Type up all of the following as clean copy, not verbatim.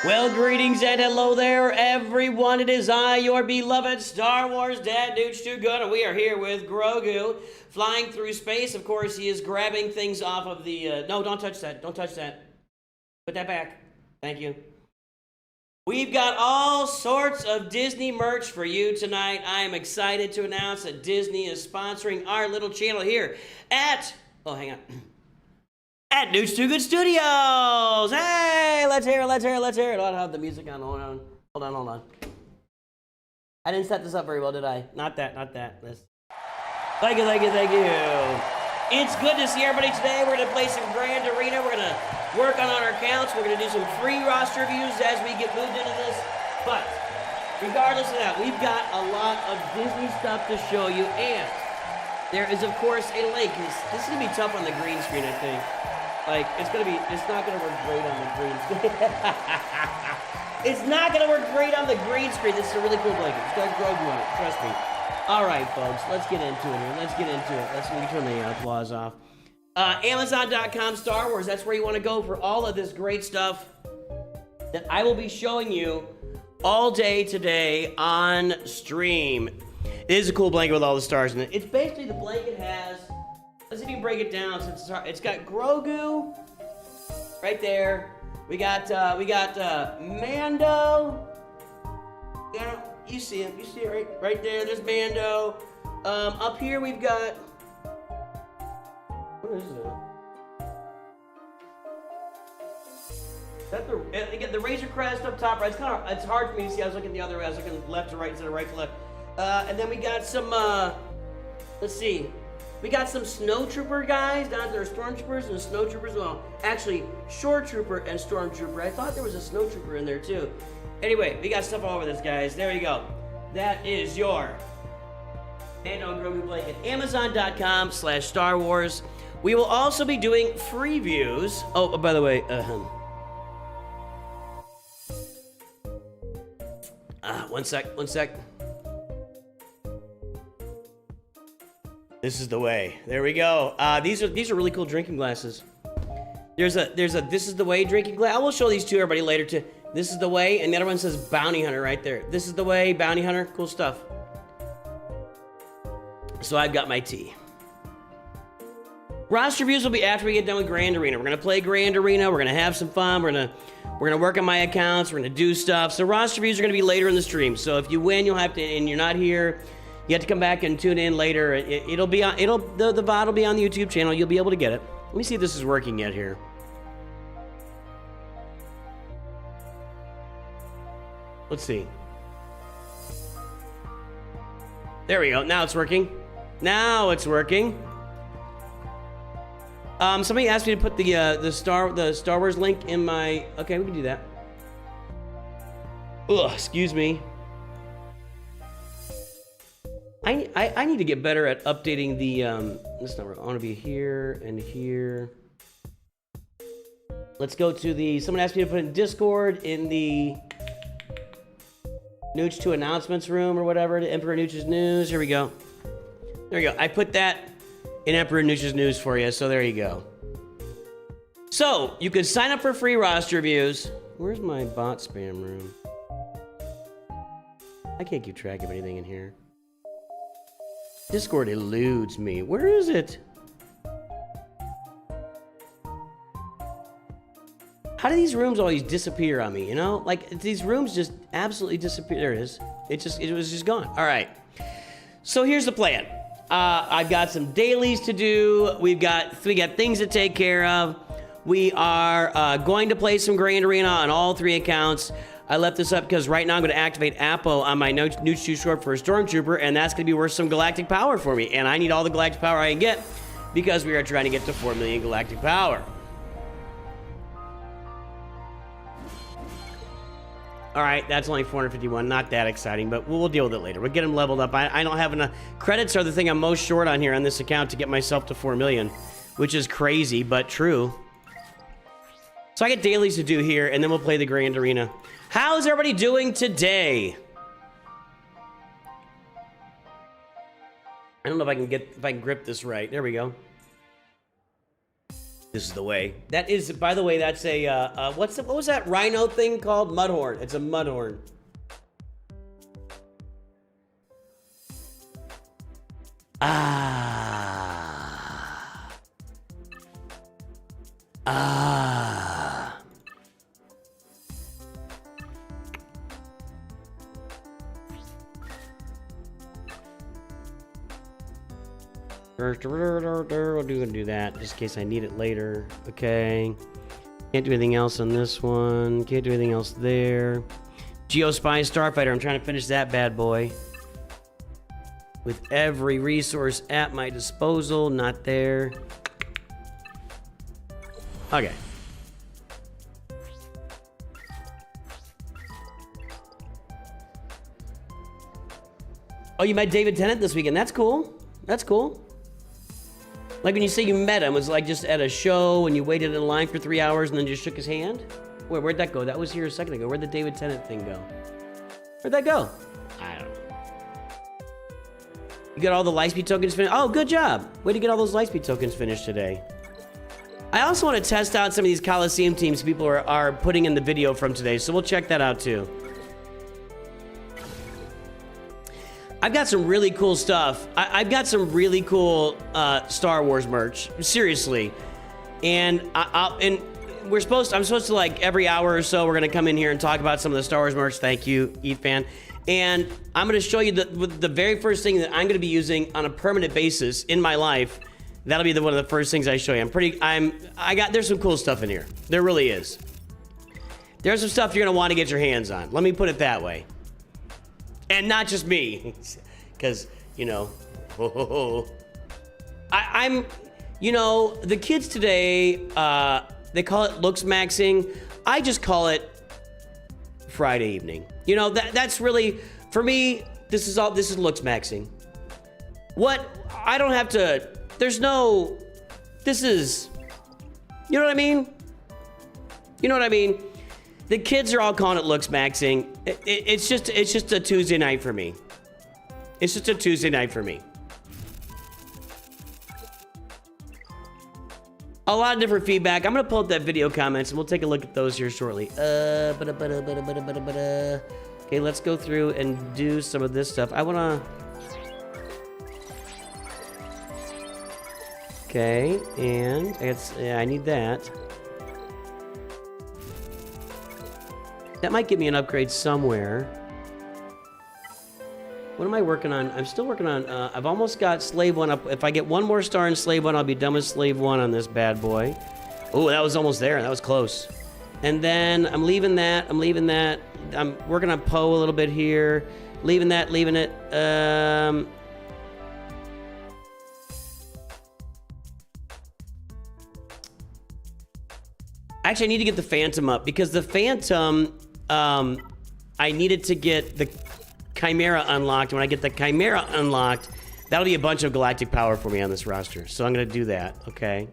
Well, greetings and hello there, everyone. It is I, your beloved Star Wars Dad, Nooch Too Good, and we are here with Grogu, flying through space. Of course, he is grabbing things off of the... No, don't touch that. Don't touch that. Put that back. Thank you. We've got all sorts of Disney merch for you tonight. I am excited to announce that Disney is sponsoring our little channel here at... Oh, hang on. At Nooch Too Good Studios! Hey, let's hear it, let's hear it, let's hear it. I don't have the music on, hold on. I didn't set this up very well, did I? Not that. This. Thank you. It's good to see everybody today. We're gonna play some Grand Arena. We're gonna work on our accounts. We're gonna do some free roster reviews as we get moved into this. But, regardless of that, we've got a lot of Disney stuff to show you, and there is, of course, a link. This is gonna be tough on the green screen, I think. Like, it's not gonna work great on the green screen. It's not gonna work great on the green screen. This is a really cool blanket. It's got Grogu on it, trust me. All right, folks, let's get into it here. Let's turn the applause off. Amazon.com Star Wars, that's where you wanna go for all of this great stuff that I will be showing you all day today on stream. It is a cool blanket with all the stars in it. It's basically the blanket has... Let's see if you can break it down. Since it's got Grogu right there. We got Mando. Yeah, you see him. You see it right there. There's Mando. Up here we've got. What is that? The Razor Crest up top, right? It's hard for me to see. I was looking the other way. I was looking left to right instead of right to left. And then we got some. Let's see. We got some snowtrooper guys down there, stormtroopers and snowtroopers. Well, actually, shore trooper and stormtrooper. I thought there was a snowtrooper in there too. Anyway, we got stuff all over this, guys. There you go. That is your Mando Grogu blanket. Amazon.com/Star Wars. We will also be doing free views. Oh, by the way, one sec. This is the way. There we go. These are really cool drinking glasses. There's a This is the way drinking glass. I will show these to everybody later too. This is the way, and the other one says Bounty Hunter right there. This is the way, Bounty Hunter. Cool stuff. So I've got my tea. Roster reviews will be after we get done with Grand Arena. We're gonna play Grand Arena. We're gonna have some fun. We're gonna work on my accounts. We're gonna do stuff. So roster reviews are gonna be later in the stream. So if you win, you'll have to, and you're not here. You have to come back and tune in later. The VOD will be on the YouTube channel. You'll be able to get it. Let me see if this is working yet here. Let's see. There we go. Now it's working. Somebody asked me to put the Star Wars link in my. Okay, we can do that. Ugh, excuse me. I need to get better at updating the this number. I want to be here and here. Let's go to the. Someone asked me to put in Discord in the Nooch 2 announcements room or whatever. The Emperor Nooch's News. Here we go. There you go. I put that in Emperor Nooch's News for you. So there you go. So you can sign up for free roster reviews. Where's my bot spam room? I can't keep track of anything in here. Discord eludes me. Where is it? How do these rooms always disappear on me, you know? Like, these rooms just absolutely disappear. There it is. It was just gone. All right. So here's the plan. I've got some dailies to do. We got things to take care of. We are going to play some Grand Arena on all 3 accounts. I left this up because right now I'm going to activate Appo on my Nooch Too Short for a Stormtrooper, and that's going to be worth some galactic power for me. And I need all the galactic power I can get because we are trying to get to 4 million galactic power. All right, that's only 451. Not that exciting, but we'll deal with it later. We'll get them leveled up. I don't have enough. Credits are the thing I'm most short on here on this account to get myself to 4 million, which is crazy, but true. So I get dailies to do here, and then we'll play the Grand Arena. How's everybody doing today? I don't know if I can grip this right. There we go. This is the way. That is, by the way, that's a, what was that rhino thing called? Mudhorn. It's a mudhorn. Ah. Ah. We're gonna do that just in case I need it later. Okay. Can't do anything else on this one. Can't do anything else there. Geospy Starfighter. I'm trying to finish that bad boy. With every resource at my disposal. Not there. Okay. Oh, you met David Tennant this weekend. That's cool. That's cool. Like when you say you met him, was like just at a show and you waited in line for 3 hours and then just shook his hand? Where'd that go? That was here a second ago. Where'd the David Tennant thing go? Where'd that go? I don't know. You got all the Lightspeed tokens finished? Oh, good job. Way to get all those Lightspeed tokens finished today. I also want to test out some of these Coliseum teams people are putting in the video from today, so we'll check that out too. I've got some really cool stuff. I've got some really cool Star Wars merch, seriously. And I'm supposed to, like, every hour or so, we're gonna come in here and talk about some of the Star Wars merch. Thank you, Fan. And I'm gonna show you the very first thing that I'm gonna be using on a permanent basis in my life. That'll be one of the first things I show you. There's some cool stuff in here. There really is. There's some stuff you're gonna want to get your hands on. Let me put it that way. And not just me, because, you know, the kids today, they call it looks maxing. I just call it Friday evening. You know, that's really, for me, this is looks maxing. I don't have to, you know what I mean? You know what I mean? The kids are all calling it looks maxing. It's just a Tuesday night for me. It's just a Tuesday night for me. A lot of different feedback. I'm gonna pull up that video comments and we'll take a look at those here shortly. Okay, let's go through and do some of this stuff. Okay, and I need that. That might give me an upgrade somewhere. What am I working on? I'm still working on, I've almost got Slave 1 up. If I get one more star in Slave 1, I'll be done with Slave 1 on this bad boy. Oh, that was almost there. That was close. And then I'm leaving that. I'm working on Poe a little bit here. Leaving it. Actually, I need to get the Phantom up because the Phantom, I needed to get the Chimera unlocked. When I get the Chimera unlocked, that'll be a bunch of galactic power for me on this roster. So I'm going to do that. Okay.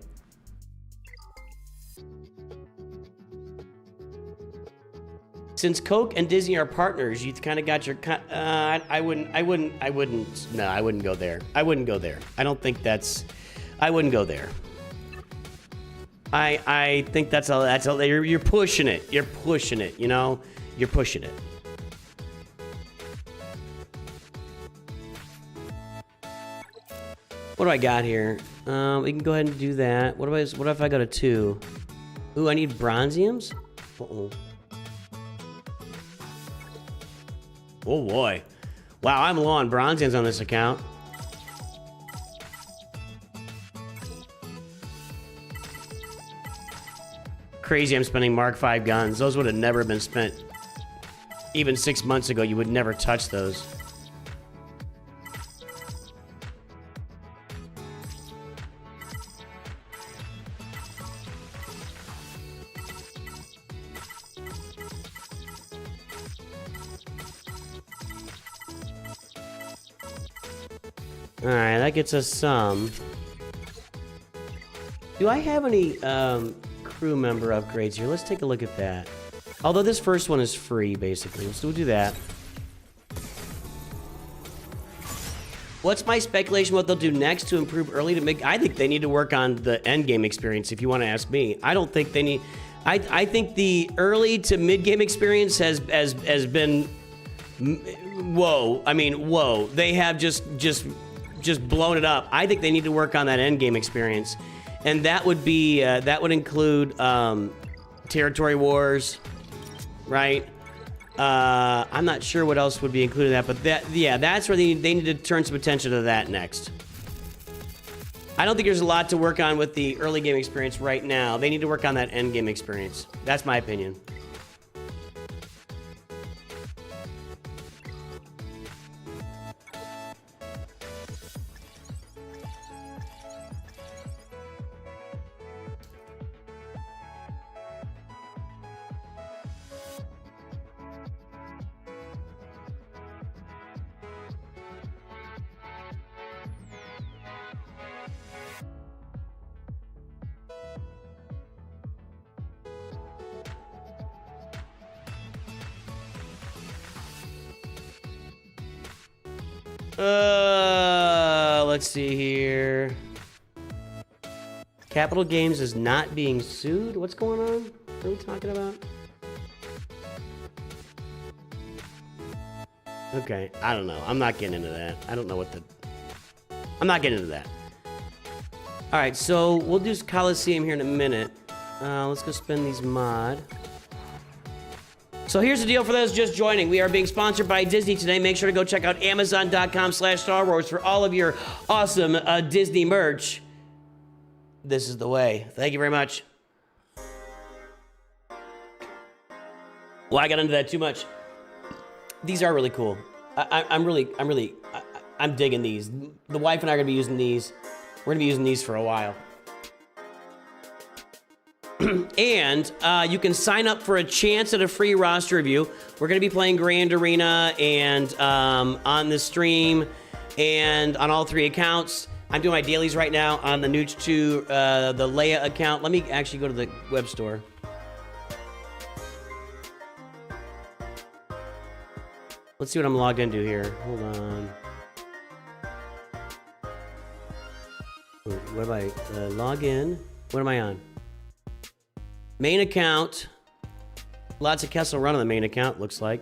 Since Coke and Disney are partners, you kind of got your. I wouldn't go there. I wouldn't go there. I don't think that's. I wouldn't go there. I think that's you're pushing it. You're pushing it, you know? You're pushing it. What do I got here? We can go ahead and do that. What if I go to 2? Ooh, I need bronziums? Uh-oh. Oh boy. Wow, I'm low on bronziums on this account. Crazy I'm spending Mark 5 guns. Those would have never been spent. Even 6 months ago, you would never touch those. Alright, that gets us some. Do I have any crew member upgrades here? Let's take a look at that. Although this first one is free, basically. So we'll do that. what's my speculation what they'll do next to improve early to mid? I think they need to work on the end game experience, if you want to ask me. I don't think they need... I think the early to mid game experience has been... Whoa. I mean, whoa. They have just blown it up. I think they need to work on that end game experience. And that would be... that would include territory wars, right? I'm not sure what else would be included in that, but that's where they need to turn some attention to that next. I don't think there's a lot to work on with the early game experience right now. They need to work on that end game experience. That's my opinion. Let's see here. Capital Games is not being sued? What's going on? What are we talking about? Okay, I don't know. I'm not getting into that. I don't know what the... I'm not getting into that. Alright, so we'll do Coliseum here in a minute. Let's go spend these mod. So here's the deal for those just joining. We are being sponsored by Disney today. Make sure to go check out Amazon.com/Star Wars for all of your awesome Disney merch. This is the way. Thank you very much. Well, I got into that too much. These are really cool. I'm digging these. The wife and I are gonna be using these. We're gonna be using these for a while. And you can sign up for a chance at a free roster review. We're going to be playing Grand Arena and on the stream and on all 3 accounts. I'm doing my dailies right now on the Nooch 2, the Leia account. Let me actually go to the web store. Let's see what I'm logged into here. Hold on. What am I? Log in. What am I on? Main account. Lots of Kessel Run on the main account, looks like.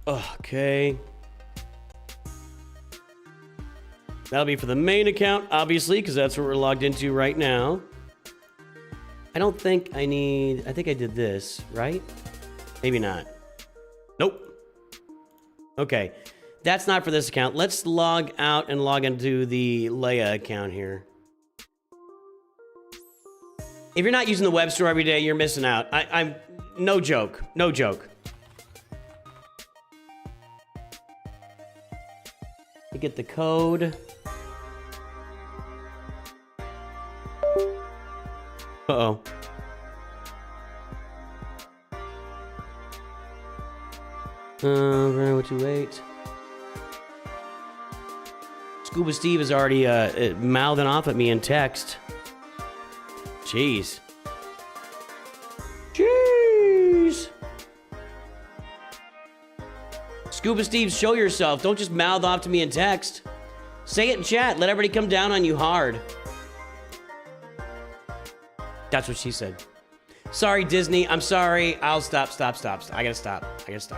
Okay. That'll be for the main account, obviously, because that's what we're logged into right now. I don't think I need... I think I did this, right? Maybe not. Nope. Okay. That's not for this account. Let's log out and log into the Leia account here. If you're not using the web store every day, you're missing out. I'm no joke. No joke. You get the code. Uh-oh. What you wait? Scuba Steve is already mouthing off at me in text. Jeez. Jeez. Scuba Steve, show yourself. Don't just mouth off to me in text. Say it in chat. Let everybody come down on you hard. That's what she said. Sorry, Disney. I'm sorry. I'll stop. I gotta stop. Get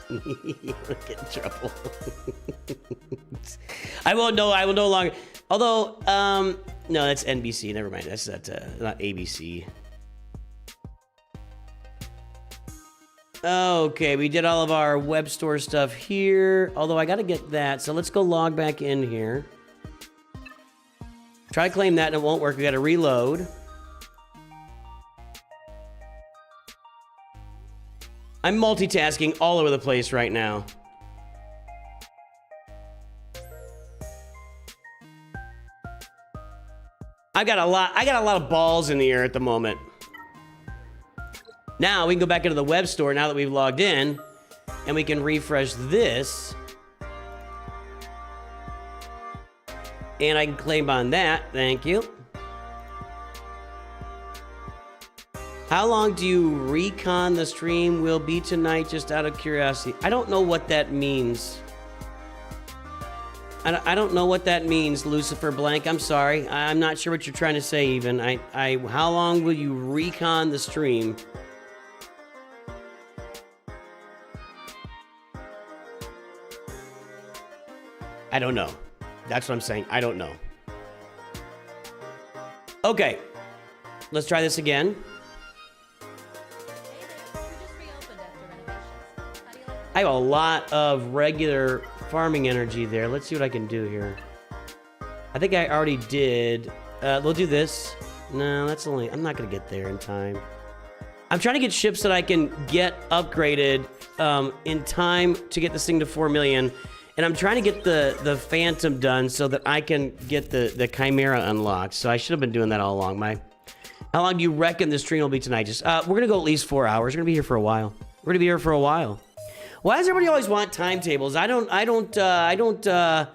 in trouble. I will no longer. Although, no, that's NBC. Never mind. That's not ABC. Okay, we did all of our web store stuff here. Although I gotta get that, so let's go log back in here. Try to claim that and it won't work. We gotta reload. I'm multitasking all over the place right now. I got a lot of balls in the air at the moment. Now we can go back into the web store now that we've logged in, and we can refresh this. And I can claim on that. Thank you. How long do you recon the stream will be tonight, just out of curiosity? I don't know what that means. I don't know what that means, Lucifer Blank. I'm sorry. I'm not sure what you're trying to say even. How long will you recon the stream? I don't know. That's what I'm saying. I don't know. Okay. Let's try this again. I have a lot of regular farming energy there. Let's see what I can do here. I think I already did. We'll do this. No, that's only... I'm not going to get there in time. I'm trying to get ships that I can get upgraded in time to get this thing to 4 million. And I'm trying to get the Phantom done so that I can get the Chimera unlocked. So I should have been doing that all along. How long do you reckon the stream will be tonight? Just we're going to go at least 4 hours. We're going to be here for a while. We're going to be here for a while. Why does everybody always want timetables? I don't know.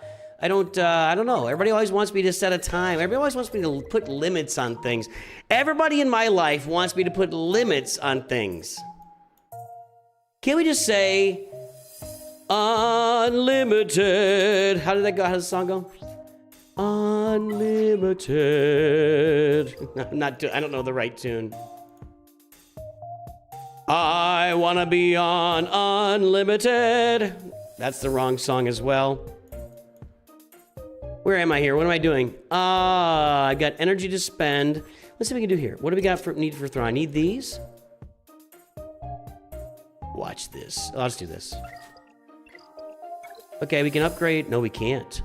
Everybody always wants me to set a time. Everybody always wants me to put limits on things. Everybody in my life wants me to put limits on things. Can't we just say unlimited? How did that go? How does the song go? Unlimited. I don't know the right tune. I wanna be on unlimited. That's the wrong song as well. Where am I here? What am I doing? I've got energy to spend. Let's see what we can do here. What do we got for need for Thrawn? I need these. Watch this. Oh, let's do this. Okay, we can upgrade. No, we can't.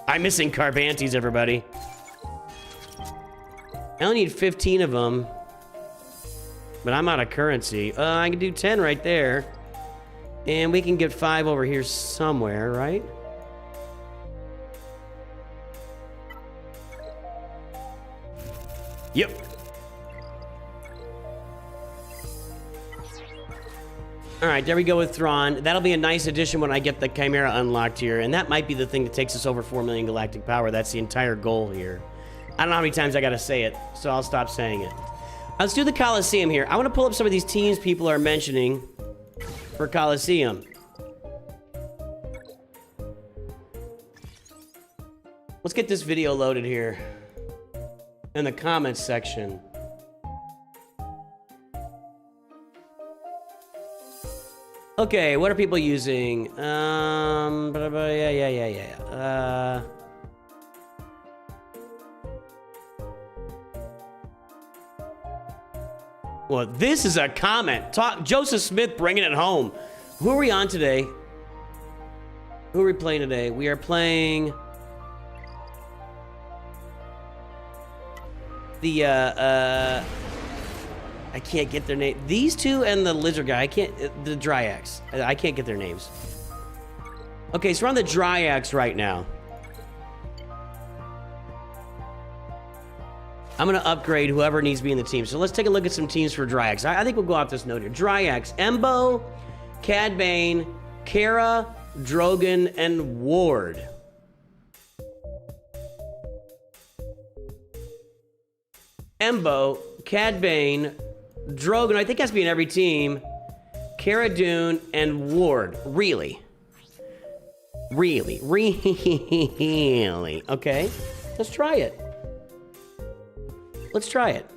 I'm missing Carbantes, everybody. I only need 15 of them. But I'm out of currency. I can do 10 right there. And we can get 5 over here somewhere, right? Yep. All right, there we go with Thrawn. That'll be a nice addition when I get the Chimera unlocked here. And that might be the thing that takes us over 4 million galactic power. That's the entire goal here. I don't know how many times I gotta say it, so I'll stop saying it. Let's do the Coliseum here. I want to pull up some of these teams people are mentioning for Coliseum. Let's get this video loaded here in the comments section. Okay, what are people using? Yeah. Well, this is a comment. Joseph Smith bringing it home. Who are we on today? Who are we playing today? We are playing the I can't get their name. These two and the lizard guy. I can't. The Dryax. I can't get their names. Okay, so we're on the Dryax right now. I'm going to upgrade whoever needs to be in the team. So let's take a look at some teams for Dryax. I think we'll go off this note here. Dryax, Embo, Cad Bane, Kara, Drogon, and Ward. Embo, Cad Bane, Drogon, I think has to be in every team. Cara Dune, and Ward. Really? Really? Really? Okay, let's try it. Let's try it.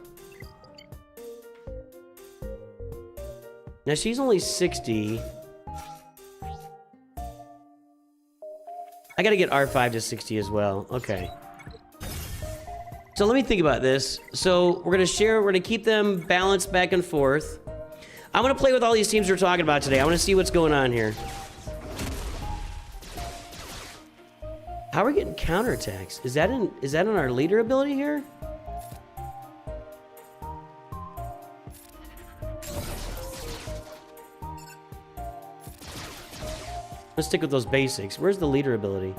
Now she's only 60. I gotta get R5 to 60 as well. Okay. So let me think about this. So we're gonna keep them balanced back and forth. I'm gonna play with all these teams we're talking about today. I wanna see what's going on here. How are we getting counterattacks? Is that in our leader ability here? Let's stick with those basics. Where's the leader ability?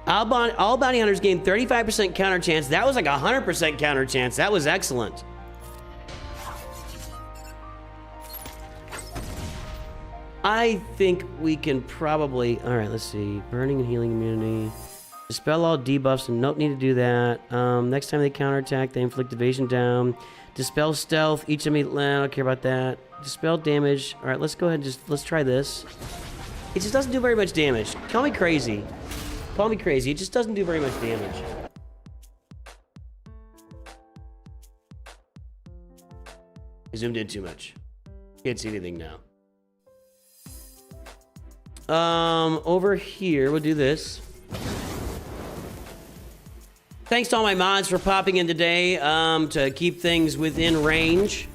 All bounty hunters gain 35% counter chance. That was like 100% counter chance. That was excellent. I think we can probably... All right, let's see. Burning and healing immunity. Dispel all debuffs and don't need to do that. Next time they counterattack, they inflict evasion down. Dispel stealth. Each enemy. I don't care about that. Dispel damage. All right, let's go ahead and let's try this. It just doesn't do very much damage. Call me crazy. Call me crazy. It just doesn't do very much damage. I zoomed in too much. Can't see anything now. Over here, we'll do this. Thanks to all my mods for popping in today to keep things within range.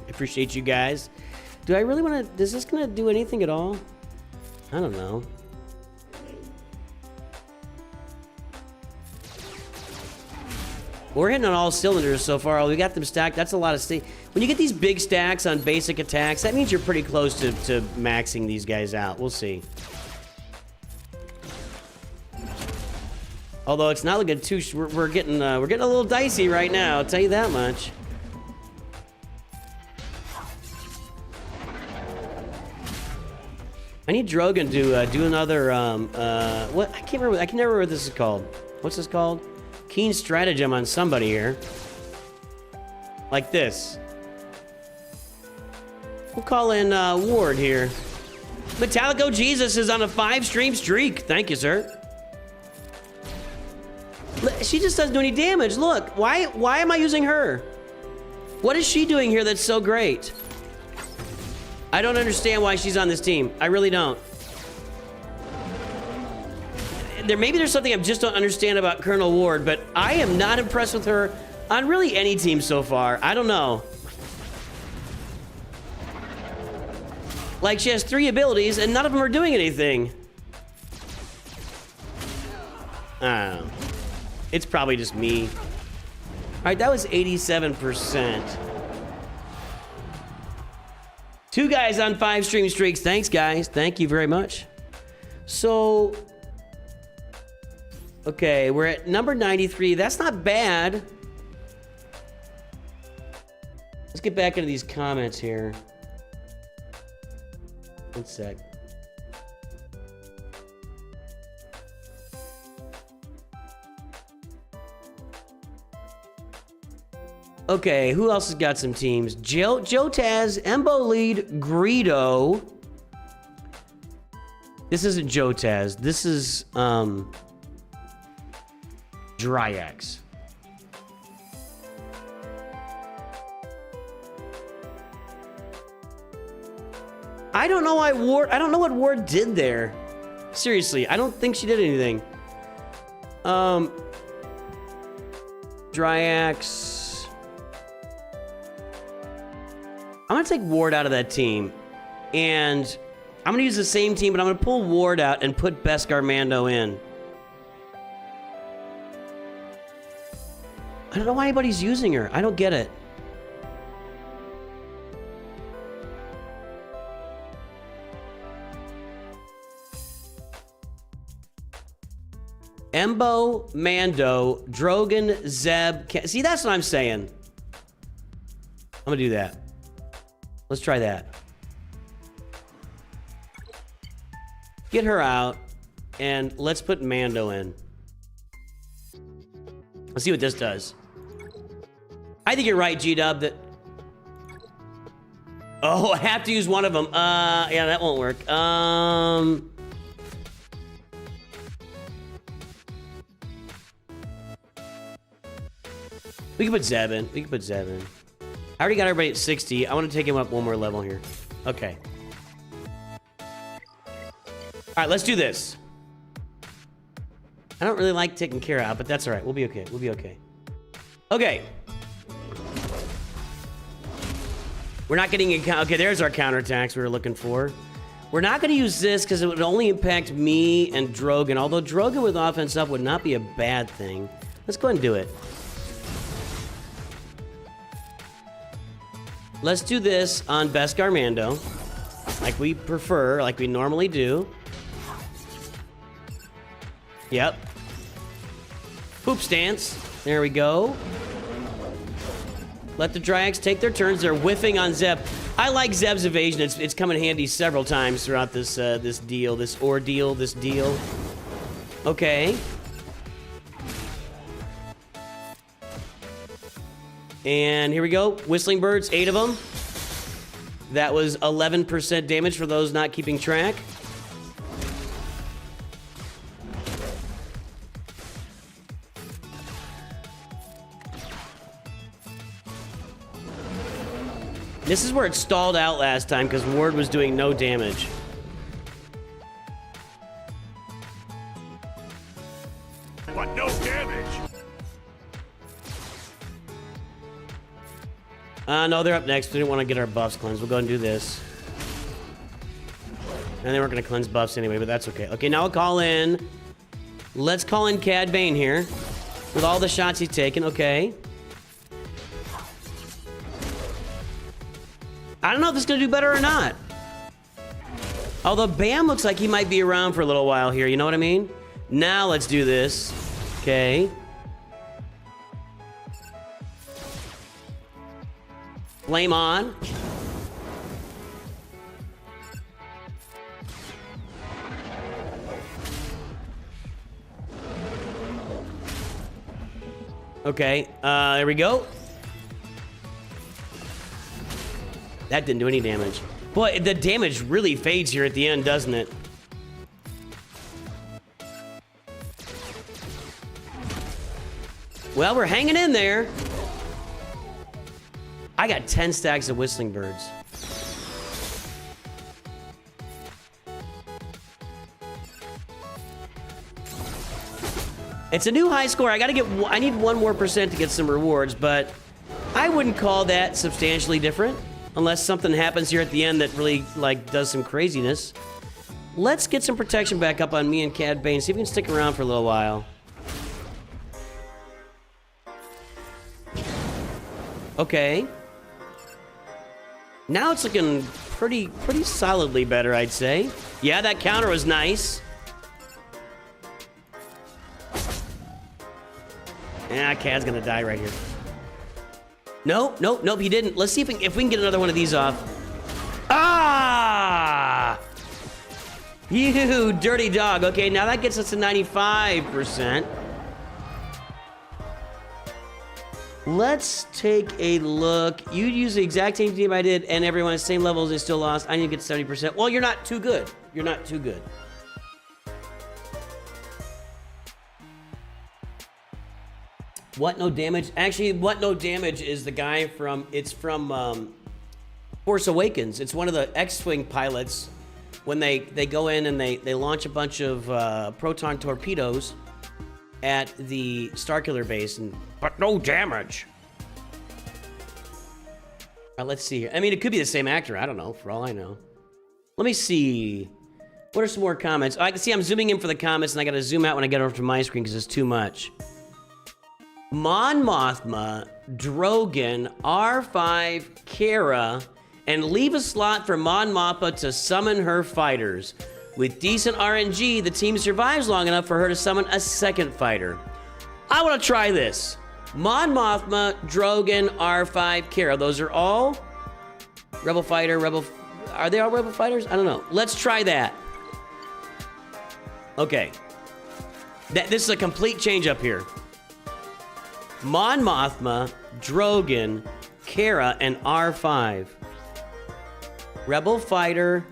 Appreciate you guys. Do I really want to... Is this going to do anything at all? I don't know. We're hitting on all cylinders so far. We got them stacked. That's a lot of when you get these big stacks on basic attacks, that means you're pretty close to maxing these guys out. We'll see. Although it's not looking too... We're getting a little dicey right now. I'll tell you that much. I need Drogon to do another... what? I can't remember. I can never remember what this is called. What's this called? Keen stratagem on somebody here. Like this. We'll call in Ward here. Metallico Jesus is on a 5-stream streak. Thank you, sir. She just doesn't do any damage. Look, why am I using her? What is she doing here that's so great? I don't understand why she's on this team. I really don't. Maybe there's something I just don't understand about Colonel Ward, but I am not impressed with her on really any team so far. I don't know. Like, she has 3 abilities, and none of them are doing anything. I don't know. It's probably just me. All right, that was 87%. 2 guys on 5-stream streaks. Thanks, guys. Thank you very much. So... Okay, we're at number 93. That's not bad. Let's get back into these comments here. One sec. Okay, who else has got some teams? Jotaz, Embo Lead, Greedo. This isn't Jotaz. This is, Dryax. I don't know why Ward... I don't know what Ward did there. Seriously, I don't think she did anything. Dryax. I'm gonna take Ward out of that team. And I'm gonna use the same team, but I'm gonna pull Ward out and put Beskar Mando in. I don't know why anybody's using her. I don't get it. Embo, Mando, Drogon, Zeb. See, that's what I'm saying. I'm gonna do that. Let's try that. Get her out, and let's put Mando in. Let's see what this does. I think you're right, G-Dub, that... Oh, I have to use one of them. Yeah, that won't work. We can put Zeb in. We can put Zeb in. I already got everybody at 60. I want to take him up one more level here. Okay. All right, let's do this. I don't really like taking Kara out, but that's all right. We'll be okay. We'll be okay. Okay. We're not getting a... Okay, there's our counterattacks we were looking for. We're not going to use this because it would only impact me and Drogon, although Drogon with offense up would not be a bad thing. Let's go ahead and do it. Let's do this on Beskar Mando, like we prefer, like we normally do. Yep. Poop stance. There we go. Let the Dryax take their turns. They're whiffing on Zeb. I like Zeb's evasion. It's come in handy several times throughout this this ordeal, this deal. Okay. And here we go. Whistling birds, 8 of them. That was 11% damage for those not keeping track. This is where it stalled out last time because Ward was doing no damage. But no damage. No, they're up next. We didn't want to get our buffs cleansed. We'll go and do this. And they weren't going to cleanse buffs anyway, but that's okay. Okay, now I'll call in. Let's call in Cad Bane here. With all the shots he's taken. Okay. I don't know if this is going to do better or not. Although Bam looks like he might be around for a little while here. You know what I mean? Now let's do this. Okay. Flame on. Okay, there we go. That didn't do any damage. Boy, the damage really fades here at the end, doesn't it? Well, we're hanging in there. I got 10 stacks of whistling birds. It's a new high score. I need 1 more percent to get some rewards, but I wouldn't call that substantially different unless something happens here at the end that really like does some craziness. Let's get some protection back up on me and Cad Bane. See if we can stick around for a little while. Okay. Now it's looking pretty solidly better, I'd say. Yeah, that counter was nice. Yeah, Cad's gonna die right here. Nope, he didn't. Let's see if we can get another one of these off. Ah! You dirty dog. Okay, now that gets us to 95%. Let's take a look. You use the exact same team I did, and everyone at the same levels is still lost. I need to get 70%. Well, you're not too good. You're not too good. What no damage? Actually, what no damage is the guy from, it's from Force Awakens. It's one of the X-Wing pilots when they go in and they launch a bunch of proton torpedoes at the Starkiller base, but no damage. Let's see here. I mean, it could be the same actor. I don't know, for all I know. Let me see. What are some more comments? Oh, I can see I'm zooming in for the comments, and I got to zoom out when I get over to my screen because it's too much. Mon Mothma, Drogon, R5, Kara, and leave a slot for Mon Mothma to summon her fighters. With decent RNG, the team survives long enough for her to summon a second fighter. I want to try this. Mon Mothma, Drogon, R5, Kara. Those are all Rebel Fighter, Are they all Rebel Fighters? I don't know. Let's try that. Okay. This is a complete change up here. Mon Mothma, Drogon, Kara, and R5. Rebel Fighter,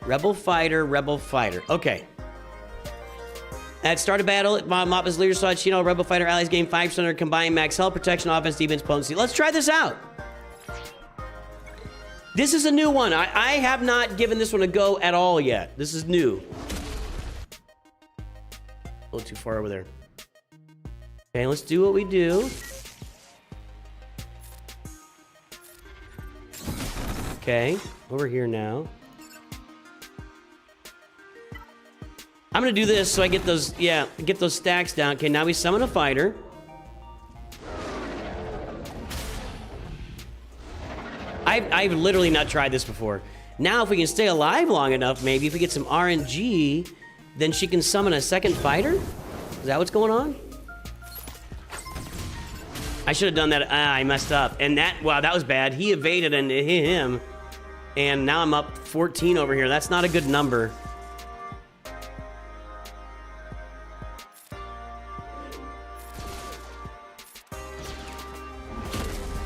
Rebel Fighter, Rebel Fighter. Okay. At start of battle, Mon Mothma's leader slot, Shino, Rebel Fighter allies gain 5% combined max health, protection, offense, defense, potency. Let's try this out. This is a new one. I have not given this one a go at all yet. This is new. A little too far over there. Okay, let's do what we do. Okay, over here now. I'm gonna do this so I get those, get those stacks down. Okay, now we summon a fighter. I've literally not tried this before. Now, if we can stay alive long enough, maybe if we get some RNG, then she can summon a second fighter? Is that what's going on? I should have done that. I messed up. And wow, that was bad. He evaded and it hit him. And now I'm up 14 over here. That's not a good number.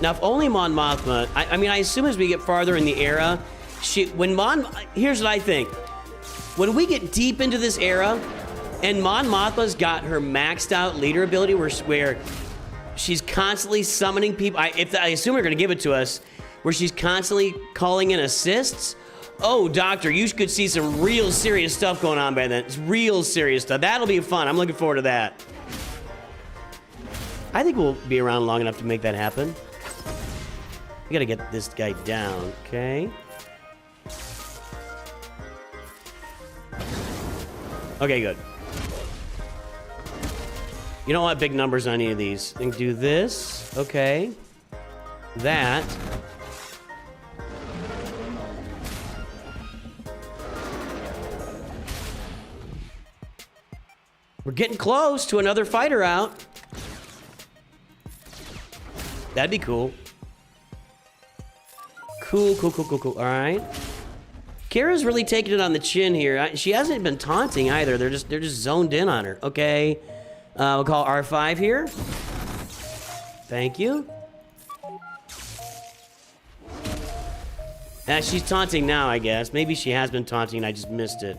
Now, if only Mon Mothma... I mean, I assume as we get farther in the era, here's what I think. When we get deep into this era, and Mon Mothma's got her maxed out leader ability where she's constantly summoning people... I assume they're going to give it to us, where she's constantly calling in assists. Oh, Doctor, you could see some real serious stuff going on by then. It's real serious stuff. That'll be fun. I'm looking forward to that. I think we'll be around long enough to make that happen. We gotta get this guy down, okay? Okay, good. You don't want big numbers on any of these. I think do this, okay. That. We're getting close to another fighter out. That'd be cool. Cool. All right. Kara's really taking it on the chin here. She hasn't been taunting either. They're just zoned in on her. Okay. We'll call R5 here. Thank you. She's taunting now, I guess. Maybe she has been taunting and I just missed it.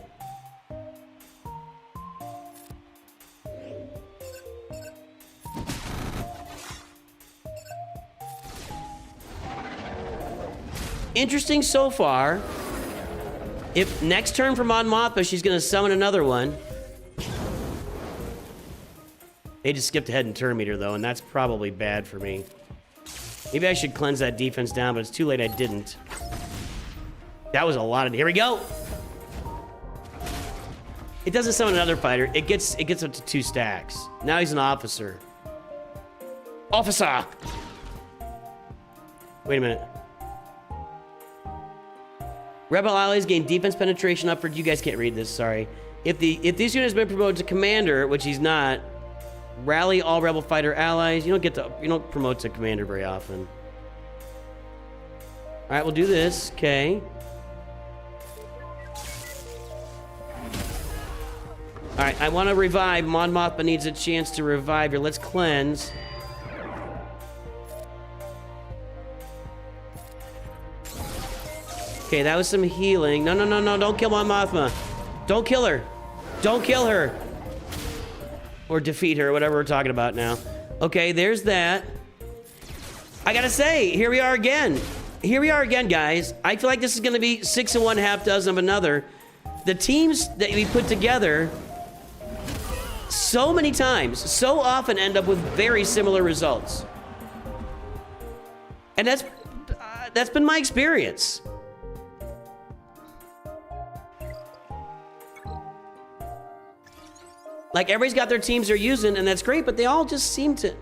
Interesting so far. If next turn for Mon Mothma, she's gonna summon another one. They just skipped ahead in turn meter though, and that's probably bad for me. Maybe I should cleanse that defense down, but it's too late. I didn't. That was a lot of. Here we go. It doesn't summon another fighter. It gets up to 2 stacks. Now he's an officer. Officer. Wait a minute. Rebel allies gain defense penetration upward. You guys can't read this, sorry. If this unit has been promoted to commander, which he's not, rally all rebel fighter allies. You don't promote to commander very often. All right, we'll do this. Okay. All right, I want to revive. Mon Mothma needs a chance to revive here. Let's cleanse. Okay, that was some healing. No, don't kill Mon Mothma. Don't kill her. Don't kill her. Or defeat her, whatever we're talking about now. Okay, there's that. I gotta say, here we are again. Here we are again, guys. I feel like this is gonna be 6 and 1/2 dozen of another. The teams that we put together so many times, so often end up with very similar results. And that's been my experience. Like, everybody's got their teams they're using, and that's great, but they all just seem to...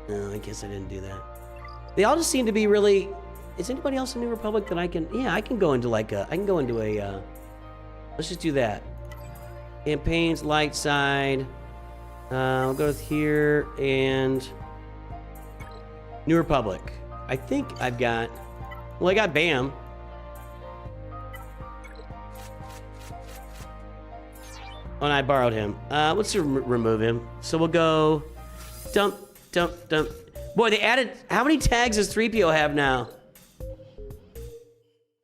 No, I guess I didn't do that. They all just seem to be really... Is anybody else in New Republic that I can... Yeah, I can go into like a... I can go into a... Let's just do that. Campaigns, light side. I'll go with here, and... New Republic. I think I've got... Well, I got BAM. Oh, and I borrowed him. Let's remove him. So we'll go dump. Boy, they added, how many tags does 3PO have now?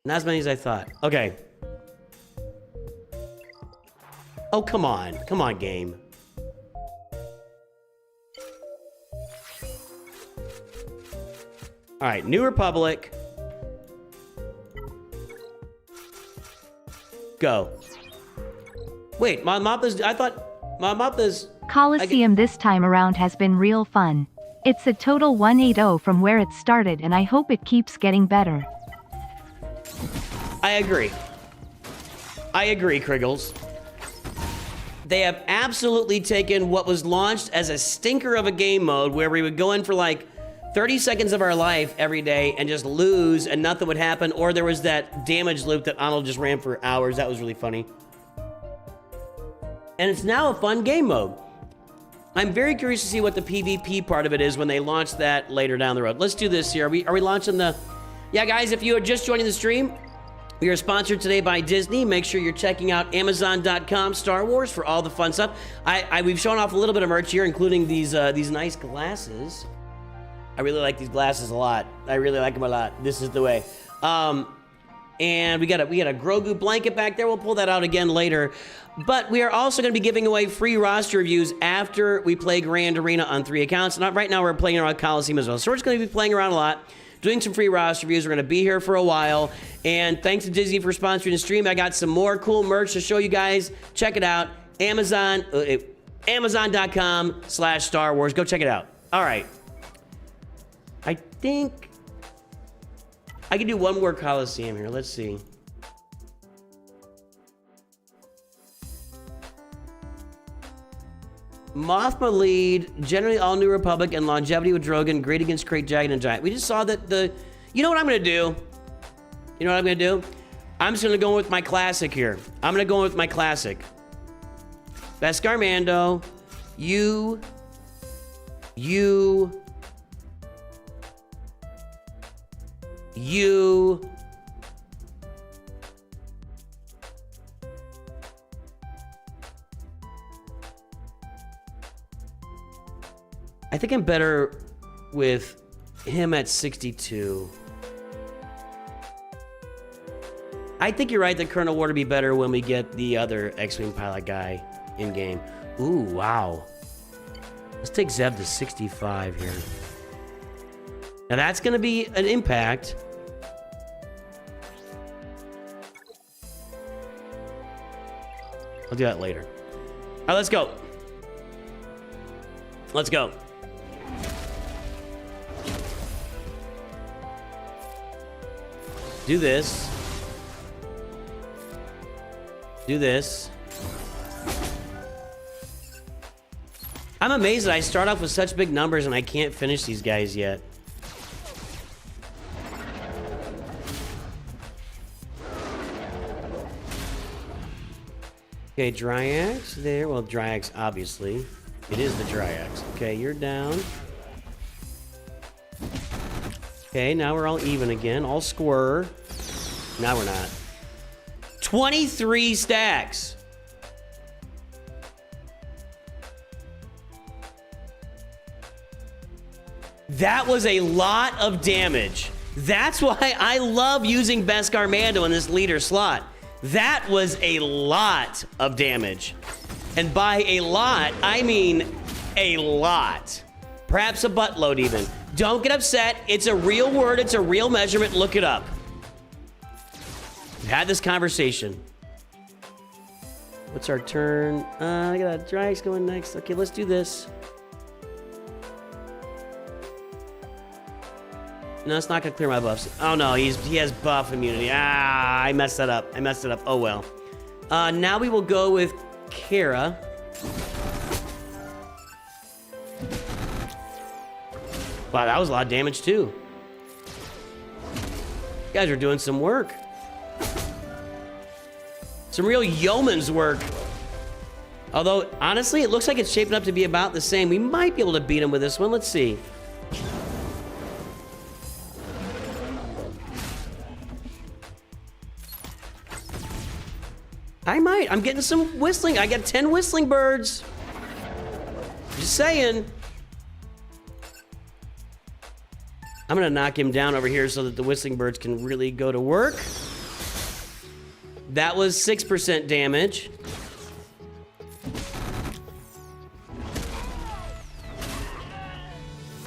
Not as many as I thought. Okay. Oh, come on. Come on, game. All right, New Republic. Go. Wait, Mon Mothma's... I thought Mon Mothma's... Coliseum this time around has been real fun. It's a total 180 from where it started, and I hope it keeps getting better. I agree. I agree, Kriggles. They have absolutely taken what was launched as a stinker of a game mode where we would go in for like 30 seconds of our life every day and just lose and nothing would happen, or there was that damage loop that Arnold just ran for hours. That was really funny. And it's now a fun game mode. I'm very curious to see what the PvP part of it is when they launch that later down the road. Let's do this here. Are we launching the... Yeah, guys, if you are just joining the stream, we are sponsored today by Disney. Make sure you're checking out Amazon.com Star Wars for all the fun stuff. We've shown off a little bit of merch here, including these nice glasses. I really like these glasses a lot. I really like them a lot. This is the way. And we got a Grogu blanket back there. We'll pull that out again later. But we are also going to be giving away free roster reviews after we play Grand Arena on 3 accounts. Not right now, we're playing around Coliseum as well. So we're just going to be playing around a lot, doing some free roster reviews. We're going to be here for a while. And thanks to Disney for sponsoring the stream. I got some more cool merch to show you guys. Check it out. Amazon.com/Star Wars. Go check it out. All right. I think I can do one more Coliseum here. Let's see. Mothma lead, generally all New Republic, and longevity with Drogon, great against Crate Dragon and Giant. We just saw that the... You know what I'm going to do? You know what I'm going to do? I'm just going to go with my classic here. I'm going to go with my classic. Beskar Mando, you... I think I'm better with him at 62. I think you're right that Colonel Ward would be better when we get the other X-Wing pilot guy in game. Ooh, wow. Let's take Zeb to 65 here. Now that's going to be an impact. I'll do that later. All right, let's go. Let's go. Do this. Do this. I'm amazed that I start off with such big numbers and I can't finish these guys yet. Okay, Dryax there. Well, Dryax, obviously. It is the Dryax. Okay, you're down. Okay, now we're all even again. All square. Now we're not. 23 stacks. That was a lot of damage. That's why I love using Beskar Mando in this leader slot. That was a lot of damage. And by a lot, I mean a lot. Perhaps a buttload even. Don't get upset. It's a real word. It's a real measurement. Look it up. We've had this conversation. What's our turn? I got a Dryax going next. Okay, let's do this. No, it's not gonna clear my buffs. Oh no, he has buff immunity. Ah, I messed that up. I messed it up. Oh well. Now we will go with Kara. Wow, that was a lot of damage too. You guys are doing some work. Some real yeoman's work. Although, honestly, it looks like it's shaping up to be about the same. We might be able to beat him with this one. Let's see. I might. I'm getting some whistling. I got 10 whistling birds. Just saying. I'm going to knock him down over here so that the whistling birds can really go to work. That was 6% damage.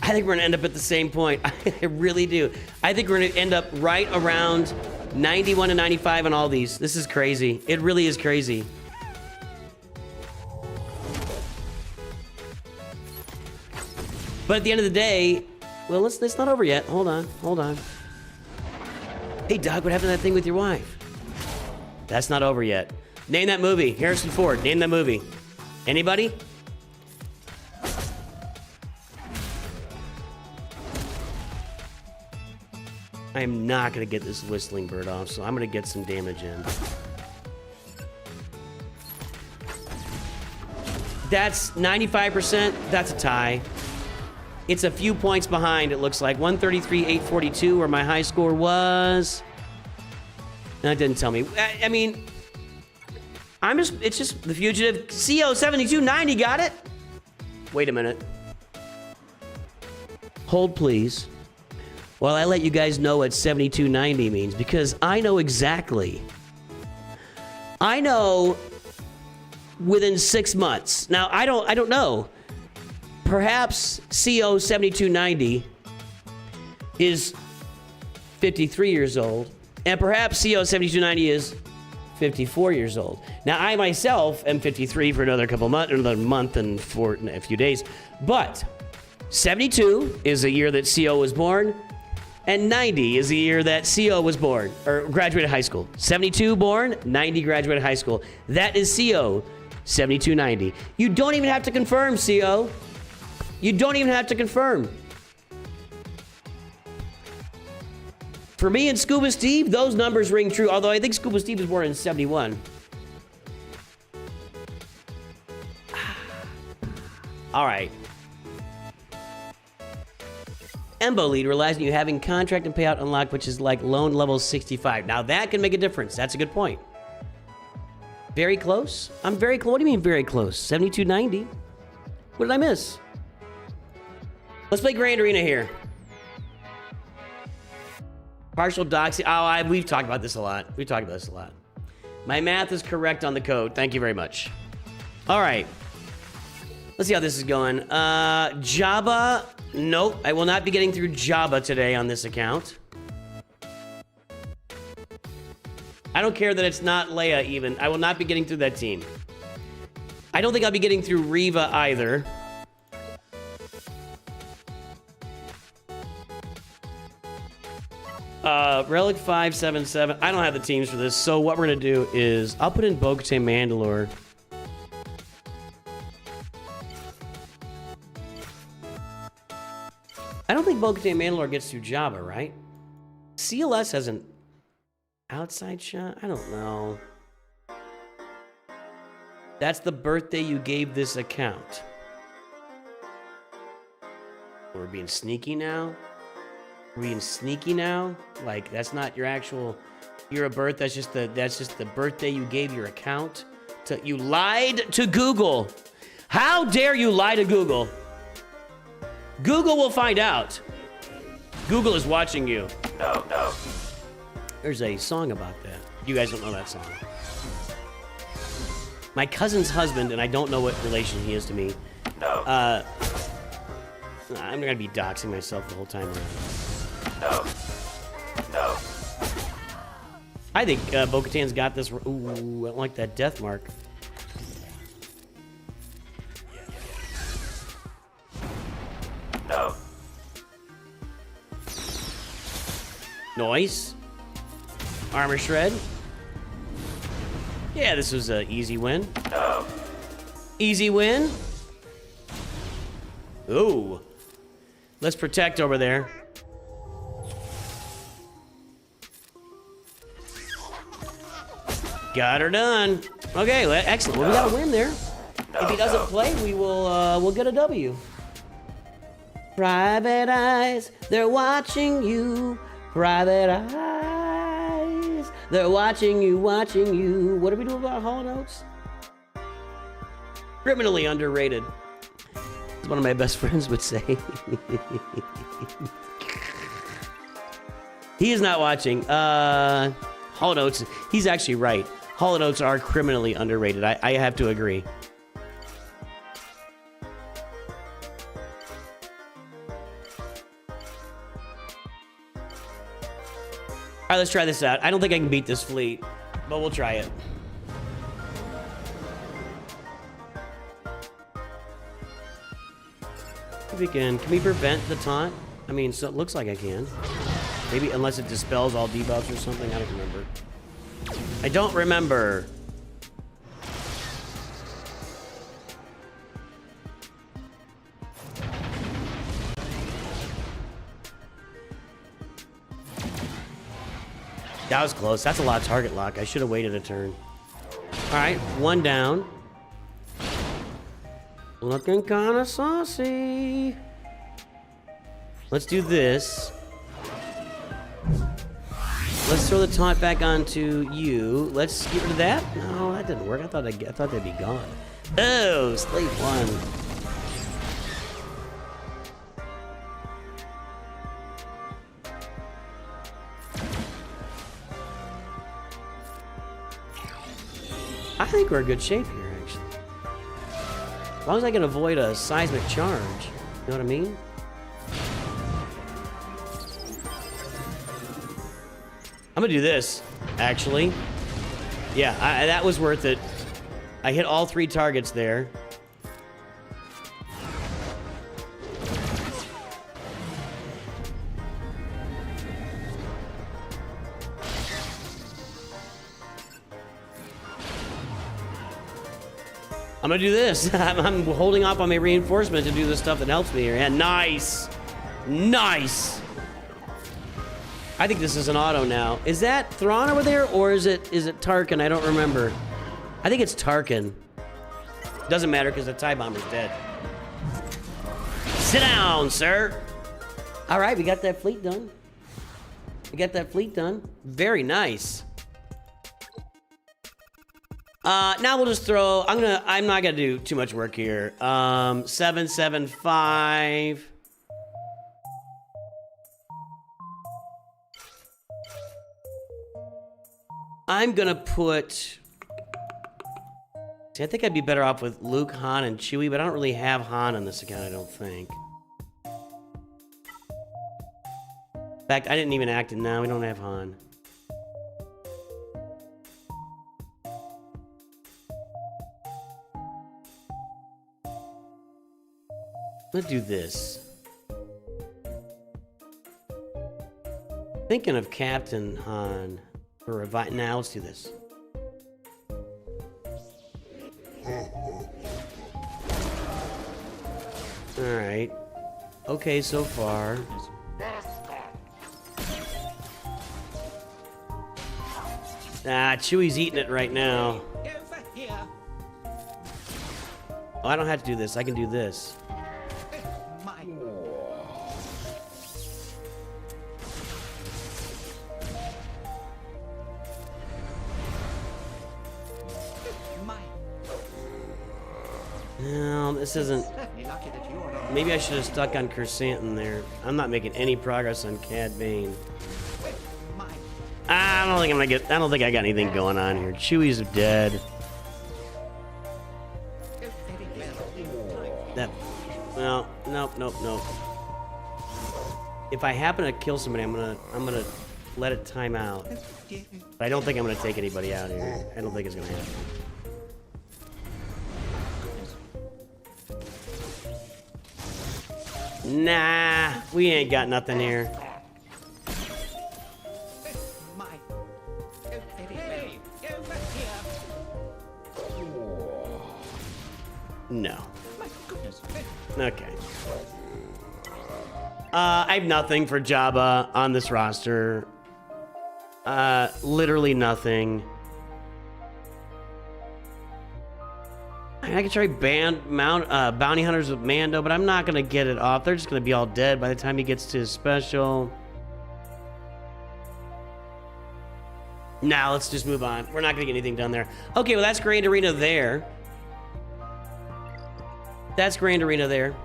I think we're going to end up at the same point. I really do. I think we're going to end up right around 91 and 95 on all these. This is crazy. It really is crazy. But at the end of the day, well, it's not over yet. Hold on, hold on. Hey, Doug, what happened to that thing with your wife? That's not over yet. Name that movie. Harrison Ford, name that movie. Anybody? I am not going to get this whistling bird off, so I'm going to get some damage in. That's 95%. That's a tie. It's a few points behind, it looks like. 133, 842, where my high score was. No, it didn't tell me. I mean, it's just the fugitive. CO 7290 got it. Wait a minute. Hold, please, while I let you guys know what 7290 means, because I know exactly. I know within 6 months. Now, I don't know. Perhaps CO 7290 is 53 years old, and perhaps CO 7290 is 54 years old. Now, I myself am 53 for another month and for a few days, but 72 is the year that CO was born, and 90 is the year that CO was born, or graduated high school. 72 born, 90 graduated high school. That is CO 7290. You don't even have to confirm, CO. You don't even have to confirm. For me and Scuba Steve, those numbers ring true, although I think Scuba Steve was born in 71. All right. Embo lead relies on you having contract and payout unlocked, which is like loan level 65. Now that can make a difference. That's a good point. Very close? I'm very close. What do you mean very close? 7290? What did I miss? Let's play Grand Arena here. Partial doxy. Oh, we've talked about this a lot. We've talked about this a lot. My math is correct on the code. Thank you very much. All right. Let's see how this is going. Jabba. Nope. I will not be getting through Jabba today on this account. I don't care that it's not Leia even. I will not be getting through that team. I don't think I'll be getting through Reva either. Relic 577. I don't have the teams for this, so what we're gonna do is I'll put in Bo-Katan Mandalore. I don't think Bo-Katan Mandalore gets through Jabba, right? CLS has an outside shot? I don't know. That's the birthday you gave this account. We're being sneaky now? We're being sneaky now? Like, that's not your actual year of birth. That's just the birthday you gave your account. You lied to Google. How dare you lie to Google? Google will find out. Google is watching you. No, no. There's a song about that. You guys don't know that song. My cousin's husband, and I don't know what relation he is to me. No. I'm gonna be doxing myself the whole time around. No. No. I think Bo-Katan's got this. Ooh, I don't like that death mark. No. Noise. Armor shred. Yeah, this was an easy win. No. Easy win. Ooh. Let's protect over there. Got her done. Okay, well, excellent. Well, we got a win there. If he doesn't play, we'll get a W. Private eyes, they're watching you. Private eyes, they're watching you, watching you. What do we do about Hall Notes? Criminally underrated. As one of my best friends would say. He is not watching. Hall Notes, he's actually right. Hall Notes are criminally underrated. I have to agree. All right, let's try this out. I don't think I can beat this fleet, but we'll try it. If we can we prevent the taunt? I mean, so it looks like I can. Maybe unless it dispels all debuffs or something. I don't remember. I don't remember. That was close. That's a lot of target lock. I should have waited a turn. All right, one down. Looking kind of saucy. Let's do this. Let's throw the taunt back onto you. Let's get rid of that. No, that didn't work. I thought they'd be gone. Oh, slave one. I think we're in good shape here, actually. As long as I can avoid a seismic charge. You know what I mean? I'm gonna do this, actually. Yeah, that was worth it. I hit all 3 targets there. I'm gonna do this. I'm holding off on my reinforcement to do the stuff that helps me here. Yeah, nice. Nice. I think this is an auto now. Is that Thrawn over there, or is it Tarkin? I don't remember. I think it's Tarkin. Doesn't matter because the TIE Bomber's dead. Sit down, sir. All right, we got that fleet done. We got that fleet done. Very nice. Now we'll just throw. I'm not gonna do too much work here. 775. I'm gonna put. See, I think I'd be better off with Luke, Han, and Chewie, but I don't really have Han on this account, I don't think. In fact, I didn't even act it now. We don't have Han. Let's do this. Thinking of Captain Han for revive. Now let's do this. All right. Okay, so far. Chewie's eating it right now. Oh, I don't have to do this. I can do this. No, this isn't. Maybe I should have stuck on Chrysanthemum there. I'm not making any progress on Cad Bane. I don't think I'm gonna get. I don't think I got anything going on here. Chewie's dead. That. No, nope, nope, nope. If I happen to kill somebody, I'm gonna let it time out. But I don't think I'm gonna take anybody out here. I don't think it's gonna happen. Nah, we ain't got nothing here. No. Okay. I have nothing for Jabba on this roster. Literally nothing. I could try bounty hunters with Mando, but I'm not gonna get it off. They're just gonna be all dead by the time he gets to his special. Now let's just move on. We're not gonna get anything done there. Okay, well that's Grand Arena there. That's Grand Arena there.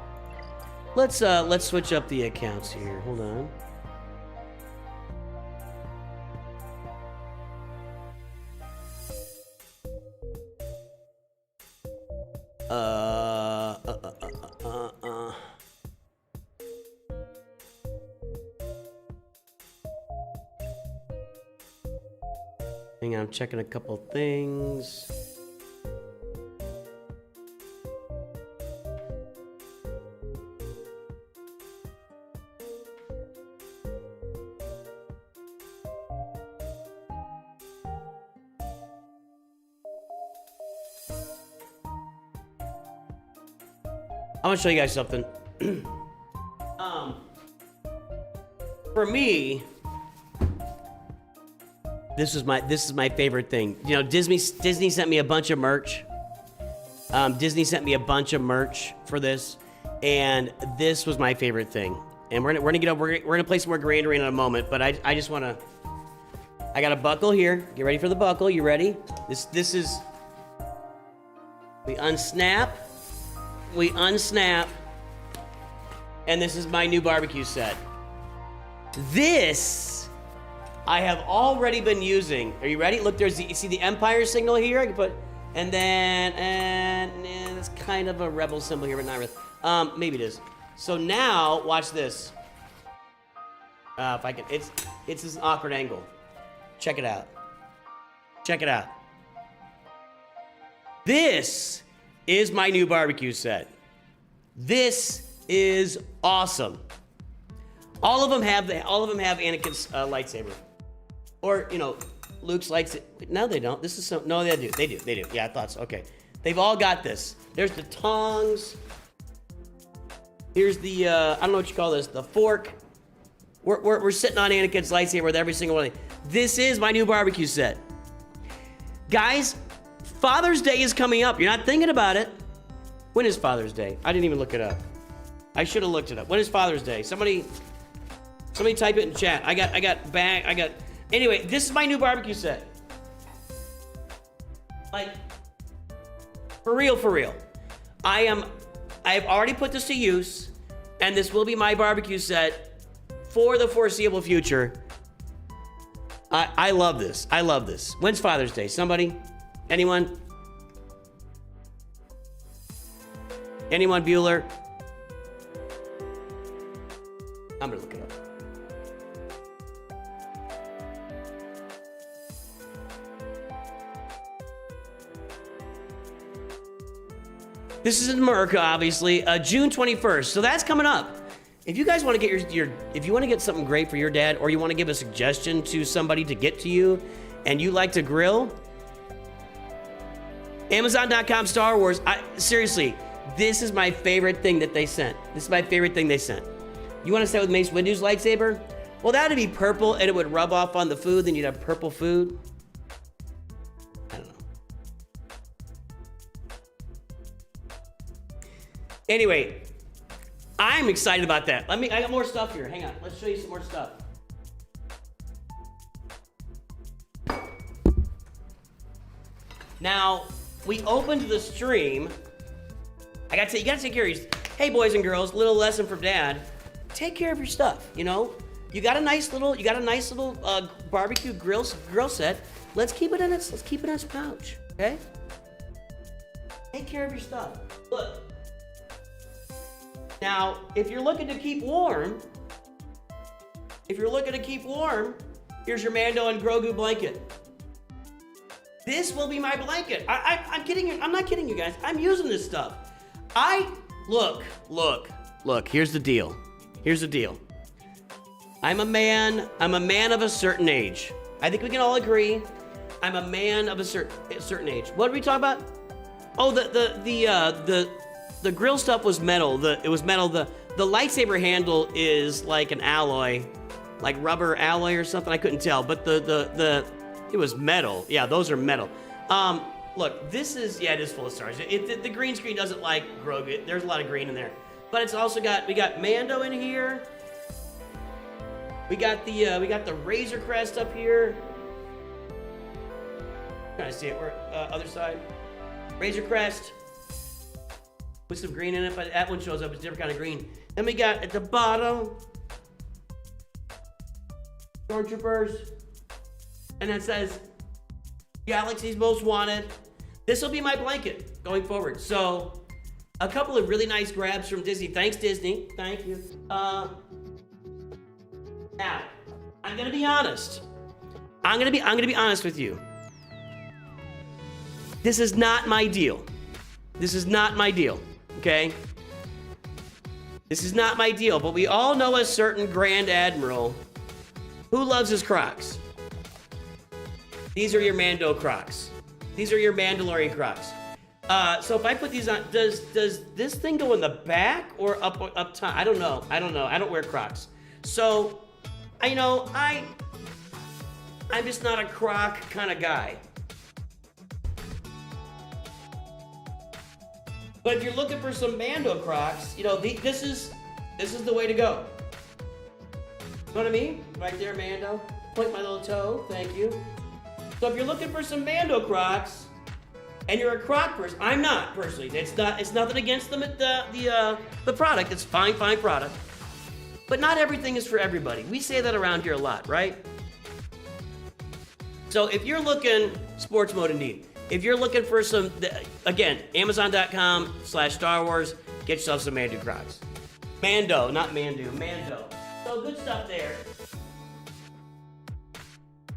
Let's switch up the accounts here. Hold on. Hang on, I'm checking a couple things. I'm gonna show you guys something. For me, this is my favorite thing. You know, Disney sent me a bunch of merch. Disney sent me a bunch of merch for this, and this was my favorite thing. And we're gonna play some more Grand Arena in a moment. But I just wanna. I got a buckle here. Get ready for the buckle. You ready? This is. We unsnap. We unsnap, and this is my new barbecue set. This I have already been using. Are you ready? Look, you see the Empire signal here? I can put And then, it's kind of a rebel symbol here, but not really. Maybe it is. So now, watch this. If I can, it's this awkward angle. Check it out. Check it out. This is my new barbecue set. This is awesome. All of them have Anakin's lightsaber, or Luke's lightsaber. No, they don't. This is so. No, they do. They do. Yeah, I thought so. Okay, they've all got this. There's the tongs. Here's the I don't know what you call this. The fork. We're sitting on Anakin's lightsaber with every single one of these. This is my new barbecue set, guys. Father's Day is coming up. You're not thinking about it. When is Father's Day? I didn't even look it up. I should have looked it up. When is Father's Day? Somebody type it in chat. I got. Anyway, this is my new barbecue set. Like, for real. I have already put this to use, and this will be my barbecue set for the foreseeable future. I love this. I love this. When's Father's Day? Somebody? Anyone? Anyone, Bueller? I'm gonna look it up. This is in America, obviously. June 21st. So that's coming up. If you guys want to get if you want to get something great for your dad, or you want to give a suggestion to somebody to get to you, and you like to grill, Amazon.com Star Wars. Seriously, this is my favorite thing that they sent. This is my favorite thing they sent. You want to start with Mace Windu's lightsaber? Well, that would be purple, and it would rub off on the food, then you'd have purple food. I don't know. Anyway, I'm excited about that. I got more stuff here. Hang on. Let's show you some more stuff. Now, we opened the stream. You gotta take care of your, hey boys and girls, little lesson from Dad. Take care of your stuff, You got a nice little barbecue grill set. Let's keep it in its pouch, okay? Take care of your stuff. Look. Now, if you're looking to keep warm, here's your Mando and Grogu blanket. This will be my blanket. I'm kidding you. I'm not kidding you guys. I'm using this stuff. Look, here's the deal. I'm a man of a certain age. I think we can all agree. I'm a man of a certain age. What did we talk about? Oh, the grill stuff was metal. It was metal. The lightsaber handle is like an alloy, like rubber alloy or something. I couldn't tell, but it was metal. Yeah, those are metal. Look, this is, it is full of stars. The green screen doesn't like Grogu. There's a lot of green in there. But it's also we got Mando in here. We got the Razor Crest up here. Trying to see it. Other side. Razor Crest. With some green in it, but that one shows up as a different kind of green. Then we got at the bottom, Stormtroopers. And it says, Galaxy's Most Wanted. This will be my blanket going forward. So, a couple of really nice grabs from Disney. Thanks, Disney. Thank you. Now, I'm gonna be honest. I'm gonna be honest with you. This is not my deal. Okay? This is not my deal, but we all know a certain Grand Admiral who loves his Crocs. These are your Mando Crocs. These are your Mandalorian Crocs. So if I put these on, does this thing go in the back or up top? I don't know. I don't wear Crocs. So, I'm just not a Croc kind of guy. But if you're looking for some Mando Crocs, this is the way to go. You know what I mean? Right there, Mando. Point my little toe. Thank you. So if you're looking for some Mando Crocs, and you're a Croc person, I'm not personally. It's nothing against them at the product. It's fine product. But not everything is for everybody. We say that around here a lot, right? So if you're looking sports mode indeed. if you're looking for some, again, Amazon.com/Star Wars, get yourself some Mando Crocs. Mando, not Mandu, Mando. So good stuff there.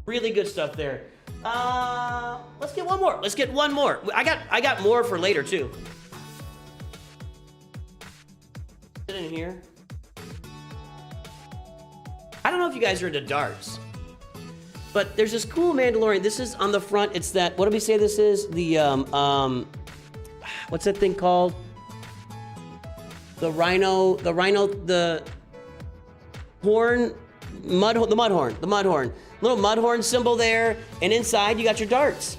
Really good stuff there. Let's get one more. Let's get one more. I got more for later too. Sit in here. I don't know if you guys are into darts, but there's this cool Mandalorian. This is on the front. It's that, what did we say this is? The, what's that thing called? The horn, the mud horn. Little mud horn symbol there, and inside you got your darts.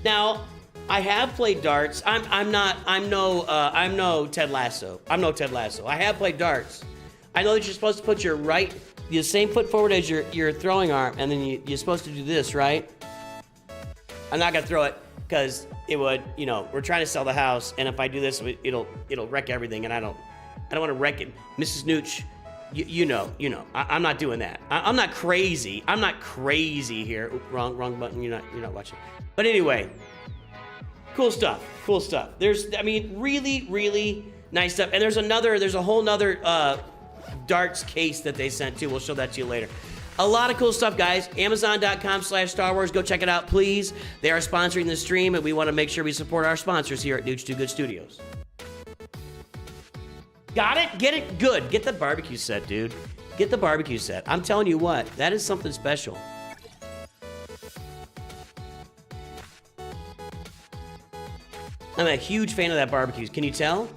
Now, I have played darts. I'm no Ted Lasso. I have played darts. I know that you're supposed to put your same foot forward as your throwing arm, and then you're supposed to do this, right? I'm not gonna throw it because it would, we're trying to sell the house, and if I do this, it'll wreck everything, and I don't want to wreck it, Mrs. Nooch. You know. I'm not doing that. I'm not crazy. I'm not crazy here. Oop, wrong button. You're not watching. But anyway, cool stuff. There's, really, really nice stuff. And there's a whole nother darts case that they sent too. We'll show that to you later. A lot of cool stuff, guys. Amazon.com/Star Wars. Go check it out, please. They are sponsoring the stream, and we want to make sure we support our sponsors here at Nooch Too Good Studios. Got it? Get it? Good. Get the barbecue set, dude. Get the barbecue set. I'm telling you what, that is something special. I'm a huge fan of that barbecue. Can you tell?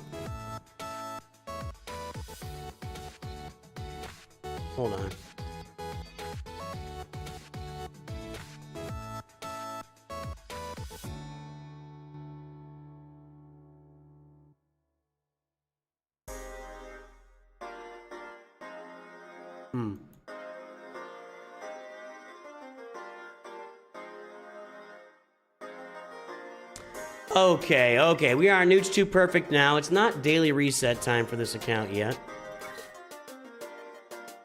Hold on. Okay. We are Nooch Too Perfect now. It's not daily reset time for this account yet.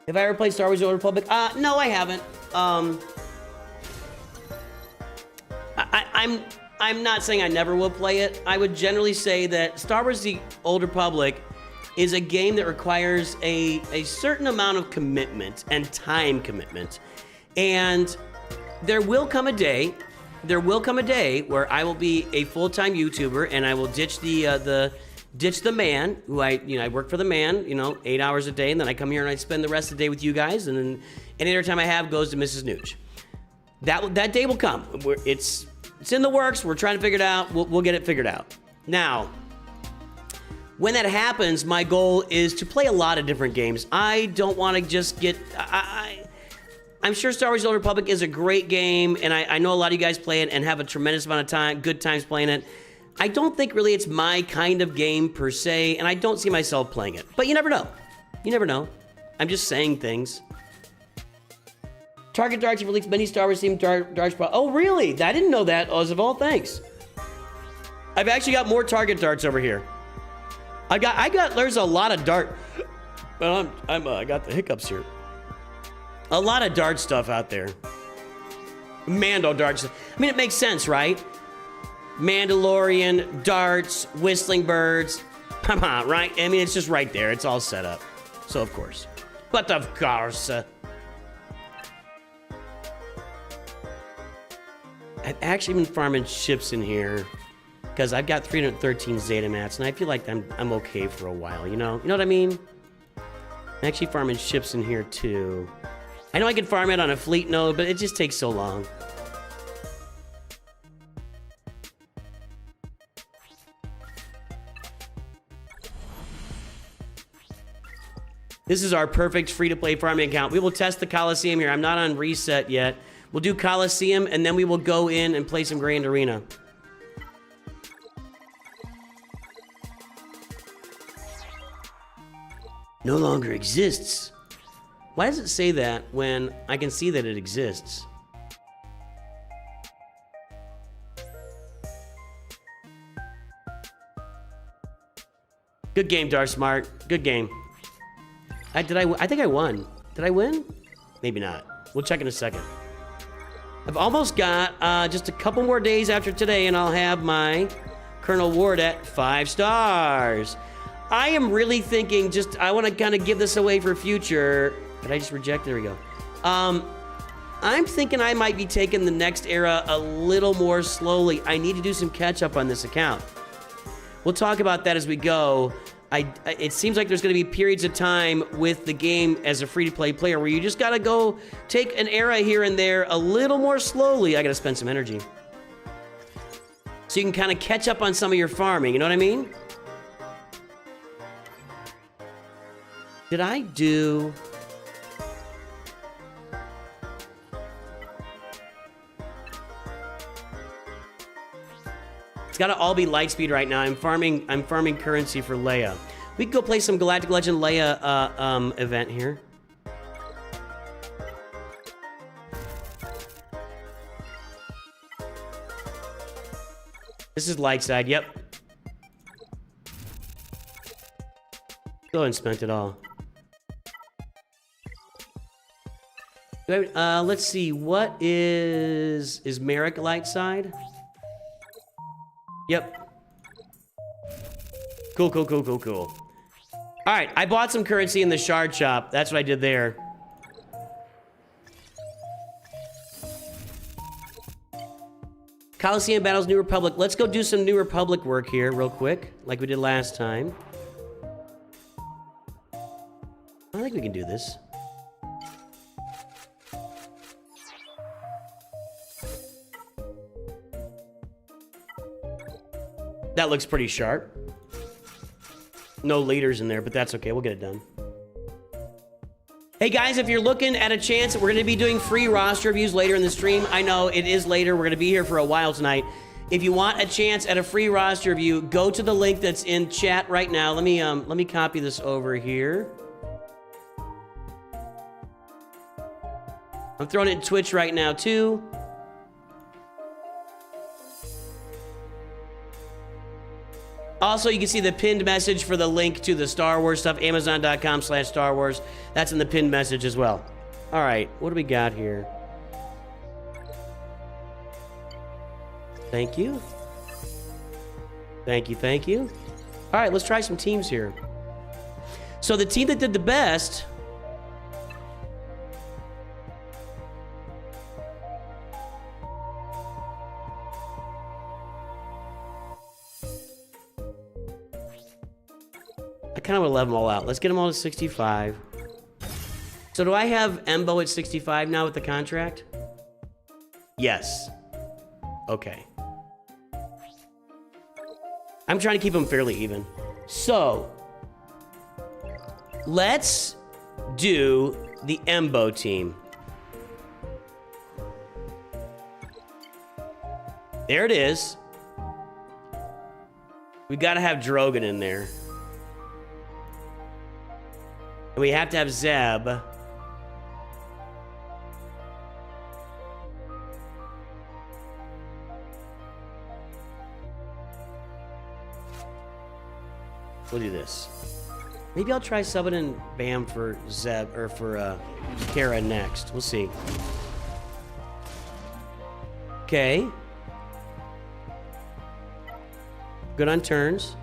Have I ever played Star Wars: The Old Republic? No, I haven't. I'm not saying I never will play it. I would generally say that Star Wars: The Old Republic is a game that requires a certain amount of commitment and time commitment. And there will come a day where I will be a full-time YouTuber and I will ditch the man who I work for the man, 8 hours a day, and then I come here and I spend the rest of the day with you guys, and then any other time I have goes to Mrs. Nooch. That day will come. It's in the works. We're trying to figure it out. We'll get it figured out. Now, when that happens, my goal is to play a lot of different games. I don't want to just get... I'm sure Star Wars: The Old Republic is a great game, and I know a lot of you guys play it and have a tremendous amount of good times playing it. I don't think really it's my kind of game per se, and I don't see myself playing it. But you never know. I'm just saying things. Target Darts have released many Star Wars themed darts. Oh, really? I didn't know that, Ozval. Thanks. I've actually got more Target Darts over here. There's a lot of dart. Well, I got the hiccups here. A lot of dart stuff out there. Mando darts. It makes sense, right? Mandalorian, darts, whistling birds. Come on, right? It's just right there. It's all set up. So, of course. But of course. I've actually been farming ships in here because I've got 313 Zeta mats, and I feel like I'm okay for a while, You know what I mean? I'm actually farming ships in here, too. I know I can farm it on a fleet node, but it just takes so long. This is our perfect free-to-play farming account. We will test the Coliseum here. I'm not on reset yet. We'll do Coliseum, and then we will go in and play some Grand Arena. No longer exists. Why does it say that when I can see that it exists? Good game, Darth Smart. Good game. I think I won. Did I win? Maybe not. We'll check in a second. I've almost got just a couple more days after today, and I'll have my Colonel Ward at 5 stars. I am really thinking I want to kind of give this away for future. Did I just reject? There we go. I'm thinking I might be taking the next era a little more slowly. I need to do some catch up on this account. We'll talk about that as we go. It seems like there's going to be periods of time with the game as a free-to-play player where you just got to go take an era here and there a little more slowly. I got to spend some energy. So you can kind of catch up on some of your farming. You know what I mean? Did I do... It's gotta all be light speed right now. I'm farming currency for Leia. We can go play some Galactic Legend Leia event here. This is light side, yep. Go and spent it all. Let's see, what is Merrick light side? Yep. Cool. All right, I bought some currency in the shard shop. That's what I did there. Coliseum Battles, New Republic. Let's go do some New Republic work here real quick, like we did last time. I think we can do this. That looks pretty sharp. No leaders in there, but that's okay. We'll get it done. Hey guys, if you're looking at a chance, we're going to be doing free roster reviews later in the stream. I know it is later. We're going to be here for a while tonight. If you want a chance at a free roster review, go to the link that's in chat right now. Let me copy this over here. I'm throwing it in Twitch right now too. Also, you can see the pinned message for the link to the Star Wars stuff, Amazon.com/Star Wars. That's in the pinned message as well. All right, what do we got here? Thank you. Thank you. All right, let's try some teams here. So the team that did the best... I kind of want to level them all out. Let's get them all to 65. So do I have Embo at 65 now with the contract? Yes. Okay. I'm trying to keep them fairly even. So, let's do the Embo team. There it is. We got to have Drogon in there. And we have to have Zeb. We'll do this. Maybe I'll try subbing in Bam for Zeb, or for Kara next. We'll see. Okay. Good on turns.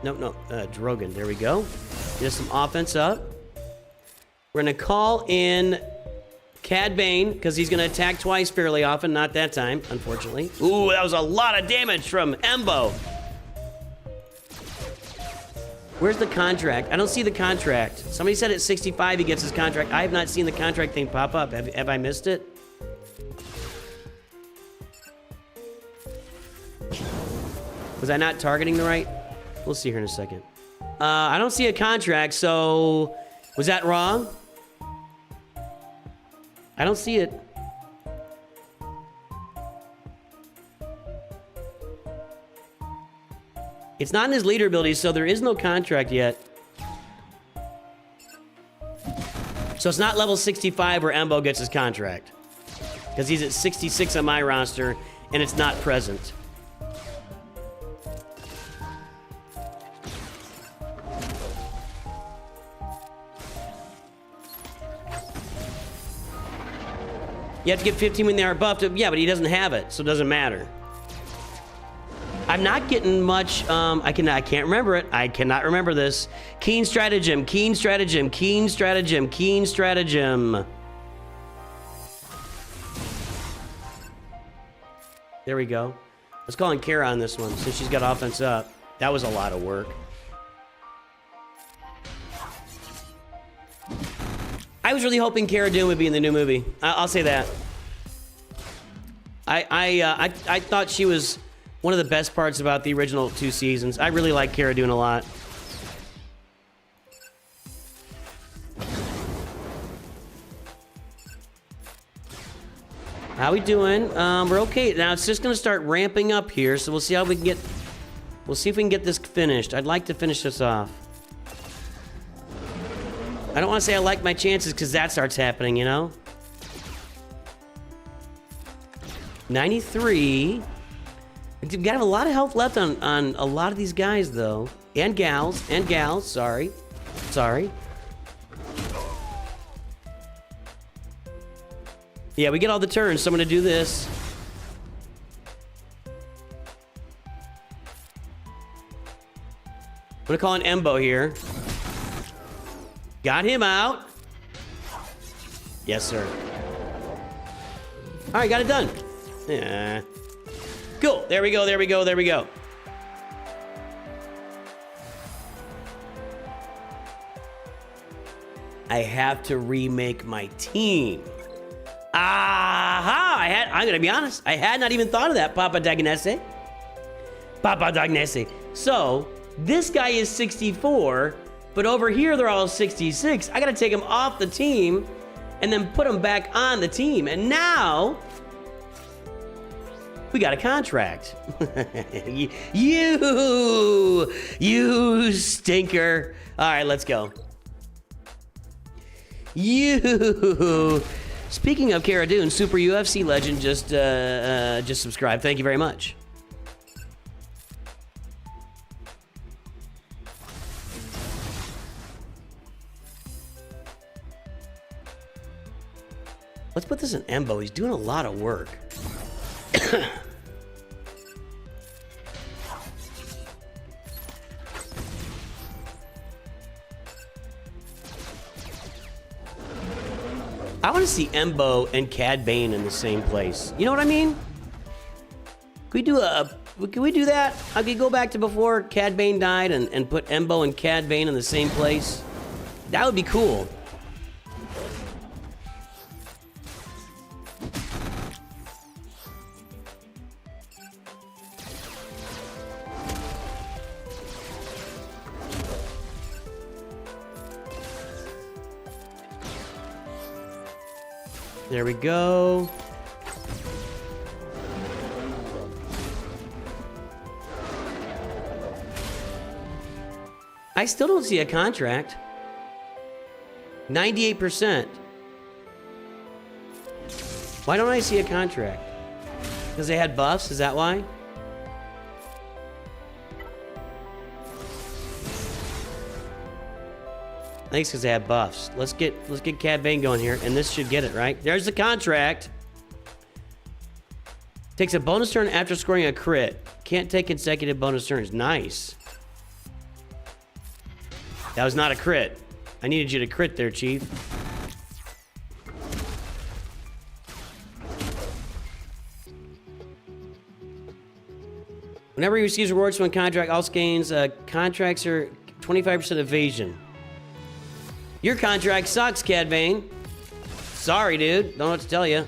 No, Drogon. There we go. Get some offense up. We're going to call in Cad Bane, because he's going to attack twice fairly often. Not that time, unfortunately. Ooh, that was a lot of damage from Embo. Where's the contract? I don't see the contract. Somebody said at 65 he gets his contract. I have not seen the contract thing pop up. Have I missed it? Was I not targeting the right? We'll see here in a second. I don't see a contract, so... Was that wrong? I don't see it. It's not in his leader ability, so there is no contract yet. So it's not level 65 where Embo gets his contract. Because he's at 66 on my roster, and it's not present. You have to get 15 when they are buffed. Yeah, but he doesn't have it, so it doesn't matter. I'm not getting much. I can't remember it. I cannot remember this. Keen stratagem. Keen stratagem. Keen stratagem. Keen stratagem. There we go. Let's call in Kara on this one since she's got offense up. That was a lot of work. I was really hoping Cara Dune would be in the new movie. I'll say that. I thought she was one of the best parts about the original 2 seasons. I really like Cara Dune a lot. How we doing? We're okay. Now it's just gonna start ramping up here, so we'll see how we can get. We'll see if we can get this finished. I'd like to finish this off. I don't want to say I like my chances because that starts happening, you know? 93. We've got a lot of health left on a lot of these guys, though. And gals. Sorry. Yeah, we get all the turns, so I'm going to do this. I'm going to call an Embo here. Got him out. Yes, sir. All right, got it done. Yeah. Cool. There we go. I have to remake my team. Aha! I'm gonna be honest. I had not even thought of that, Papa Dagnese. So, this guy is 64. But over here, they're all 66. I gotta take them off the team and then put them back on the team. And now, we got a contract. You stinker. All right, let's go. Speaking of Cara Dune, Super UFC Legend just subscribed. Thank you very much. Let's put this in Embo. He's doing a lot of work. I want to see Embo and Cad Bane in the same place. You know what I mean? Can we do that? I could go back to before Cad Bane died and put Embo and Cad Bane in the same place. That would be cool. There we go. I still don't see a contract. 98%. Why don't I see a contract? Because they had buffs? Is that why? I think it's because they had buffs. Let's get Cad Bane going here, and this should get it, right? There's the contract. Takes a bonus turn after scoring a crit. Can't take consecutive bonus turns. Nice. That was not a crit. I needed you to crit there, Chief. Whenever he receives rewards from a contract, also gains contracts are 25% evasion. Your contract sucks, Cad Bane. Sorry, dude. Don't know what to tell you.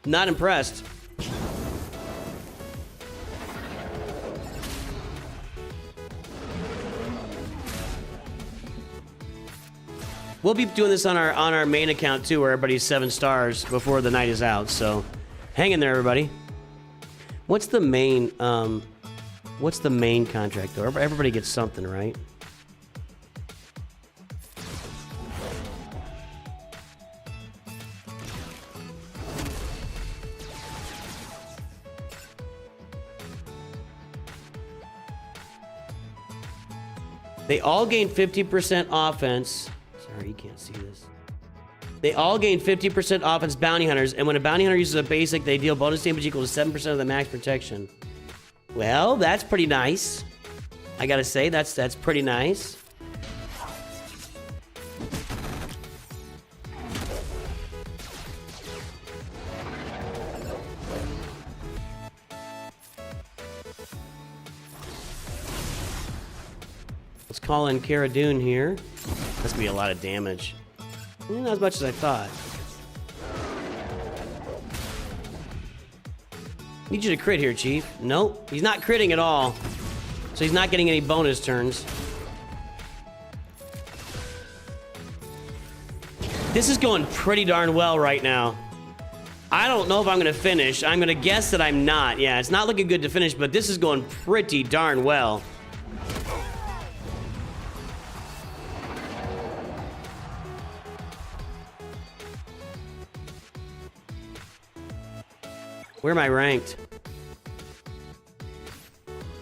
Not impressed. We'll be doing this on our main account too, where everybody's 7 stars before the night is out. So, hang in there, everybody. What's the main contract though? Everybody gets something, right? They all gain 50% offense. Sorry, you can't see this. They all gain 50% offense bounty hunters, and when a bounty hunter uses a basic, they deal bonus damage equal to 7% of the max protection. Well, that's pretty nice. I gotta say, that's pretty nice. Let's call in Cara Dune here. That's gonna be a lot of damage. Not as much as I thought. Need you to crit here, Chief. Nope, he's not critting at all. So he's not getting any bonus turns. This is going pretty darn well right now. I don't know if I'm gonna finish. I'm gonna guess that I'm not. Yeah, it's not looking good to finish, but this is going pretty darn well. Where am I ranked?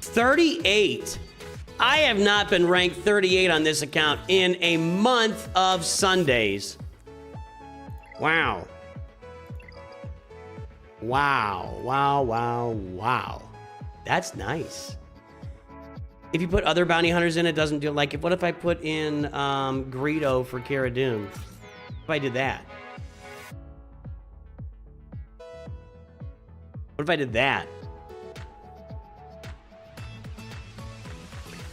38. I have not been ranked 38 on this account in a month of Sundays. Wow. Wow, wow, wow, wow. That's nice. If you put other bounty hunters in, it doesn't do, like, what if I put in Greedo for Cara Dune? If I did that? What if I did that?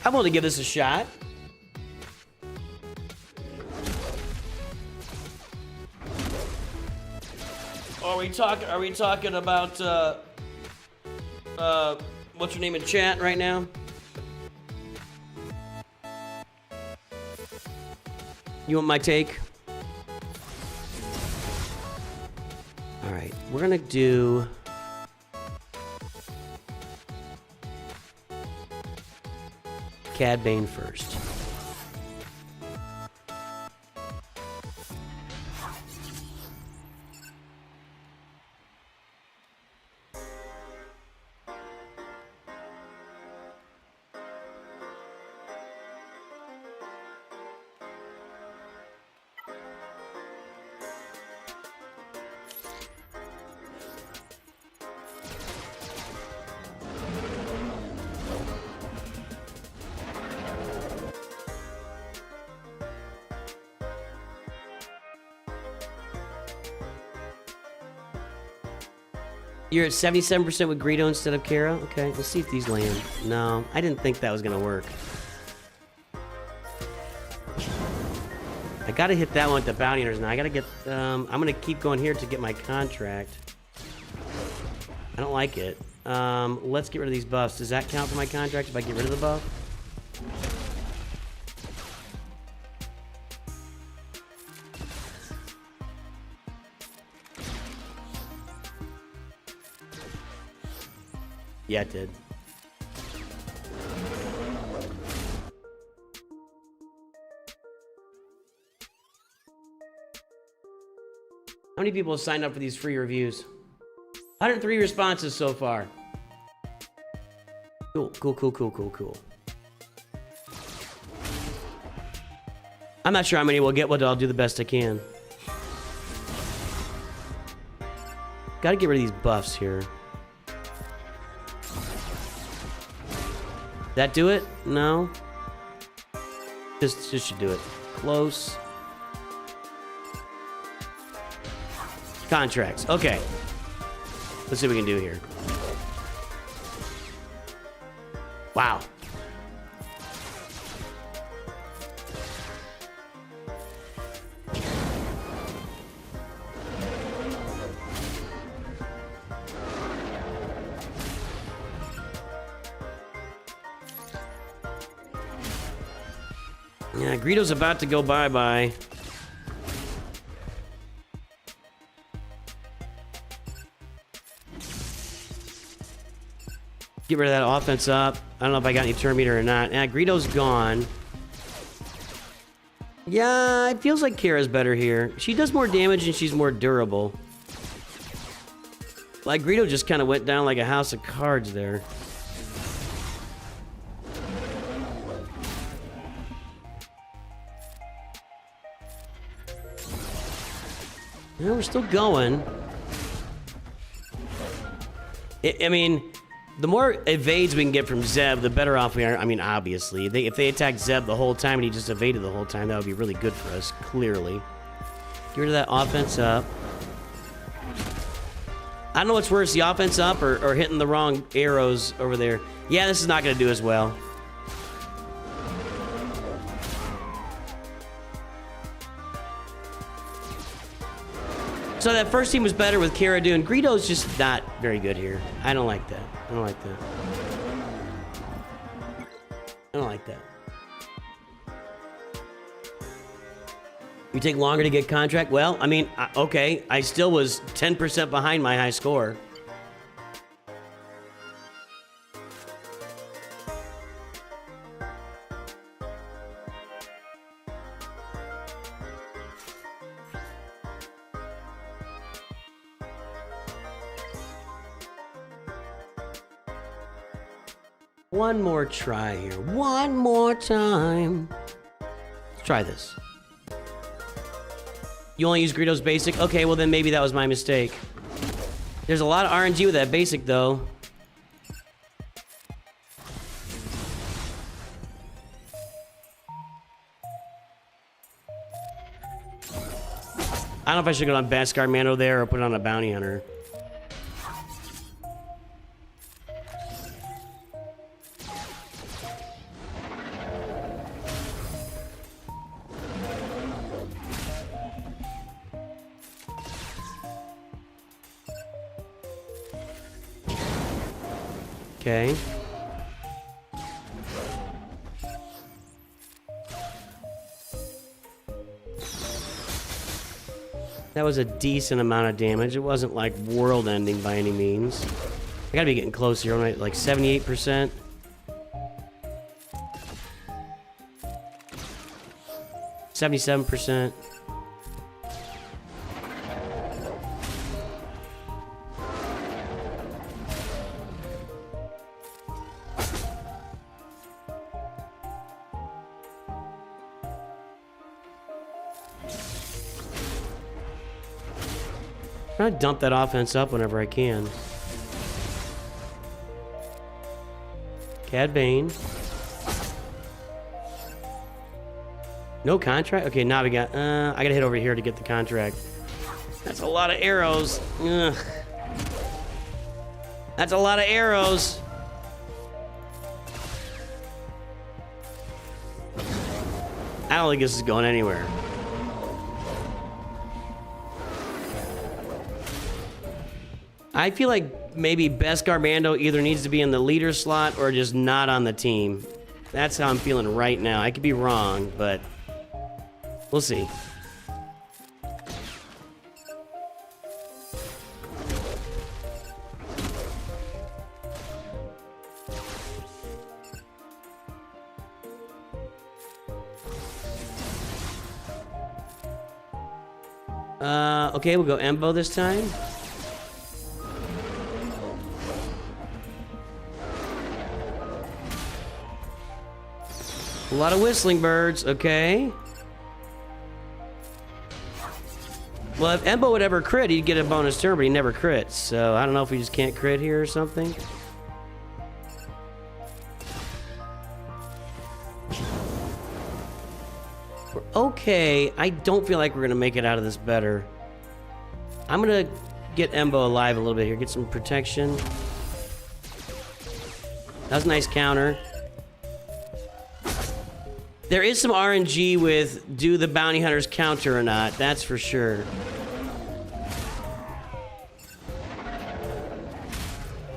I'm willing to give this a shot. Are we talking about what's your name in chat right now? You want my take? All right, we're gonna do Cad Bane first. You're at 77% with Greedo instead of Cara? Okay, let's see if these land. No, I didn't think that was gonna work. I gotta hit that one with the bounty hunters now. I gotta get, I'm gonna keep going here to get my contract. I don't like it. Let's get rid of these buffs. Does that count for my contract if I get rid of the buff? Yeah, it did. How many people have signed up for these free reviews? 103 responses so far. Cool, cool, cool, cool, cool, cool. I'm not sure how many we'll get, but I'll do the best I can. Gotta get rid of these buffs here. That do it? No? This should do it. Close. Contracts. Okay. Let's see what we can do here. Wow. Yeah, Greedo's about to go bye-bye. Get rid of that offense up. I don't know if I got any turn meter or not. Yeah, Greedo's gone. Yeah, it feels like Kara's better here. She does more damage and she's more durable. Like, Greedo just kind of went down like a house of cards there. No, we're still going. I mean, the more evades we can get from Zeb, the better off we are. I mean, obviously. If they attacked Zeb the whole time and he just evaded the whole time, that would be really good for us, clearly. Get rid of that offense up. I don't know what's worse, the offense up or hitting the wrong arrows over there. Yeah, this is not going to do as well. So that first team was better with Cara Dune. Greedo's just not very good here. I don't like that. I don't like that. I don't like that. You take longer to get contract? Well, I mean, okay. I still was 10% behind my high score. One more try here. One more time. Let's try this. You only use Greedo's basic? Okay, well then maybe that was my mistake. There's a lot of RNG with that basic though. I don't know if I should go on Beskar Mando there or put it on a Bounty Hunter. Okay. That was a decent amount of damage. It wasn't like world-ending by any means. I gotta be getting close here, right? Like 78%. %. Trying to dump that offense up whenever I can. Cad Bane. No contract? Okay, now we got... I gotta hit over here to get the contract. That's a lot of arrows. Ugh. That's a lot of arrows. I don't think this is going anywhere. I feel like maybe Beskar Mando either needs to be in the leader slot or just not on the team. That's how I'm feeling right now. I could be wrong, but we'll see. Okay, we'll go Embo this time. A lot of whistling birds, okay. Well, if Embo would ever crit, he'd get a bonus turn, but he never crits. So I don't know if we just can't crit here or something. We're okay. I don't feel like we're going to make it out of this better. I'm going to get Embo alive a little bit here, get some protection. That was a nice counter. There is some RNG with do the bounty hunters counter or not, that's for sure.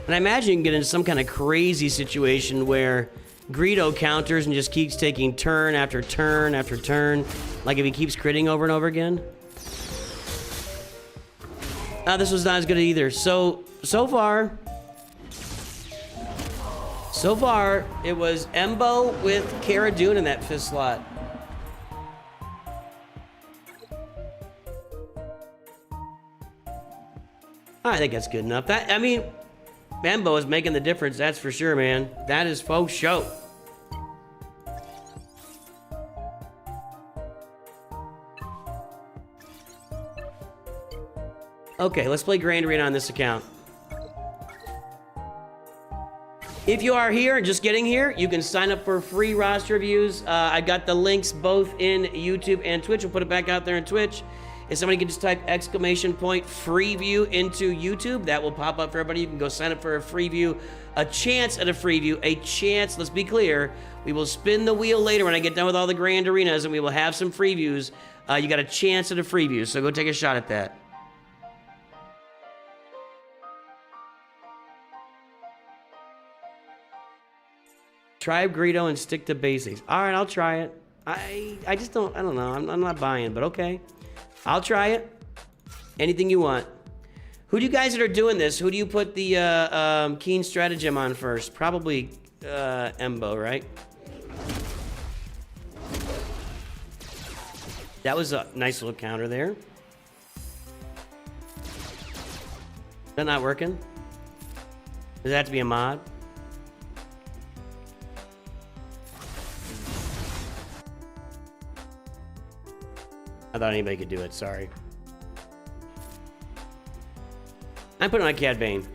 And I imagine you can get into some kind of crazy situation where Greedo counters and just keeps taking turn after turn after turn, like if he keeps critting over and over again. This was not as good either. So far, it was Embo with Cara Dune in that 5th slot. I think that's good enough. I mean, Embo is making the difference, that's for sure, man. That is faux show. Okay, let's play Grand Arena on this account. If you are here and just getting here, you can sign up for free roster reviews. I got the links both in YouTube and Twitch. We'll put it back out there in Twitch. If somebody can just type !free view into YouTube, that will pop up for everybody. You can go sign up for a free view, a chance at a free view, a chance. Let's be clear. We will spin the wheel later when I get done with all the Grand Arenas, and we will have some free views. You got a chance at a free view, so go take a shot at that. Try Greedo and stick to basics. All right, I'll try it. I just don't, I don't know. I'm not buying, but okay. I'll try it. Anything you want. Who do you guys that are doing this, who do you put the Keen Stratagem on first? Probably Embo, right? That was a nice little counter there. Is that not working? Does that have to be a mod? I thought anybody could do it, sorry. I'm putting on Cad Bane.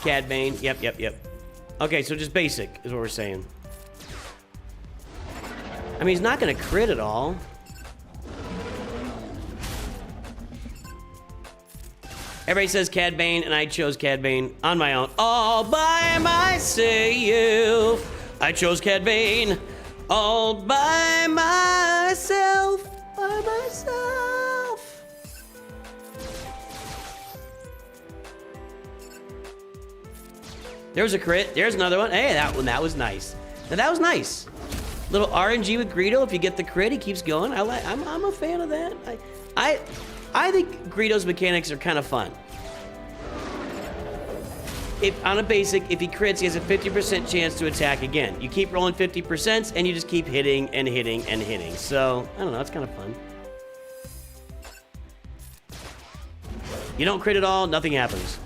Cad Bane, yep. Okay, so just basic is what we're saying. I mean, he's not gonna crit at all. Everybody says Cad Bane, and I chose Cad Bane on my own. All by myself. I chose Cad Bane. All by myself. By myself. There's a crit. There's another one. Hey, that was nice. Now that was nice. Little RNG with Greedo. If you get the crit, he keeps going. I'm a fan of that. I think Greedo's mechanics are kind of fun. If on a basic, if he crits, he has a 50% chance to attack again. You keep rolling 50% and you just keep hitting and hitting and hitting. So, I don't know, it's kind of fun. You don't crit at all, nothing happens.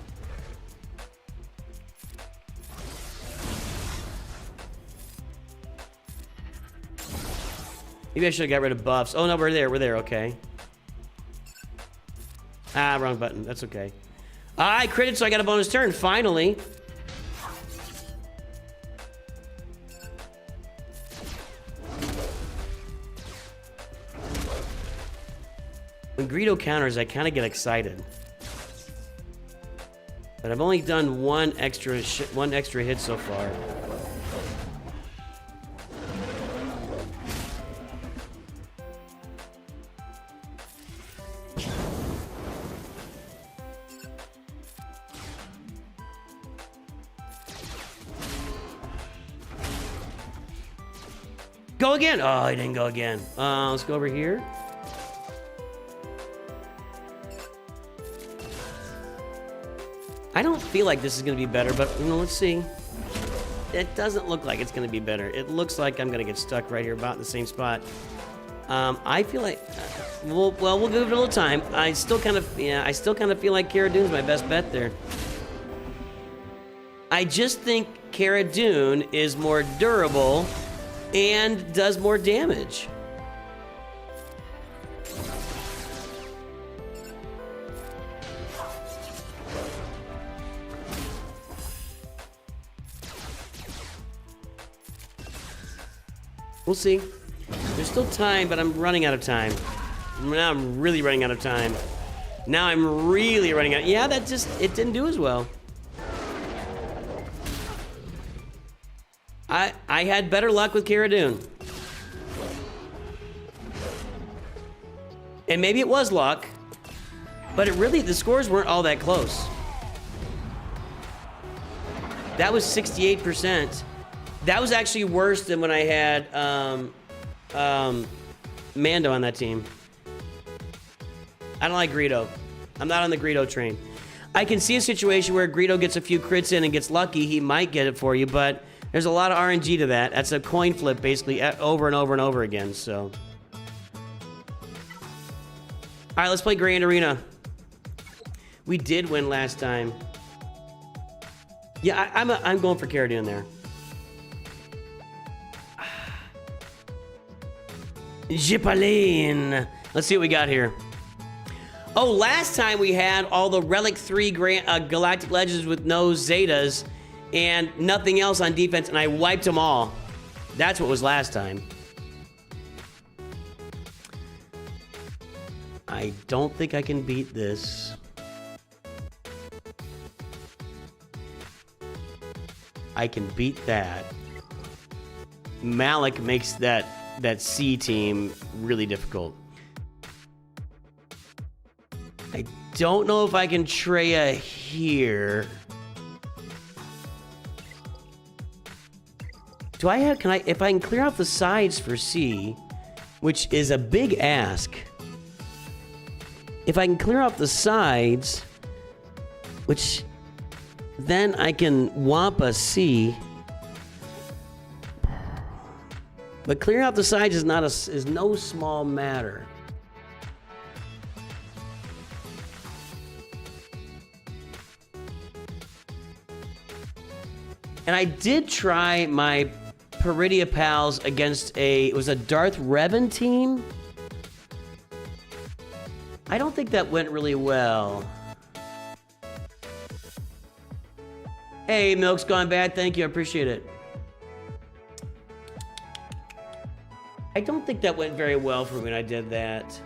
Maybe I should have got rid of buffs. Oh no, we're there, okay. Ah, wrong button, that's okay. I critted, so I got a bonus turn, finally. When Greedo counters, I kind of get excited. But I've only done one extra hit so far. Go again. Oh, he didn't go again. Let's go over here. I don't feel like this is going to be better, but you know, let's see. It doesn't look like it's going to be better. It looks like I'm going to get stuck right here, about in the same spot. I feel like, we'll give it a little time. I still kind of feel like Cara Dune's my best bet there. I just think Cara Dune is more durable and does more damage. We'll see. There's still time, but I'm running out of time. Now I'm really running out of time. Now I'm really running out. Yeah, it didn't do as well. I had better luck with Cara Dune. And maybe it was luck, but the scores weren't all that close. That was 68%. That was actually worse than when I had Mando on that team. I don't like Greedo. I'm not on the Greedo train. I can see a situation where Greedo gets a few crits in and gets lucky. He might get it for you, but there's a lot of RNG to that. That's a coin flip, basically, over and over and over again, so. All right, let's play Grand Arena. We did win last time. Yeah, I'm going for Cara Dune there. Jipaline. Let's see what we got here. Oh, last time we had all the Relic 3 Galactic Legends with no Zetas and nothing else on defense, and I wiped them all. That's what was last time. I don't think I can beat this. I can beat that. Malik makes that C team really difficult. I don't know if I can Treya here. Do I have, if I can clear out the sides for C, which is a big ask. If I can clear out the sides, which then I can Wampa C. But clearing out the sides is no small matter. And I did try my Peridia pals against it was a Darth Revan team. I don't think that went really well. Hey, Milk's Gone Bad, thank you, I appreciate it. I don't think that went very well for me when I did that.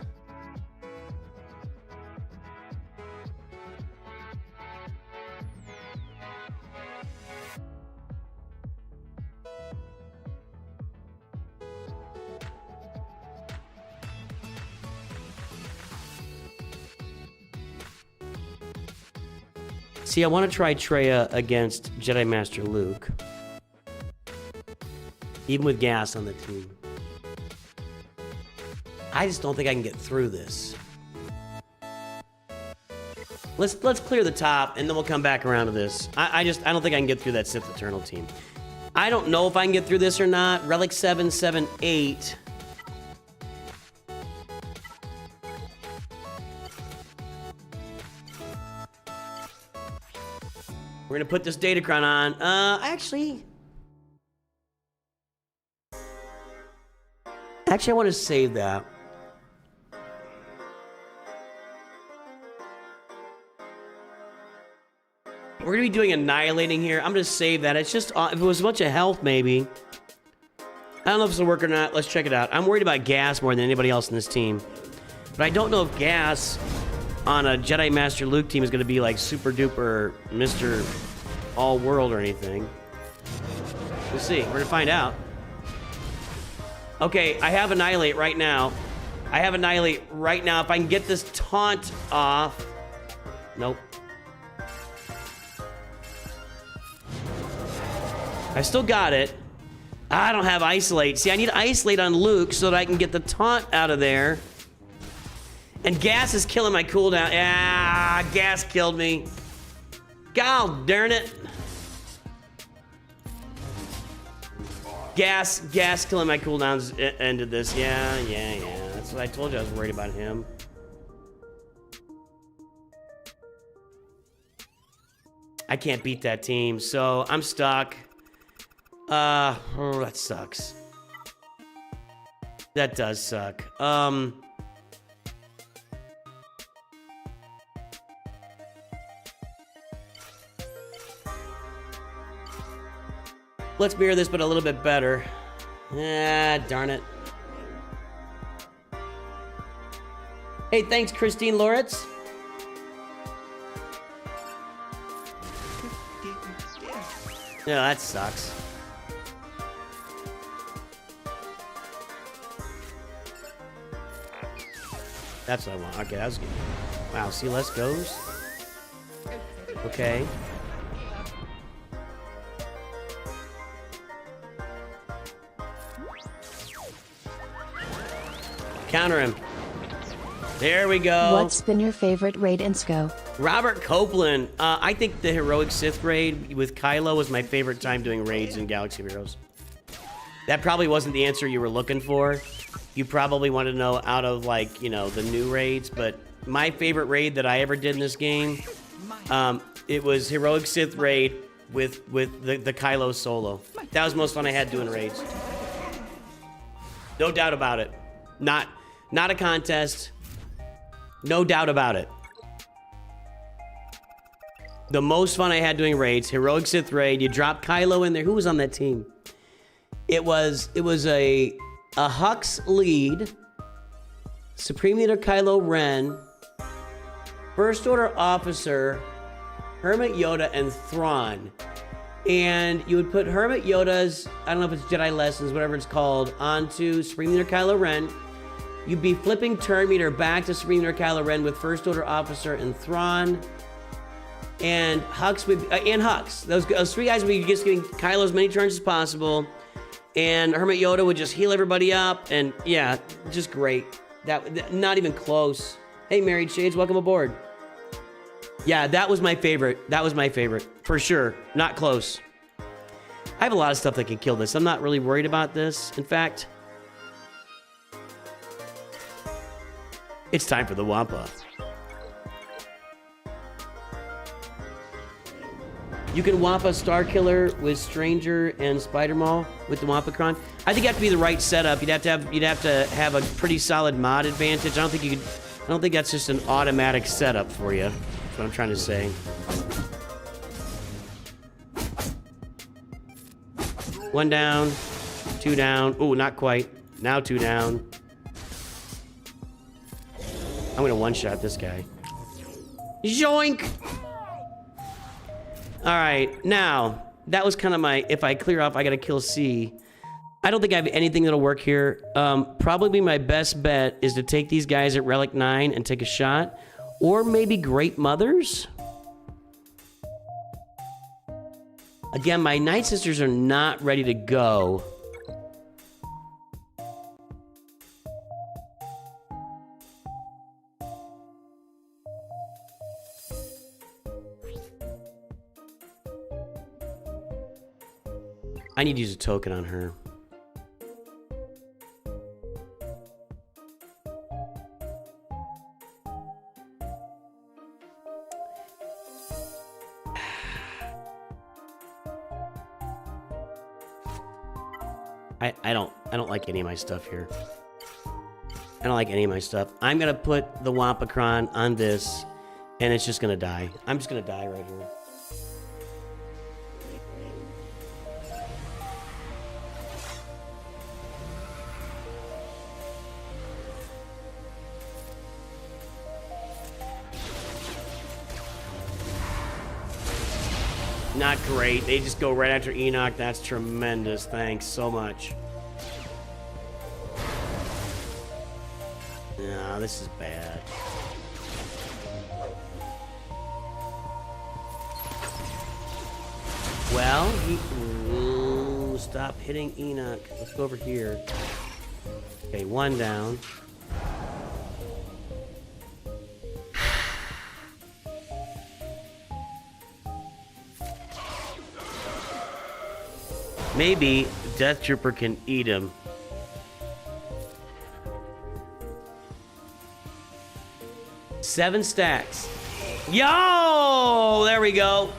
See, I want to try Treya against Jedi Master Luke. Even with gas on the team. I just don't think I can get through this. Let's clear the top, and then we'll come back around to this. I don't think I can get through that Sith Eternal team. I don't know if I can get through this or not. Relic 778. We're gonna put this Datacron on. Actually, I want to save that. We're gonna be doing Annihilating here. I'm gonna save that. It's just, if it was a bunch of health, maybe. I don't know if this will work or not. Let's check it out. I'm worried about gas more than anybody else in this team. But I don't know if gas on a Jedi Master Luke team is gonna be like super duper Mr. All World or anything. We'll see. We're gonna find out. Okay, I have Annihilate right now. If I can get this taunt off. Nope. I still got it. I don't have Isolate. See, I need Isolate on Luke so that I can get the taunt out of there. And gas is killing my cooldown. Ah, gas killed me. God darn it. Gas killing my cooldowns ended this. Yeah. That's what I told you. I was worried about him. I can't beat that team, so I'm stuck. Oh, that sucks. That does suck. Let's mirror this, but a little bit better. Ah, darn it. Hey, thanks, Christine Loritz. Yeah, that sucks. That's what I want. Okay, that was good. Wow, see less goes? Okay. Counter him. There we go. What's been your favorite raid in SCO? Robert Copeland. I think the Heroic Sith raid with Kylo was my favorite time doing raids in Galaxy of Heroes. That probably wasn't the answer you were looking for. You probably wanted to know out of, like, you know, the new raids, but my favorite raid that I ever did in this game, it was Heroic Sith raid with the Kylo solo. That was the most fun I had doing raids. No doubt about it. Not Not a contest. No doubt about it. The most fun I had doing raids, Heroic Sith raid, you drop Kylo in there. Who was on that team? It was a Hux lead, Supreme Leader Kylo Ren, First Order Officer, Hermit Yoda, and Thrawn. And you would put Hermit Yoda's, I don't know if it's Jedi Lessons, whatever it's called, onto Supreme Leader Kylo Ren. You'd be flipping turn meter back to Supreme Leader Kylo Ren with First Order Officer and Thrawn. And Hux would, and Hux. Those three guys would be just getting Kylo as many turns as possible. And Hermit Yoda would just heal everybody up. And yeah, just great. That not even close. Hey, Married Shades, welcome aboard. Yeah, that was my favorite. That was my favorite, for sure. Not close. I have a lot of stuff that can kill this. I'm not really worried about this. In fact, it's time for the Wampa. You can Wampa Star Killer with Stranger and Spider Maul with the Wampacron. I think you have to be the right setup. You'd have to have a pretty solid mod advantage. I don't think that's just an automatic setup for you. That's what I'm trying to say. One down, two down. Ooh, not quite. Now two down. I'm gonna one-shot this guy. Yoink! Alright, now, that was kind of my, if I clear off, I gotta kill C. I don't think I have anything that'll work here. Probably my best bet is to take these guys at Relic 9 and take a shot. Or maybe Great Mothers? Again, my Night Sisters are not ready to go. I need to use a token on her. I don't like any of my stuff here. I don't like any of my stuff. I'm gonna put the Wampacron on this, and it's just gonna die. I'm just gonna die right here. Not great. They just go right after Enoch. That's tremendous. Thanks so much. No, this is bad. Well, ooh, stop hitting Enoch. Let's go over here. Okay, one down. Maybe Death Trooper can eat him. Seven stacks. Yo! There we go.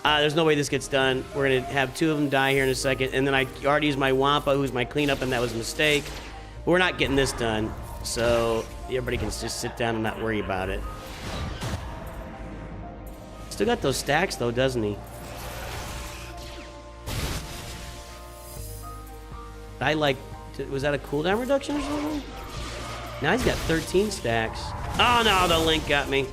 There's no way this gets done. We're gonna have two of them die here in a second, and then I already used my Wampa, who's my cleanup, and that was a mistake. But we're not getting this done, so everybody can just sit down and not worry about it. Still got those stacks though, doesn't he? Was that a cooldown reduction or something? Now he's got 13 stacks. Oh no, the Link got me.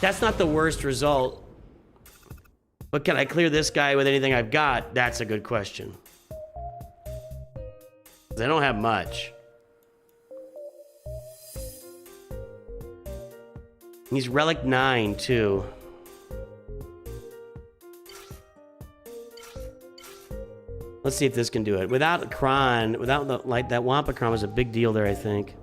That's not the worst result. But can I clear this guy with anything I've got? That's a good question. I don't have much. He's Relic 9, too. Let's see if this can do it. Without the Kron, without the, like, that Wampacron was a big deal there, I think.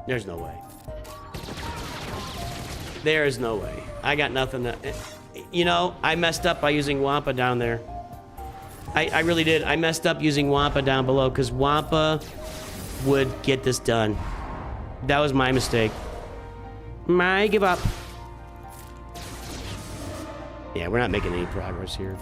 There's no way. There is no way. I got nothing to... You know, I messed up by using Wampa down there. I really did. I messed up using Wampa down below because Wampa would get this done. That was my mistake. I give up. Yeah, we're not making any progress here.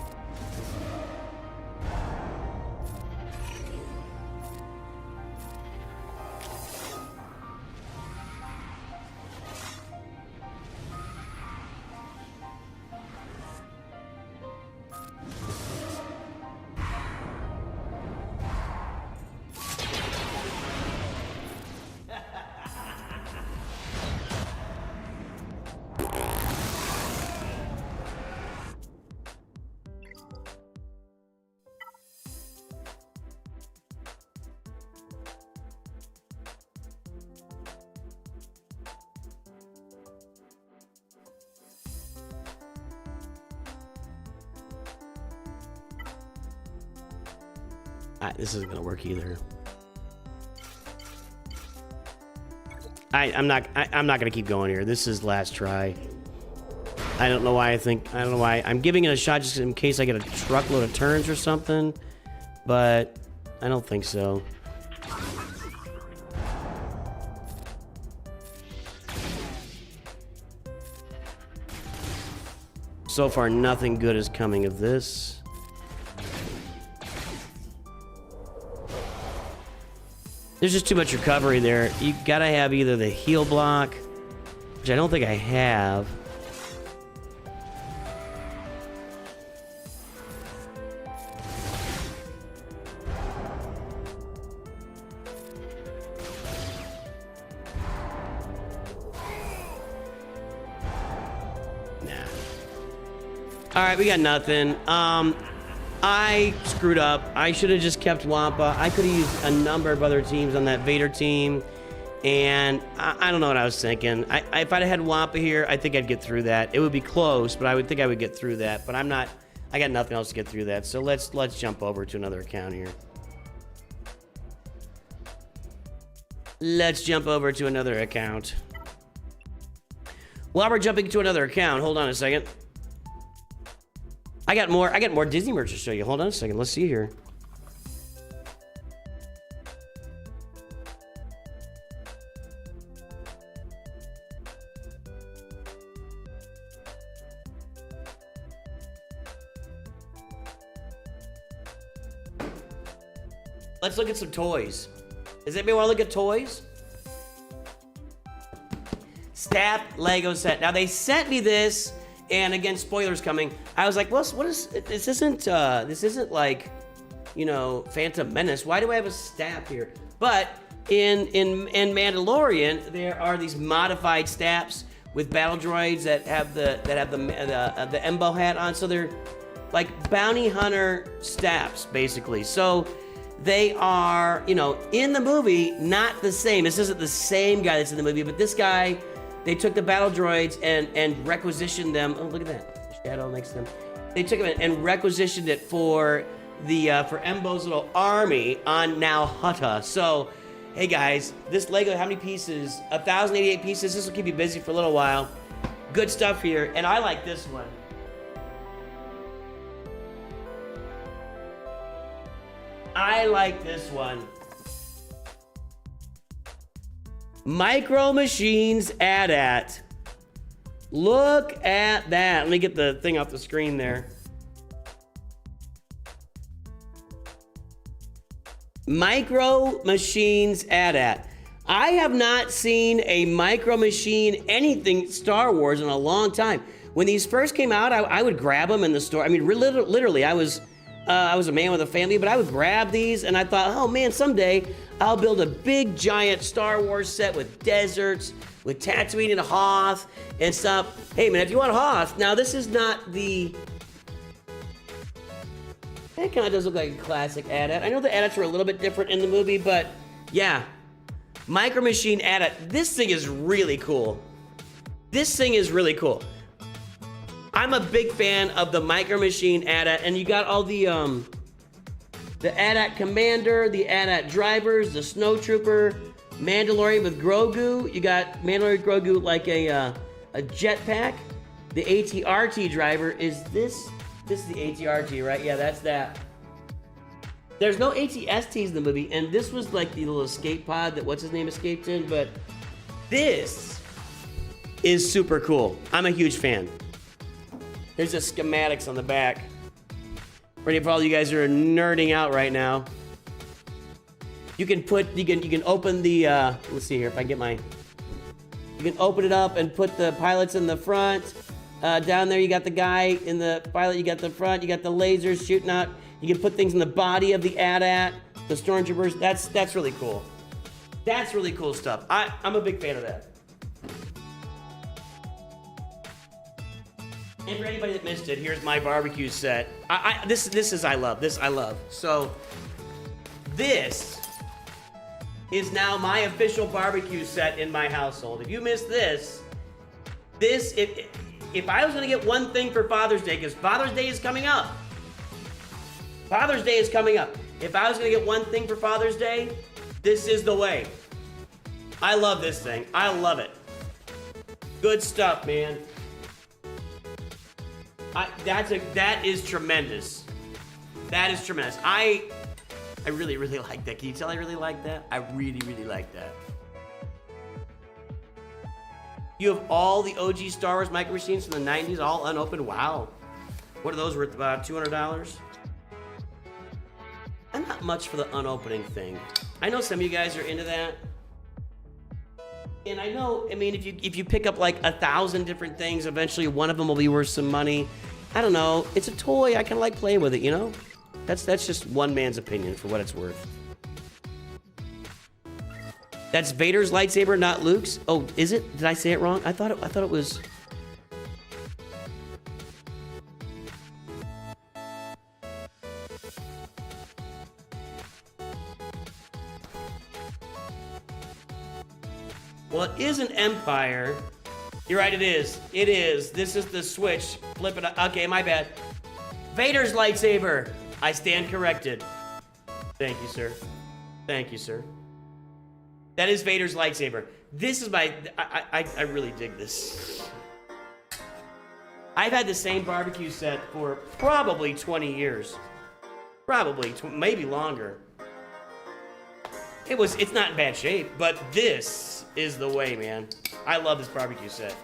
This isn't gonna work either. I'm not gonna keep going here. This is last try. I don't know why I don't know why. I'm giving it a shot just in case I get a truckload of turns or something, but I don't think so. So far, nothing good is coming of this. There's just too much recovery there. You gotta have either the heal block, which I don't think I have. Nah. All right, we got nothing. I screwed up. I should have just kept Wampa. I could have used a number of other teams on that Vader team. And I don't know what I was thinking. If I'd had Wampa here, I think I'd get through that. It would be close, but I would think I would get through that. But I'm not. I got nothing else to get through that. So let's jump over to another account here. Let's jump over to another account. While we're jumping to another account, hold on a second. I got more Disney merch to show you. Hold on a second. Let's see here. Let's look at some toys. Does anybody want to look at toys? Staff Lego set. Now they sent me this. And again, spoilers coming. I was like, well, what is this? Isn't like, you know, Phantom Menace. Why do I have a staff here? But in Mandalorian, there are these modified staffs with battle droids that have the Embo hat on. So they're like bounty hunter staffs, basically. So they are, you know, in the movie, not the same. This isn't the same guy that's in the movie, but this guy. They took the battle droids and requisitioned them. Oh, look at that. Shadow next to them. They took them and requisitioned it for for Embo's little army on Now Hutta. So, hey guys, this Lego, how many pieces? 1,088 pieces. This will keep you busy for a little while. Good stuff here. And I like this one. I like this one. Micro Machines AT-AT. Look at that. Let me get the thing off the screen there. Micro Machines AT-AT. I have not seen a Micro Machine anything Star Wars in a long time. When these first came out, I would grab them in the store. I mean, literally, I was a man with a family, but I would grab these and I thought, oh man, someday I'll build a big giant Star Wars set with deserts, with Tatooine and Hoth and stuff. Hey man, if you want Hoth, now this is not the... That kind of does look like a classic AT-AT. I know the AT-ATs were a little bit different in the movie, but yeah. Micro Machine AT-AT. This thing is really cool. This thing is really cool. I'm a big fan of the Micro Machine AT-AT, and you got all the AT-AT Commander, the AT-AT Drivers, the Snowtrooper, Mandalorian with Grogu. You got Mandalorian Grogu like a jetpack. The ATRT driver is this. This is the ATRT, right? Yeah, that's that. There's no ATSTs in the movie, and this was like the little escape pod that what's his name escaped in, but this is super cool. I'm a huge fan. There's the schematics on the back. Ready for all you guys who are nerding out right now. You can open the let's see here if I can get my. You can open it up and put the pilots in the front. Down there you got the guy in the pilot. You got the front. You got the lasers shooting out. You can put things in the body of the AT-AT, the stormtroopers. That's really cool. That's really cool stuff. I'm a big fan of that. And for anybody that missed it, here's my barbecue set. I love. So this is now my official barbecue set in my household. If you missed this, if I was gonna get one thing for Father's Day, because Father's Day is coming up. Father's Day is coming up. If I was gonna get one thing for Father's Day, this is the way. I love this thing. I love it. Good stuff, man. That is tremendous. That is tremendous. I really, really like that. Can you tell I really like that? I really, really like that. You have all the OG Star Wars micro machines from the 90s, all unopened. Wow. What are those worth? About $200? And not much for the unopening thing. I know some of you guys are into that. And I know, I mean, if you pick up like 1,000 different things, eventually one of them will be worth some money. I don't know. It's a toy. I kind of like playing with it, you know? That's just one man's opinion for what it's worth. That's Vader's lightsaber, not Luke's. Oh, is it? Did I say it wrong? I thought it was. Well, it is an Empire. You're right, it is. It is. This is the switch. Flip it up. Okay, my bad. Vader's lightsaber. I stand corrected. Thank you, sir. Thank you, sir. That is Vader's lightsaber. This is my... I really dig this. I've had the same barbecue set for probably 20 years. Probably, maybe longer. It's not in bad shape, but this is the way, man. I love this barbecue set.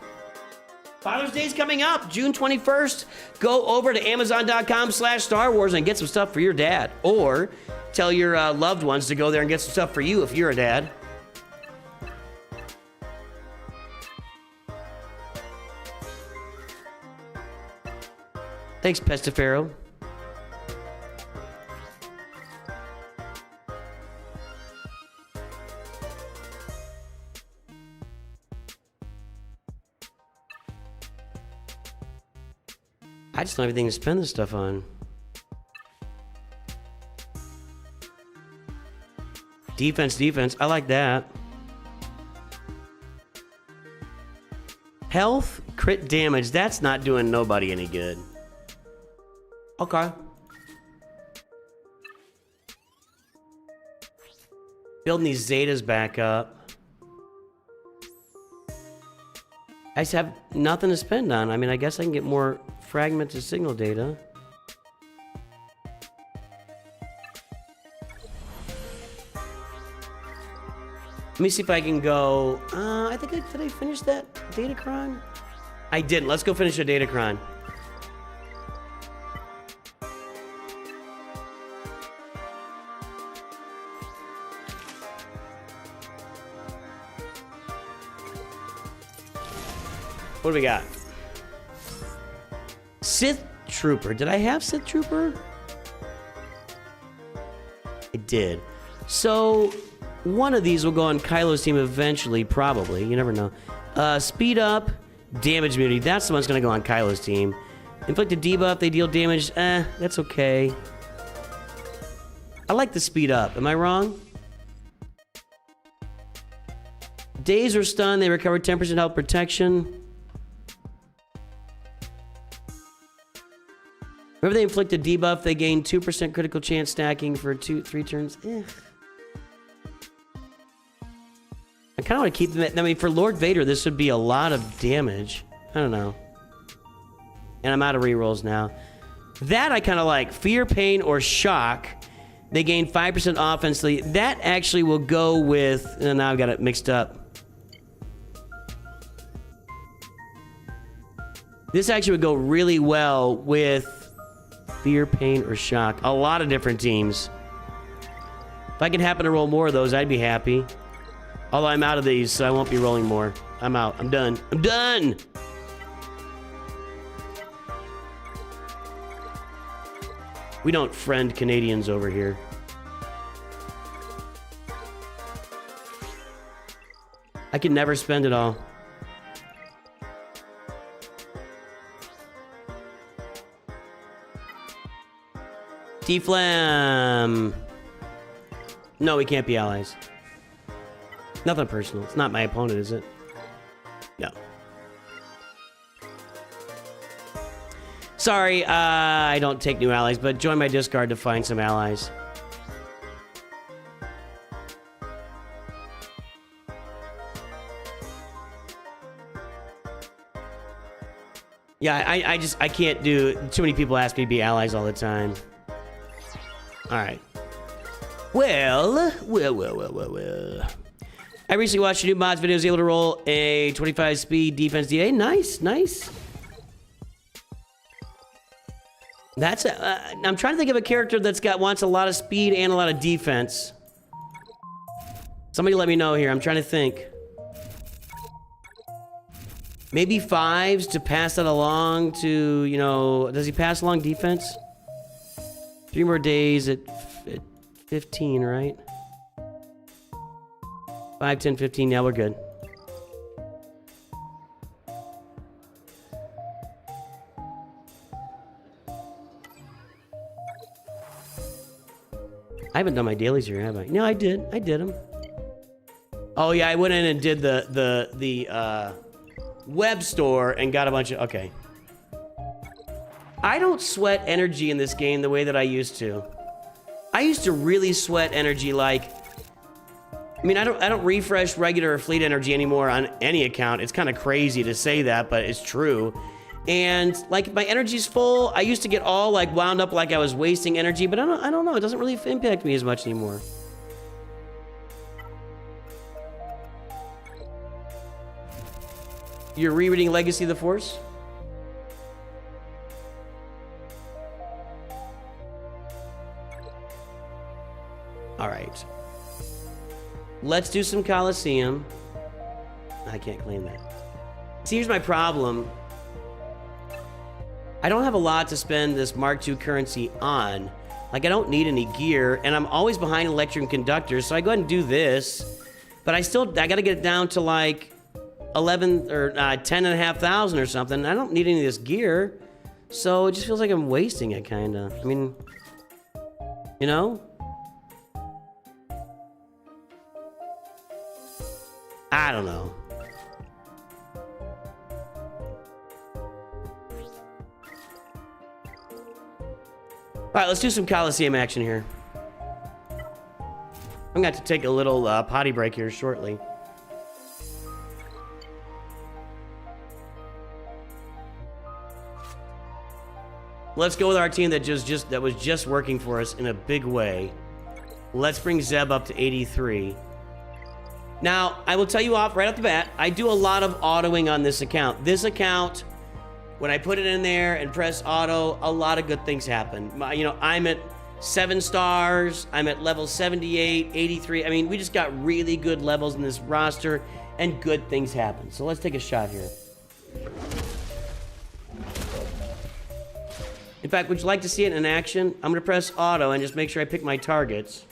Father's Day's coming up, June 21st. Go over to Amazon.com/Star Wars and get some stuff for your dad. Or tell your loved ones to go there and get some stuff for you if you're a dad. Thanks, Pestifero. I just don't have anything to spend this stuff on. Defense. I like that. Health, crit damage. That's not doing nobody any good. Okay. Building these Zetas back up. I just have nothing to spend on. I mean, I guess I can get more fragmented signal data. Let me see if I can go... I think did I finish that Datacron? I didn't. Let's go finish a Datacron. What do we got? Sith Trooper. Did I have Sith Trooper? I did. So, one of these will go on Kylo's team eventually, probably. You never know. Speed up, damage immunity. That's the one that's going to go on Kylo's team. Inflict a debuff, they deal damage. That's okay. I like the speed up. Am I wrong? Daze or stun, they recover 10% health protection. Whenever they inflict a debuff, they gain 2% critical chance stacking for 3 turns. I kind of want to keep them. I mean, for Lord Vader, this would be a lot of damage. I don't know. And I'm out of rerolls now. That I kind of like. Fear, Pain, or Shock. They gain 5% offensively. That actually will go with... now I've got it mixed up. This actually would go really well with Fear, Pain, or Shock. A lot of different teams. If I could happen to roll more of those, I'd be happy. Although I'm out of these, so I won't be rolling more. I'm out. I'm done. I'm done! We don't friend Canadians over here. I can never spend it all. T-Flam! No, we can't be allies. Nothing personal. It's not my opponent, is it? No. Sorry, I don't take new allies, but join my Discord to find some allies. Yeah, I can't do... Too many people ask me to be allies all the time. Alright. Well. I recently watched a new mods video. I was able to roll a 25 speed defense DA. Nice, nice. That's I'm trying to think of a character that's wants a lot of speed and a lot of defense. Somebody let me know here. I'm trying to think. Maybe 5s to pass that along to, you know, does he pass along defense? 3 more days at 15, right? 5, 10, 15. Yeah, we're good. I haven't done my dailies here, have I? No, I did. I did them. Oh yeah, I went in and did the web store and got a bunch of... Okay. I don't sweat energy in this game the way that I used to. I used to really sweat energy like... I mean, I don't refresh regular fleet energy anymore on any account. It's kind of crazy to say that, but it's true. And like my energy's full. I used to get all like wound up like I was wasting energy, but I don't know. It doesn't really impact me as much anymore. You're rereading Legacy of the Force? All right. Let's do some Coliseum. I can't claim that. See, here's my problem. I don't have a lot to spend this Mark II currency on. Like, I don't need any gear, and I'm always behind electric conductors, so I go ahead and do this. But I gotta get it down to like 11 or 10,500 or something. I don't need any of this gear, so it just feels like I'm wasting it, kinda. I mean, you know? I don't know. All right, let's do some Coliseum action here. I'm going to have to take a little potty break here shortly. Let's go with our team that was just working for us in a big way. Let's bring Zeb up to 83. Now, I will tell you off right off the bat, I do a lot of autoing on this account. This account, when I put it in there and press auto, a lot of good things happen. You know, I'm at 7 stars. I'm at level 78, 83. I mean, we just got really good levels in this roster, and good things happen. So let's take a shot here. In fact, would you like to see it in action? I'm going to press auto and just make sure I pick my targets.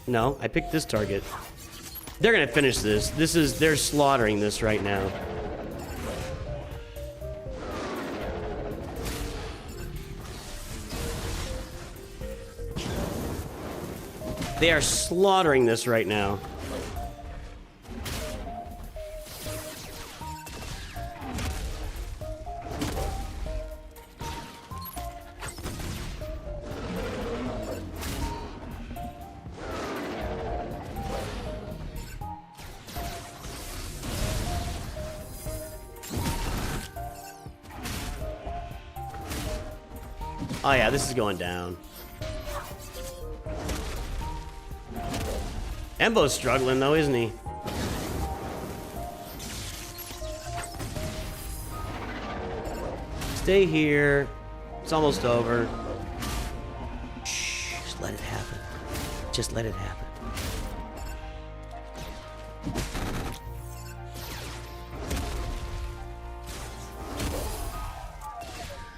No, I picked this target. They're gonna finish this. They're slaughtering this right now. They are slaughtering this right now. Oh yeah, this is going down. Embo's struggling though, isn't he? Stay here. It's almost over. Shh, just let it happen. Just let it happen.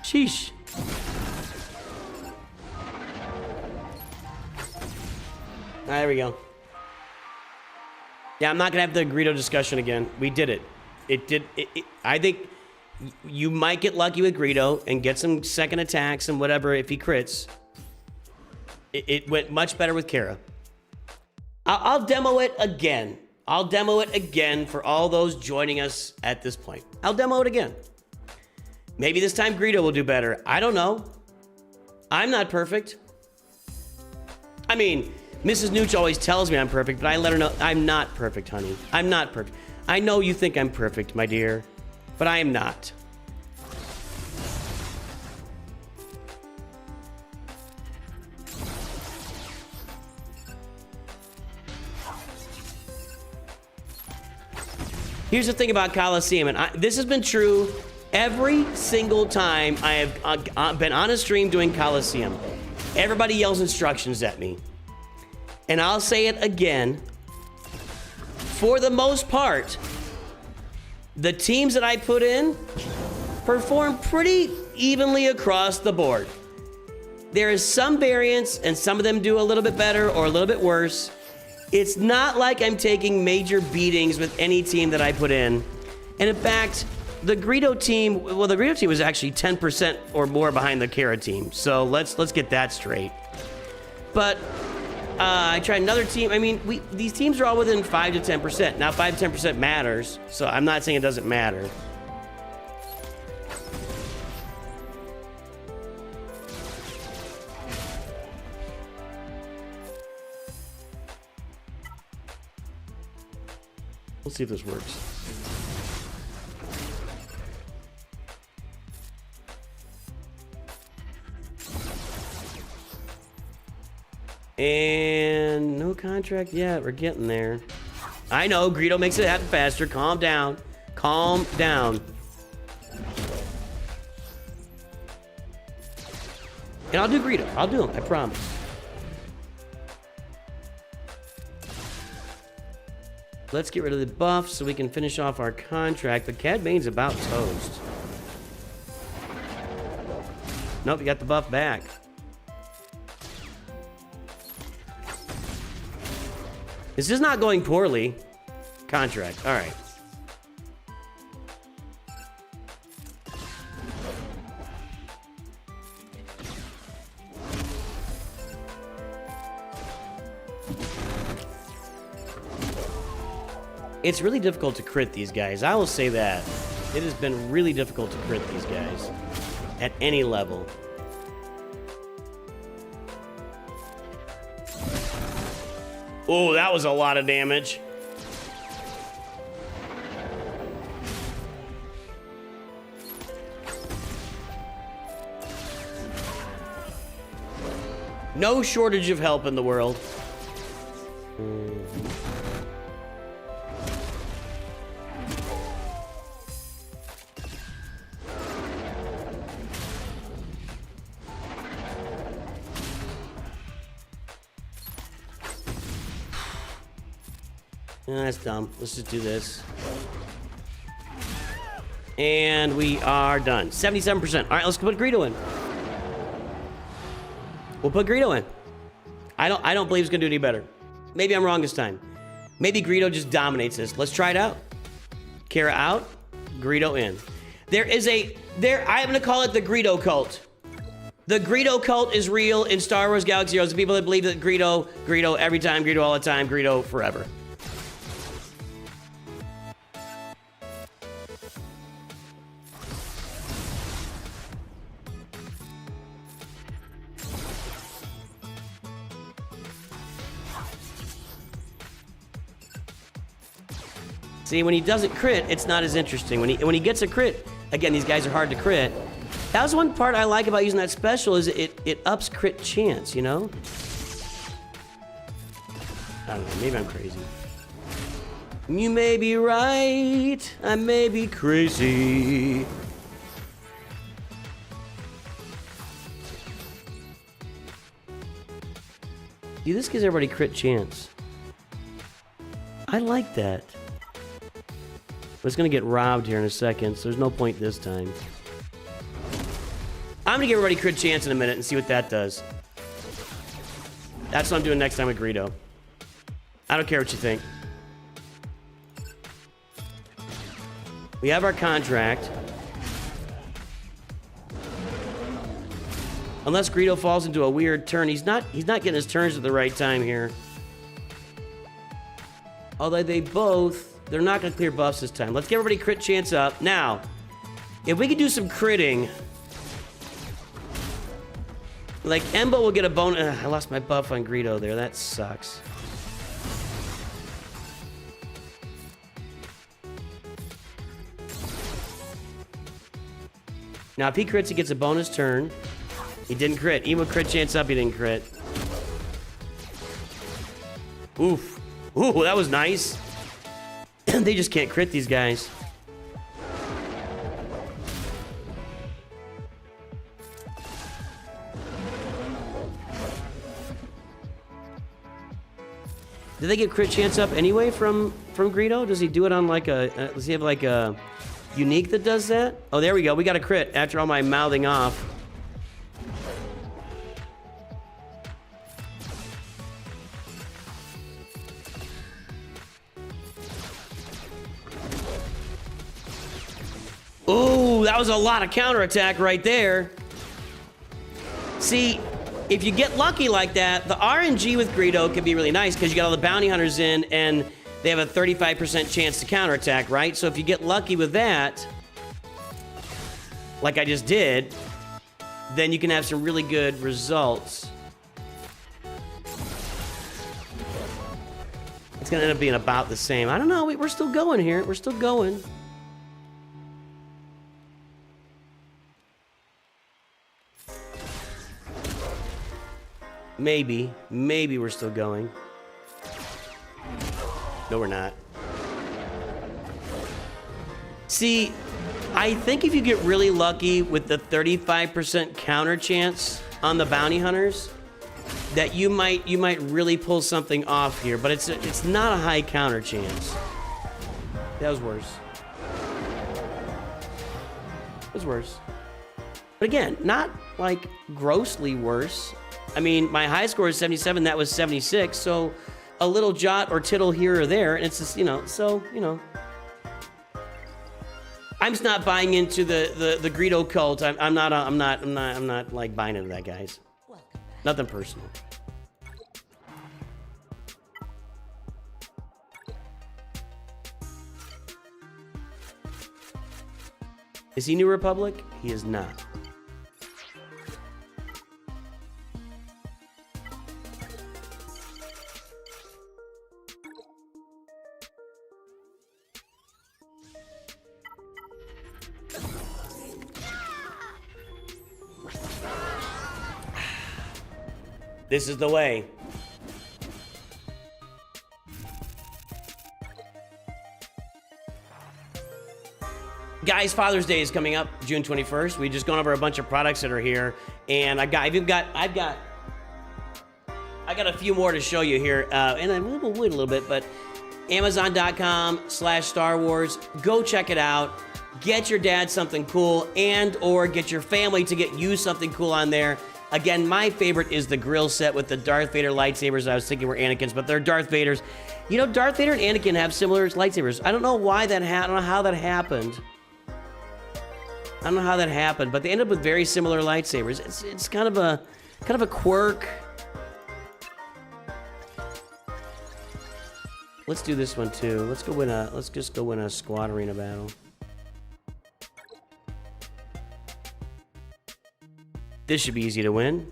Sheesh. There we go. Yeah, I'm not gonna have the Greedo discussion again. We did it. I think you might get lucky with Greedo and get some second attacks and whatever if he crits. It went much better with Kara. I'll demo it again. I'll demo it again for all those joining us at this point. I'll demo it again. Maybe this time Greedo will do better. I don't know. I'm not perfect. I mean, Mrs. Nooch always tells me I'm perfect, but I let her know I'm not perfect, honey. I'm not perfect. I know you think I'm perfect, my dear, but I am not. Here's the thing about Coliseum, and this has been true every single time I have been on a stream doing Coliseum. Everybody yells instructions at me. And I'll say it again. For the most part, the teams that I put in perform pretty evenly across the board. There is some variance, and some of them do a little bit better or a little bit worse. It's not like I'm taking major beatings with any team that I put in. And in fact, the Greedo team, well, the Greedo team was actually 10% or more behind the Kara team. So let's get that straight. But I tried another team. I mean, these teams are all within 5 to 10%. Now, 5 to 10% matters, so I'm not saying it doesn't matter. Let's see if this works. And no contract yet. We're getting there. I know, Greedo makes it happen faster. Calm down. Calm down. And I'll do Greedo. I'll do him. I promise. Let's get rid of the buff so we can finish off our contract. But Cad Bane's about toast. Nope, you got the buff back. This is not going poorly. Contract. All right. It's really difficult to crit these guys. I will say that. It has been really difficult to crit these guys at any level. Oh, that was a lot of damage. No shortage of help in the world. That's dumb. Let's just do this. And we are done. 77%. All right, let's put Greedo in. We'll put Greedo in. I don't believe it's gonna do any better. Maybe I'm wrong this time. Maybe Greedo just dominates this. Let's try it out. Kara out, Greedo in. I'm gonna call it the Greedo cult. The Greedo cult is real in Star Wars Galaxy Heroes. The people that believe that Greedo every time, Greedo all the time, Greedo forever. See, when he doesn't crit, it's not as interesting. When he gets a crit, again, these guys are hard to crit. That was one part I like about using that special is it ups crit chance, you know? I don't know, maybe I'm crazy. You may be right, I may be crazy. Dude, this gives everybody crit chance. I like that. But it's gonna get robbed here in a second, so there's no point this time. I'm gonna give everybody crit chance in a minute and see what that does. That's what I'm doing next time with Greedo. I don't care what you think. We have our contract. Unless Greedo falls into a weird turn, he's not getting his turns at the right time here. Although they're not gonna clear buffs this time. Let's get everybody crit chance up. Now, if we could do some critting, like Embo will get a bonus. I lost my buff on Greedo there. That sucks. Now, if he crits, he gets a bonus turn. He didn't crit. Even with crit chance up, he didn't crit. Oof. Ooh, that was nice. They just can't crit these guys. Did they get crit chance up anyway from Greedo? Does he do it on like a... does he have like a unique that does that? Oh, there we go. We got a crit after all my mouthing off. Ooh, that was a lot of counterattack right there. See, if you get lucky like that, the RNG with Greedo can be really nice because you got all the bounty hunters in and they have a 35% chance to counterattack, right? So if you get lucky with that, like I just did, then you can have some really good results. It's gonna end up being about the same. I don't know, we're still going here. We're still going. Maybe we're still going. No, we're not. See, I think if you get really lucky with the 35% counter chance on the bounty hunters, that you might really pull something off here, but it's not a high counter chance. That was worse. It was worse. But again, not like grossly worse. I mean, my high score is 77, that was 76, so a little jot or tittle here or there, and it's just, you know, so, you know. I'm just not buying into the Greedo cult. I'm not like buying into that, guys. Nothing personal. Is he New Republic? He is not. This is the way. Guys, Father's Day is coming up June 21st. We just gone over a bunch of products that are here, and I've got a few more to show you here, and I will wait a little bit, but Amazon.com/Star Wars. Go check it out. Get your dad something cool, or get your family to get you something cool on there. Again, my favorite is the grill set with the Darth Vader lightsabers. I was thinking were Anakin's, but they're Darth Vader's. You know, Darth Vader and Anakin have similar lightsabers. I don't know why that happened. I don't know how that happened. I don't know how that happened, but they end up with very similar lightsabers. It's kind of a quirk. Let's do this one too. Let's just go win a squad arena battle. This should be easy to win.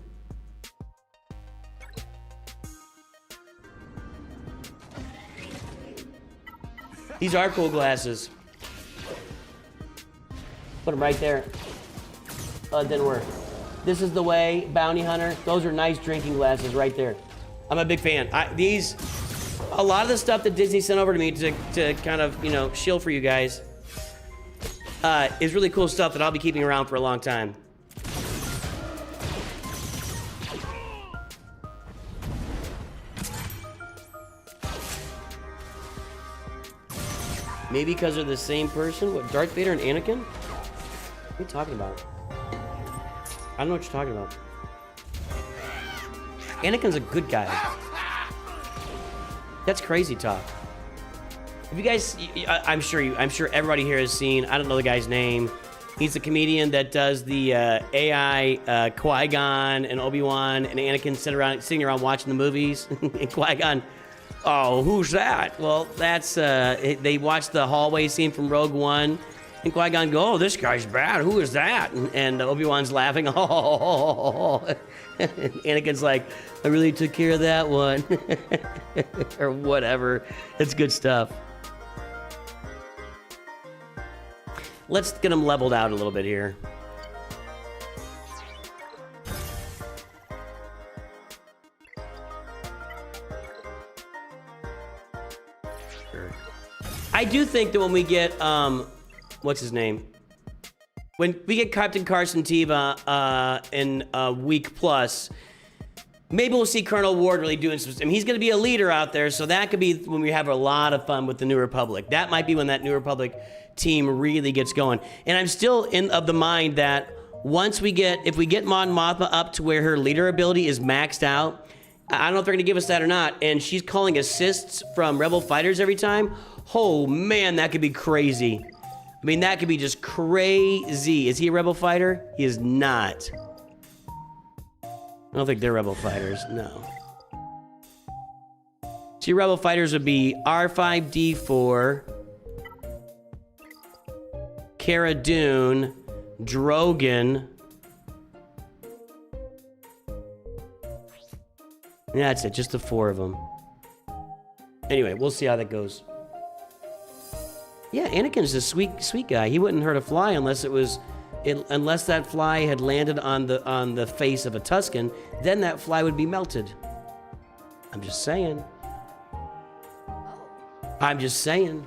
These are cool glasses. Put them right there. it didn't work. This is the way, Bounty Hunter. Those are nice drinking glasses right there. I'm a big fan. A lot of the stuff that Disney sent over to me to kind of, you know, shield for you guys is really cool stuff that I'll be keeping around for a long time. Maybe because they're the same person? What, Darth Vader and Anakin? What are you talking about? I don't know what you're talking about. Anakin's a good guy. That's crazy talk. If you guys, I'm sure everybody here has seen, I don't know the guy's name. He's the comedian that does the AI Qui-Gon and Obi-Wan and Anakin sitting around watching the movies. And Qui-Gon, oh, who's that? Well, that's, they watched the hallway scene from Rogue One. And Qui-Gon go, oh, this guy's bad. Who is that? And Obi-Wan's laughing. Oh. And Anakin's like, I really took care of that one. Or whatever. It's good stuff. Let's get them leveled out a little bit here. Sure. I do think that when we get, what's his name? When we get Captain Carson Teva in a week plus, maybe we'll see Colonel Ward really doing some. I mean, he's going to be a leader out there, so that could be when we have a lot of fun with the New Republic. That might be when that New Republic team really gets going. And I'm still of the mind that once if we get Mon Mothma up to where her leader ability is maxed out, I don't know if they're going to give us that or not, and she's calling assists from Rebel fighters every time. Oh man, that could be crazy. I mean, that could be just crazy. Is he a Rebel fighter? He is not. I don't think they're Rebel fighters, no. See, Rebel fighters would be R5-D4, Cara Dune, Drogon. And that's it, just the 4 of them. Anyway, we'll see how that goes. Yeah, Anakin's a sweet guy. He wouldn't hurt a fly unless unless that fly had landed on the face of a Tusken. Then that fly would be melted. I'm just saying. I'm just saying.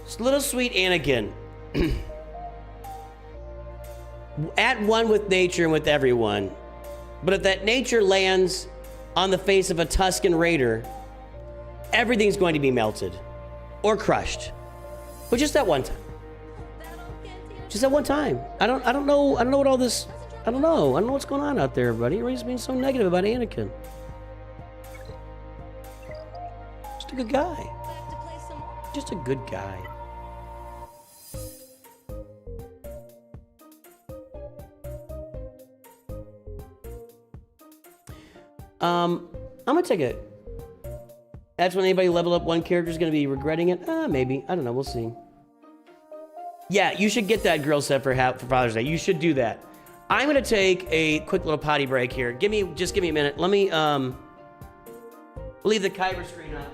It's little sweet Anakin. At one with nature and with everyone. But if that nature lands on the face of a Tusken Raider, everything's going to be melted. Or crushed. But just that one time. Just that one time. I don't know what all this, I don't know what's going on out there, everybody. Everybody's being so negative about Anakin. Just a good guy. Just a good guy. I'm gonna take it. That's when anybody level up one character is gonna be regretting it. Maybe. I don't know. We'll see. Yeah, you should get that grill set for Father's Day. You should do that. I'm gonna take a quick little potty break here. Just give me a minute. Let me leave the Kyber screen up.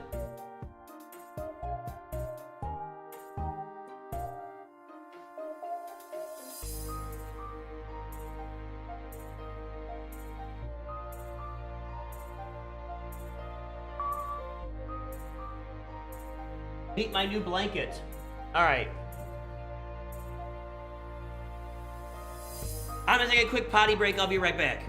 Meet my new blanket. All right. I'm gonna take a quick potty break. I'll be right back.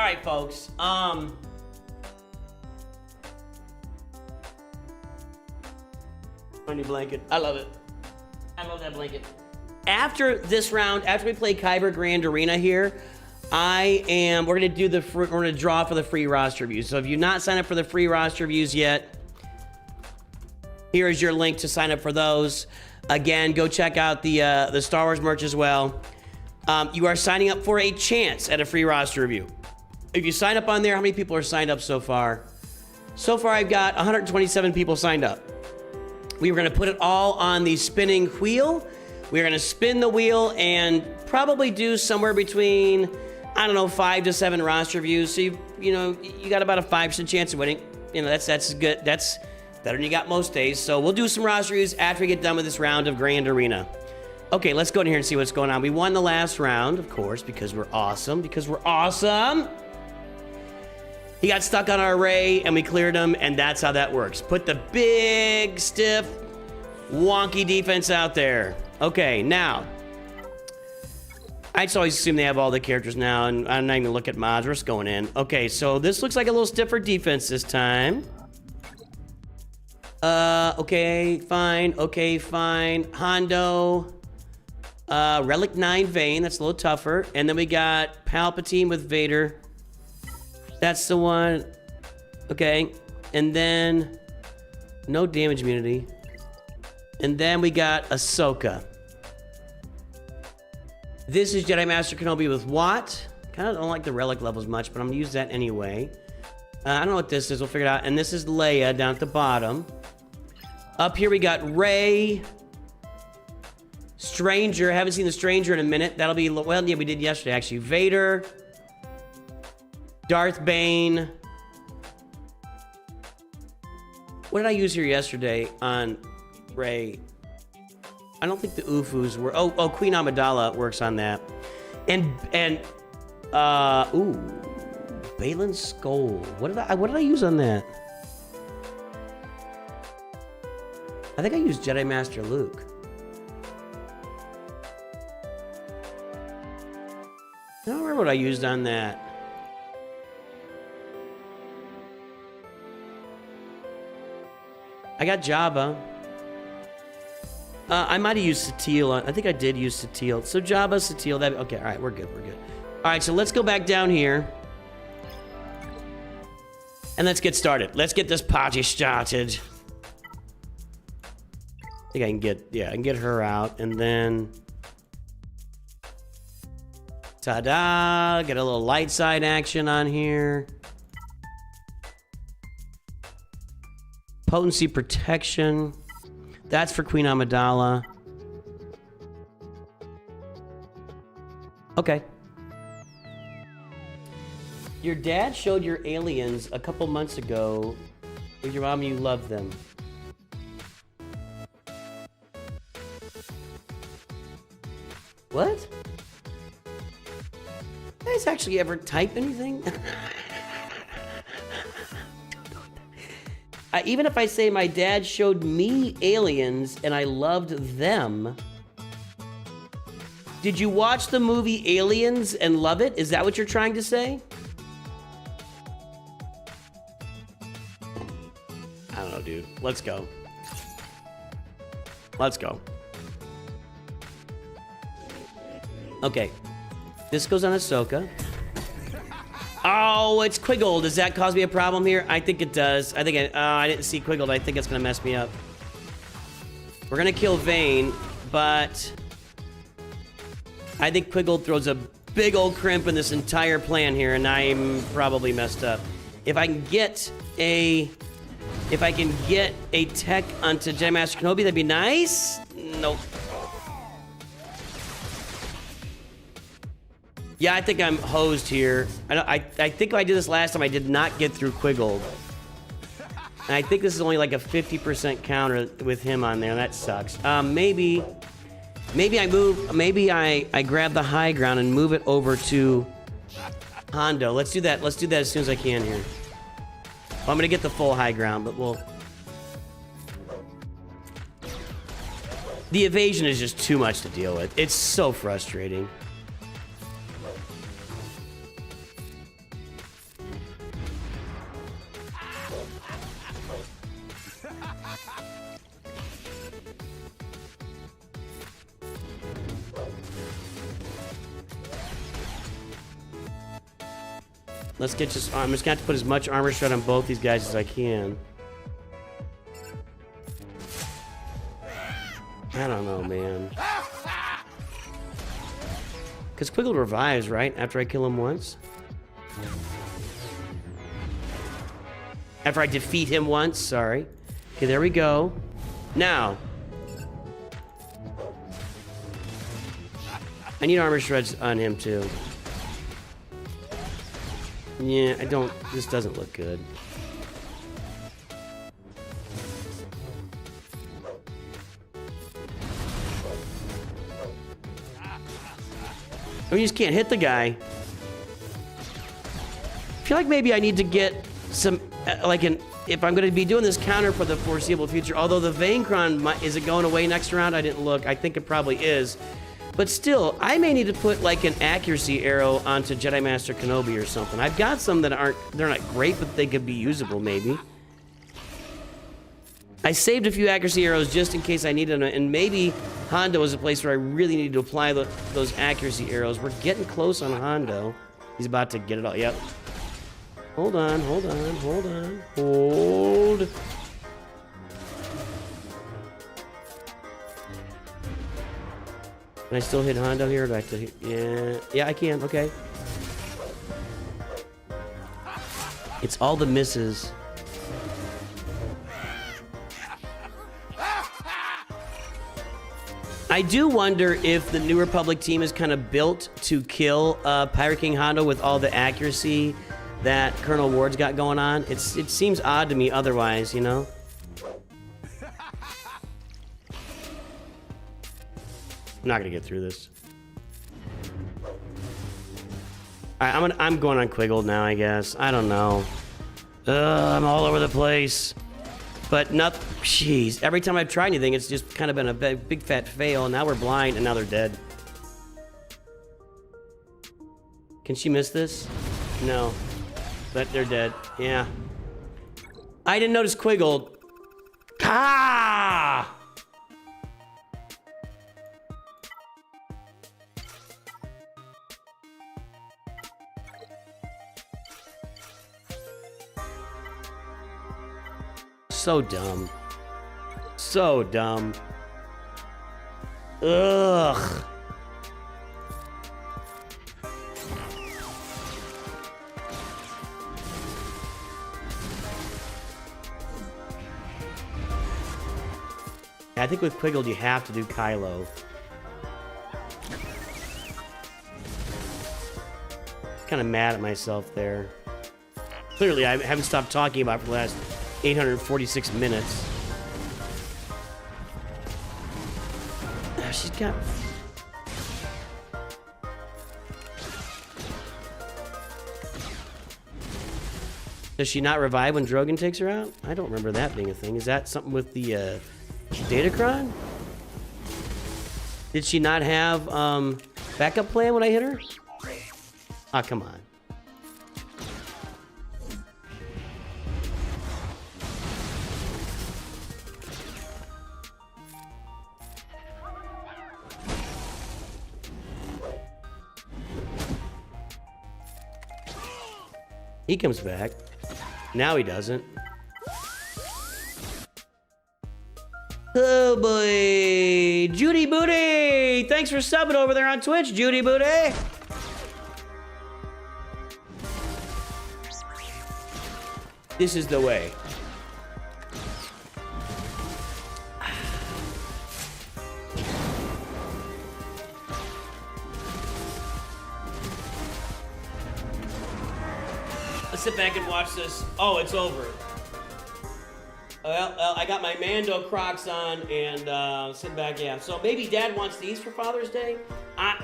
right, folks. My new blanket. I love it. I love that blanket. After this round, after we play Kyber Grand Arena here, we're gonna do we're gonna draw for the free roster views. So if you've not signed up for the free roster views yet, here is your link to sign up for those. Again, go check out the Star Wars merch as well. You are signing up for a chance at a free roster review. If you sign up on there, how many people are signed up so far? So far, I've got 127 people signed up. We were gonna put it all on the spinning wheel. We're gonna spin the wheel and probably do somewhere between, I don't know, 5 to 7 roster views. So you got about a 5% chance of winning. You know, that's good. That's better than you got most days. So we'll do some roster views after we get done with this round of Grand Arena. Okay, let's go in here and see what's going on. We won the last round, of course, because we're awesome. He got stuck on our array, and we cleared him, and that's how that works. Put the big, stiff, wonky defense out there. Okay, now, I just always assume they have all the characters now, and I'm not even gonna look at mods. We're just going in. Okay, so this looks like a little stiffer defense this time. Okay, fine. Okay, fine. Hondo. Relic 9 Vane. That's a little tougher. And then we got Palpatine with Vader. That's the one. Okay. And then no damage immunity. And then we got Ahsoka. This is Jedi Master Kenobi with Watt. Kind of don't like the relic levels much, but I'm gonna use that anyway. I don't know what this is. We'll figure it out. And this is Leia down at the bottom. Up here we got Rey. Stranger. Haven't seen the Stranger in a minute. That'll be, well, yeah, we did yesterday actually. Vader. Darth Bane. What did I use here yesterday on Rey? I don't think the Ufus were. Oh, Queen Amidala works on that. And Balin's Skull. What did I use on that? I think I used Jedi Master Luke. I don't remember what I used on that. I got Jabba. I might have used Satele. I think I did use Satele. So Jabba, Satele. Okay, all right, we're good. All right, so let's go back down here. And let's get started. Let's get this party started. I think I can get her out. And then... ta-da! Get a little light side action on here. Potency protection. That's for Queen Amidala. Okay. Your dad showed your aliens a couple months ago with your mom. You love them. What? You guys actually ever type anything? Even if I say my dad showed me aliens and I loved them, did you watch the movie Aliens and love it? Is that what you're trying to say? I don't know, dude. Let's go. Let's go. Okay. This goes on Ahsoka. Oh, it's Quiggled. Does that cause me a problem here? I think it does. I think I didn't see Quiggled. I think it's gonna mess me up. We're gonna kill Vane, but I think Quiggled throws a big old crimp in this entire plan here, and I'm probably messed up. If I can get a tech onto Jedi Master Kenobi, that'd be nice. Nope. Yeah, I think I'm hosed here. I think if I did this last time, I did not get through Quiggled. And I think this is only like a 50% counter with him on there, and that sucks. Maybe I grab the high ground and move it over to Hondo. Let's do that. Let's do that as soon as I can here. Well, I'm gonna get the full high ground, but we'll... The evasion is just too much to deal with. It's so frustrating. Let's get just. I'm just gonna have to put as much armor shred on both these guys as I can. I don't know, man. Because Quiggle revives, right? After I kill him once? After I defeat him once, sorry. Okay, there we go. Now. I need armor shreds on him, too. Yeah, I don't... This doesn't look good. I just can't hit the guy. I feel like maybe I need to get some... if I'm going to be doing this counter for the foreseeable future, although the Vaincron, is it going away next round? I didn't look. I think it probably is. But still, I may need to put like an accuracy arrow onto Jedi Master Kenobi or something. I've got some that aren't, they're not great, but they could be usable maybe. I saved a few accuracy arrows just in case I needed them, and maybe Hondo is a place where I really need to apply those accuracy arrows. We're getting close on Hondo. He's about to get it all. Yep. Hold on, hold on, hold on. Hold. Can I still hit Hondo here? Or do I have to hit? Yeah. Yeah, I can. Okay. It's all the misses. I do wonder if the New Republic team is kind of built to kill Pirate King Hondo with all the accuracy that Colonel Ward's got going on. It seems odd to me otherwise, you know? I'm not gonna get through this. Alright, I'm going on Quiggle now, I guess. I don't know. I'm all over the place. But not, jeez, every time I've tried anything, it's just kind of been a big fat fail. Now we're blind, and now they're dead. Can she miss this? No. But they're dead. Yeah. I didn't notice Quiggle. Ah! So dumb. So dumb. Ugh. I think with Quiggle you have to do Kylo. Kind of mad at myself there. Clearly I haven't stopped talking about it for the last 846 minutes. She's got... Does she not revive when Drogon takes her out? I don't remember that being a thing. Is that something with the Datacron? Did she not have backup plan when I hit her? Ah, come on. He comes back. Now he doesn't. Oh boy. Judy Booty! Thanks for subbing over there on Twitch, Judy Booty! This is the way. Let's sit back and watch this. Oh, it's over. Well, I got my Mando Crocs on and sit back, yeah. So maybe Dad wants these for Father's Day.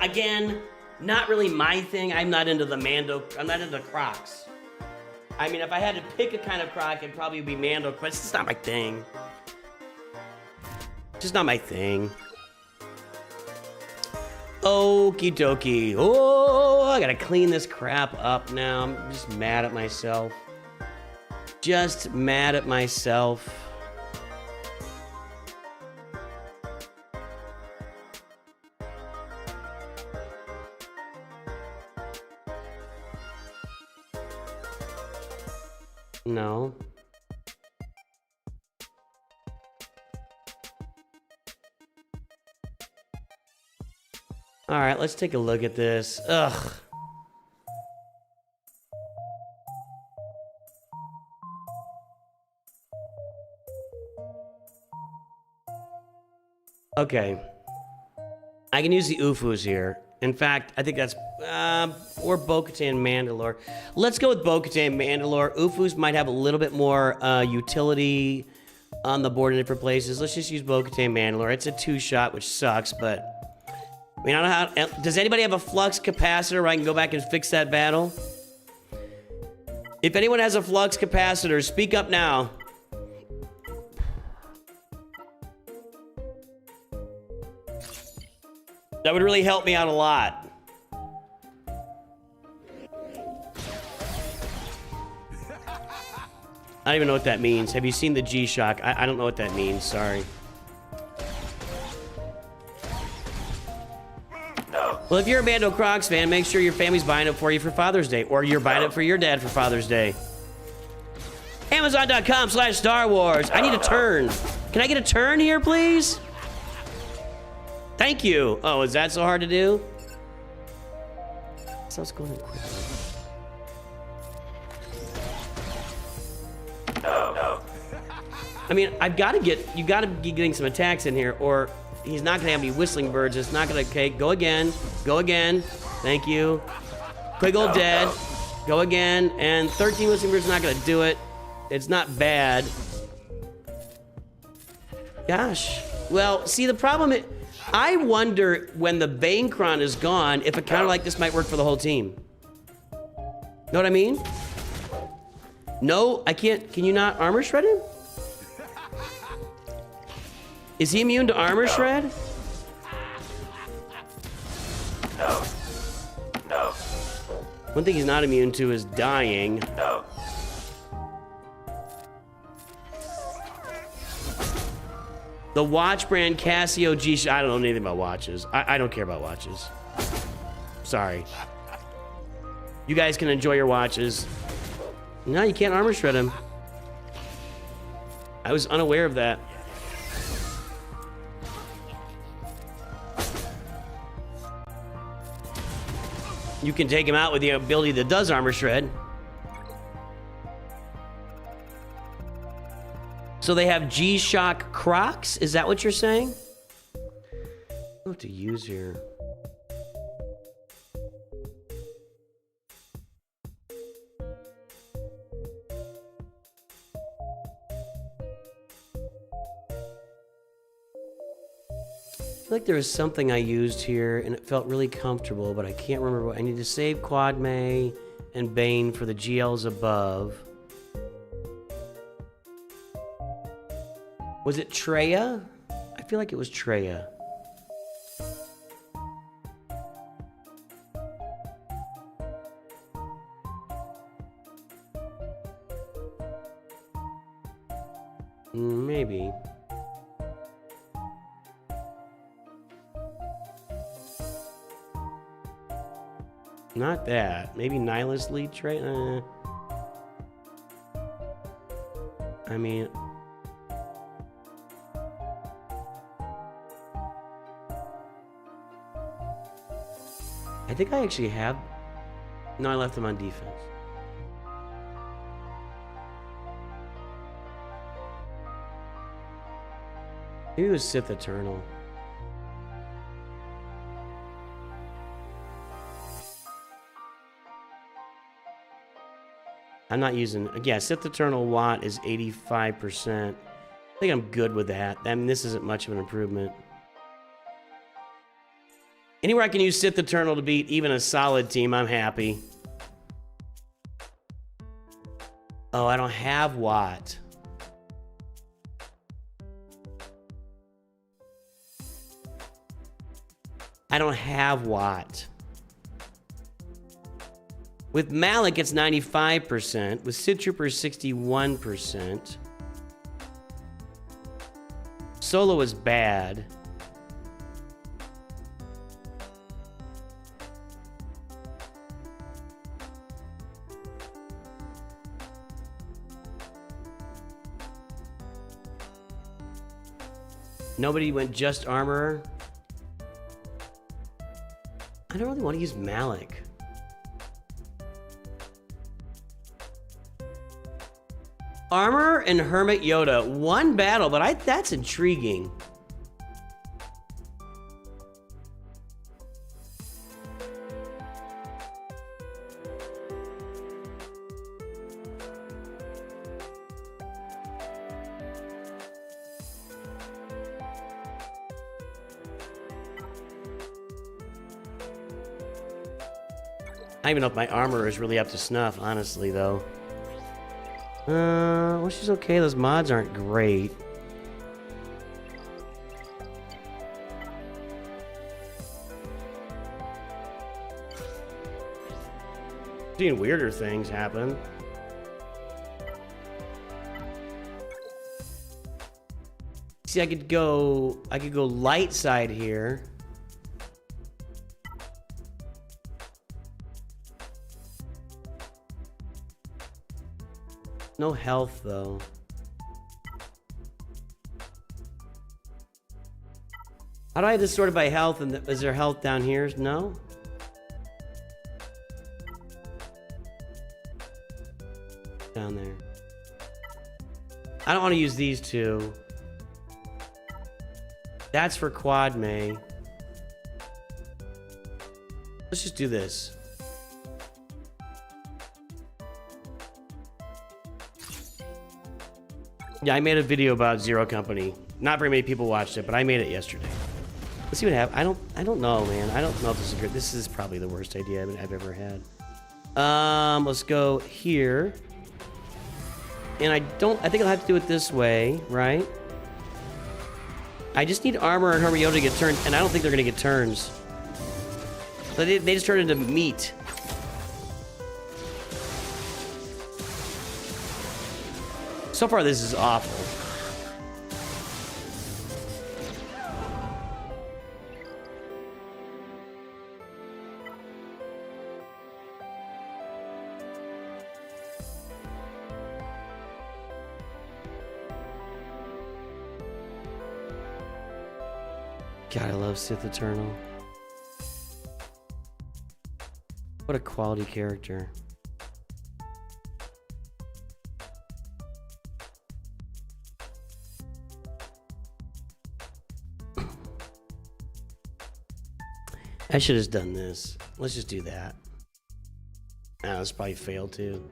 Again, not really my thing. I'm not into the Mando. I'm not into Crocs. I mean, if I had to pick a kind of Croc, it'd probably be Mando, but it's just not my thing. Just not my thing. Okie dokie. Oh, I gotta clean this crap up now. I'm just mad at myself. Just mad at myself. No. All right, let's take a look at this. Ugh. Okay. I can use the Ufus here. In fact, I think that's... or Bo-Katan Mandalore. Let's go with Bo-Katan Mandalore. Ufus might have a little bit more utility on the board in different places. Let's just use Bo-Katan Mandalore. It's a 2-shot, which sucks, but... I mean, I don't know how... Does anybody have a flux capacitor where I can go back and fix that battle? If anyone has a flux capacitor, speak up now. That would really help me out a lot. I don't even know what that means. Have you seen the G-Shock? I don't know what that means. Sorry. No. Well, if you're a Bando Crocs fan, make sure your family's buying it for you for Father's Day. Or you're buying it for your dad for Father's Day. Amazon.com/Star Wars. I need a turn. Can I get a turn here, please? Thank you. Oh, is that so hard to do? So let's go ahead and quit. No. I mean, I've got to get... You got to be getting some attacks in here, or he's not going to have any whistling birds. It's not going to... Okay, go again. Go again. Thank you. Quiggle dead. Go again. And 13 whistling birds is not going to do it. It's not bad. Gosh. Well, see, the problem is... I wonder when the Banekron is gone if a counter like this might work for the whole team. Know what I mean? No, I can't. Can you not armor shred him? Is he immune to armor shred? No. No. One thing he's not immune to is dying. No. The watch brand Casio G. I don't know anything about watches. I don't care about watches. Sorry. You guys can enjoy your watches. No, you can't armor shred him. I was unaware of that. You can take him out with the ability that does armor shred. So they have G-Shock Crocs? Is that what you're saying? What to use here? I feel like there was something I used here and it felt really comfortable, but I can't remember what. I need to save Quad May and Bane for the GLs above. Was it Treya? I feel like it was Treya. Maybe. Not that. Maybe Nihilus lead Treya? I mean... I think I actually have... No, I left him on defense. Maybe it was Sith Eternal. I'm not using... Yeah, Sith Eternal Watt is 85%. I think I'm good with that. I mean, this isn't much of an improvement. Anywhere I can use Sith Eternal to beat even a solid team, I'm happy. Oh, I don't have Watt. I don't have Watt. With Malik, it's 95%. With Sid Trooper, 61%. Solo is bad. Nobody went just armorer. I don't really want to use Malik. Armor and Hermit Yoda. One battle, but that's intriguing. I don't even know if my armor is really up to snuff, honestly, though. Well, she's okay. Those mods aren't great. Seeing weirder things happen. See, I could go light side here. No health, though. How do I have this sorted by health? And is there health down here? No? Down there. I don't want to use these two. That's for Quad May. Let's just do this. Yeah, I made a video about Zero Company. Not very many people watched it, but I made it yesterday. Let's see what happens. I don't know, man. I don't know if this is good. This is probably the worst idea I've ever had. Let's go here. And I think I'll have to do it this way, right? I just need armor and Hermione to get turns, and I don't think they're gonna get turns. So they just turn into meat. So far, this is awful. God, I love Sith Eternal. What a quality character. I should have done this. Let's just do that. Ah, this probably failed too.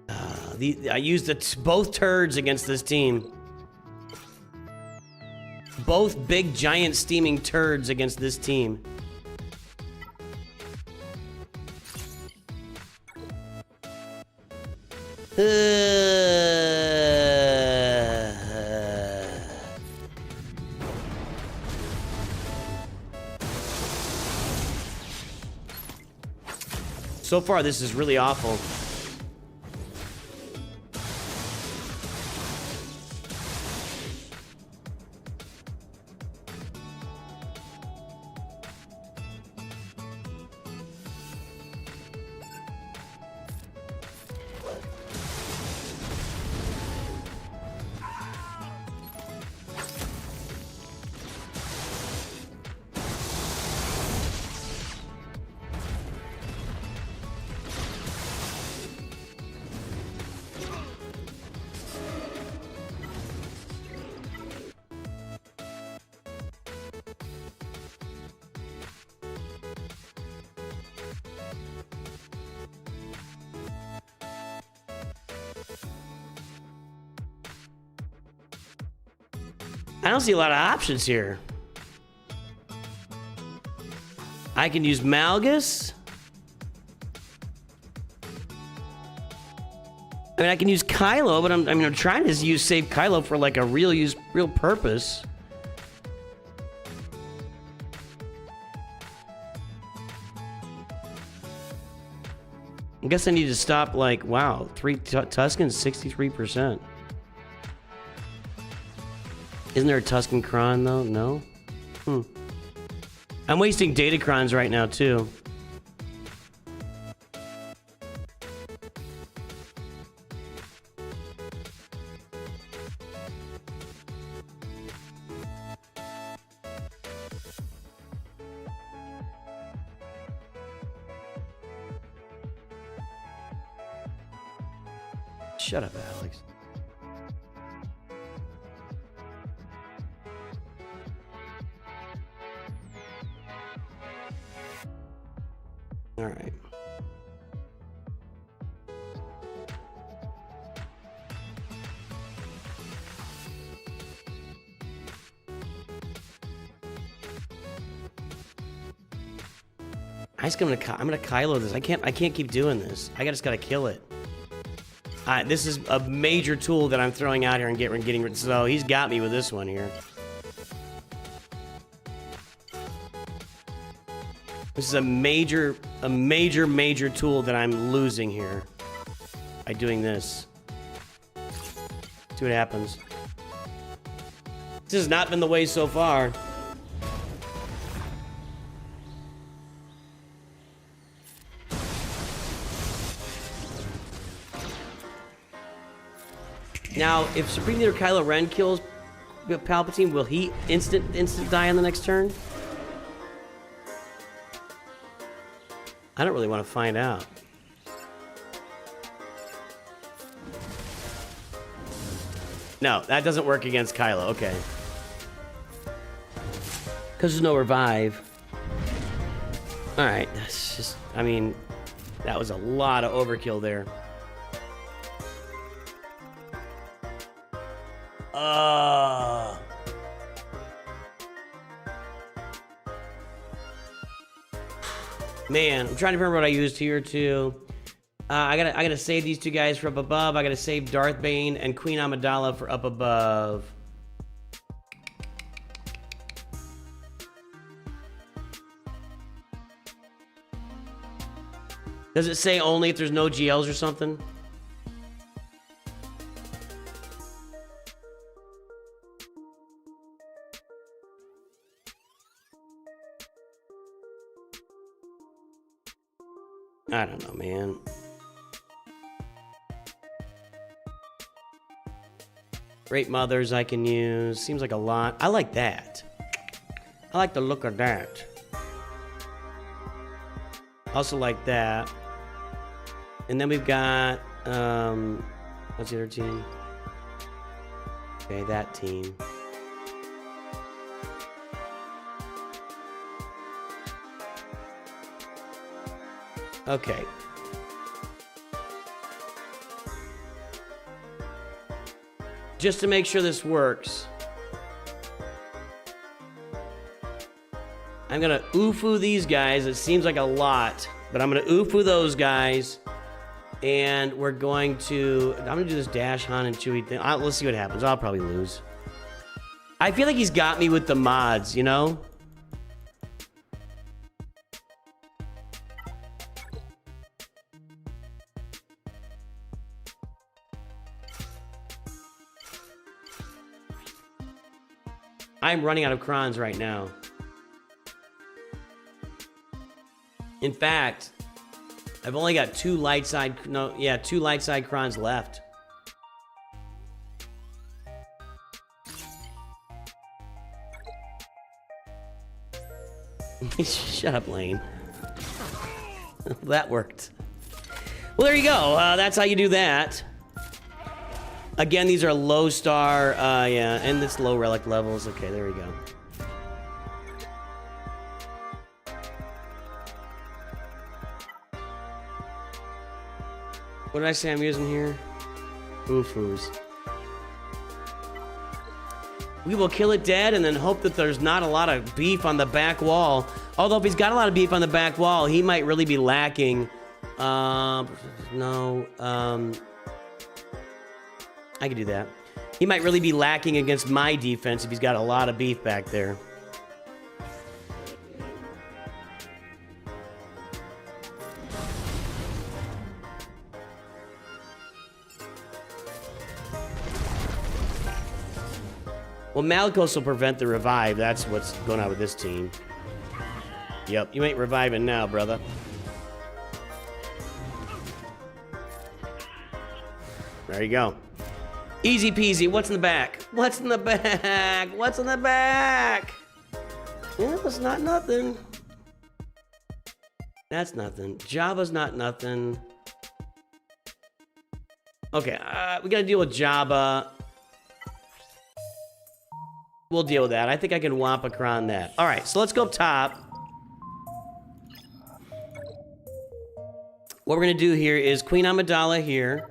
I used both turds against this team. Both big, giant, steaming turds against this team. So far, this is really awful. I don't see a lot of options here. I can use Malgus. I mean, I can use Kylo, but I'm trying to save Kylo for like a real purpose. I guess I need to stop like, wow, Tusken 63%. Isn't there a Tusken Kron though? No? I'm wasting Datacrons right now too. Shut up, Alex. All right. I'm gonna Kylo this. I can't keep doing this. I just gotta kill it. This is a major tool that I'm throwing out here and getting rid. So he's got me with this one here. This is a major tool that I'm losing here by doing this. See what happens. This has not been the way so far. Now, if Supreme Leader Kylo Ren kills Palpatine, will he instant die on the next turn? I don't really want to find out. No, that doesn't work against Kylo. Okay. Because there's no revive. Alright, that's just... I mean, that was a lot of overkill there. Man, I'm trying to remember what I used here too. I gotta save these two guys for up above. I gotta save Darth Bane and Queen Amidala for up above. Does it say only if there's no GLs or something? I don't know, man. Great Mothers I can use. Seems like a lot. I like that. I like the look of that. Also like that. And then we've got, what's the other team? Okay, that team. Okay. Just to make sure this works, I'm gonna UFU these guys. It seems like a lot, but I'm gonna UFU those guys, and we're going to... I'm gonna do this Dash, Han, and Chewie thing. Let's see what happens. I'll probably lose. I feel like he's got me with the mods, you know? I'm running out of crons right now. In fact, I've only got two light side crons left. Shut up, Lane. That worked. Well, there you go. That's how you do that. Again, these are low star, yeah, and it's low relic levels. Okay, there we go. What did I say I'm using here? Oofus. We will kill it dead and then hope that there's not a lot of beef on the back wall. Although if he's got a lot of beef on the back wall, he might really be lacking. I could do that. He might really be lacking against my defense if he's got a lot of beef back there. Well, Malicos will prevent the revive. That's what's going on with this team. Yep, you ain't reviving now, brother. There you go. Easy peasy. What's in the back? What's in the back? What's in the back? Yeah, that's not nothing. That's nothing. Java's not nothing. Okay, we gotta deal with Jabba. We'll deal with that. I think I can Wampacron that. All right, so let's go up top. What we're gonna do here is Queen Amidala here.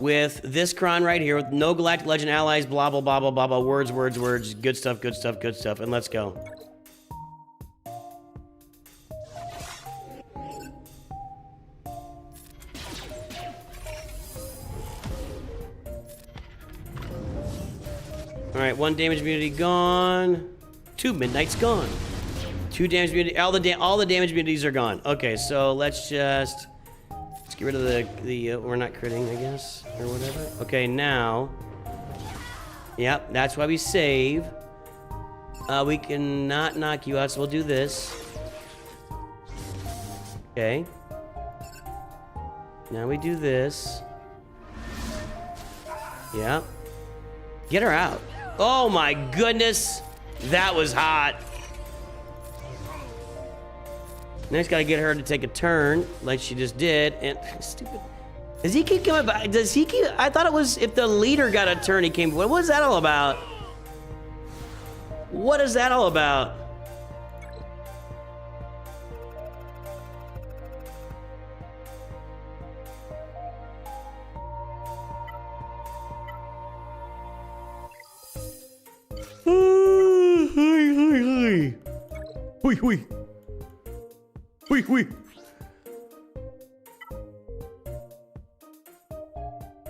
With this Kron right here, with no Galactic Legend allies, blah, blah, blah, blah, blah, blah, words, words, words, good stuff, good stuff, good stuff, and let's go. All right, 1 damage immunity gone. 2 midnight's gone. 2 damage immunity, all the damage immunities are gone. Okay, so let's get rid of the we're not critting, I guess, or whatever. Okay, now, yep, that's why we save. We can not knock you out, so we'll do this. Okay. Now we do this. Yep. Get her out. Oh my goodness, that was hot. Now he's got to get her to take a turn, like she just did, and stupid. Does he keep coming back? Does he keep? I thought it was if the leader got a turn, he came. What was that all about? What is that all about?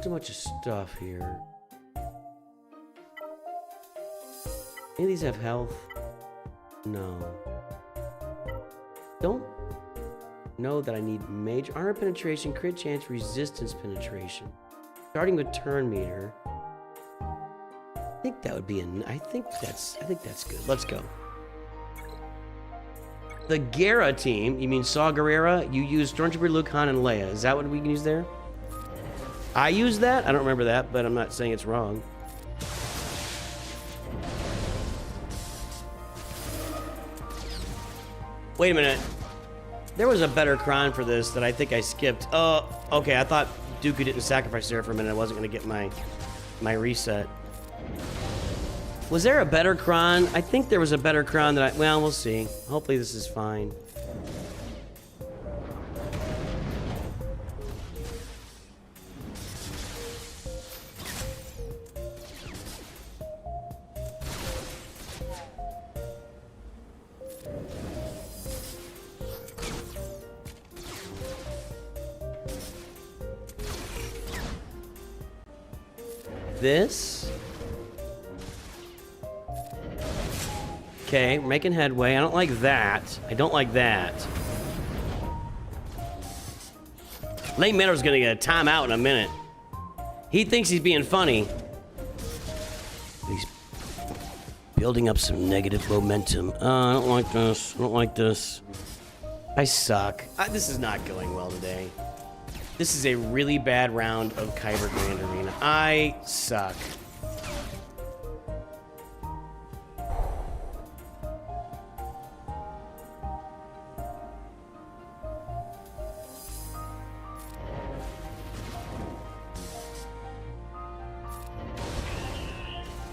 Too much of stuff here. Any of these have health? No. Don't know that I need major armor penetration, crit chance, resistance penetration. Starting with turn meter. I think that would be I think that's good. Let's go. The Guerra team, you mean Saw Gerrera? You use Stormtrooper, Luke, Han, and Leia. Is that what we can use there? I use that? I don't remember that, but I'm not saying it's wrong. Wait a minute. There was a better Kron for this that I think I skipped. Oh, okay. I thought Dooku didn't sacrifice there for a minute. I wasn't going to get my reset. Was there a better Kron? I think there was a better Kron that well, we'll see. Hopefully this is fine. This. Okay, we're making headway. I don't like that. I don't like that. Lane Meadow's gonna get a timeout in a minute. He thinks he's being funny. He's building up some negative momentum. I don't like this. I don't like this. I suck. This is not going well today. This is a really bad round of Kyber Grand Arena. I suck.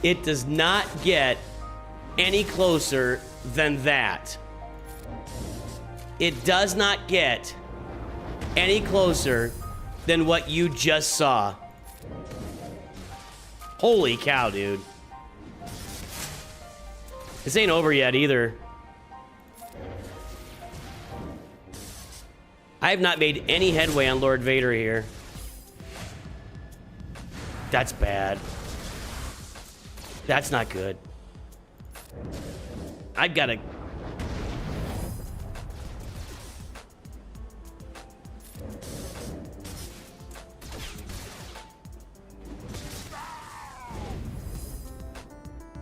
It does not get any closer than that. It does not get any closer than what you just saw. Holy cow, dude. This ain't over yet either. I have not made any headway on Lord Vader here. That's bad. That's not good. I've got to...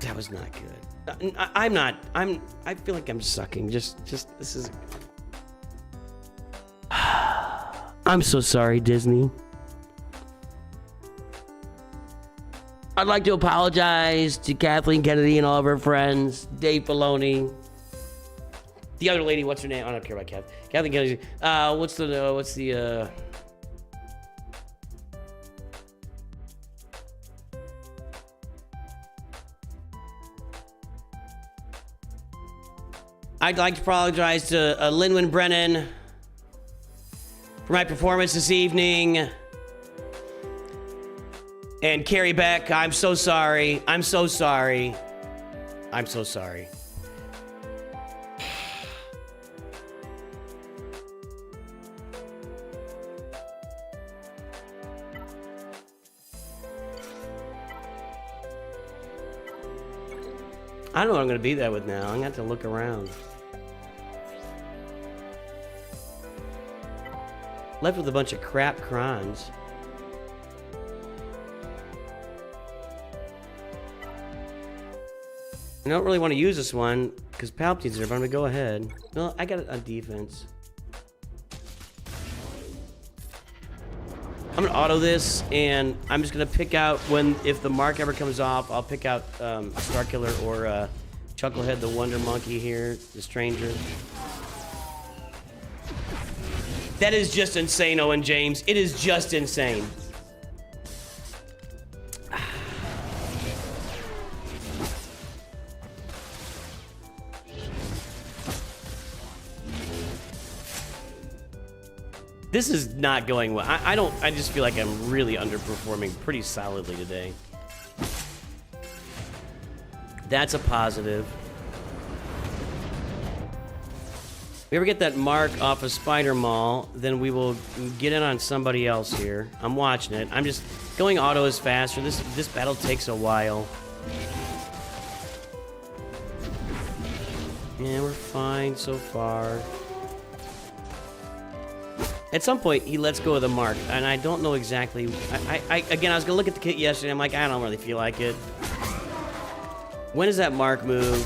That was not good. I feel like I'm sucking. Just, this is... I'm so sorry, Disney. I'd like to apologize to Kathleen Kennedy and all of her friends, Dave Filoni, The other lady, what's her name? I don't care about Kev. GavinkGD. What's the I'd like to apologize to Linwin Brennan for my performance this evening. And Carrie Beck, I'm so sorry. I'm so sorry. I'm so sorry. I don't know what I'm going to be that with now. I'm going to have to look around. Left with a bunch of crap crons. I don't really want to use this one because Palpatine's there, but I'm going to go ahead. No, I got it on defense. I'm going to auto this, and I'm just going to pick out if the mark ever comes off, I'll pick out Starkiller or Chucklehead, the Wonder Monkey here, the Stranger. That is just insane, Owen James. It is just insane. This is not going well. I just feel like I'm really underperforming pretty solidly today. That's a positive. If we ever get that mark off of Spider Mall, then we will get in on somebody else here. I'm watching it. I'm just going auto is faster. This battle takes a while. Yeah, we're fine so far. At some point, he lets go of the mark, and I don't know exactly. Again, I was gonna look at the kit yesterday. I'm like, I don't really feel like it. When does that mark move?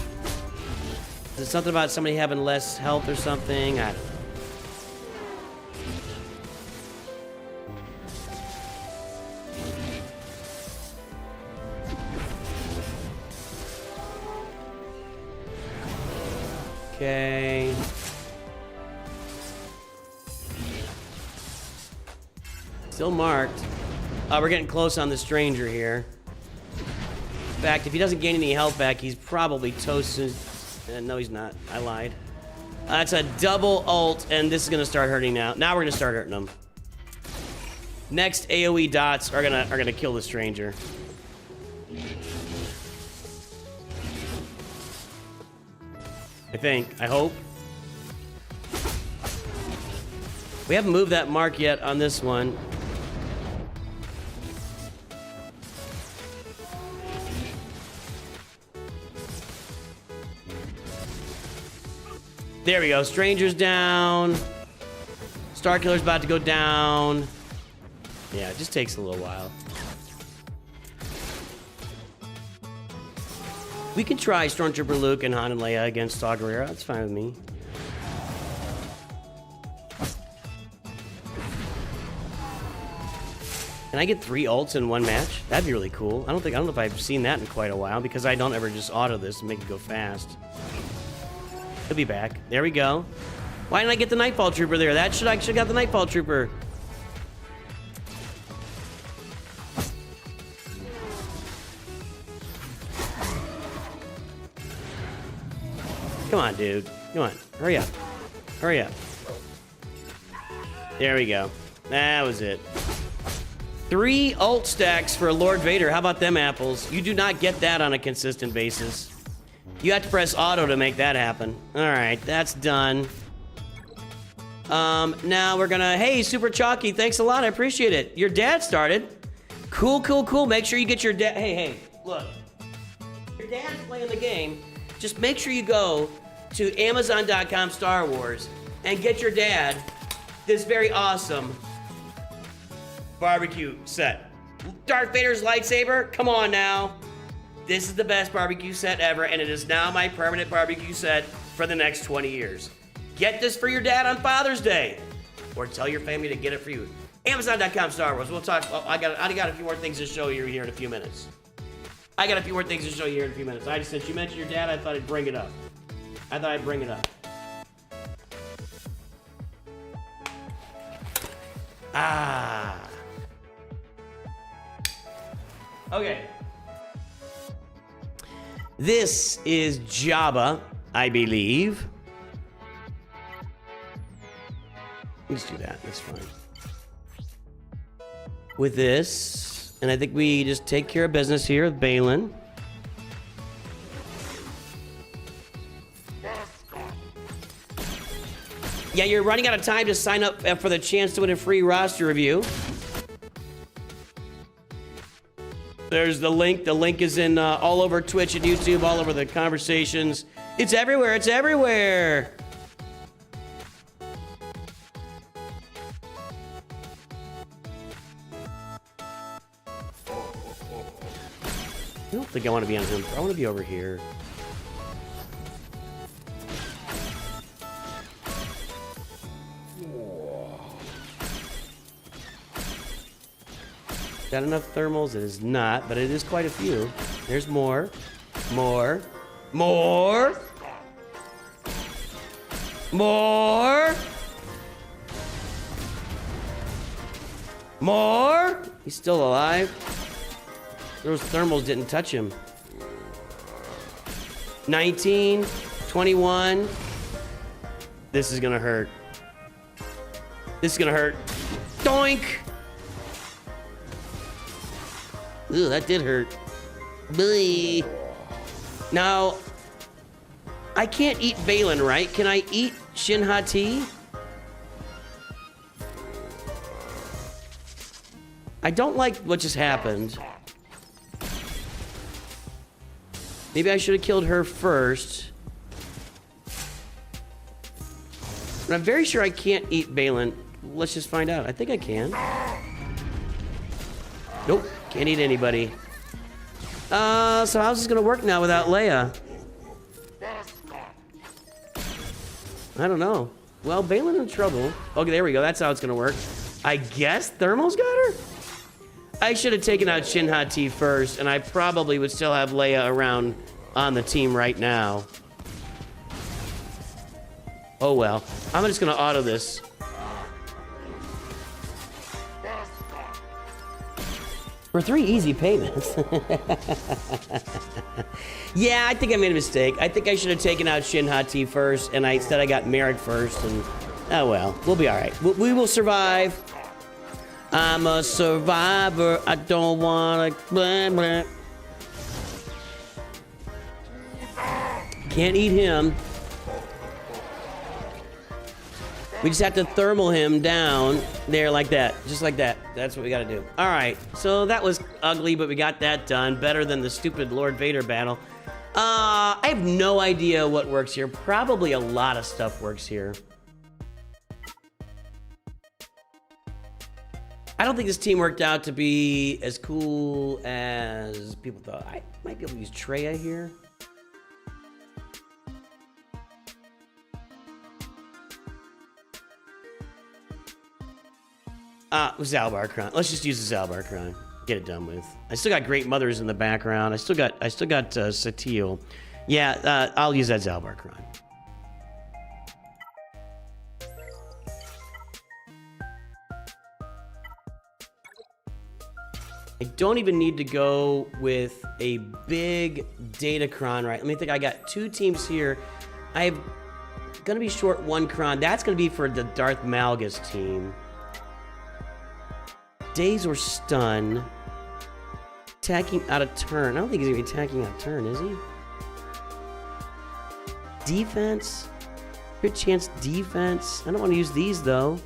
Is it something about somebody having less health or something? I don't know. Okay. Still marked. We're getting close on the Stranger here. In fact, if he doesn't gain any health back, he's probably toasted. No, he's not. I lied. That's a double ult, and this is gonna start hurting now. Now we're gonna start hurting him. Next AoE dots are gonna kill the Stranger. I think. I hope. We haven't moved that mark yet on this one. There we go. Stranger's down. Starkiller's about to go down. Yeah, it just takes a little while. We can try Stormtrooper Luke and Han and Leia against Saw Gerrera. That's fine with me. Can I get 3 ults in one match? That'd be really cool. I don't know if I've seen that in quite a while because I don't ever just auto this and make it go fast. He'll be back. There we go. Why didn't I get the Nightfall Trooper there? I should have got the Nightfall Trooper. Come on, dude. Come on. Hurry up. Hurry up. There we go. That was it. 3 ult stacks for Lord Vader. How about them apples? You do not get that on a consistent basis. You have to press auto to make that happen. All right, that's done. Now we're gonna, hey, Super Chalky, thanks a lot, I appreciate it. Your dad started. Cool, cool, cool. Make sure you get your dad, hey, look. Your dad's playing the game. Just make sure you go to Amazon.com Star Wars and get your dad this very awesome barbecue set. Darth Vader's lightsaber, come on now. This is the best barbecue set ever, and it is now my permanent barbecue set for the next 20 years. Get this for your dad on Father's Day, or tell your family to get it for you. Amazon.com Star Wars. We'll talk. I got a few more things to show you here in a few minutes. Since you mentioned your dad, I thought I'd bring it up. Ah. Okay. This is Jabba, I believe. Let's do that. That's fine. With this, and I think we just take care of business here with Balin. Yeah, you're running out of time to sign up for the chance to win a free roster review. There's the link. The link is in all over Twitch and YouTube, all over the conversations. It's everywhere. It's everywhere. I don't think I want to be on him. I want to be over here. Got enough thermals? It is not, but it is quite a few. There's more. More. More. More. More. He's still alive. Those thermals didn't touch him. 19, 21. This is gonna hurt. This is gonna hurt. Doink! Ooh, that did hurt. Blee. Now, I can't eat Balin, right? Can I eat Shin Hati? I don't like what just happened. Maybe I should have killed her first. But I'm very sure I can't eat Balin. Let's just find out. I think I can. Nope, can't eat anybody. So how's this gonna work now without Leia? I don't know. Well, Balin in trouble. Okay, there we go. That's how it's gonna work. I guess Thermal's got her? I should have taken out Shin Hati first, and I probably would still have Leia around on the team right now. Oh well. I'm just gonna auto this. For 3 easy payments. Yeah, I think I made a mistake. I think I should have taken out Shin Hati first, and instead I got Merrick first, and oh well. We'll be alright. We will survive. I'm a survivor. I don't wanna blah, blah. Can't eat him. We just have to thermal him down there like that. Just like that. That's what we gotta do. Alright, so that was ugly, but we got that done. Better than the stupid Lord Vader battle. I have no idea what works here. Probably a lot of stuff works here. I don't think this team worked out to be as cool as people thought. I might be able to use Treya here. Zalbarkron. Let's just use the Zalbarkron. Get it done with. I still got Great Mothers in the background. I still got Sateel. Yeah, I'll use that Zalbarkron. I don't even need to go with a big Datacron, right? Let me think. I got 2 teams here. I'm gonna be short 1 Kron. That's gonna be for the Darth Malgus team. Daze or stun. Attacking out of turn. I don't think he's gonna be attacking out of turn, is he? Defense. Good chance defense. I don't want to use these though.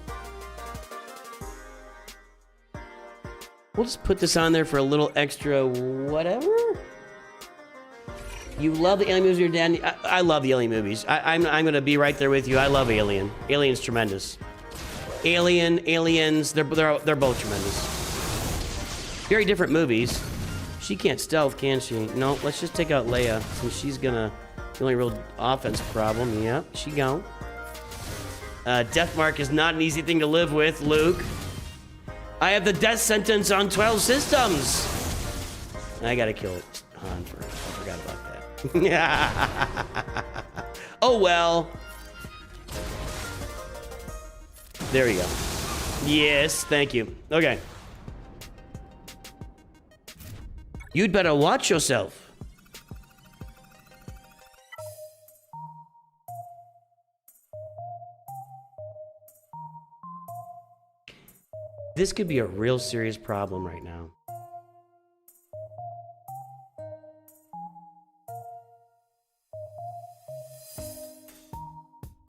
We'll just put this on there for a little extra whatever. You love the Alien movies, your dad. I love the Alien movies. I'm gonna be right there with you. I love Alien. Alien's tremendous. Aliens, they're both tremendous. Very different movies. She can't stealth, can she? No, let's just take out Leia, since she's the only real offense problem. Yep, she gone. Death Mark is not an easy thing to live with, Luke. I have the death sentence on 12 systems. I gotta kill Han first. I forgot about that. Oh well. There we go. Yes, thank you. Okay. You'd better watch yourself. This could be a real serious problem right now.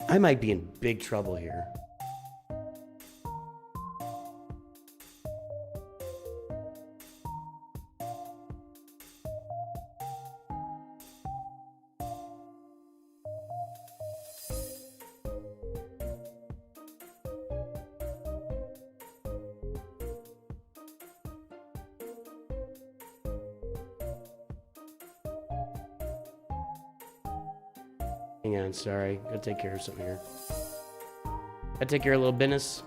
I might be in big trouble here. Hang on, sorry. Gotta take care of something here. Gotta take care of a little business.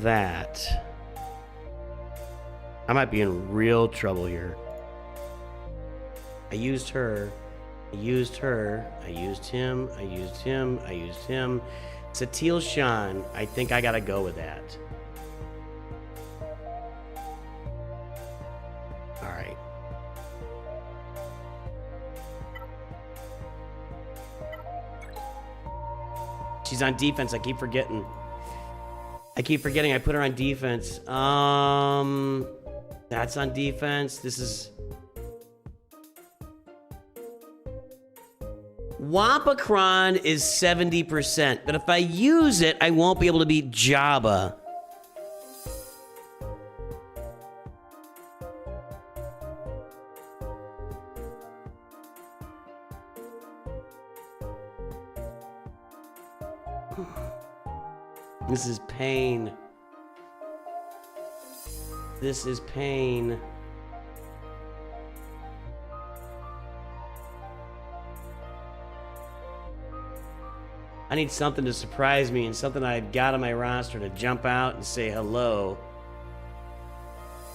That. I might be in real trouble here. I used her. I used her, I used him, I used him, I used him. Satil Shan, I think I gotta go with that. Alright. She's on defense, I keep forgetting. I put her on defense. That's on defense. This is... Wampacron is 70%, but if I use it, I won't be able to beat Jabba. This is pain. This is pain. I need something to surprise me and something I've got on my roster to jump out and say hello.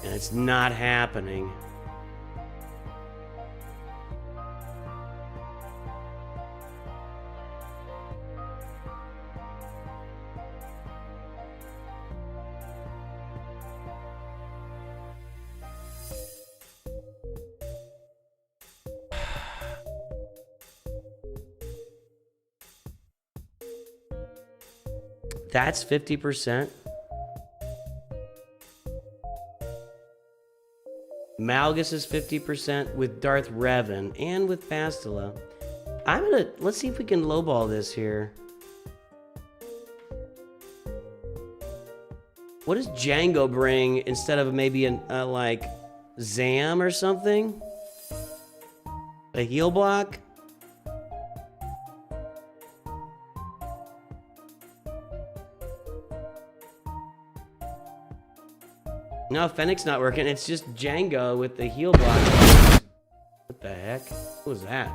And it's not happening. That's 50%. Malgus is 50% with Darth Revan and with Bastila. Let's see if we can lowball this here. What does Django bring instead of maybe like Zam or something? A heal block? No, Fennec's not working. It's just Django with the heal block. What the heck? What was that?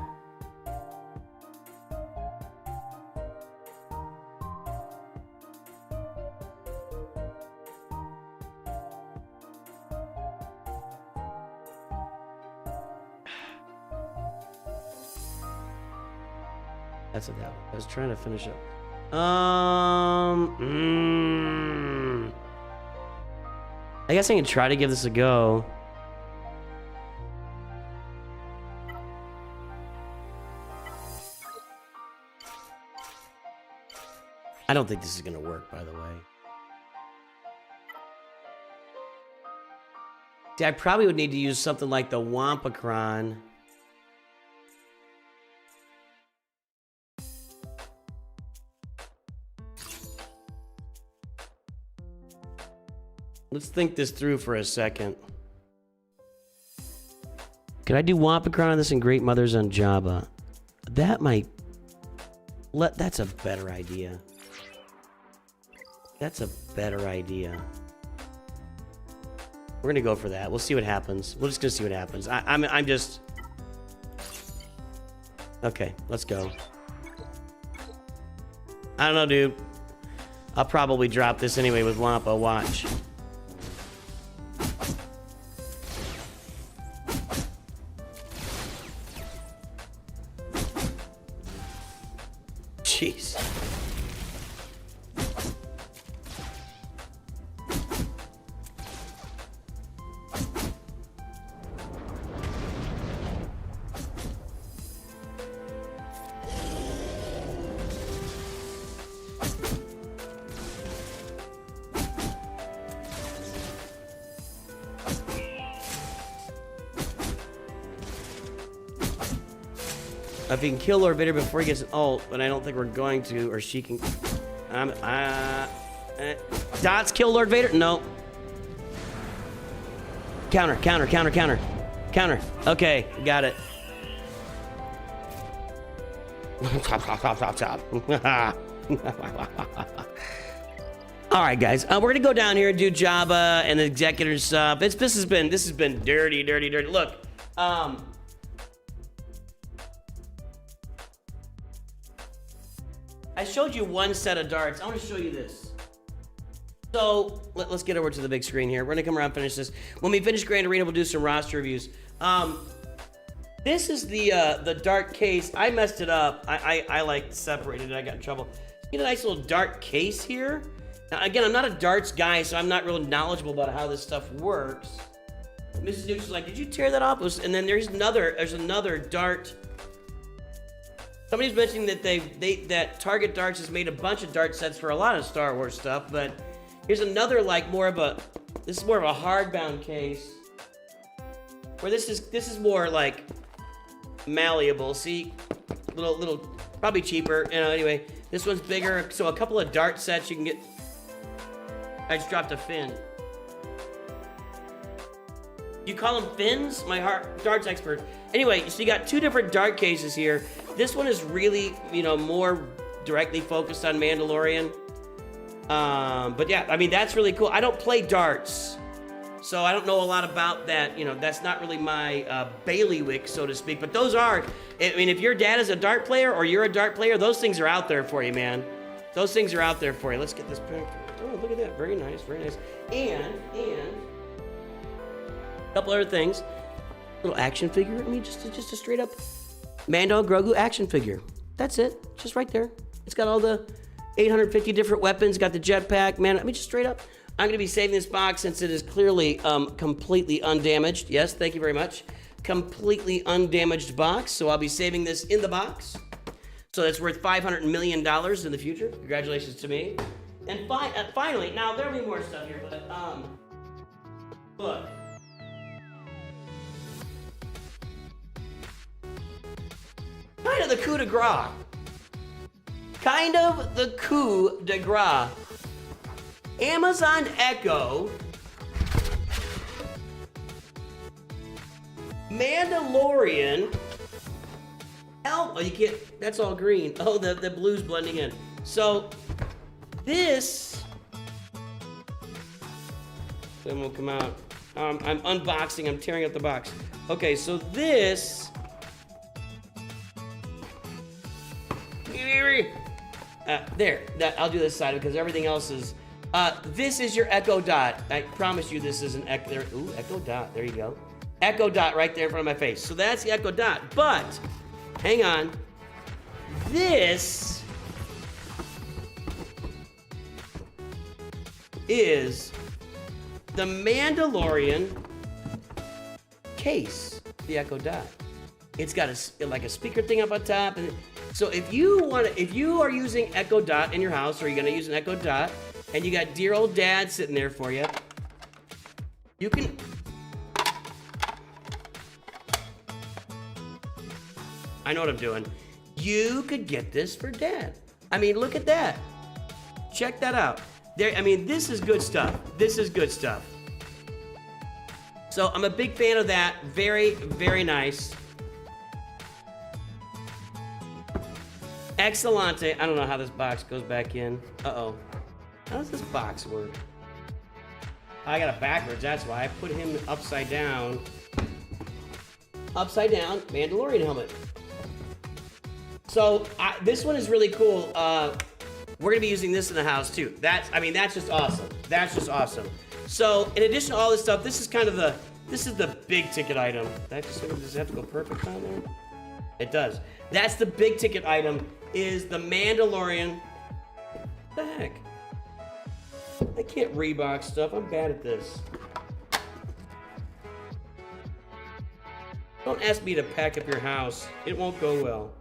That's what that was. I was trying to finish up. I guess I can try to give this a go. I don't think this is gonna work, by the way. See, I probably would need to use something like the Wampacron. Let's think this through for a second. Could I do Wampacron on this and Great Mothers on Jabba? That might... That's a better idea. That's a better idea. We're gonna go for that. We'll see what happens. We're just gonna see what happens. I'm just... Okay, let's go. I don't know, dude. I'll probably drop this anyway with Wampa. Watch. Jeez. If you can kill Lord Vader before he gets an ult, but I don't think we're going to, or she can. Dots kill Lord Vader? No. Counter, counter, counter, counter. Counter. Okay, got it. All right, guys. We're gonna go down here and do Jabba and the executor stuff. This has been dirty, dirty, dirty. Look, I showed you one set of darts. I want to show you this. So let's get over to the big screen here. We're gonna come around and finish this. When we finish Grand Arena, we'll do some roster reviews. This is the dart case. I messed it up. I like separated it. I got in trouble. Get a nice little dart case here. Now again, I'm not a darts guy, so I'm not really knowledgeable about how this stuff works. Mrs. Newt was like, "Did you tear that off?" And then there's another dart. Somebody's mentioning that that Target Darts has made a bunch of dart sets for a lot of Star Wars stuff, but here's another this is more of a hardbound case. Where this is more like malleable. See, little probably cheaper. Anyway, this one's bigger, so a couple of dart sets you can get. I just dropped a fin. You call them fins? My darts expert. Anyway, so you got two different dart cases here. This one is really, more directly focused on Mandalorian. But yeah, I mean, that's really cool. I don't play darts, so I don't know a lot about that. That's not really my bailiwick, so to speak. But those are, I mean, if your dad is a dart player or you're a dart player, those things are out there for you, man. Those things are out there for you. Let's get this back. Oh, look at that. Very nice, very nice. And a couple other things. Little action figure. I mean, just a straight up Mando Grogu action figure. That's it. Just right there. It's got all the 850 different weapons. Got the jetpack. Man, I mean, just straight up. I'm going to be saving this box since it is clearly completely undamaged. Yes, thank you very much. Completely undamaged box. So I'll be saving this in the box. So that's worth $500 million in the future. Congratulations to me. And finally, now there'll be more stuff here, but look. Kind of the coup de grace. Kind of the coup de grace. Amazon Echo. Mandalorian. Oh, you can't. That's all green. Oh, the blue's blending in. So, this. Then will come out. I'm unboxing. I'm tearing up the box. Okay, so this. I'll do this side because everything else is. This is your Echo Dot. I promise you, this is an Echo. Ooh, Echo Dot. There you go. Echo Dot right there in front of my face. So that's the Echo Dot. But hang on. This is the Mandalorian case. The Echo Dot. It's got like a speaker thing up on top, and so if you are using Echo Dot in your house, or you're gonna use an Echo Dot, and you got dear old dad sitting there for you, you can. I know what I'm doing. You could get this for dad. I mean, look at that. Check that out. There. I mean, this is good stuff. This is good stuff. So I'm a big fan of that. Very, very nice. Excellente. I don't know how this box goes back in. Uh-oh. How does this box work? I got it backwards, that's why. I put him upside down. Upside down, Mandalorian helmet. So, this one is really cool. We're gonna be using this in the house too. That's just awesome. That's just awesome. So in addition to all this stuff, this is the big ticket item. Does it have to go perfect on there? It does. That's the big ticket item, is the Mandalorian. What the heck? I can't rebox stuff. I'm bad at this. Don't ask me to pack up your house. It won't go well.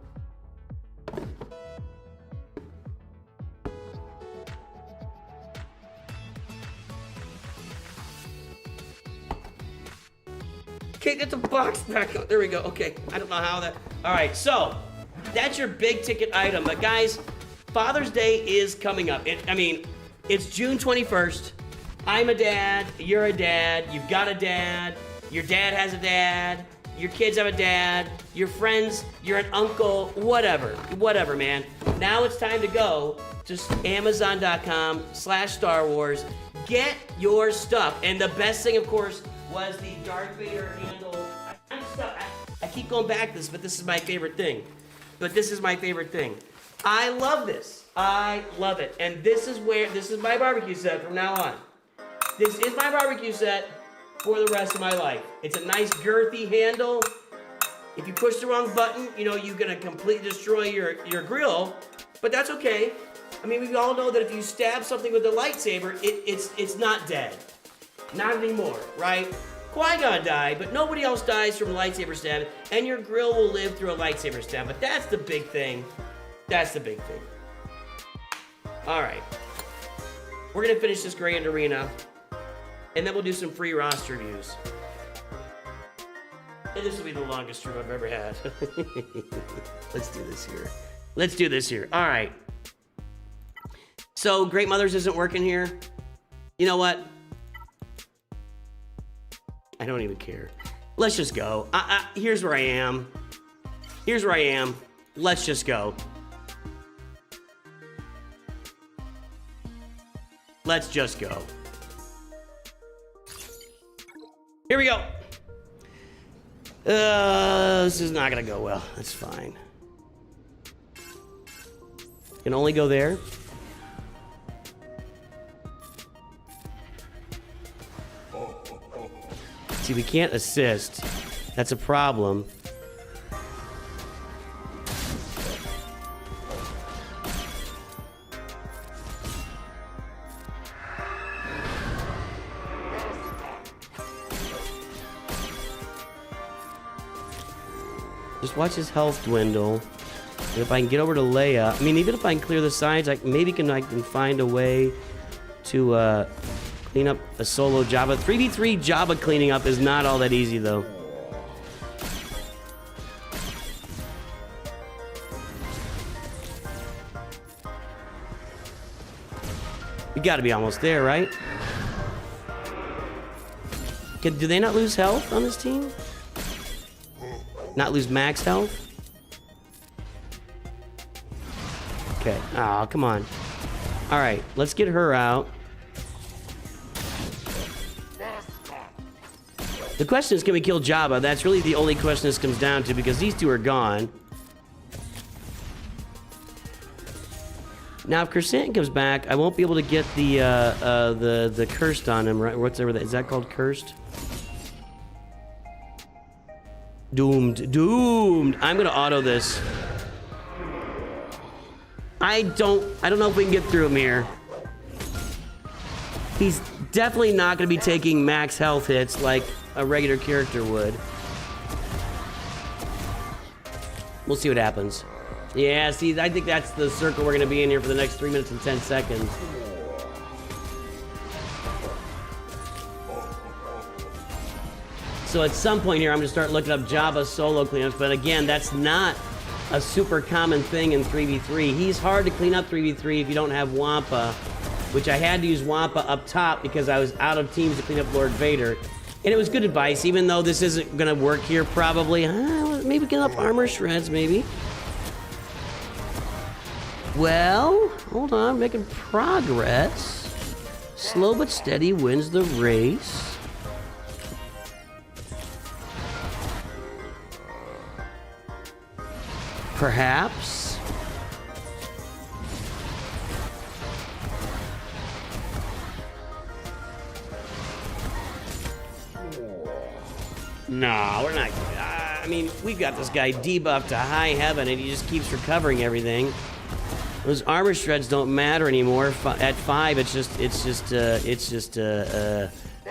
Okay, get the box back up. There we go. Okay, I don't know how that... All right, so that's your big ticket item. But guys, Father's Day is coming up. It's June 21st. I'm a dad. You're a dad. You've got a dad. Your dad has a dad. Your kids have a dad. Your friends, you're an uncle. Whatever, man. Now it's time to go to Amazon.com/Star Wars. Get your stuff. And the best thing, of course, was the Darth Vader handle. I keep going back to this, but this is my favorite thing. I love this. I love it. And this is my barbecue set from now on. This is my barbecue set for the rest of my life. It's a nice girthy handle. If you push the wrong button, you're gonna completely destroy your grill, but that's okay. We all know that if you stab something with a lightsaber, it's not dead. Not anymore, right? Qui-Gon died, but nobody else dies from a lightsaber stab, and your grill will live through a lightsaber stab, but that's the big thing. All right. We're gonna finish this Grand Arena, and then we'll do some free roster reviews. And this will be the longest stream I've ever had. Let's do this here. All right. So, Great Mothers isn't working here. You know what? I don't even care. Let's just go. Here's where I am. Let's just go. Let's just go. Here we go. This is not gonna go well. That's fine. Can only go there. See, we can't assist. That's a problem. Just watch his health dwindle. And if I can get over to Leia, even if I can clear the sides, I can find a way to clean up a solo Jabba. 3v3 Jabba cleaning up is not all that easy, though. We gotta be almost there, right? Do they not lose health on this team? Not lose max health? Okay. Oh, come on. All right, let's get her out. The question is, can we kill Jabba? That's really the only question this comes down to, because these two are gone. Now, if Kersantin comes back, I won't be able to get the cursed on him, right? Whatever that is. That called cursed? Doomed. I'm gonna auto this. I don't know if we can get through him here. He's definitely not gonna be taking max health hits like a regular character would. We'll see what happens. Yeah, see, I think that's the circle we're gonna be in here for the next 3 minutes and 10 seconds. So at some point here, I'm gonna start looking up Jabba solo cleanups, but again, that's not a super common thing in 3v3. He's hard to clean up 3v3 if you don't have Wampa, which I had to use Wampa up top because I was out of teams to clean up Lord Vader. And it was good advice, even though this isn't gonna work here probably. Maybe get up armor shreds, maybe. Well, hold on, making progress. Slow but steady wins the race. Perhaps. No, we're not. I mean, we've got this guy debuffed to high heaven, and he just keeps recovering everything. Those armor shreds don't matter anymore. At 5, it's just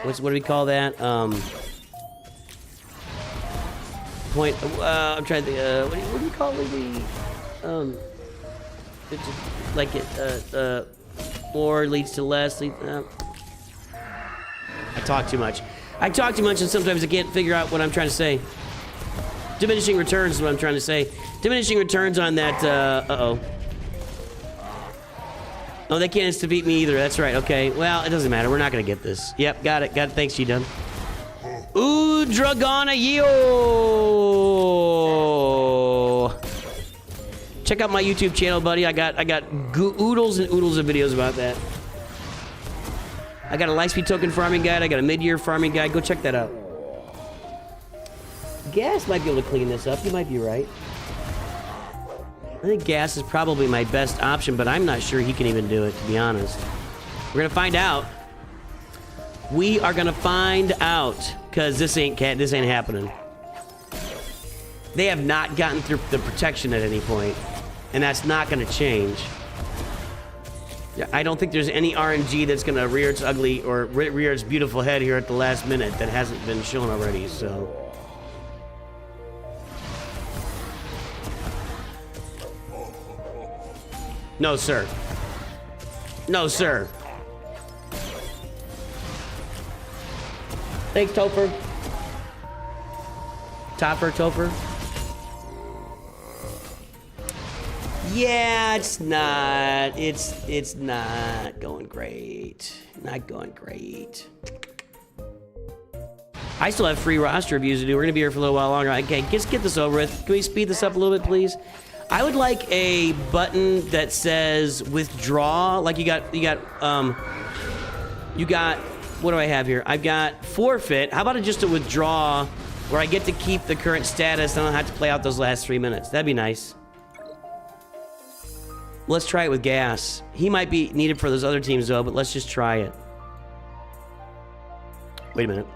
what do we call that? Point. I'm trying to think. What do you call it? It's just, like more leads to less. I talk too much. I talk too much, and sometimes I can't figure out what I'm trying to say. Diminishing returns is what I'm trying to say. Diminishing returns on that. Uh-oh. Oh, they can't defeat me either. That's right. Okay. Well, it doesn't matter. We're not gonna get this. Yep. Got it. Got it. Thanks, G-Dub. Ooh, Dragona Yo! Check out my YouTube channel, buddy. I got oodles and oodles of videos about that. I got a Lightspeed token farming guide. I got a mid-year farming guide. Go check that out. Gas might be able to clean this up. You might be right. I think Gas is probably my best option, but I'm not sure he can even do it, to be honest. We're gonna find out. We are gonna find out, because this ain't happening. They have not gotten through the protection at any point, and that's not gonna change. Yeah, I don't think there's any RNG that's gonna rear its ugly or rear its beautiful head here at the last minute that hasn't been shown already, so. No, sir. No, sir. Thanks, Topher. Topher. Yeah, it's not. It's not going great. Not going great. I still have free roster reviews to do. We're gonna be here for a little while longer. Okay, just get this over with. Can we speed this up a little bit, please? I would like a button that says withdraw. Like you got, what do I have here? I've got forfeit. How about just a withdraw where I get to keep the current status and I don't have to play out those last 3 minutes? That'd be nice. Let's try it with Gas. He might be needed for those other teams though, but let's just try it. Wait a minute.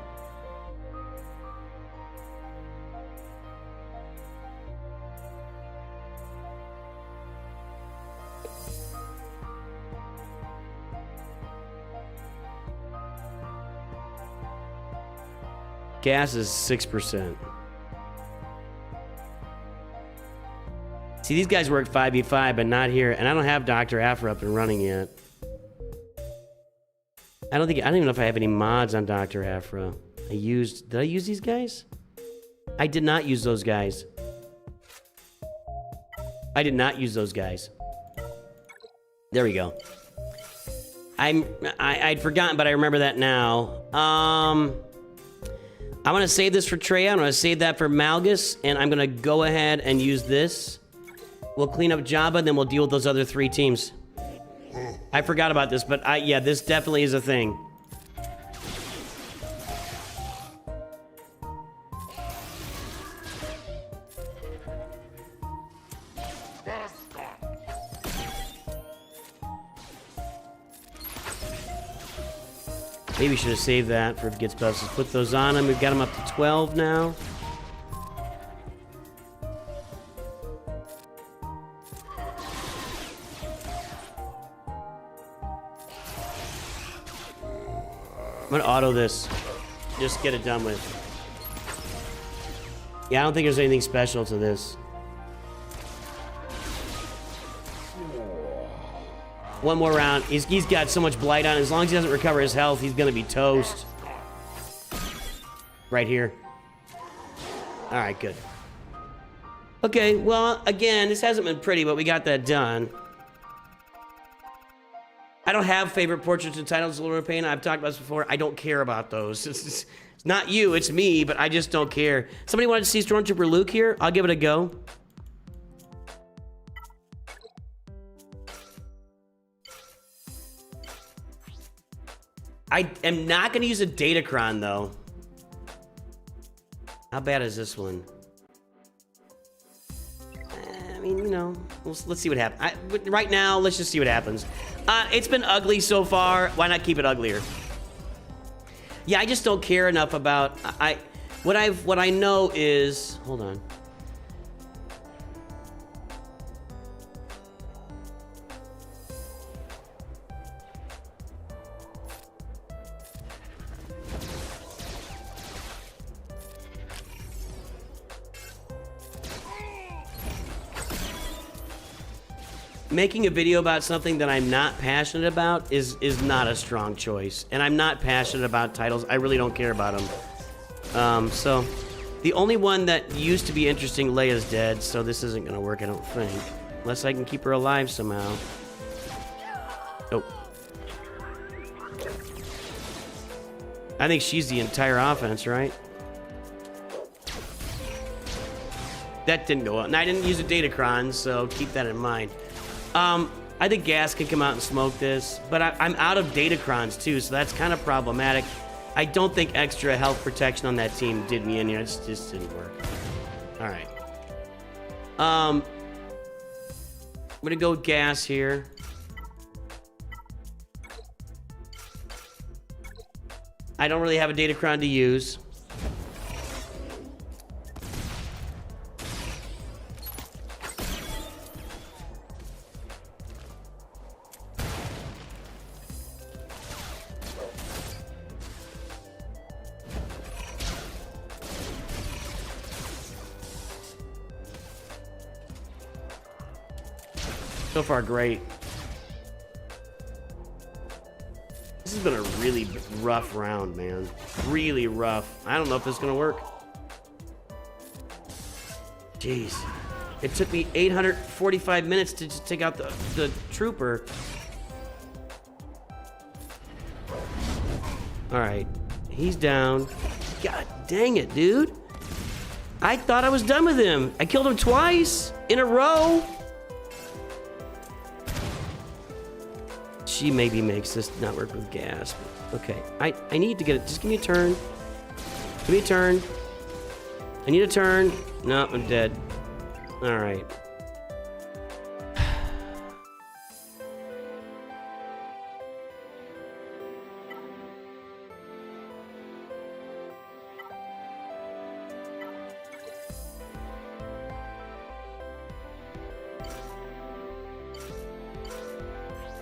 Gas is 6%. See, these guys work 5v5, but not here, and I don't have Dr. Afra up and running yet. I don't even know if I have any mods on Dr. Afra. Did I use these guys? I did not use those guys. I did not use those guys. There we go. I'd forgotten, but I remember that now. I'm gonna save this for Treya. I'm gonna save that for Malgus, and I'm gonna go ahead and use this. We'll clean up Jabba, and then we'll deal with those other 3 teams. I forgot about this, but yeah, this definitely is a thing. Maybe we should have saved that for if it gets buffs. Let's put those on him. We've got him up to 12 now. I'm gonna auto this. Just get it done with. Yeah, I don't think there's anything special to this. One more round. He's got so much blight on. As long as he doesn't recover his health, he's gonna be toast. Right here. All right, good. Okay, well, again, this hasn't been pretty, but we got that done. I don't have favorite portraits and titles of Lord of Pain. I've talked about this before. I don't care about those. It's not you, it's me, but I just don't care. Somebody wanted to see Stormtrooper Luke here? I'll give it a go. I am not going to use a Datacron, though. How bad is this one? I mean, you know, let's see what happens. Right now, let's just see what happens. It's been ugly so far. Why not keep it uglier? Yeah, I just don't care enough about... What I know is, hold on. Making a video about something that I'm not passionate about is not a strong choice. And I'm not passionate about titles. I really don't care about them. So the only one that used to be interesting, Leia's dead, so this isn't gonna work, I don't think. Unless I can keep her alive somehow. Oh. I think she's the entire offense, right? That didn't go up. And I didn't use a Datacron, so keep that in mind. I think Gas can come out and smoke this, but I'm out of Datacrons too, so that's kind of problematic. I don't think extra health protection on that team did me in here. It just didn't work. All right. I'm gonna go Gas here. I don't really have a Datacron to use. So far, great. This has been a really rough round, man. Really rough. I don't know if this is gonna work. Jeez. It took me 845 minutes to just take out the trooper. Alright. He's down. God dang it, dude. I thought I was done with him. I killed him twice in a row. She maybe makes this not work with Gas. But okay, I need to get it. Just give me a turn. Give me a turn. I need a turn. No, I'm dead. All right.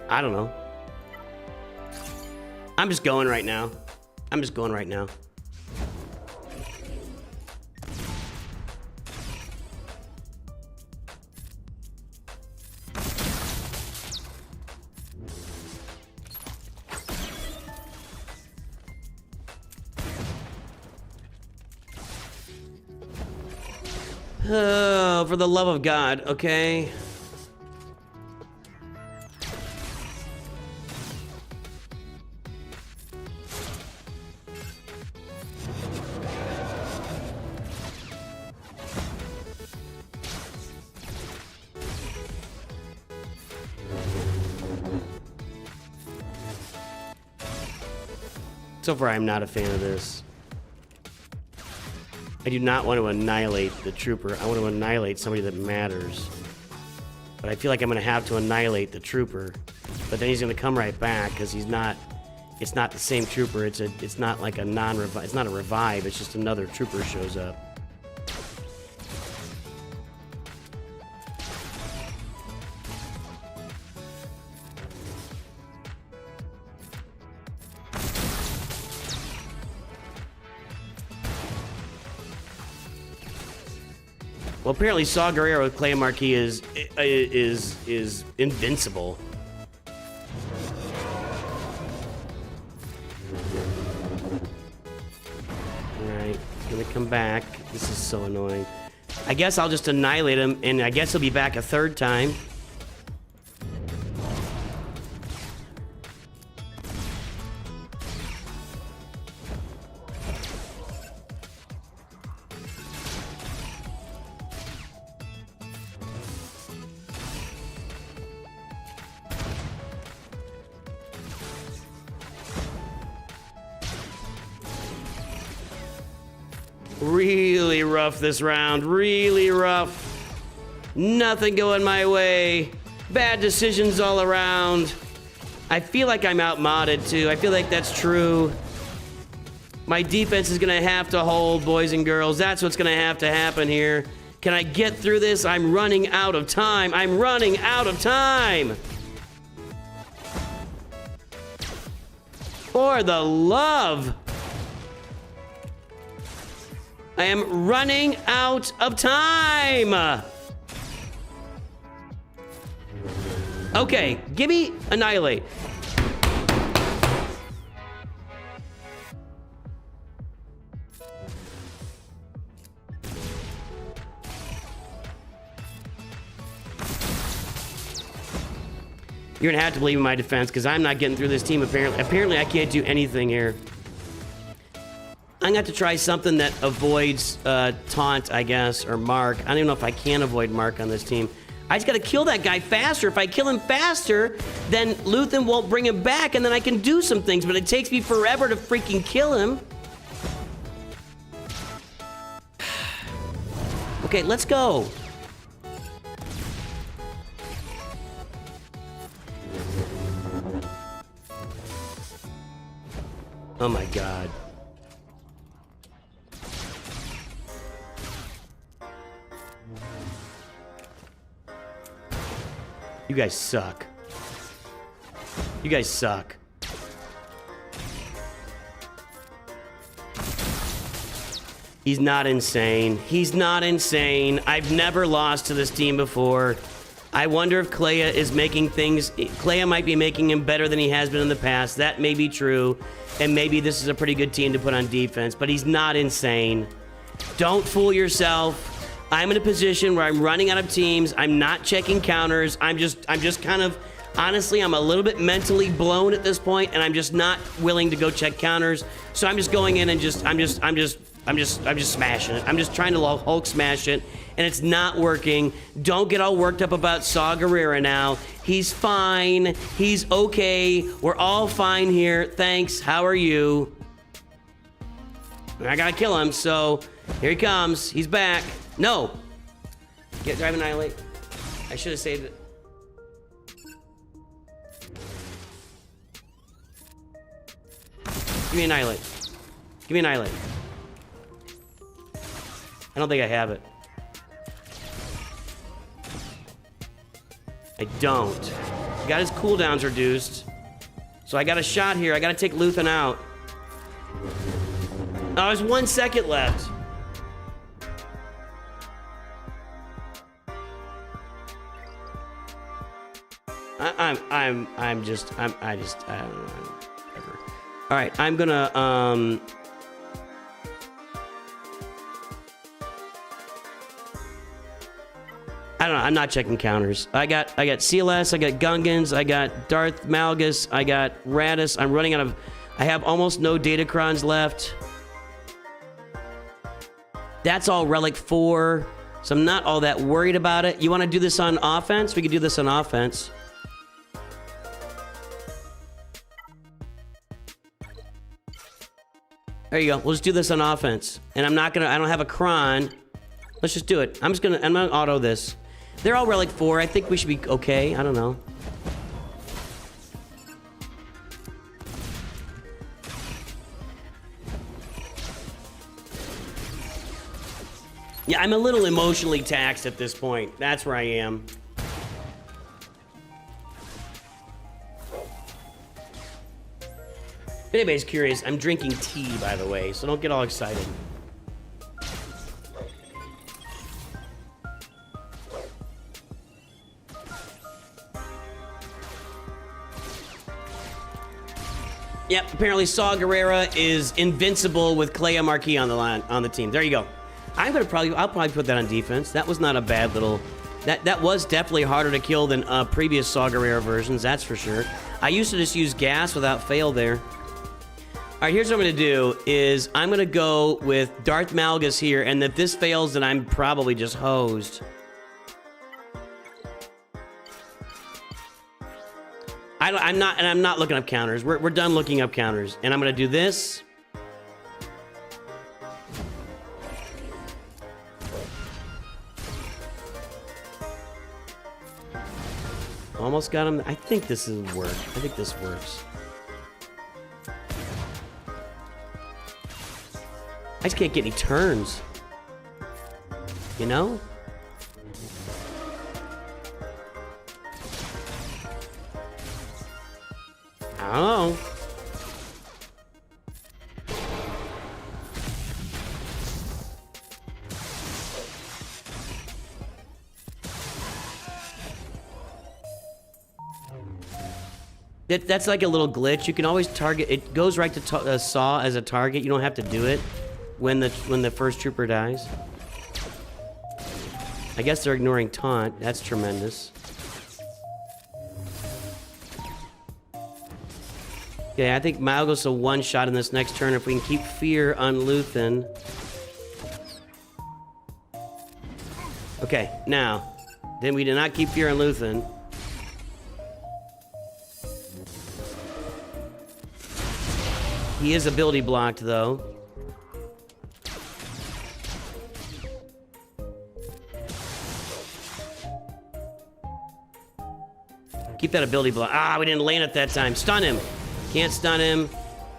I don't know. I'm just going right now. I'm just going right now. Oh, for the love of God, okay? So far, I'm not a fan of this. I do not want to annihilate the trooper. I want to annihilate somebody that matters. But I feel like I'm going to have to annihilate the trooper. But then he's going to come right back because he's not. It's not the same trooper. It's not like a non-revive. It's not a revive. It's just another trooper shows up. Well, apparently Saw Gerrera with Clay Marquis is invincible. Alright, he's gonna come back. This is so annoying. I guess I'll just annihilate him, and I guess he'll be back a third time. Really rough this round, really rough. Nothing going my way. Bad decisions all around. I feel like I'm outmodded too. I feel like that's true. My defense is going to have to hold, boys and girls. That's what's going to have to happen here. Can I get through this? I'm running out of time. I'm running out of time. For the love. I am running out of time. Okay, give me Annihilate. You're gonna have to believe in my defense because I'm not getting through this team apparently. Apparently I can't do anything here. I'm gonna have to try something that avoids Taunt, I guess, or Mark. I don't even know if I can avoid Mark on this team. I just gotta kill that guy faster. If I kill him faster, then Luthen won't bring him back and then I can do some things, but it takes me forever to freaking kill him. Okay, let's go. Oh my god. You guys suck. You guys suck. He's not insane. He's not insane. I've never lost to this team before. I wonder if Clea is making things... Clea might be making him better than he has been in the past. That may be true. And maybe this is a pretty good team to put on defense. But he's not insane. Don't fool yourself. I'm in a position where I'm running out of teams. I'm not checking counters. I'm just kind of... Honestly, I'm a little bit mentally blown at this point, and I'm just not willing to go check counters. So I'm just going in and I'm just smashing it. I'm just trying to Hulk smash it, and it's not working. Don't get all worked up about Saw Gerrera now. He's fine. He's okay. We're all fine here. Thanks. How are you? I gotta kill him, so here he comes. He's back. No. Get Drive Annihilate. I should have saved it. Give me Annihilate. Give me Annihilate. I don't think I have it. I don't. Got his cooldowns reduced. So I got a shot here. I gotta take Luthen out. Oh, there's 1 second left. I don't know. Whatever. All right, I'm gonna, I don't know, I'm not checking counters. I got CLS, I got Gungans, I got Darth Malgus, I got Radis. I'm running out of, I have almost no Datacrons left. That's all Relic 4, so I'm not all that worried about it. You wanna do this on offense? We could do this on offense. There you go. We'll just do this on offense. And I don't have a Kron. Let's just do it. I'm gonna auto this. They're all Relic 4. I think we should be okay. I don't know. Yeah, I'm a little emotionally taxed at this point. That's where I am. If anybody's curious, I'm drinking tea, by the way, so don't get all excited. Yep, apparently Saw Gerrera is invincible with Clea Marquis on the team. There you go. I'll probably put that on defense. That was not a bad little... That was definitely harder to kill than previous Saw Gerrera versions, that's for sure. I used to just use gas without fail there. All right, here's what I'm gonna do, is I'm gonna go with Darth Malgus here, and if this fails, then I'm probably just hosed. I'm not looking up counters. We're done looking up counters. And I'm gonna do this. Almost got him. I think this will work. I think this works. I just can't get any turns. You know? I don't know. That's like a little glitch. You can always target. It goes right to Saw as a target. You don't have to do it when the first trooper dies. I guess they're ignoring taunt. That's tremendous. Okay, I think Mao goes to one shot in this next turn if we can keep fear on Luthen. Okay, now, then we did not keep fear on Luthen. He is ability blocked, though. Keep that ability block. Ah, we didn't land it that time. Stun him. Can't stun him.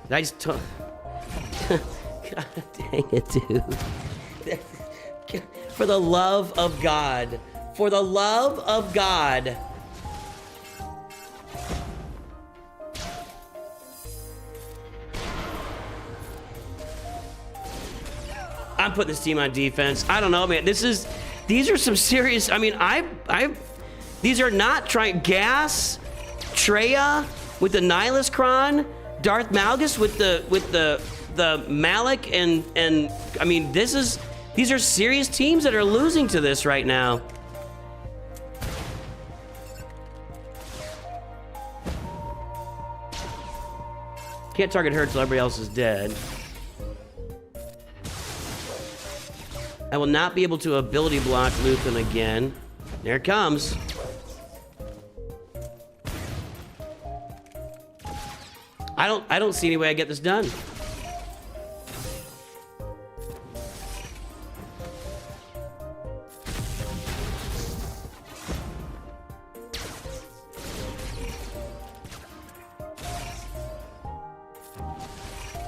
I just God dang it, dude. For the love of God. For the love of God. I'm putting this team on defense. I don't know, man. These are some serious. I mean, these are not trying. Gas, Treya with the Nihilus Darth Malgus with the Malik and I mean, these are serious teams that are losing to this right now. Can't target her till everybody else is dead. I will not be able to ability block Luthen again. There it comes. I don't see any way I get this done.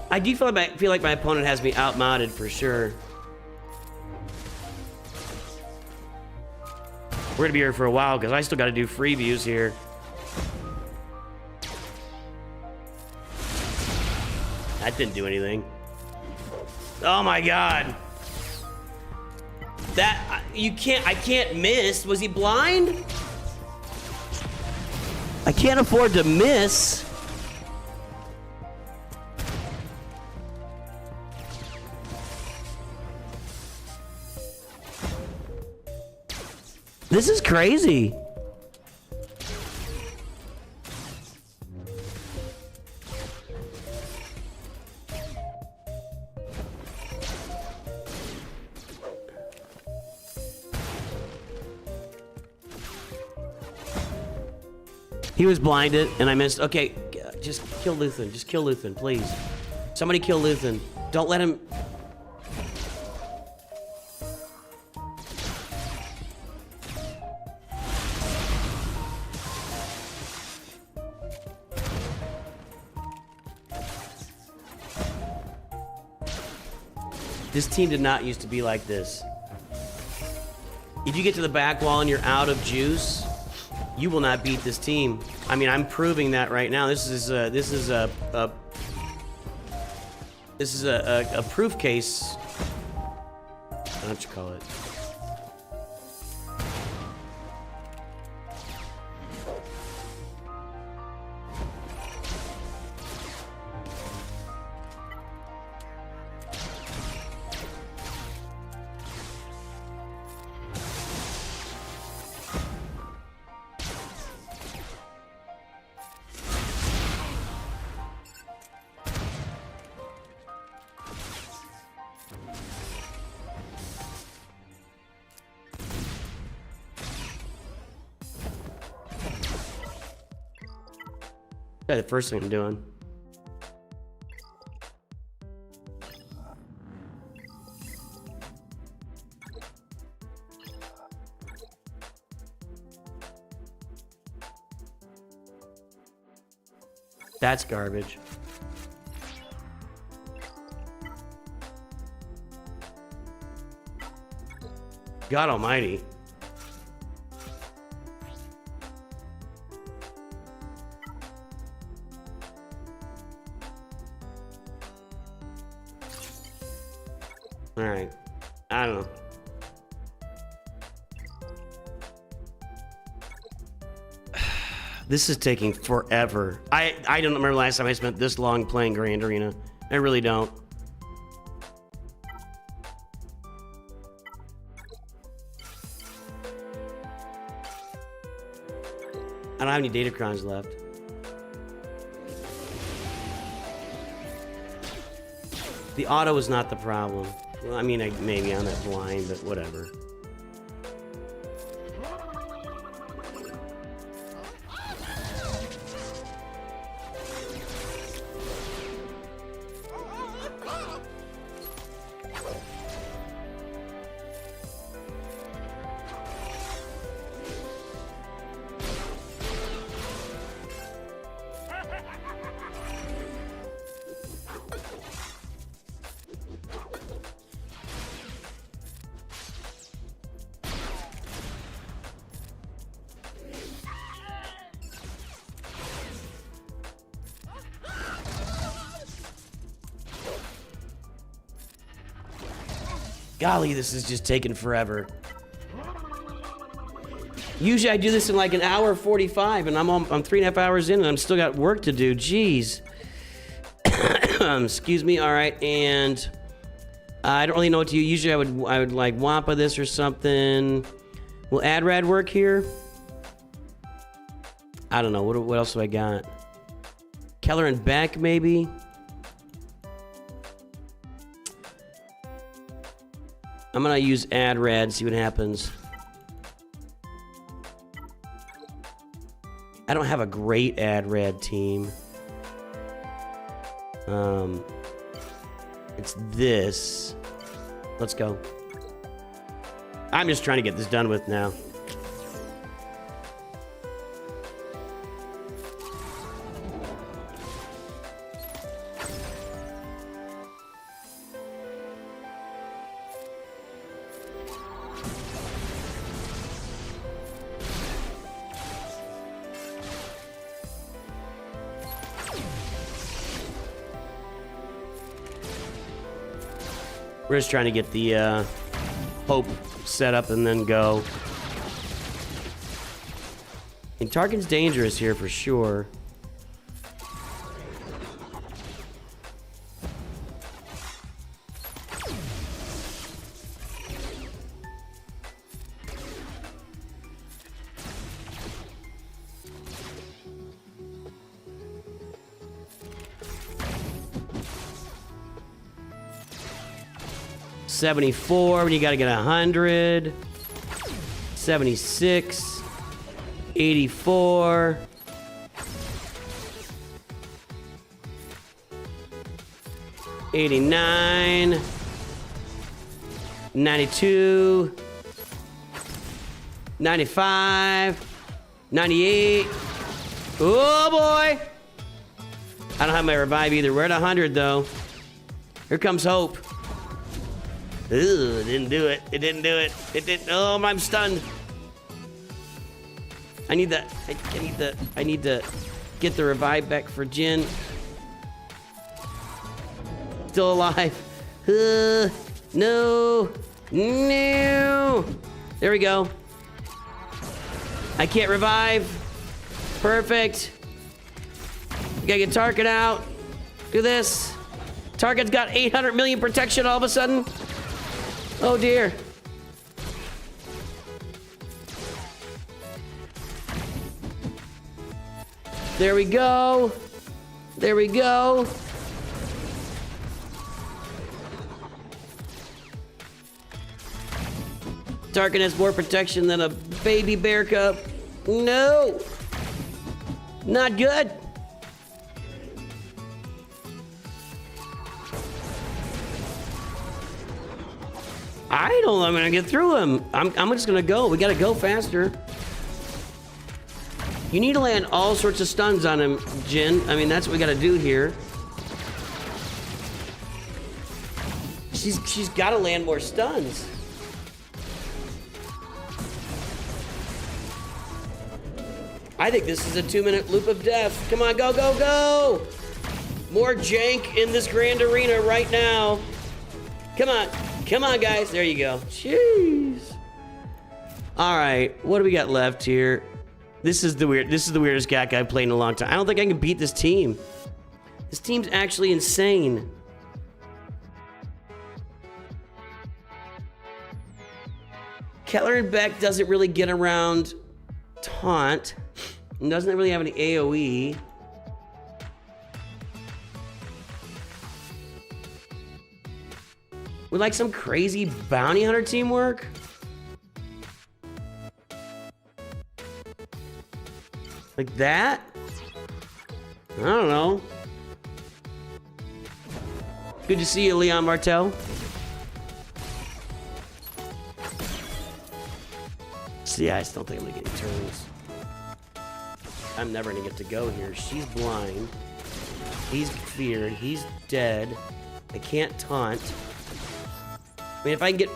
I do feel like my opponent has me outmodded for sure. We're gonna be here for a while because I still got to do free views here. That didn't do anything. Oh my God. That, I can't miss. Was he blind? I can't afford to miss. This is crazy. He was blinded and I missed. Okay, just kill Luthen. Just kill Luthen, please. Somebody kill Luthen. Don't let him... This team did not used to be like this. If you get to the back wall and you're out of juice, you will not beat this team. I mean, I'm proving that right now. This is a proof case. What you call it? That's the first thing I'm doing. That's garbage. God almighty. Alright. I don't know. This is taking forever. I don't remember last time I spent this long playing Grand Arena. I really don't. I don't have any Datacrons left. The auto is not the problem. Well, I mean, maybe I'm that blind, but whatever. Golly, this is just taking forever. Usually I do this in like an hour 45, and I'm 3.5 hours in, and I'm still got work to do. Jeez. Excuse me. All right, and I don't really know what to do. Usually I would like Wampa this or something. Will Adrad work here? I don't know. What else have I got? Keller and Beck, maybe. I'm gonna use Adrad, see what happens. I don't have a great Adrad team. It's this. Let's go. I'm just trying to get this done with now. We're just trying to get the Hope set up and then go. And Tarkin's dangerous here for sure. $74 when you gotta get 100. 76. 84. 89. 92. 95. 98. Oh boy! I don't have my revive either. We're at 100 though. Here comes Hope. Ugh, it didn't do it. It didn't do it. It didn't. Oh, I'm stunned. I need that. I need to get the revive back for Jin. Still alive. No. No. There we go. I can't revive. Perfect. We gotta get Tarkin out. Do this. Tarkin's got 800 million protection all of a sudden. Oh dear. There we go. There we go. Tarkin has more protection than a baby bear cub. No. Not good. I don't know I'm gonna get through him. I'm just gonna go. We gotta go faster. You need to land all sorts of stuns on him, Jin. I mean, that's what we gotta do here. She's gotta land more stuns. I think this is a 2-minute loop of death. Come on, go, go, go! More jank in this grand arena right now. Come on. Come on, guys. There you go. Jeez. All right. What do we got left here? This is the weirdest GAC I've played in a long time. I don't think I can beat this team. This team's actually insane. Keller and Beck doesn't really get around taunt. And doesn't really have any AoE. Would like some crazy bounty hunter teamwork? Like that? I don't know. Good to see you, Leon Martel. See, I still think I'm gonna get turns. I'm never gonna get to go here. She's blind. He's feared. He's dead. I can't taunt. I mean, if I can get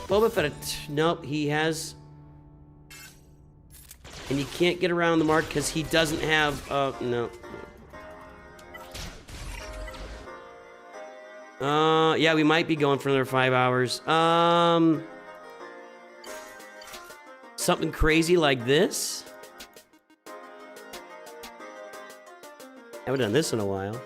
Boba Fett, nope, he has. And you can't get around the mark because he doesn't have, no. Yeah, we might be going for another 5 hours. Something crazy like this? I haven't done this in a while.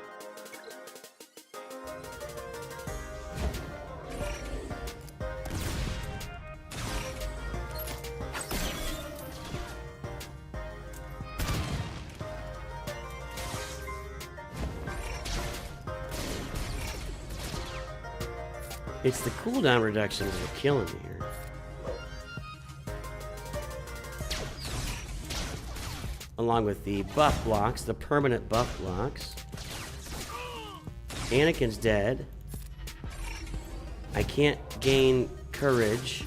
It's the cooldown reductions that are killing me here. Along with the buff blocks, the permanent buff blocks. Anakin's dead. I can't gain courage.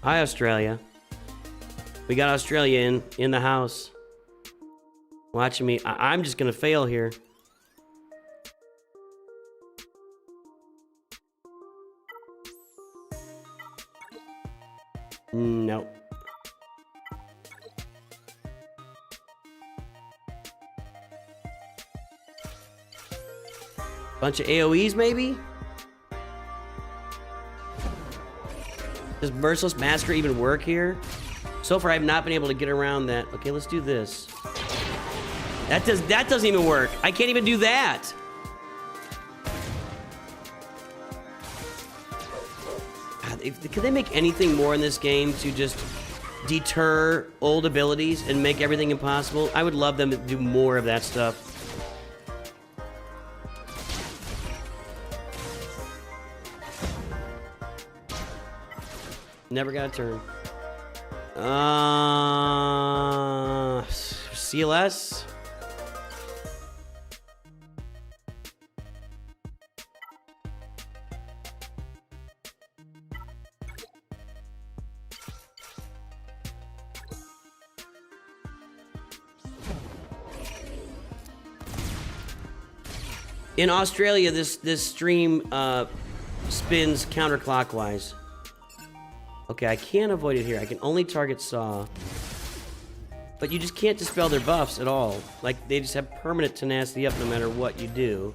Hi, Australia. We got Australia in the house. Watching me. I'm just gonna fail here. Nope. Bunch of AoEs, maybe? Does Merciless Massacre even work here? So far, I've not been able to get around that. Okay, let's do this. That doesn't even work. I can't even do that. Could they make anything more in this game to just deter old abilities and make everything impossible? I would love them to do more of that stuff. Never got a turn. CLS? In Australia, this stream spins counterclockwise. Okay, I can't avoid it here. I can only target Saw. But you just can't dispel their buffs at all. Like, they just have permanent tenacity up no matter what you do.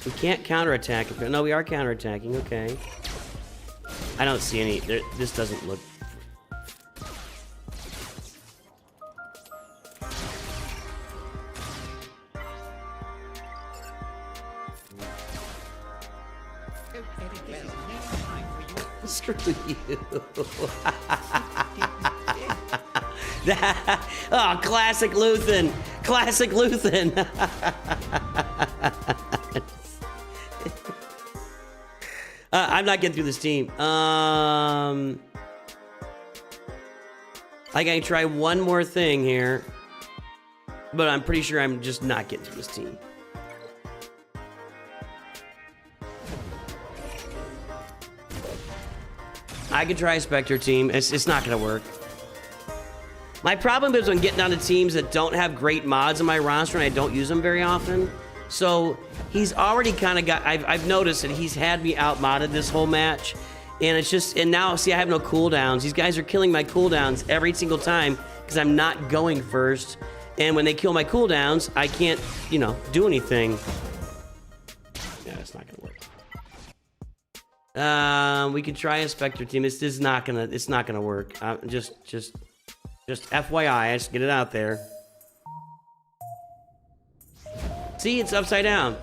We can't counterattack it. No, we are counterattacking. Okay. I don't see any. This doesn't look... Screw you. Oh, classic Luthen. Classic Luthen. I'm not getting through this team. I can try one more thing here, but I'm pretty sure I'm just not getting through this team. I could try a Spectre team. It's not gonna work. My problem is when getting down to teams that don't have great mods in my roster and I don't use them very often. So he's already kind of got, I've noticed that he's had me out-modded this whole match. And it's just, and now, see, I have no cooldowns. These guys are killing my cooldowns every single time because I'm not going first. And when they kill my cooldowns, I can't, you know, do anything. Yeah, it's not gonna work. We could try a Spectre team. It's not gonna work. Just FYI, I just get it out there. See, it's upside down.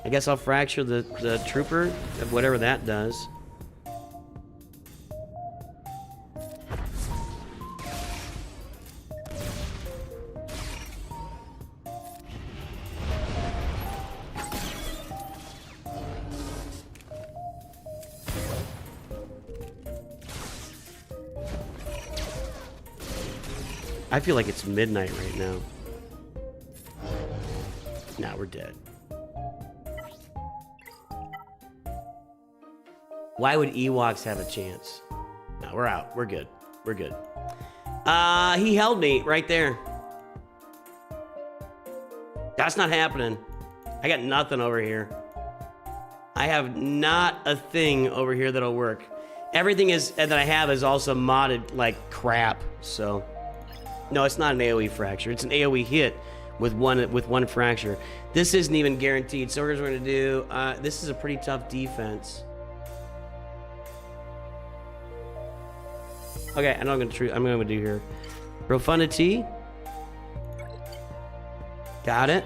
I guess I'll fracture the trooper, of whatever that does. I feel like it's midnight right now. Nah, we're dead. Why would Ewoks have a chance? No, we're out. We're good. We're good. He held me right there. That's not happening. I got nothing over here. I have not a thing over here that'll work. Everything is that I have is also modded like crap. So, no, it's not an AOE fracture. It's an AOE hit with one fracture. This isn't even guaranteed. So here's what we're gonna do. This is a pretty tough defense. Okay, I know I'm gonna do here. Profundity. Got it.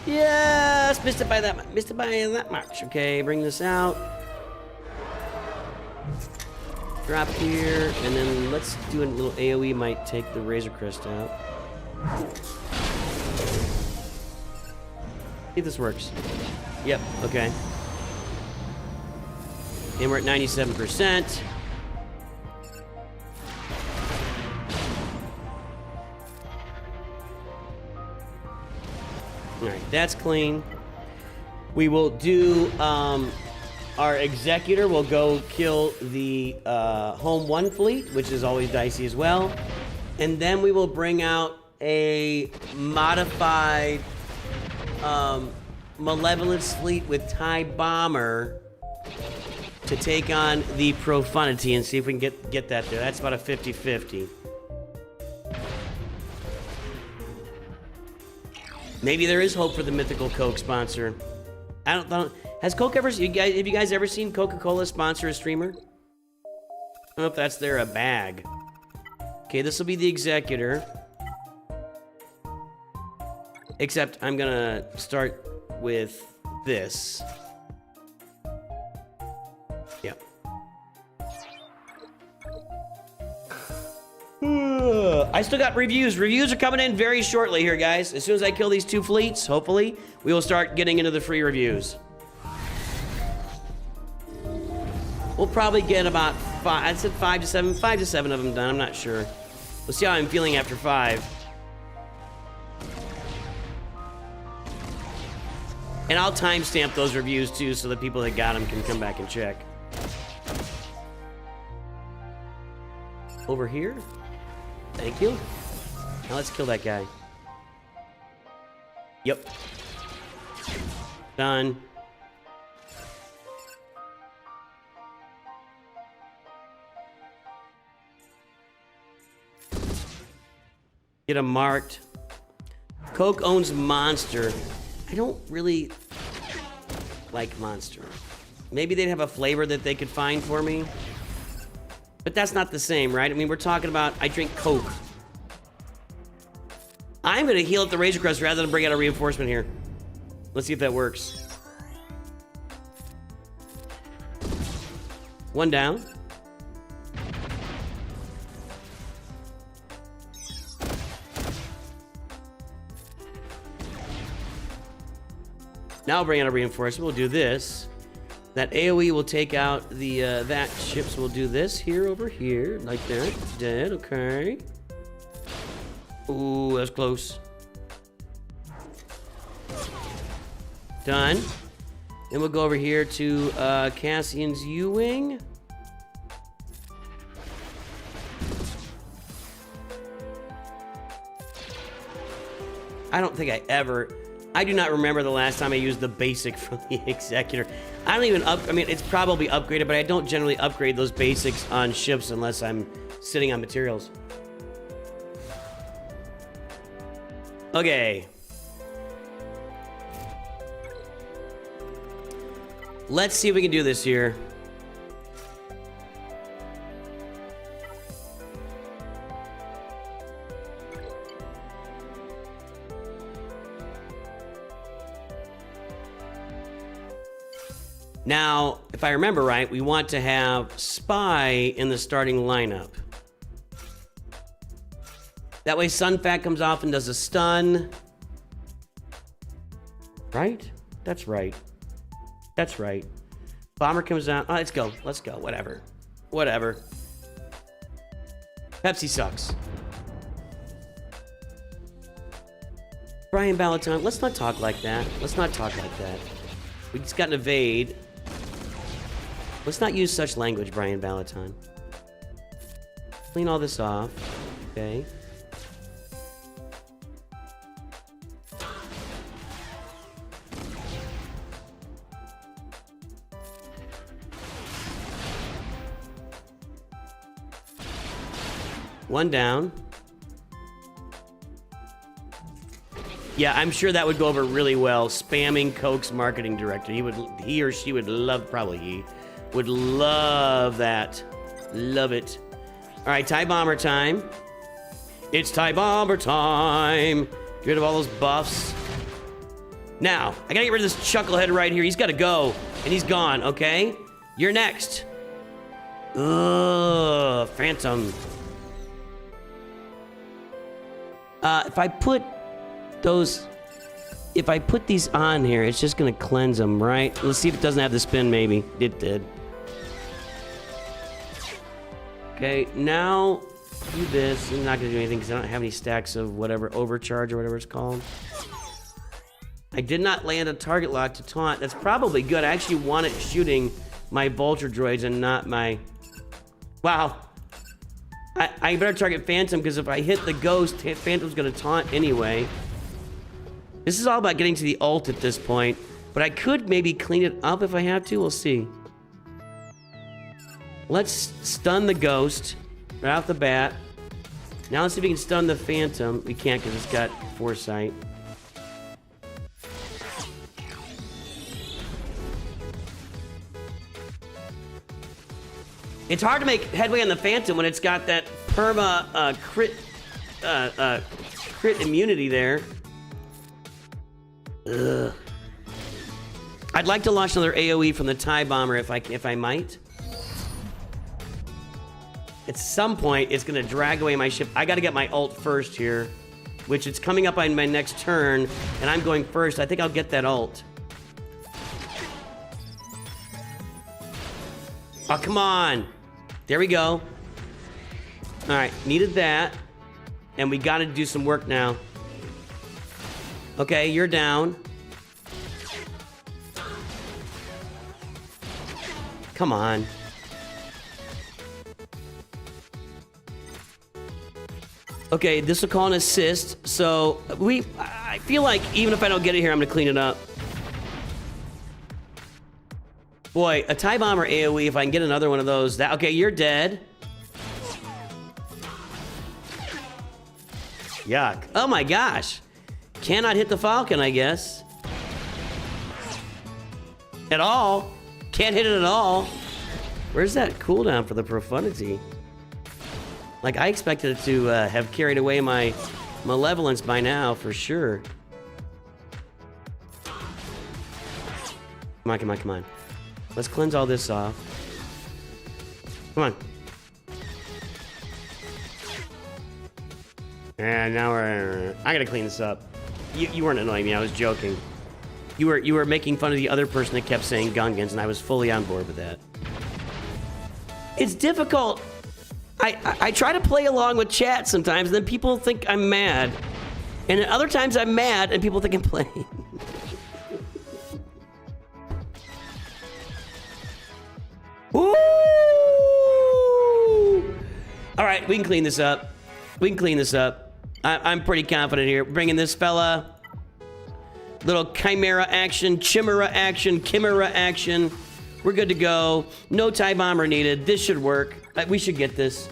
Yes, missed it by that much. Okay, bring this out. Drop here, and then let's do a little AoE. Might take the Razor Crest out. See if this works. Yep. Okay. And we're at 97%. Alright, that's clean. We will do, our Executor will go kill the Home 1 fleet, which is always dicey as well. And then we will bring out a modified Malevolence fleet with TIE Bomber to take on the Profundity and see if we can get that there. That's about a 50-50. Maybe there is hope for the mythical Coke sponsor. I don't. Has Coke ever? Have you guys ever seen Coca-Cola sponsor a streamer? I don't know if that's a bag. Okay, this will be the Executor. Except I'm gonna start with this. Yep. I still got reviews. Reviews are coming in very shortly here, guys. As soon as I kill these 2 fleets, hopefully, we will start getting into the free reviews. We'll probably get about 5, I said 5 to 7 of them done. I'm not sure. We'll see how I'm feeling after 5. And I'll timestamp those reviews too, so the people that got them can come back and check. Over here. Thank you. Now let's kill that guy. Yep. Done. Get him marked. Coke owns Monster. I don't really like Monster. Maybe they'd have a flavor that they could find for me. But that's not the same, right? I mean, we're talking about I drink Coke. I'm going to heal up the Razor Crest rather than bring out a reinforcement here. Let's see if that works. One down. Now bring out a reinforcement. We'll do this. That AoE will take out the that ship, so we'll do this here over here, like that. It's dead, okay. Ooh, that's close. Done. Then we'll go over here to Cassian's U-Wing. I don't think I do not remember the last time I used the basic from the Executor. I don't even I mean, it's probably upgraded, but I don't generally upgrade those basics on ships unless I'm sitting on materials. Okay. Let's see if we can do this here. Now, if I remember right, we want to have Spy in the starting lineup. That way Sunfat comes off and does a stun. Right? That's right. That's right. Bomber comes out. Oh, let's go. Let's go. Whatever. Whatever. Pepsi sucks. Brian Balaton, let's not talk like that. Let's not talk like that. We just got an evade. Let's not use such language, Brian Balaton. Clean all this off. Okay. One down. Yeah, I'm sure that would go over really well. Spamming Coke's marketing director. He or she would love, probably he would love that. Love it. All right, TIE Bomber time. It's TIE Bomber time. Get rid of all those buffs. Now, I gotta get rid of this chucklehead right here. He's gotta go, and he's gone, okay? You're next. Ugh, Phantom. If I put these on here, it's just gonna cleanse them, right? Let's see if it doesn't have the spin, maybe. It did. Okay, now do this. I'm not gonna do anything because I don't have any stacks of whatever, overcharge or whatever it's called. I did not land a target lock to taunt. That's probably good. I actually want it shooting my Vulture droids and not my... Wow. I better target Phantom because if I hit the Ghost, Phantom's gonna taunt anyway. This is all about getting to the ult at this point, but I could maybe clean it up if I have to. We'll see. Let's stun the Ghost right off the bat. Now let's see if we can stun the Phantom. We can't because it's got foresight. It's hard to make headway on the Phantom when it's got that perma crit immunity there. Ugh. I'd like to launch another AoE from the TIE Bomber if I might. At some point, it's gonna drag away my ship. I gotta get my ult first here, which it's coming up on my next turn, and I'm going first. I think I'll get that ult. Oh, come on. There we go. All right, needed that. And we gotta do some work now. Okay, you're down. Come on. Okay, this will call an assist. So I feel like even if I don't get it here, I'm gonna clean it up. Boy, a TIE Bomber AoE, if I can get another one of those. Okay, you're dead. Yuck. Oh my gosh. Cannot hit the Falcon, I guess. At all. Can't hit it at all. Where's that cooldown for the profundity? Like, I expected it to have carried away my malevolence by now, for sure. Come on, come on, come on. Let's cleanse all this off. Come on. And now I gotta clean this up. You weren't annoying me, I was joking. You were making fun of the other person that kept saying Gungans, and I was fully on board with that. It's difficult. I try to play along with chat sometimes, and then people think I'm mad. And then other times I'm mad, and people think I'm playing. Woo! All right, we can clean this up. We can clean this up. I'm pretty confident here. Bringing this fella. Little chimera action, chimera action, chimera action. We're good to go. No tie bomber needed. This should work. We should get this.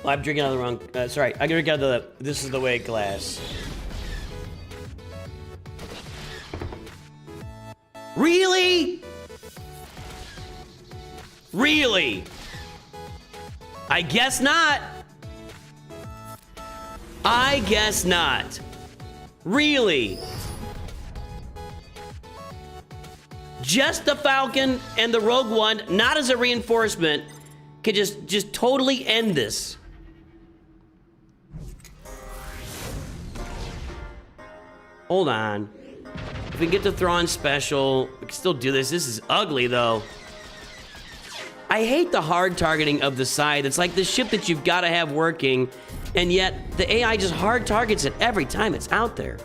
Oh, I'm drinking out of the wrong... sorry, I gotta get the... This is the way glass. Really? Really? I guess not. I guess not. Really? Just the Falcon and the Rogue One, not as a reinforcement, could just totally end this. Hold on. If we can get to Thrawn special, we can still do this. This is ugly, though. I hate the hard targeting of the side. It's like the ship that you've got to have working, and yet the AI just hard targets it every time it's out there.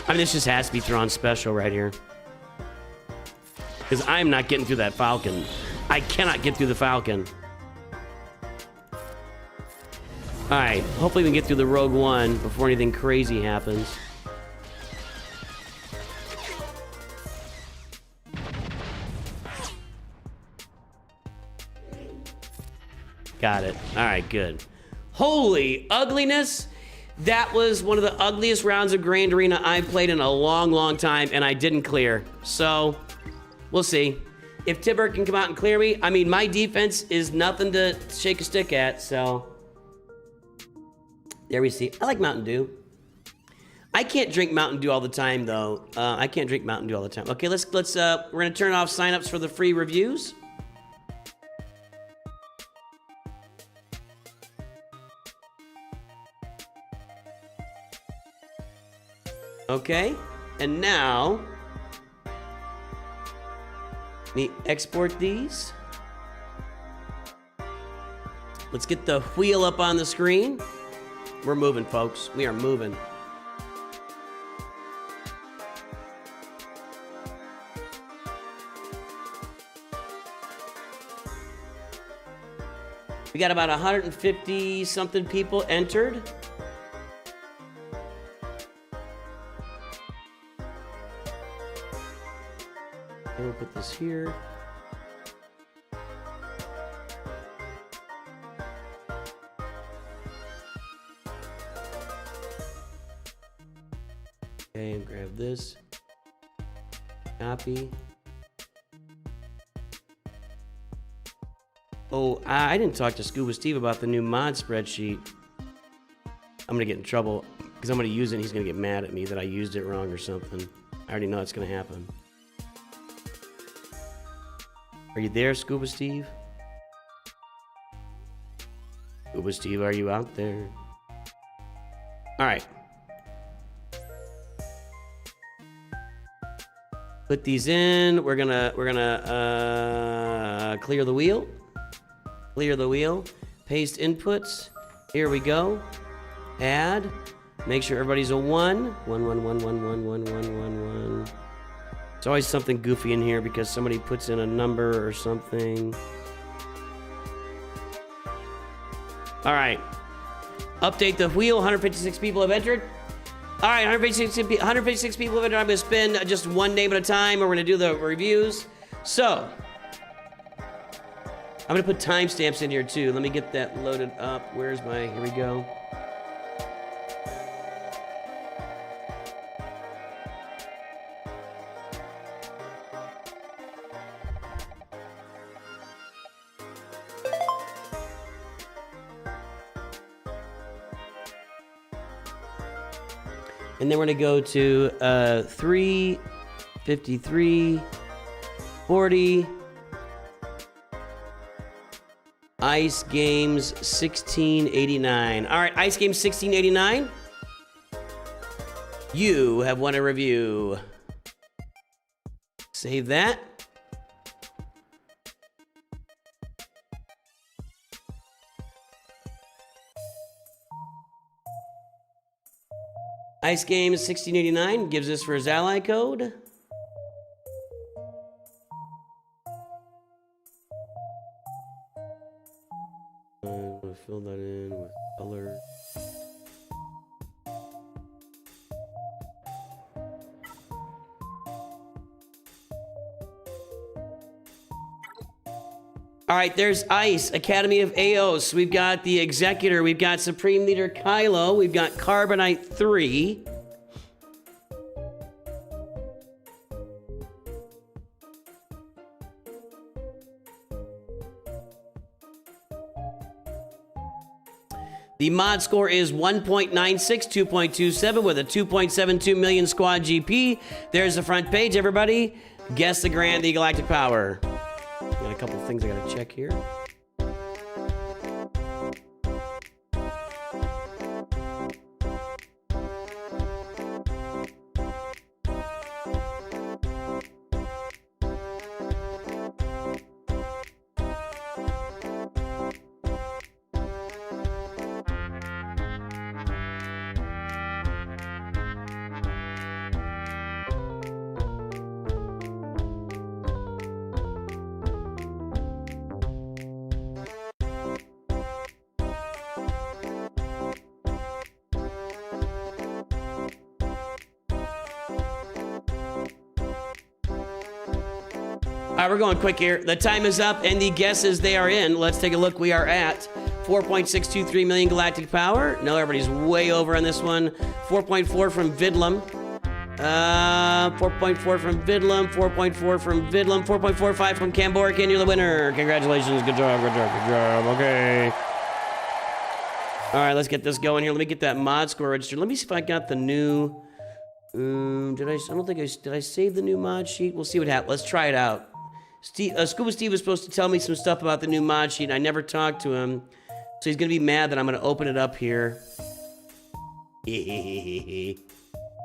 I mean, this just has to be Thrawn special right here. Because I'm not getting through that Falcon. I cannot get through the Falcon. Alright, hopefully we can get through the Rogue One before anything crazy happens. Got it. Alright, good. Holy ugliness! That was one of the ugliest rounds of Grand Arena I've played in a long, long time, and I didn't clear. So, we'll see. If Tibber can come out and clear me, I mean, my defense is nothing to shake a stick at, so... There we see. I like Mountain Dew. I can't drink Mountain Dew all the time, though. I can't drink Mountain Dew all the time. Okay, let's we're gonna turn off signups for the free reviews. Okay, and now let me export these. Let's get the wheel up on the screen. We're moving, folks. We are moving. We got about 150 something people entered. And we'll put this here. Okay, and grab this. Copy. Oh, I didn't talk to Scuba Steve about the new mod spreadsheet. I'm gonna get in trouble because I'm gonna use it and he's gonna get mad at me that I used it wrong or something. I already know it's gonna happen. Are you there, Scuba Steve? Scuba Steve, are you out there? All right. Put these in. We're gonna clear the wheel. Clear the wheel. Paste inputs. Here we go. Add. Make sure everybody's a 1. 1, 1, 1, 1, 1, 1, 1, 1, 1. There's always something goofy in here because somebody puts in a number or something. All right. Update the wheel. 156 people have entered. All right, 156 people have entered. I'm going to spin just one name at a time. We're going to do the reviews. So, I'm going to put timestamps in here too. Let me get that loaded up. Where's my... Here we go. And then we're going to go to 353.40. Ice Games 1689. All right, Ice Games 1689. You have won a review. Save that. Ice Games 1689 gives us for his ally code. I'm gonna fill that in with color. All right, there's Ice, Academy of Aos. We've got the Executor. We've got Supreme Leader Kylo. We've got Carbonite 3. The mod score is 1.96, 2.27 with a 2.72 million squad GP. There's the front page, everybody. Guess the Grand, the Galactic Power. Got a couple of things I gotta check here. All right, we're going quick here. The time is up, and the guesses they are in. Let's take a look. We are at 4.623 million galactic power. No, everybody's way over on this one. 4.4 from Vidlum. 4.4 from Vidlum. 4.4 from Vidlum. 4.45 from Camborican. You're the winner. Congratulations. Good job. Good job. Good job. Okay. All right, let's get this going here. Let me get that mod score registered. Let me see if I got the new. I don't think did I save the new mod sheet? We'll see what happens. Let's try it out. Scuba Steve was supposed to tell me some stuff about the new mod sheet. I never talked to him, so he's gonna be mad that I'm gonna open it up here.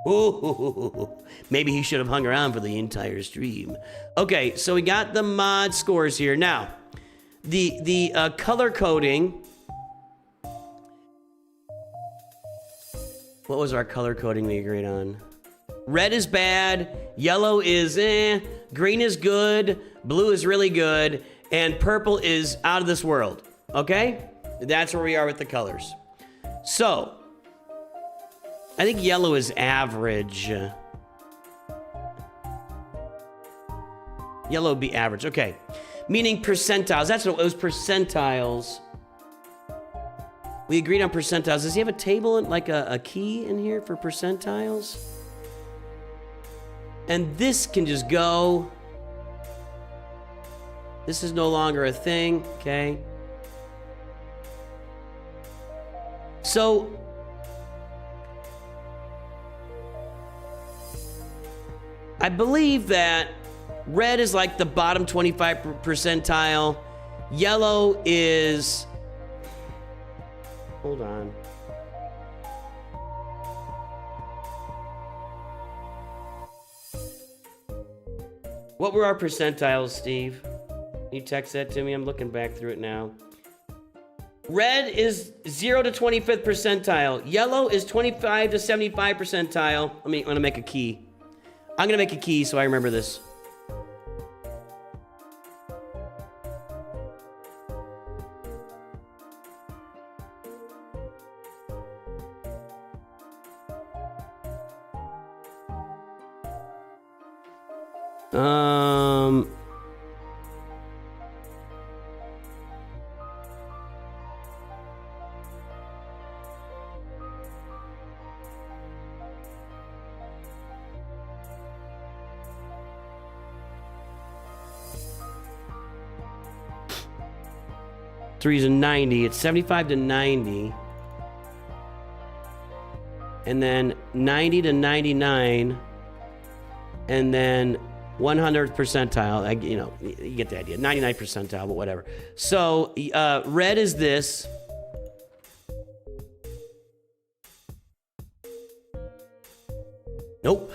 Ooh, maybe he should have hung around for the entire stream. Okay, so we got the mod scores here. Now, the color coding. What was our color coding we agreed on? Red is bad, yellow is green is good, blue is really good, and purple is out of this world, okay? That's where we are with the colors. So, I think yellow is average. Yellow would be average, okay. Meaning percentiles, that's what it was, percentiles. We agreed on percentiles. Does he have a table, like a key in here for percentiles? And this can just go. This is no longer a thing, okay? So, I believe that red is like the bottom 25 percentile. Yellow is, hold on. What were our percentiles, Steve? Can you text that to me? I'm looking back through it now. Red is 0 to 25th percentile. Yellow is 25 to 75 percentile. I'm gonna make a key. I'm gonna make a key so I remember this. Three's a 90. It's 75 to 90. and then 90 to 99, and then 100th percentile. You know, you get the idea. 99th percentile, but whatever. So red is this. Nope.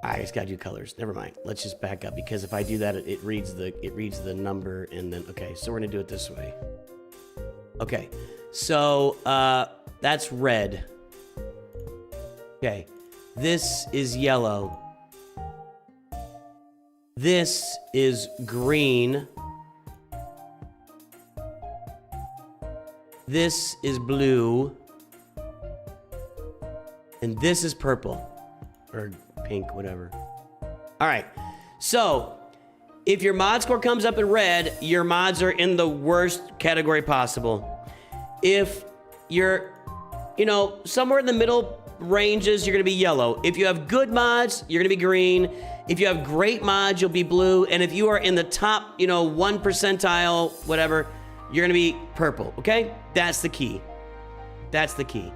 I just gotta do colors. Never mind. Let's just back up, because if I do that, it reads the number, and then okay. So we're gonna do it this way. Okay. So that's red. Okay. This is yellow. This is green. This is blue. And this is purple. Or pink, whatever. All right. So, if your mod score comes up in red, your mods are in the worst category possible. If you're, you know, somewhere in the middle ranges, you're going to be yellow. If you have good mods, you're going to be green. If you have great mods, you'll be blue. And if you are in the top, you know, 1 percentile, whatever, you're going to be purple, okay? That's the key. That's the key.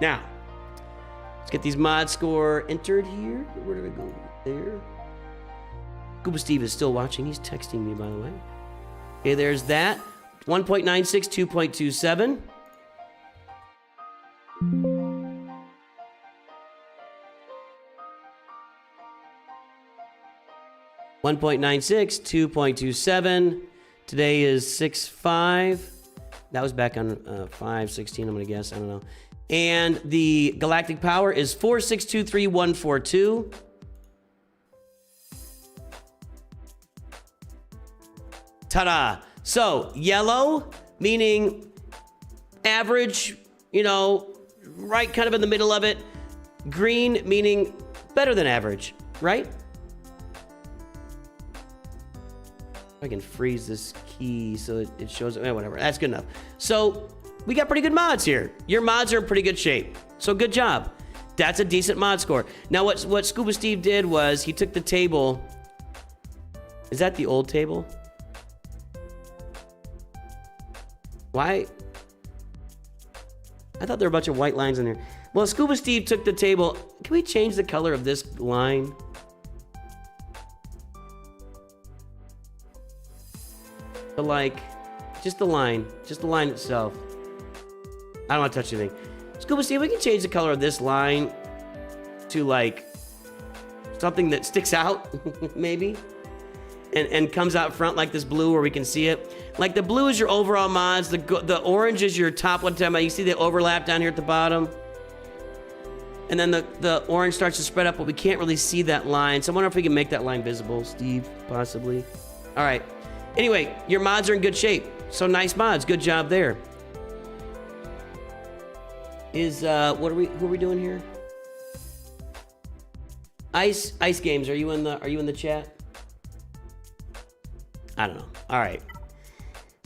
Now, let's get these mod score entered here. Where did I go? There. Scuba Steve is still watching. He's texting me, by the way. Okay, there's that. 1.96, 2.27. $1.96, 2.27. Today is 6.5. That was back on 5.16, I'm going to guess. I don't know. And the galactic power is 4623142. Ta-da! So, yellow, meaning average, you know, right kind of in the middle of it. Green, meaning better than average, right? I can freeze this key so it shows, whatever. That's good enough. So, we got pretty good mods here. Your mods are in pretty good shape. So good job. That's a decent mod score. Now what Scuba Steve did was he took the table. Is that the old table? Why? I thought there were a bunch of white lines in there. Well, Scuba Steve took the table. Can we change the color of this line? To like, just the line itself. I don't want to touch anything. Scuba Steve, we can change the color of this line to like something that sticks out, maybe, and comes out front like this blue where we can see it. Like the blue is your overall mods. The orange is your top one time. You see the overlap down here at the bottom, and then the orange starts to spread up, but we can't really see that line. So I wonder if we can make that line visible, Steve, possibly. All right. Anyway, your mods are in good shape. So nice mods. Good job there. Who are we doing here? Ice Games, are you in the chat? I don't know. All right.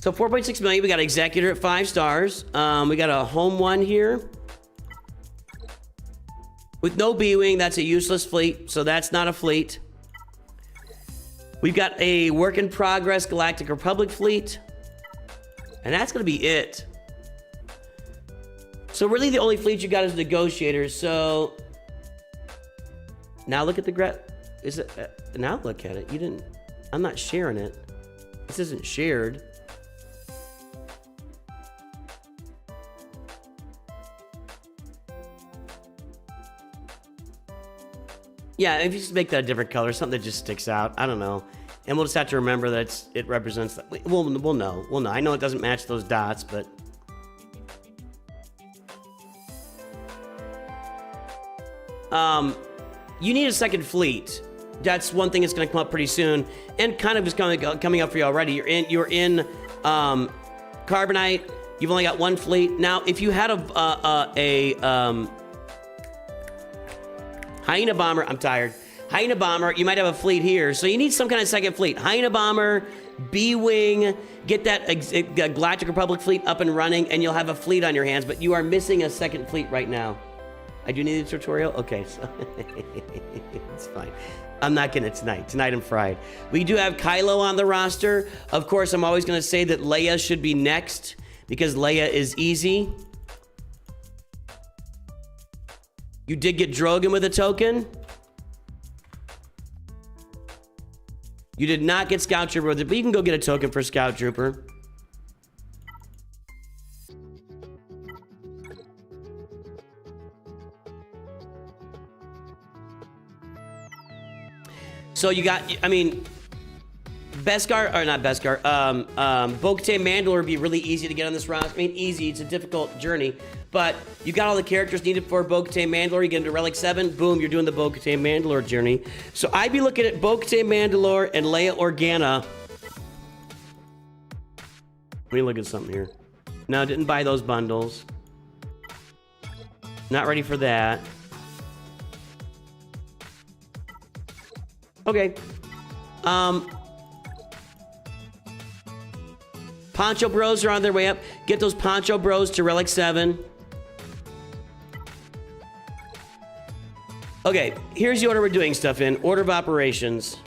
So 4.6 million, we got Executor at 5 stars. We got a home one here. With no B-Wing, that's a useless fleet, so that's not a fleet. We've got a work in progress Galactic Republic fleet. And that's gonna be it. So really the only fleet you got is Negotiators. So now look at the now look at it. You didn't. I'm not sharing it. This isn't shared. Yeah, if you just make that a different color, something that just sticks out. I don't know. And we'll just have to remember that it represents that. We'll know. We'll know. I know it doesn't match those dots, but you need a second fleet. That's one thing that's going to come up pretty soon, and kind of is coming up for you already. You're in Carbonite. You've only got one fleet now. If you had a Hyena Bomber, I'm tired. Hyena Bomber, you might have a fleet here, so you need some kind of second fleet. Hyena Bomber, B-Wing, get that Galactic Republic fleet up and running, and you'll have a fleet on your hands. But you are missing a second fleet right now. I do need a tutorial? Okay, so it's fine. I'm not getting it tonight. Tonight I'm fried. We do have Kylo on the roster. Of course, I'm always going to say that Leia should be next because Leia is easy. You did get Drogon with a token. You did not get Scout Trooper with it, but you can go get a token for Scout Trooper. So you got, I mean, Beskar, or not Beskar, Bo-Katan Mandalore would be really easy to get on this roster. I mean, easy, it's a difficult journey, but you got all the characters needed for Bo-Katan Mandalore. You get into Relic 7, boom, you're doing the Bo-Katan Mandalore journey. So I'd be looking at Bo-Katan Mandalore and Leia Organa. Let me look at something here. No, didn't buy those bundles. Not ready for that. Okay. Poncho Bros are on their way up. Get those Poncho Bros to Relic 7. Okay, here's the order we're doing stuff in. Order of operations.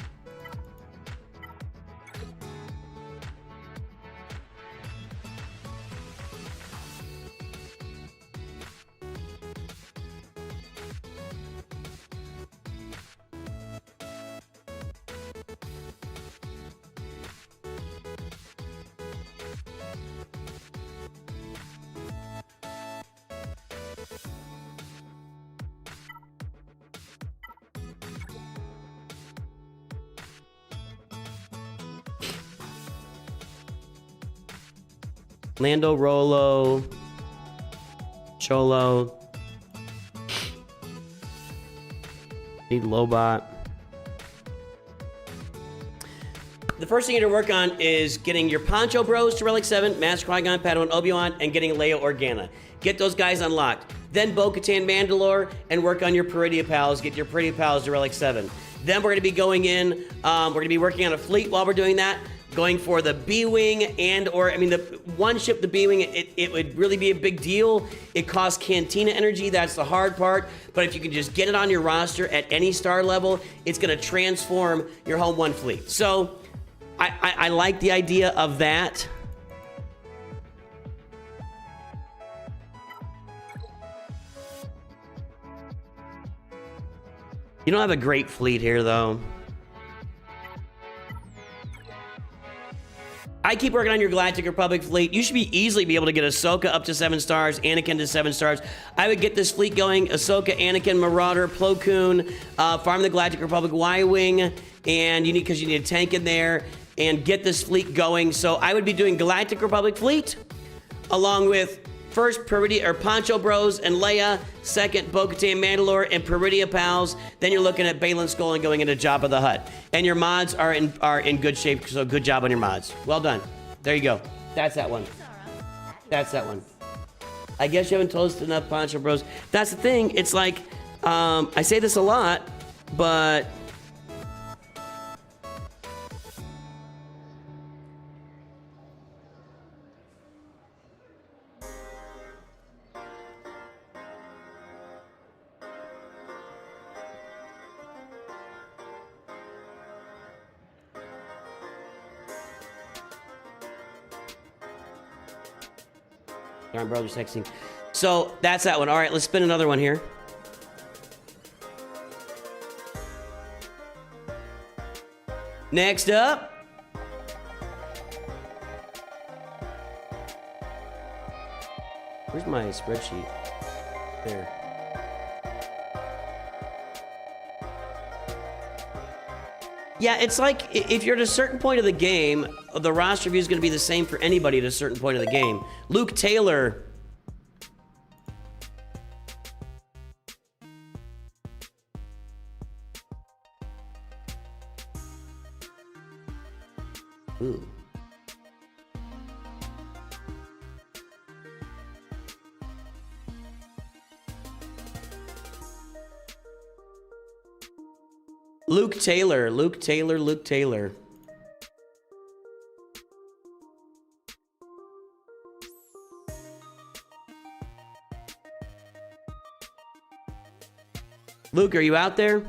Lando, Rolo, Cholo. Need Lobot. The first thing you need to work on is getting your Poncho Bros to Relic 7, Master Qui-Gon, Padawan, Obi-Wan, and getting Leia Organa. Get those guys unlocked. Then Bo-Katan Mandalore, and work on your Peridia Pals. Get your Peridia Pals to Relic 7. Then we're going to be going in, we're going to be working on a fleet while we're doing that. Going for the B-Wing I mean, the one ship, the B-Wing, it would really be a big deal. It costs Cantina energy, that's the hard part. But if you can just get it on your roster at any star level, it's gonna transform your Home 1 fleet. So, I like the idea of that. You don't have a great fleet here, though. I keep working on your Galactic Republic fleet. You should easily be able to get Ahsoka up to 7 stars, Anakin to 7 stars. I would get this fleet going: Ahsoka, Anakin, Marauder, Plo Koon, farm the Galactic Republic Y-Wing, and because you need a tank in there, and get this fleet going. So I would be doing Galactic Republic fleet, along with first Peridia or Poncho Bros and Leia, second Bo-Katan Mandalore and Peridia Pals. Then you're looking at Baylan Skoll and going into Jabba the Hutt. And your mods are in good shape, so good job on your mods. Well done. There you go. That's that one. That's that one. I guess you haven't toasted enough Poncho Bros. That's the thing. It's like, I say this a lot, but darn brother's texting. So that's that one. All right, let's spin another one here. Next up. Where's my spreadsheet? There. Yeah, it's like if you're at a certain point of the game, the roster view is going to be the same for anybody at a certain point of the game. Luke Taylor. Ooh. Luke Taylor, Luke Taylor, Luke Taylor. Luke, are you out there?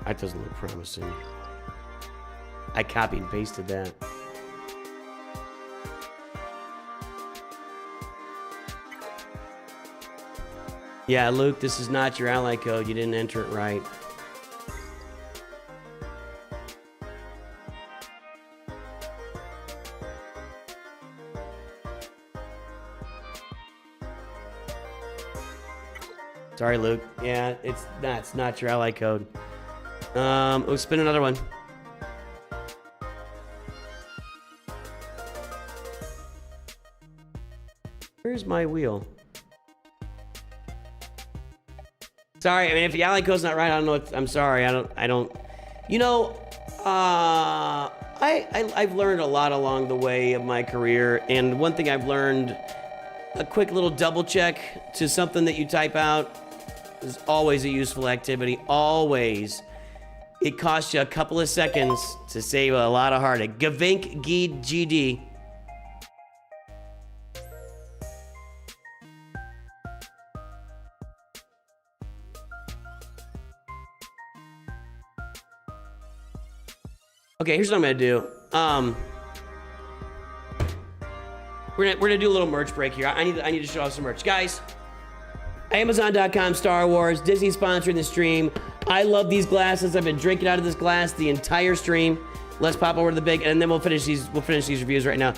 That doesn't look promising. I copied and pasted that. Yeah, Luke, this is not your ally code. You didn't enter it right. Sorry, Luke. Yeah, it's not your ally code. We'll spin another one. Where's my wheel? Sorry, I mean, if the ally code's not right, I don't know what, I'm sorry, I don't, you know, I've learned a lot along the way of my career, and one thing I've learned, a quick little double check to something that you type out is always a useful activity, always. It costs you a couple of seconds to save a lot of heartache. GavinkGD. Okay, here's what I'm gonna do. We're gonna do a little merch break here. I need to show off some merch, guys. Amazon.com, Star Wars, Disney sponsoring the stream. I love these glasses. I've been drinking out of this glass the entire stream. Let's pop over to the big, and then we'll finish these. We'll finish these reviews right now.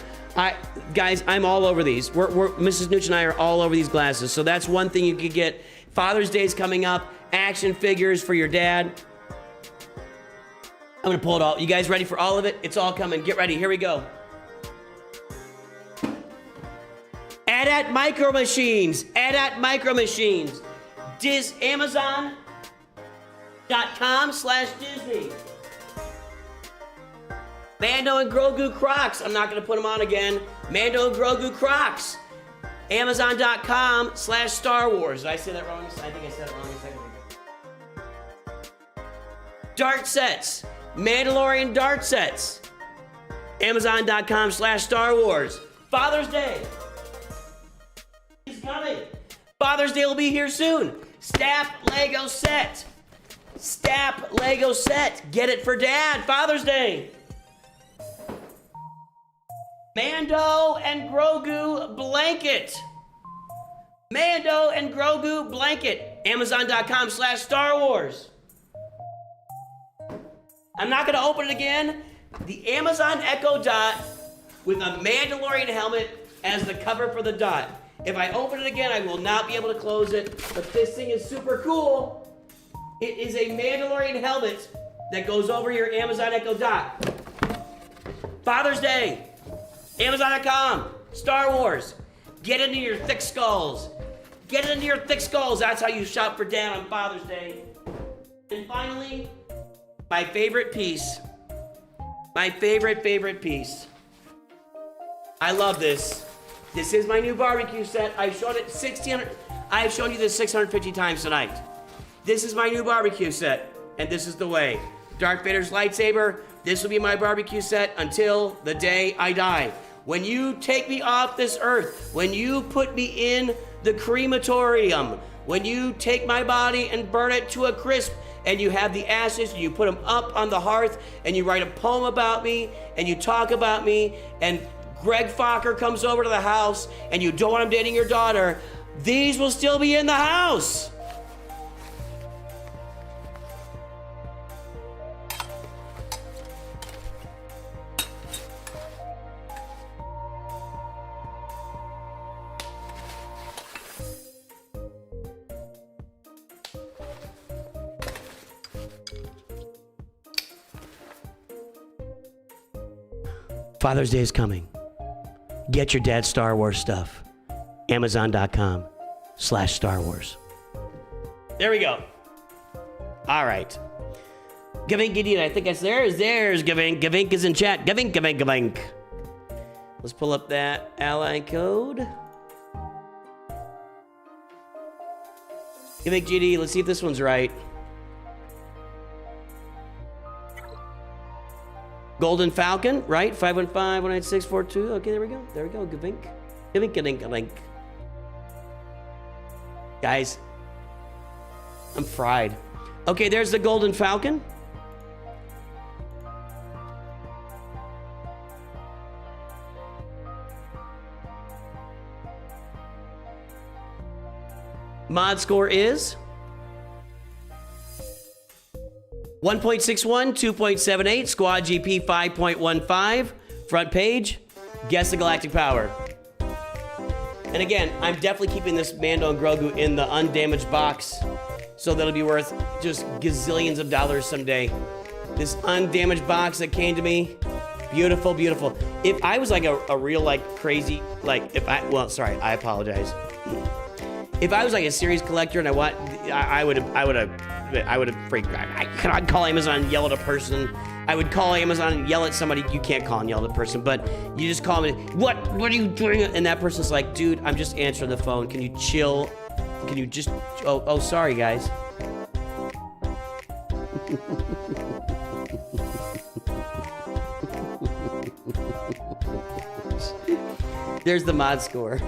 Guys, I'm all over these. Mrs. Nooch and I are all over these glasses. So that's one thing you could get. Father's Day's coming up. Action figures for your dad. I'm gonna pull it all. You guys ready for all of it? It's all coming. Get ready. Here we go. AT-AT Micro Machines. AT-AT Micro Machines. Amazon.com/Disney. Mando and Grogu Crocs. I'm not gonna put them on again. Mando and Grogu Crocs. Amazon.com/Star Wars. Did I say that wrong? I think I said it wrong a second ago. Dart sets. Mandalorian dart sets. Amazon.com/Star Wars. Father's Day is coming. Father's Day will be here soon. Staff Lego set. Staff Lego set. Get it for Dad. Father's Day. Mando and Grogu blanket. Mando and Grogu blanket. Amazon.com/Star Wars. I'm not going to open it again. The Amazon Echo Dot with a Mandalorian helmet as the cover for the dot. If I open it again, I will not be able to close it. But this thing is super cool. It is a Mandalorian helmet that goes over your Amazon Echo Dot. Father's Day. Amazon.com. Star Wars. Get into your thick skulls. Get into your thick skulls. That's how you shop for Dad on Father's Day. And finally, my favorite piece. My favorite piece. I love this. This is my new barbecue set. I've shown it 1,600. I've shown you this 650 times tonight. This is my new barbecue set, and this is the way. Darth Vader's lightsaber. This will be my barbecue set until the day I die. When you take me off this earth, when you put me in the crematorium, when you take my body and burn it to a crisp, and you have the ashes, and you put them up on the hearth, and you write a poem about me, and you talk about me, and Greg Fokker comes over to the house, and you don't want him dating your daughter, these will still be in the house. Father's Day is coming. Get your dad's Star Wars stuff. Amazon.com/Star Wars. There we go. All right. GavinkGD, I think it's there's Gavink. Gavink is in chat. Gavink. Let's pull up that ally code. GavinkGD, let's see if this one's right. Golden Falcon, right? 515-19642. Okay, there we go. Gavink. Gavink. Guys, I'm fried. Okay, there's the Golden Falcon. Mod score is 1.61, 2.78, Squad GP 5.15, front page, guess the galactic power. And again, I'm definitely keeping this Mando and Grogu in the undamaged box, so that'll be worth just gazillions of dollars someday. This undamaged box that came to me, beautiful, beautiful. If I was like a real like crazy, like if I, well, sorry, I apologize. If I was like a series collector and I would have freaked. I'd call Amazon and yell at a person. I would call Amazon and yell at somebody. You can't call and yell at a person, but you just call them. What are you doing? And that person's like, dude, I'm just answering the phone. Can you chill? Can you just? Oh, sorry, guys. There's the mod score.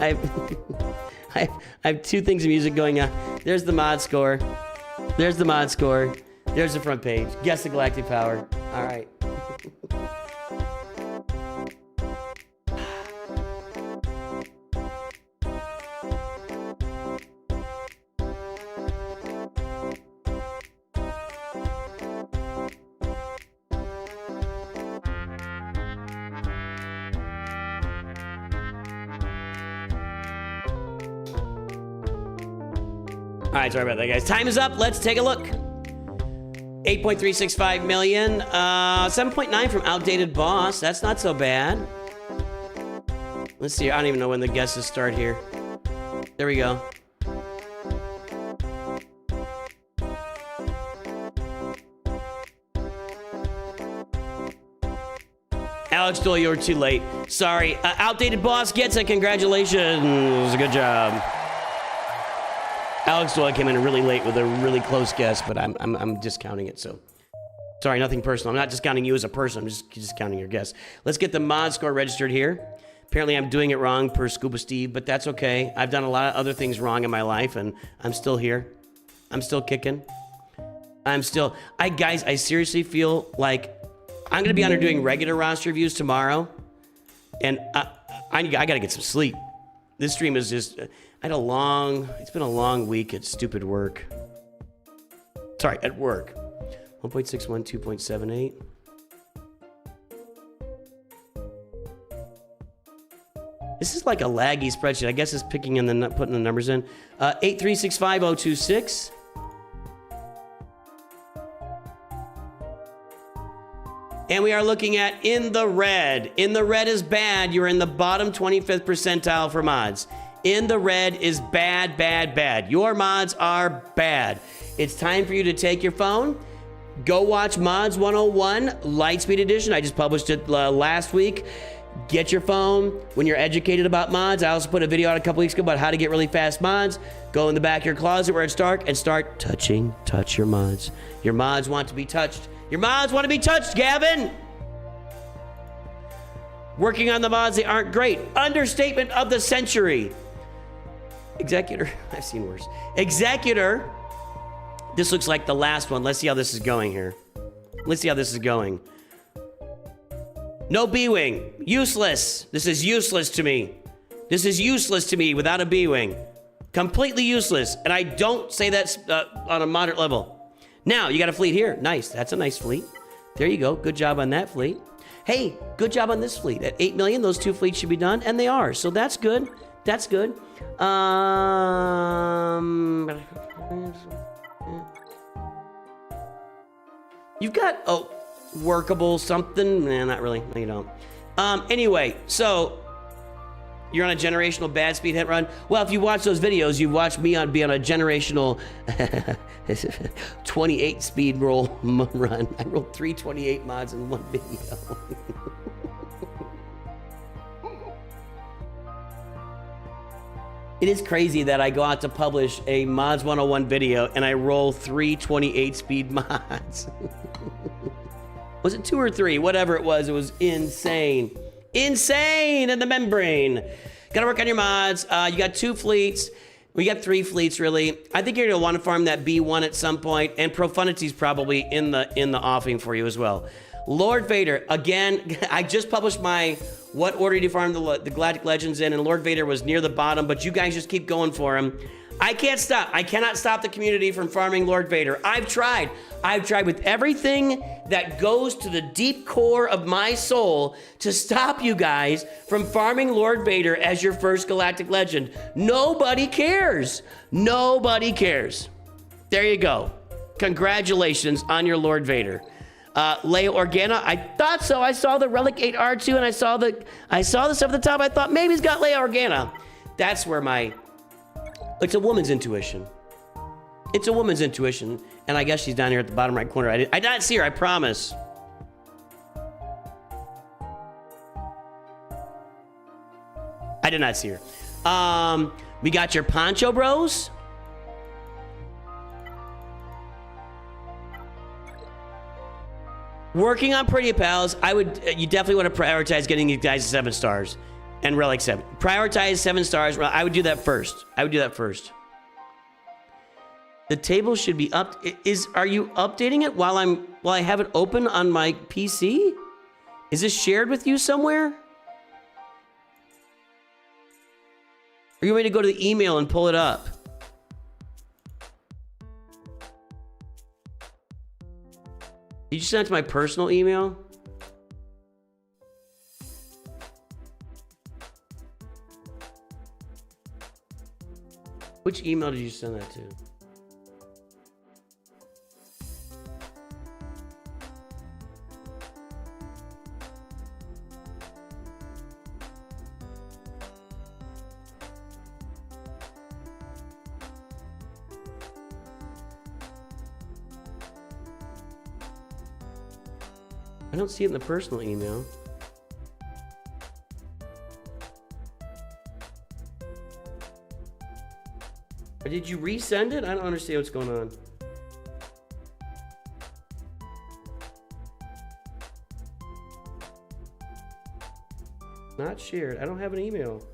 I have two things of music going on. There's the mod score. There's the mod score. There's the front page. Guess the galactic power. All right. All right, sorry about that, guys. Time is up. Let's take a look. 8.365 million. 7.9 from Outdated Boss. That's not so bad. Let's see. I don't even know when the guesses start here. There we go. Alex Doyle, you were too late. Sorry. Outdated Boss gets it. Congratulations. Good job. Alex Doyle came in really late with a really close guess, but I'm discounting it, so. Sorry, nothing personal. I'm not discounting you as a person. I'm just discounting your guess. Let's get the mod score registered here. Apparently, I'm doing it wrong per Scuba Steve, but that's okay. I've done a lot of other things wrong in my life, and I'm still here. I'm still kicking. Guys, I seriously feel like I'm going to be under doing regular roster reviews tomorrow, and I got to get some sleep. This stream is just... it's been a long week at stupid work. Sorry, at work. 1.61, 2.78. This is like a laggy spreadsheet. I guess it's picking and then putting the numbers in. 8365026. And we are looking at in the red. In the red is bad. You're in the bottom 25th percentile for mods. In the red is bad, bad, bad. Your mods are bad. It's time for you to take your phone, go watch Mods 101 Lightspeed Edition. I just published it last week. Get your phone when you're educated about mods. I also put a video out a couple weeks ago about how to get really fast mods. Go in the back of your closet where it's dark and start touch your mods. Your mods want to be touched. Your mods want to be touched, Gavin. Working on the mods, they aren't great. Understatement of the century. Executor, I've seen worse. Executor, this looks like the last one. Let's see how this is going here. Let's see how this is going. No B-Wing, useless. This is useless to me. This is useless to me without a B-Wing. Completely useless, and I don't say that on a moderate level. Now, you got a fleet here. Nice, that's a nice fleet. There you go, good job on that fleet. Hey, good job on this fleet. At 8 million, those two fleets should be done, and they are, so that's good. That's good. You've got workable something. Nah, not really. No, you don't. Anyway, so you're on a generational bad speed hit run. Well, if you watch those videos, you've watched me be on a generational 28 speed run. I rolled 328 mods in one video. It is crazy that I go out to publish a Mods 101 video and I roll 328 speed mods. Was it 2 or 3? Whatever it was insane. Insane in the membrane. Gotta work on your mods. You got 2 fleets. We got 3 fleets, really. I think you're gonna want to farm that B1 at some point, and Profunity's probably in the offing for you as well. Lord Vader, again, I just published my what order did you farm the Galactic Legends in, and Lord Vader was near the bottom, but you guys just keep going for him. I can't stop. I cannot stop the community from farming Lord Vader. I've tried. I've tried with everything that goes to the deep core of my soul to stop you guys from farming Lord Vader as your first Galactic Legend. Nobody cares. Nobody cares. There you go. Congratulations on your Lord Vader. Leia Organa, I thought so. I saw the Relic 8 R2 and I saw the stuff at the top. I thought maybe he's got Leia Organa. That's where it's a woman's intuition. It's a woman's intuition. And I guess she's down here at the bottom right corner. I did not see her, I promise. I did not see her. We got your Poncho Bros. Working on Pretty Pals, you definitely want to prioritize getting you guys 7 stars and Relic 7. Prioritize 7 stars. I would do that first. The table should be up. Are you updating it while I have it open on my PC? Is this shared with you somewhere? Or you want me to go to the email and pull it up? Did you send it to my personal email? Which email did you send that to? I don't see it in the personal email. Or did you resend it? I don't understand what's going on. Not shared. I don't have an email.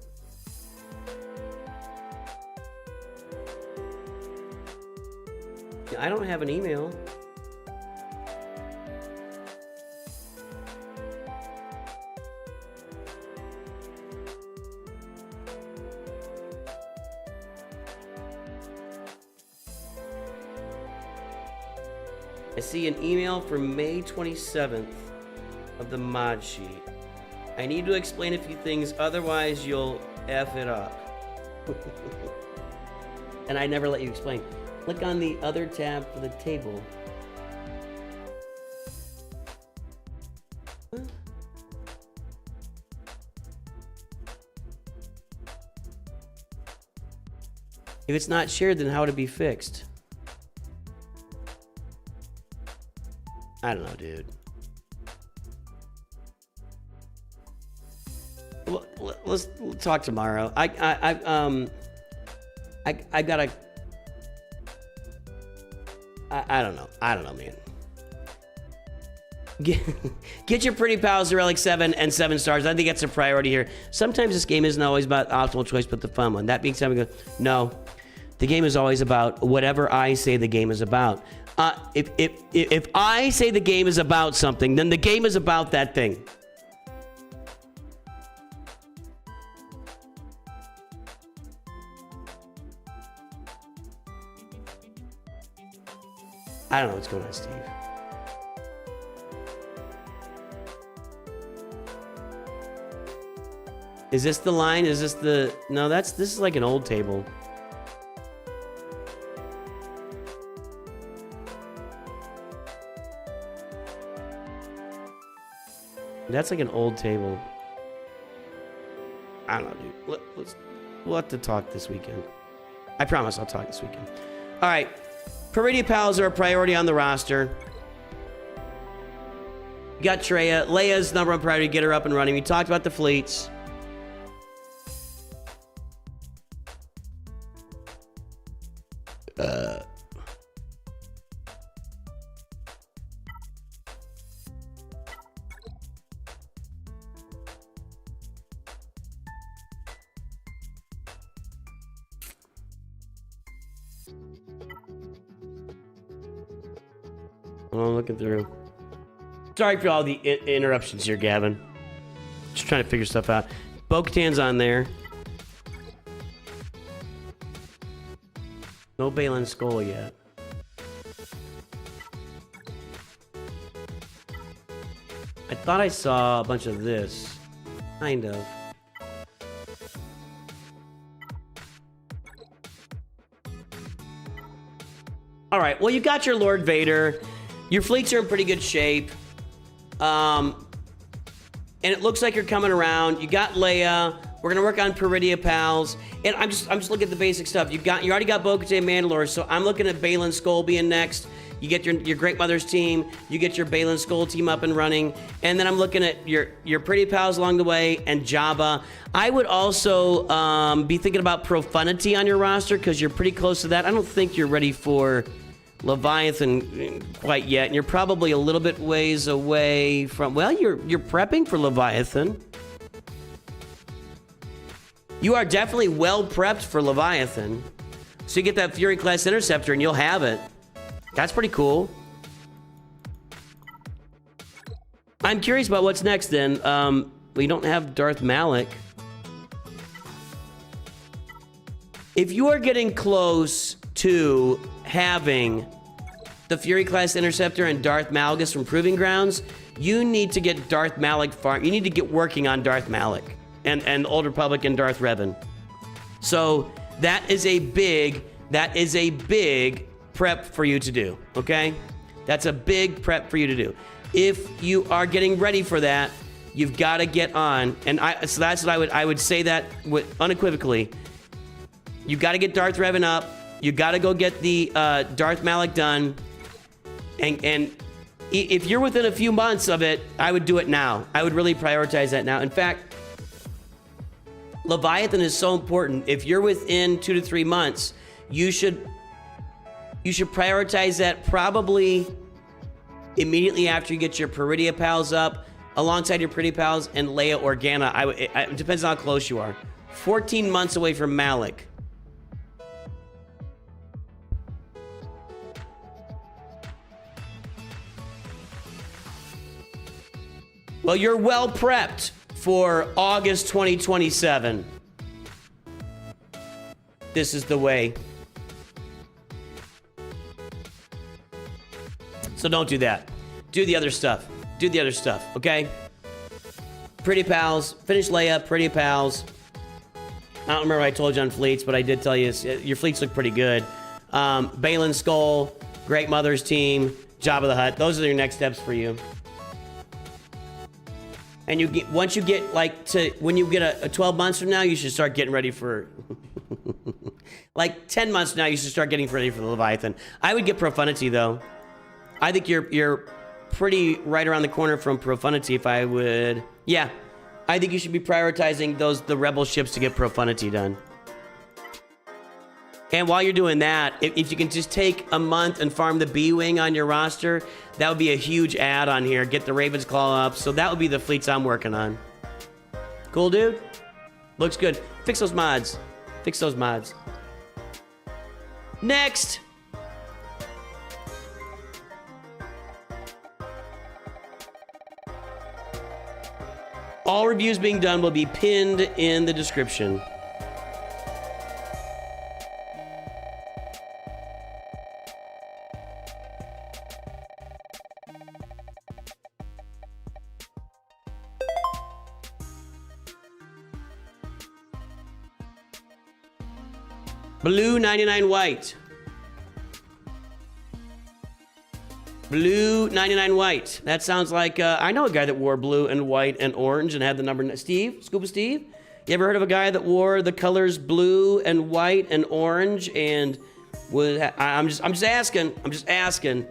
I don't have an email. I see an email from May 27th of the mod sheet. I need to explain a few things, otherwise you'll F it up. And I never let you explain. Click on the other tab for the table. Huh? If it's not shared, then how would it be fixed? I don't know, dude. Well, let's talk tomorrow. I gotta. I don't know. I don't know, man. Get your Pretty Pals to Relic 7 and 7 stars. I think that's a priority here. Sometimes this game isn't always about optimal choice, but the fun one. That being said, we go, no. The game is always about whatever I say the game is about. If I say the game is about something, then the game is about that thing. I don't know what's going on, Steve. Is this the line? Is this the... No, this is like an old table. That's like an old table. I don't know, dude. We'll have to talk this weekend. I promise I'll talk this weekend. All right. Pretty Pals are a priority on the roster. You got Treya. Leia's number one priority, get her up and running. We talked about the fleets. I'm looking through. Sorry for all the interruptions here, Gavin. Just trying to figure stuff out. Bo-Katan's on there. No Balin Skull yet. I thought I saw a bunch of this. Kind of. Alright, well, you got your Lord Vader. Your fleets are in pretty good shape. And it looks like you're coming around. You got Leia. We're gonna work on Peridia Pals. And I'm just looking at the basic stuff. You already got Bo-Katan Mandalore, so I'm looking at Balin Skull being next. You get your Great Mother's team. You get your Balin Skull team up and running. And then I'm looking at your Pretty Pals along the way and Jabba. I would also be thinking about Profundity on your roster because you're pretty close to that. I don't think you're ready for Leviathan quite yet. And you're probably a little bit ways away from... Well, you're prepping for Leviathan. You are definitely well prepped for Leviathan. So you get that Fury Class Interceptor and you'll have it. That's pretty cool. I'm curious about what's next then. We don't have Darth Malak. If you are getting close to having the Fury Class Interceptor and Darth Malgus from Proving Grounds, you need to get Darth Malak farm. You need to get working on Darth Malak and Old Republic and Darth Revan. So that is a big prep for you to do, okay? That's a big prep for you to do. If you are getting ready for that, you've got to get on. And so that's what I would say that unequivocally. You got to get Darth Revan up. You got to go get the Darth Malak done. And if you're within a few months of it, I would do it now. I would really prioritize that now. In fact, Leviathan is so important. If you're within 2 to 3 months, you should prioritize that probably immediately after you get your Peridia Pals up, alongside your Pretty Pals and Leia Organa. It depends on how close you are. 14 months away from Malak. Well, you're well prepped for August 2027. This is the way. So don't do that. Do the other stuff. Do the other stuff, okay? Pretty Pals. Finish Leia, Pretty Pals. I don't remember what I told you on fleets, but I did tell you your fleets look pretty good. Balin Skull, Great Mother's team, Jabba the Hutt. Those are your next steps for you. And once you get when you get a 12 months from now, you should start getting ready for like 10 months from now, you should start getting ready for the Leviathan. I would get Profundity though. I think you're pretty right around the corner from Profundity. If I would, yeah, I think you should be prioritizing the rebel ships to get Profundity done. And while you're doing that, if you can just take a month and farm the B-Wing on your roster, that would be a huge add on here. Get the Raven's Claw up. So that would be the fleets I'm working on. Cool, dude? Looks good. Fix those mods. Fix those mods. Next! All reviews being done will be pinned in the description. Blue 99 white. Blue 99 white. That sounds like, I know a guy that wore blue and white and orange and had the number, Steve, Scuba Steve? You ever heard of a guy that wore the colors blue and white and orange and was, I'm just asking.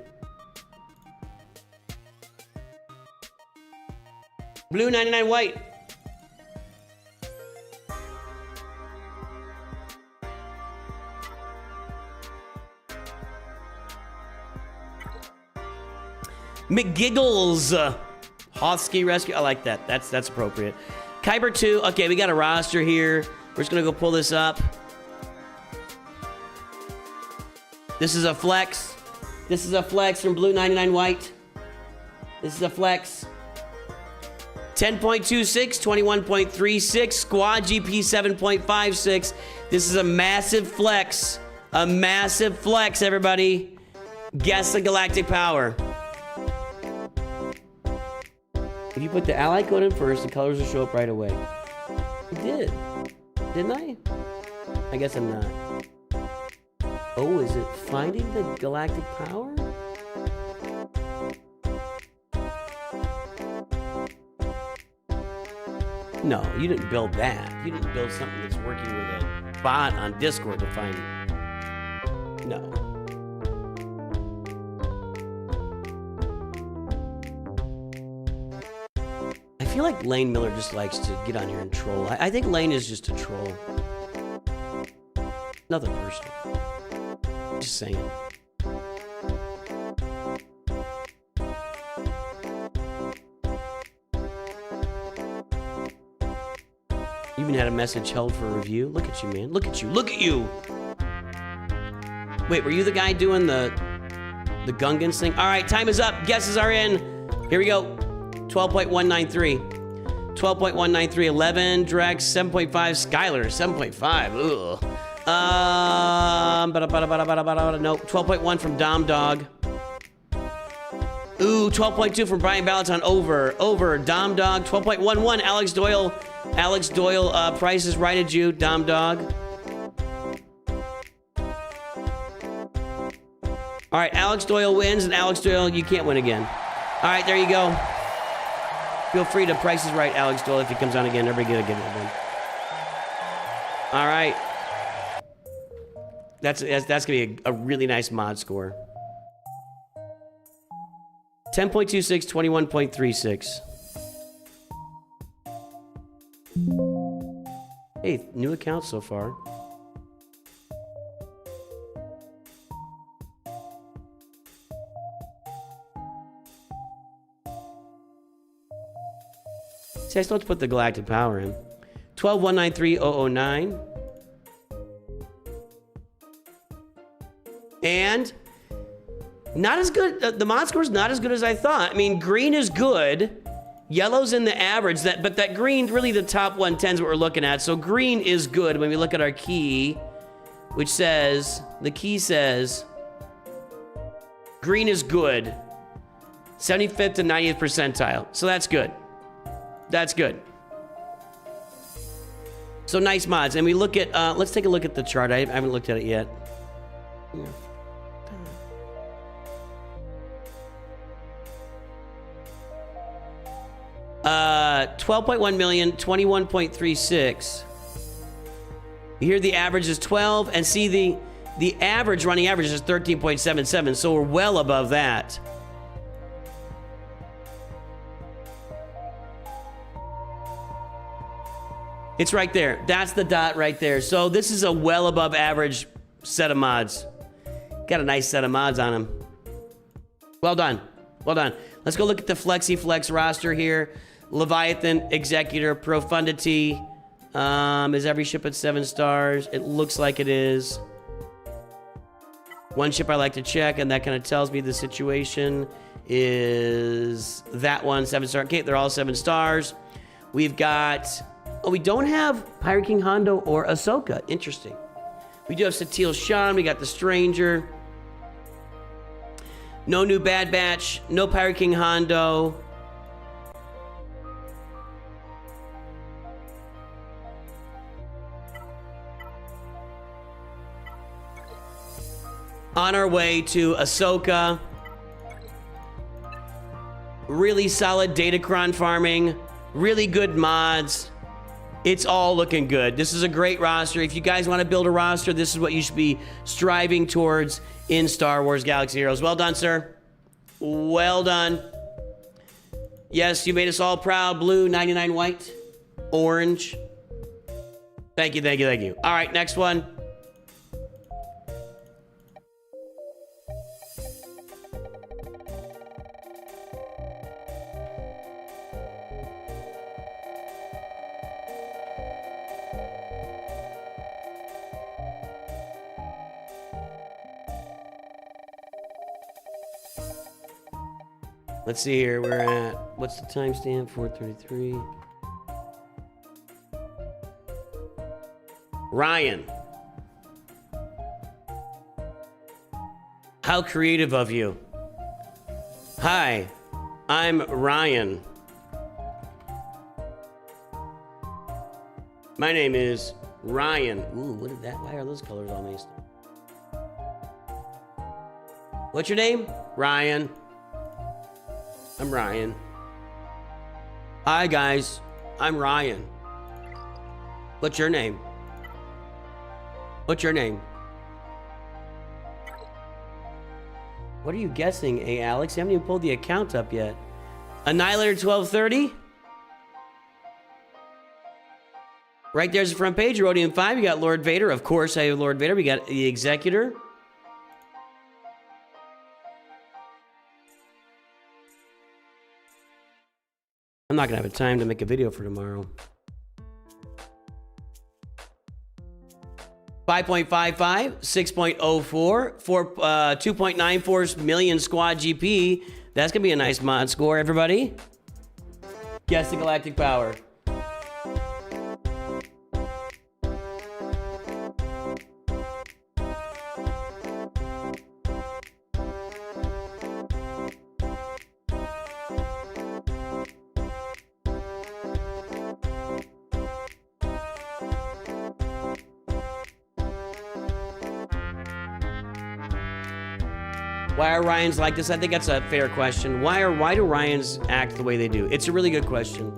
Blue 99 white. McGiggles. Hothski Rescue. I like that. That's appropriate. Kyber 2. Okay, we got a roster here. We're just going to go pull this up. This is a flex. This is a flex from Blue 99 White. This is a flex. 10.26, 21.36, Squad GP 7.56. This is a massive flex. A massive flex, everybody. Guess the galactic power. If you put the ally code in first, the colors will show up right away. I did. Didn't I? I guess I'm not. Oh, is it finding the galactic power? No, you didn't build that. You didn't build something that's working with a bot on Discord to find it. No. I feel like Lane Miller just likes to get on here and troll. I think Lane is just a troll. Nothing personal. Just saying. You even had a message held for review. Look at you, man. Look at you. Look at you. Wait, were you the guy doing the Gungans thing? All right, time is up. Guesses are in. Here we go. 12.193. 12.193. 11. Drex. 7.5. Skylar. 7.5. Ugh. No. 12.1 from Dom Dog. Ooh, 12.2 from Brian Balaton. Over. Dom Dog. 12.11. Alex Doyle. Price is right at you, Dom Dog. All right, Alex Doyle wins, and Alex Doyle, you can't win again. All right, there you go. Feel free to Price is Right, Alex Doyle, if he comes on again. Everybody get it again. All right. That's gonna be a really nice mod score. 10.26, 21.36. Hey, new accounts so far. See, I still have to put the galactic power in. 12.193.009. And not as good. The mod score's not as good as I thought. I mean, green is good. Yellow's in the average, but that green, really the top 110 is what we're looking at. So green is good when we look at our key, which says, the key says, green is good. 75th to 90th percentile. So that's good. That's good. So nice mods. And we look at, let's take a look at the chart. I haven't looked at it yet. 12.1 million, 21.36. Here the average is 12, and see the average, running average is 13.77, so we're well above that. It's right there. That's the dot right there. So this is a well above average set of mods. Got a nice set of mods on them. Well done. Well done. Let's go look at the FlexiFlex roster here. Leviathan, Executor, Profundity. Is every ship at 7 stars? It looks like it is. One ship I like to check, and that kind of tells me the situation, is that one, 7 star. Okay, they're all 7 stars. We've got... Oh, we don't have Pirate King Hondo or Ahsoka. Interesting. We do have Satil Shan. We got the Stranger. No new Bad Batch. No Pirate King Hondo. On our way to Ahsoka. Really solid Datacron farming. Really good mods. It's all looking good. This is a great roster. If you guys want to build a roster, this is what you should be striving towards in Star Wars Galaxy Heroes. Well done, sir. Well done. Yes, you made us all proud. Blue, 99 white, orange. Thank you, thank you, thank you. All right, next one. Let's see here. We're at, what's the timestamp? 4:33. Ryan. How creative of you. Hi, I'm Ryan. My name is Ryan. Ooh, what is that? Why are those colors all mixed up? What's your name? Ryan. I'm Ryan. Hi, guys. I'm Ryan. What's your name? What's your name? What are you guessing, Alex? You haven't even pulled the account up yet. Annihilator 1230? Right there's the front page. Rhodium 5. You got Lord Vader. Of course, I have Lord Vader. We got the Executor. I'm not going to have time to make a video for tomorrow. 5.55, 6.04, 2.94 million squad GP. That's going to be a nice mod score, everybody. Guess the galactic power. Why are Ryans like this? I think that's a fair question. Why do Ryans act the way they do? It's a really good question.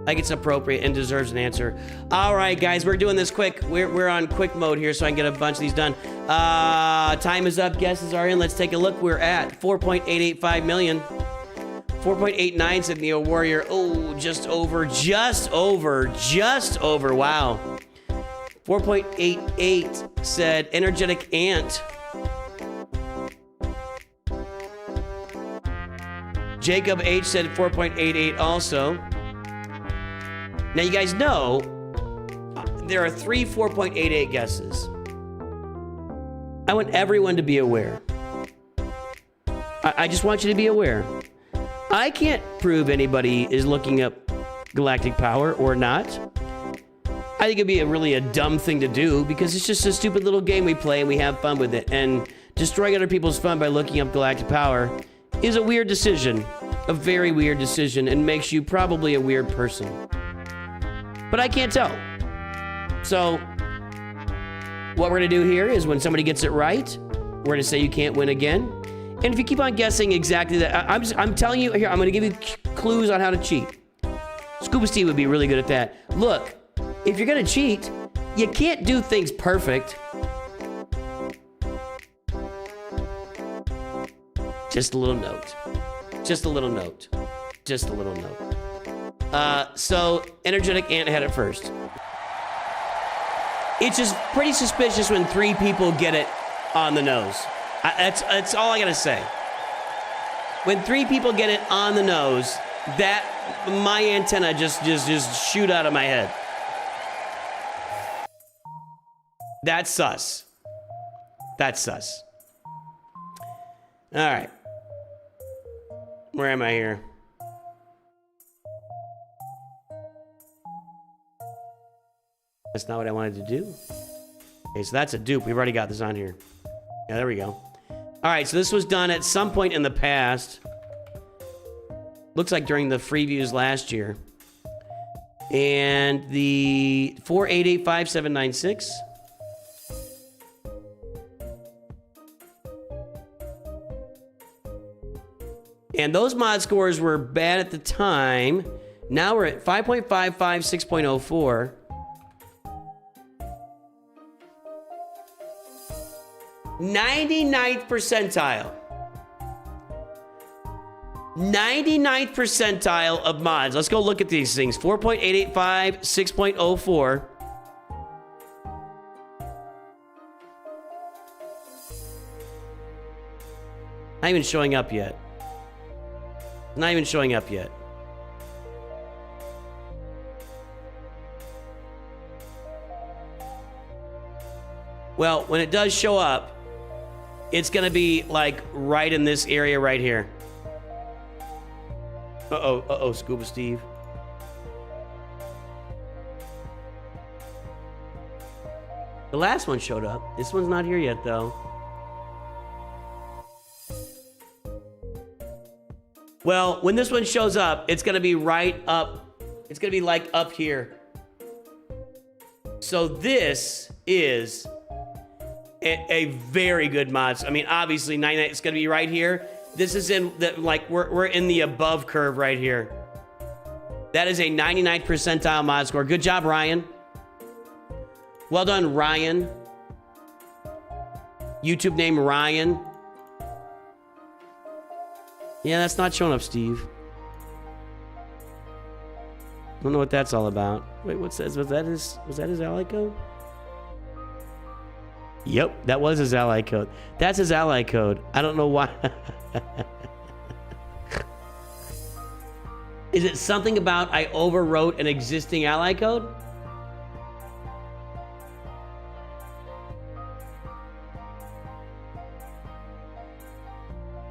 I think it's appropriate and deserves an answer. All right, guys, we're doing this quick. We're on quick mode here, so I can get a bunch of these done. Time is up. Guesses are in. Let's take a look. We're at 4.885 million. 4.89 said Neo Warrior. Oh, just over. Wow. 4.88 said Energetic Ant. Jacob H said 4.88 also. Now you guys know there are 3 4.88 guesses. I want everyone to be aware. I just want you to be aware. I can't prove anybody is looking up galactic power or not. I think it'd be a dumb thing to do because it's just a stupid little game we play and we have fun with it. And destroying other people's fun by looking up galactic power is a weird decision, a very weird decision, and makes you probably a weird person. But I can't tell. So, what we're gonna do here is when somebody gets it right, we're gonna say you can't win again. And if you keep on guessing exactly that, I'm telling you here, I'm gonna give you clues on how to cheat. Scuba Steve would be really good at that. Look, if you're gonna cheat, you can't do things perfect. Just a little note. Just a little note. Just a little note. So, Energetic Ant had it first. It's just pretty suspicious when 3 people get it on the nose. That's all I gotta say. When 3 people get it on the nose, that my antenna just shoot out of my head. That's sus. That's sus. All right. Where am I here? That's not what I wanted to do. Okay, so that's a dupe. We've already got this on here. Yeah, there we go. All right, so this was done at some point in the past. Looks like during the Freeviews last year. And the 4885796. And those mod scores were bad at the time. Now we're at 5.55, 6.04. '99th percentile. 99th percentile of mods. Let's go look at these things. 4.885, 6.04. Not even showing up yet. Not even showing up yet. Well, when it does show up, it's going to be like right in this area right here. Uh-oh, Scuba Steve. The last one showed up. This one's not here yet, though. Well, when this one shows up, it's going to be right up. It's going to be like up here. So this is a very good mod. I mean, obviously, 99. It's going to be right here. This is in the, like, we're in the above curve right here. That is a 99th percentile mod score. Good job, Ryan. Well done, Ryan. YouTube name Ryan. Yeah, that's not showing up, Steve. I don't know what that's all about. Wait, what says, was that his ally code? Yep, that was his ally code. That's his ally code. I don't know why. Is it something about I overwrote an existing ally code?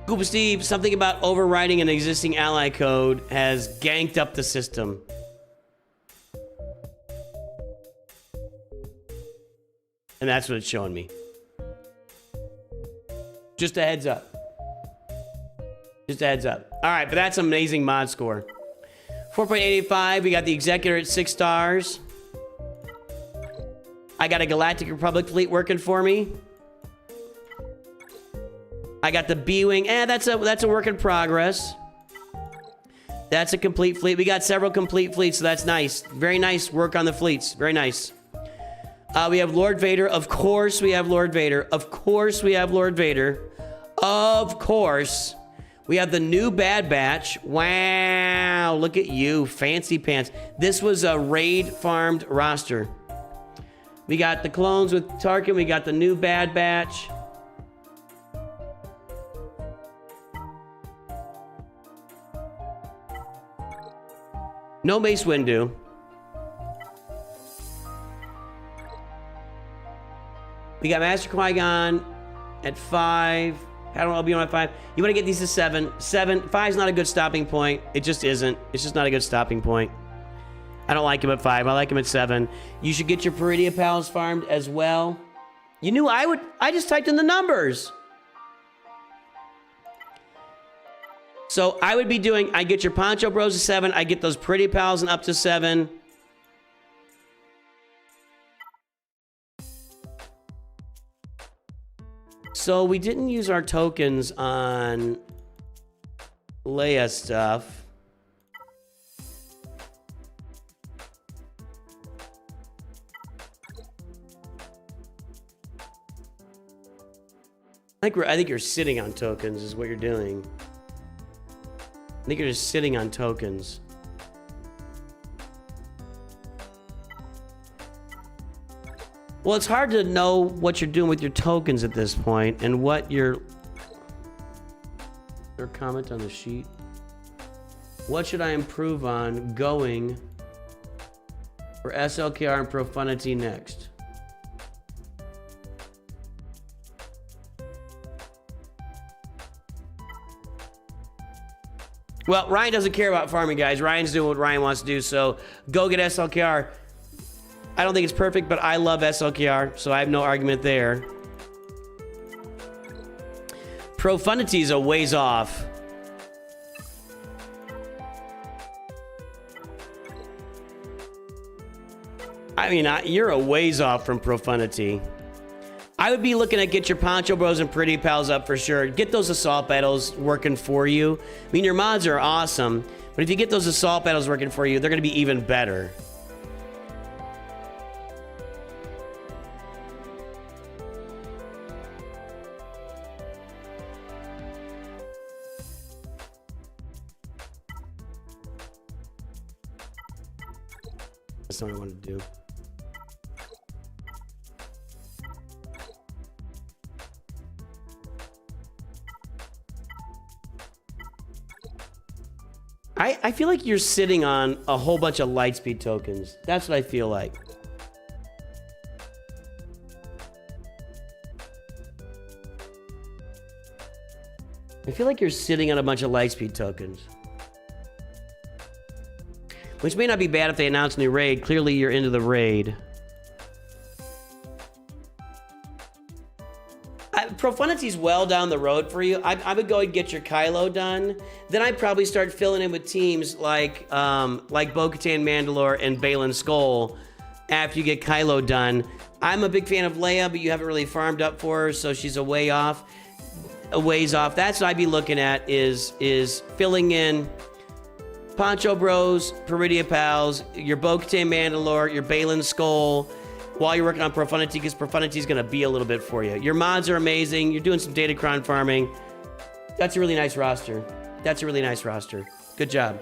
Scuba Steve, something about overriding an existing ally code has ganked up the system. And that's what it's showing me. Just a heads up. Just a heads up. All right, but that's an amazing mod score. 4.885, we got the Executor at 6 stars. I got a Galactic Republic fleet working for me. I got the B-Wing. That's a work in progress. That's a complete fleet. We got several complete fleets, so that's nice. Very nice work on the fleets. Very nice. We have Lord Vader. Of course we have Lord Vader. Of course we have Lord Vader. Of course. We have the new Bad Batch. Wow, look at you. Fancy pants. This was a raid farmed roster. We got the clones with Tarkin. We got the new Bad Batch. No Mace Windu. We got Master Qui-Gon at 5. I don't know, Obi-Wan at 5. You want to get these to 7. 7. 5's not a good stopping point. It just isn't. It's just not a good stopping point. I don't like him at 5. I like him at 7. You should get your Peridia Pals farmed as well. You knew I would. I just typed in the numbers. So I would be doing, I get your Poncho Bros to 7. I get those Pretty Pals and up to 7. So we didn't use our tokens on Leia stuff. I think you're sitting on tokens is what you're doing. I think you're just sitting on tokens. Well, it's hard to know what you're doing with your tokens at this point and what you're... Their comment on the sheet. What should I improve on going for SLKR and Profundity next? Well, Ryan doesn't care about farming, guys. Ryan's doing what Ryan wants to do, so go get SLKR. I don't think it's perfect, but I love SLKR, so I have no argument there. Profundity is a ways off. I mean, you're a ways off from Profundity. I would be looking at get your Poncho Bros and Pretty Pals up for sure. Get those assault battles working for you. I mean, your mods are awesome, but if you get those assault battles working for you, they're going to be even better. That's not what I want to do. I feel like you're sitting on a whole bunch of Lightspeed tokens. That's what I feel like. I feel like you're sitting on a bunch of Lightspeed tokens. which may not be bad if they announce a new raid. Clearly, you're into the raid. Profunity's well down the road for you. I would go and get your Kylo done. Then I'd probably start filling in with teams like Bo-Katan Mandalore and Baylan Skoll after you get Kylo done. I'm a big fan of Leia, but you haven't really farmed up for her, so she's a ways off. That's what I'd be looking at is filling in Poncho Bros, Peridia Pals, your Bo-Katan Mandalore, your Baylan Skoll, while you're working on Profundity, because Profundity is going to be a little bit for you. Your mods are amazing. You're doing some Datacron farming. That's a really nice roster. That's a really nice roster. Good job.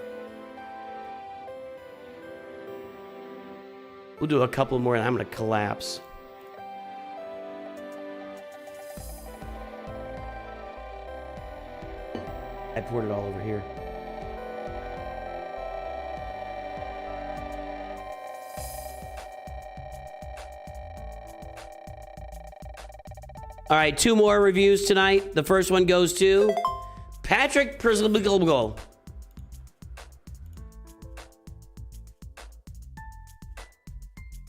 We'll do a couple more and I'm going to collapse. I poured it all over here. All right, 2 more reviews tonight. The first one goes to Patickprzybylko.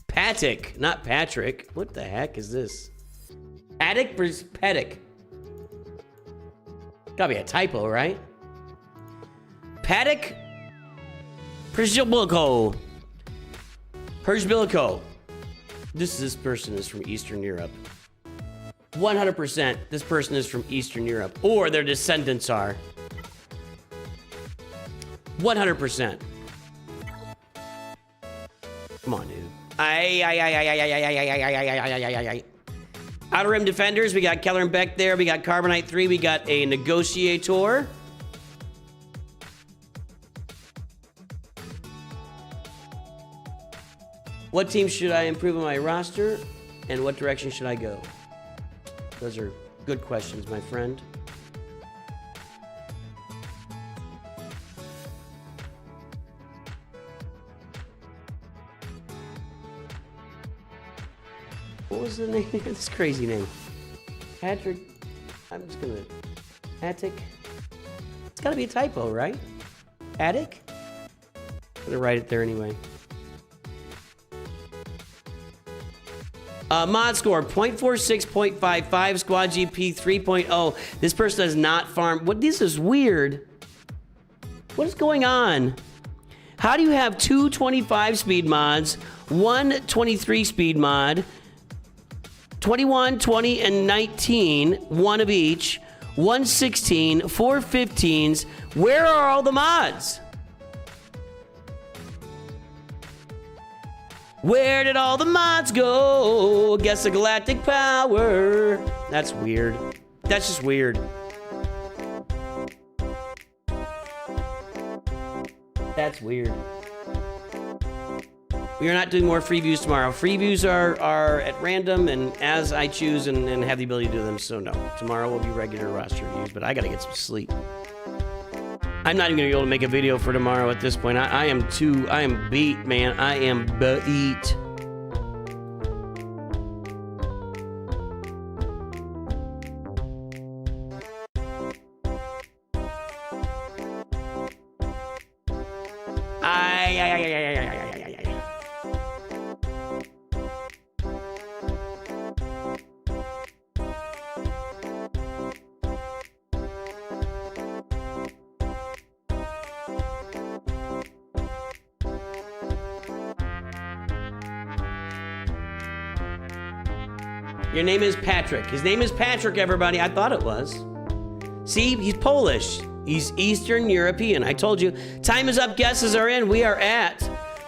Patick, not Patrick. What the heck is this? Patick. Gotta be a typo, right? Patickprzybylko. This person is from Eastern Europe. 100% this person is from Eastern Europe, or their descendants are. 100%. Come on, dude. Outer Rim Defenders, we got Keller and Beck there. We got Carbonite 3. We got a Negotiator. What team should I improve on my roster? And what direction should I go? Those are good questions, my friend. What was the name? This crazy name. Patrick. I'm just gonna. Attic. It's gotta be a typo, right? Attic? I'm gonna write it there anyway. Mod score 0.46, 0.55, squad GP 3.0. This person does not farm. What? This is weird. What is going on? How do you have 2 25 speed mods, 1 23 speed mod, 21, 20, and 19, 1 of each, 1 16, 4 15s? Where are all the mods? Where did all the mods go? Guess the galactic power. That's weird. That's just weird. That's weird. We are not doing more free views tomorrow. Free views are at random and as I choose and have the ability to do them. So no, tomorrow will be regular roster views, but I gotta get some sleep. I'm not even gonna be able to make a video for tomorrow at this point. I am beat, man. I am beat. Your name is Patrick. His name is Patrick, everybody. I thought it was. See, he's Polish. He's Eastern European. I told you. Time is up. Guesses are in. We are at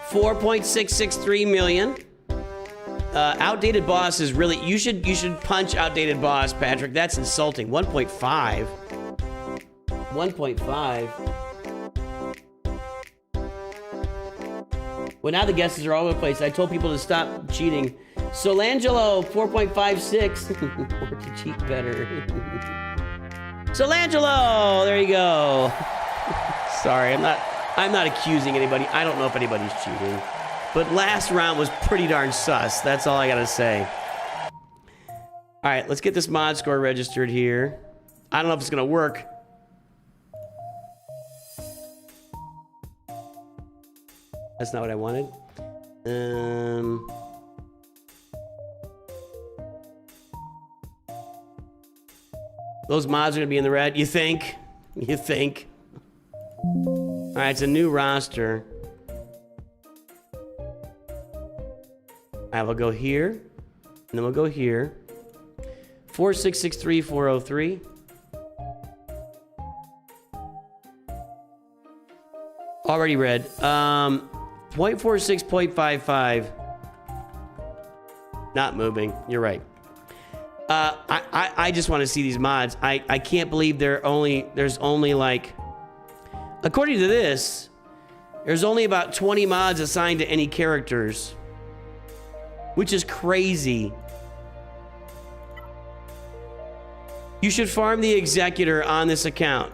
4.663 million. Outdated boss is really... You should punch outdated boss, Patrick. That's insulting. 1.5. 1.5. Well, now the guesses are all over the place. I told people to stop cheating. Solangelo, 4.56. Or to cheat better. Solangelo, there you go. Sorry, I'm not accusing anybody. I don't know if anybody's cheating. But last round was pretty darn sus. That's all I gotta say. All right, let's get this mod score registered here. I don't know if it's gonna work. That's not what I wanted. Those mods are gonna be in the red. You think? You think? All right, it's a new roster. All right, we'll go here, and then we'll go here. 4663403. Already read. 0.46, 0.55. Not moving. You're right. I just want to see these mods. I can't believe there's only like, according to this, there's only about 20 mods assigned to any characters, which is crazy. You should farm the Executor on this account.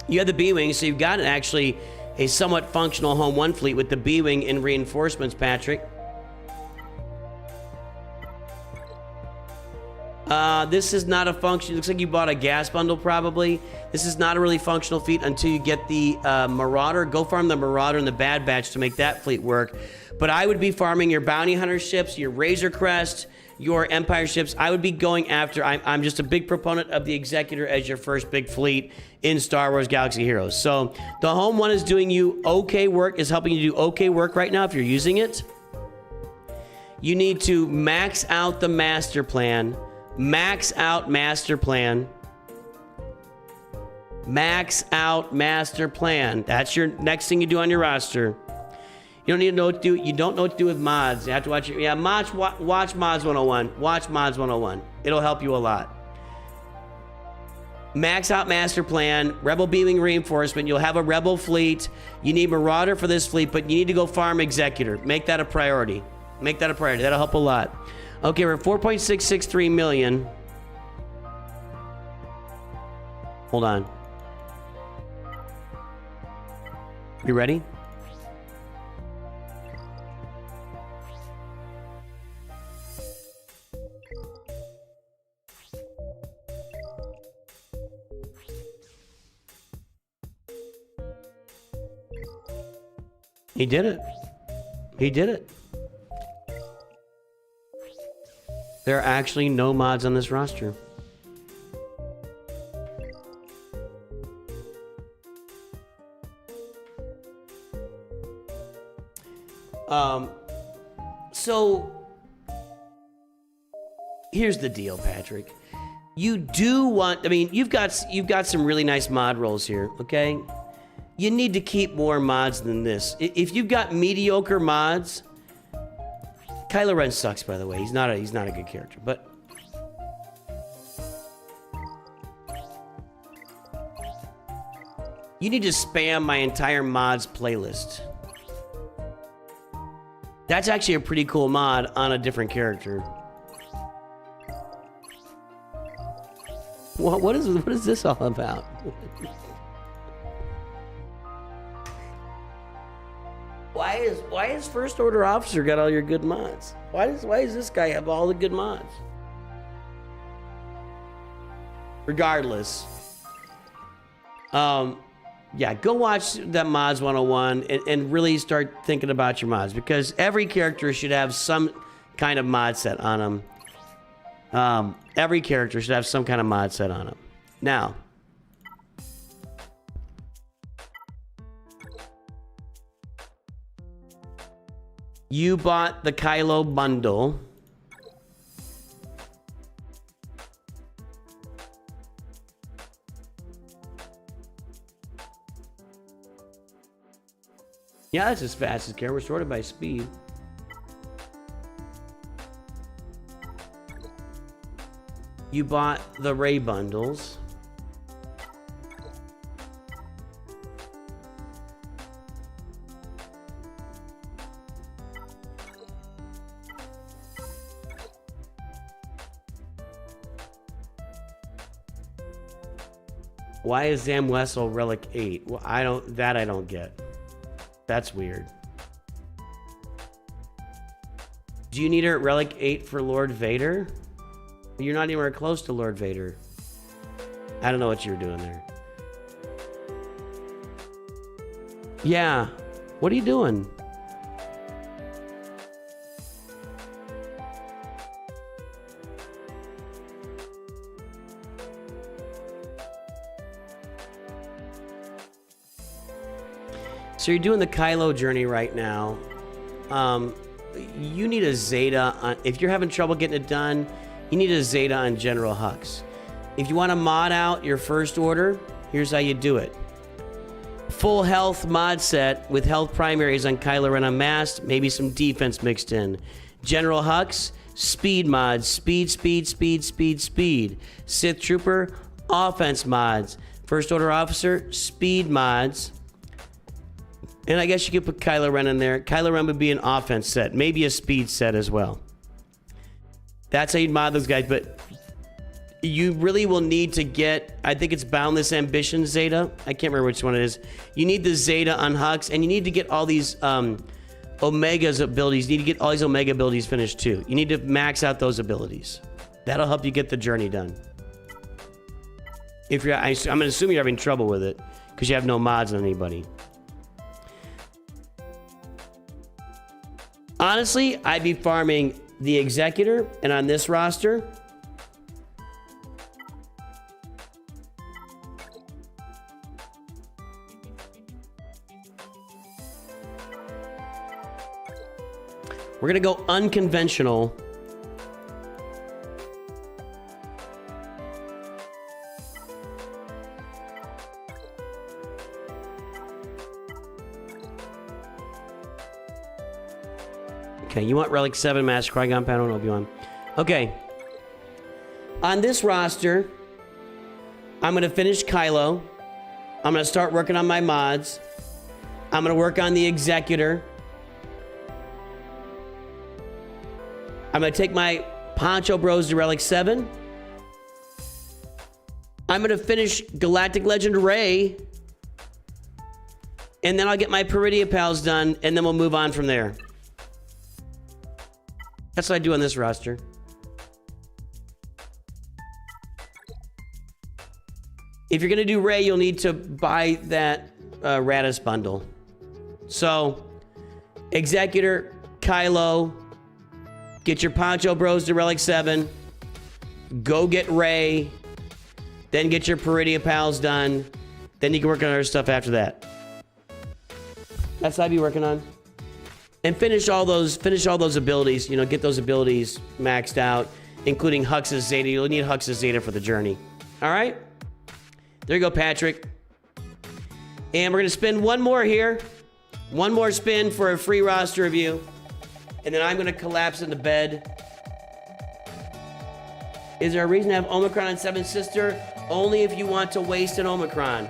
You have the B-Wing, so you've got actually a somewhat functional Home 1 fleet with the B-Wing and reinforcements, Patrick. This is not a function. Looks like you bought a gas bundle, probably. This is not a really functional fleet until you get the Marauder. Go farm the Marauder and the Bad Batch to make that fleet work. But I would be farming your Bounty Hunter ships, your Razor Crest, your Empire ships. I would be going after... I'm just a big proponent of the Executor as your first big fleet in Star Wars Galaxy Heroes. So the Home 1 is doing you okay work, is helping you do okay work right now if you're using it. You need to max out the master plan. Max out master plan. Max out master plan. That's your next thing you do on your roster. You don't need to know what to do. You don't know what to do with mods. You have to watch it. Yeah, watch Mods 101. Watch Mods 101. It'll help you a lot. Max out master plan. Rebel beaming reinforcement. You'll have a rebel fleet. You need Marauder for this fleet, but you need to go farm Executor. Make that a priority. Make that a priority. That'll help a lot. Okay, we're at 4.663 million. Hold on. You ready? He did it. He did it. There are actually no mods on this roster. So here's the deal, Patrick. You do want, I mean, you've got some really nice mod rolls here, okay? You need to keep more mods than this. If you've got mediocre mods, Kylo Ren sucks, by the way. He's not a good character, but you need to spam my entire mods playlist. That's actually a pretty cool mod on a different character. What is this all about? Why is First Order Officer got all your good mods? Why does this guy have all the good mods? Regardless, yeah, go watch that Mods 101 and really start thinking about your mods, because every character should have some kind of mod set on them. Every character should have some kind of mod set on them. Now, you bought the Kylo bundle. Yeah, that's as fast as can. We're sorted by speed. You bought the Rey bundles. Why is Zam Wessel Relic 8? Well, I don't get. That's weird. Do you need her at Relic 8 for Lord Vader? You're not anywhere close to Lord Vader. I don't know what you were doing there. Yeah. What are you doing? So you're doing the Kylo journey right now. You need a Zeta on, if you're having trouble getting it done, you need a Zeta on General Hux. If you want to mod out your first order, here's how you do it. Full health mod set with health primaries on Kylo Ren unmasked, maybe some defense mixed in. General Hux, speed mods, speed. Sith Trooper, offense mods. First Order Officer, speed mods. And I guess you could put Kylo Ren in there. Kylo Ren would be an offense set, maybe a speed set as well. That's how you'd mod those guys, but you really will need to get, I think it's Boundless Ambition Zeta. I can't remember which one it is. You need the Zeta on Hux, and you need to get all these Omega's abilities. You need to get all these Omega abilities finished too. You need to max out those abilities. That'll help you get the journey done. If you're, I'm gonna assume you're having trouble with it because you have no mods on anybody. Honestly, I'd be farming the Executor, and on this roster, we're gonna go unconventional. Okay, you want Relic 7, Master Qui-Gon Panel, and Obi-Wan. Okay. On this roster, I'm going to finish Kylo. I'm going to start working on my mods. I'm going to work on the Executor. I'm going to take my Poncho Bros to Relic 7. I'm going to finish Galactic Legend Rey. And then I'll get my Peridia Pals done, and then we'll move on from there. That's what I do on this roster. If you're going to do Rey, you'll need to buy that Radis bundle. So, Executor, Kylo, get your Poncho Bros to Relic 7, go get Rey, then get your Peridia Pals done, then you can work on other stuff after that. That's what I'd be working on. And finish all those abilities, you know, get those abilities maxed out, including Hux's Zeta. You'll need Hux's Zeta for the journey. All right? There you go, Patrick. And we're going to spin one more here. One more spin for a free roster review. And then I'm going to collapse into bed. Is there a reason to have Omicron and Seven Sister? Only if you want to waste an Omicron.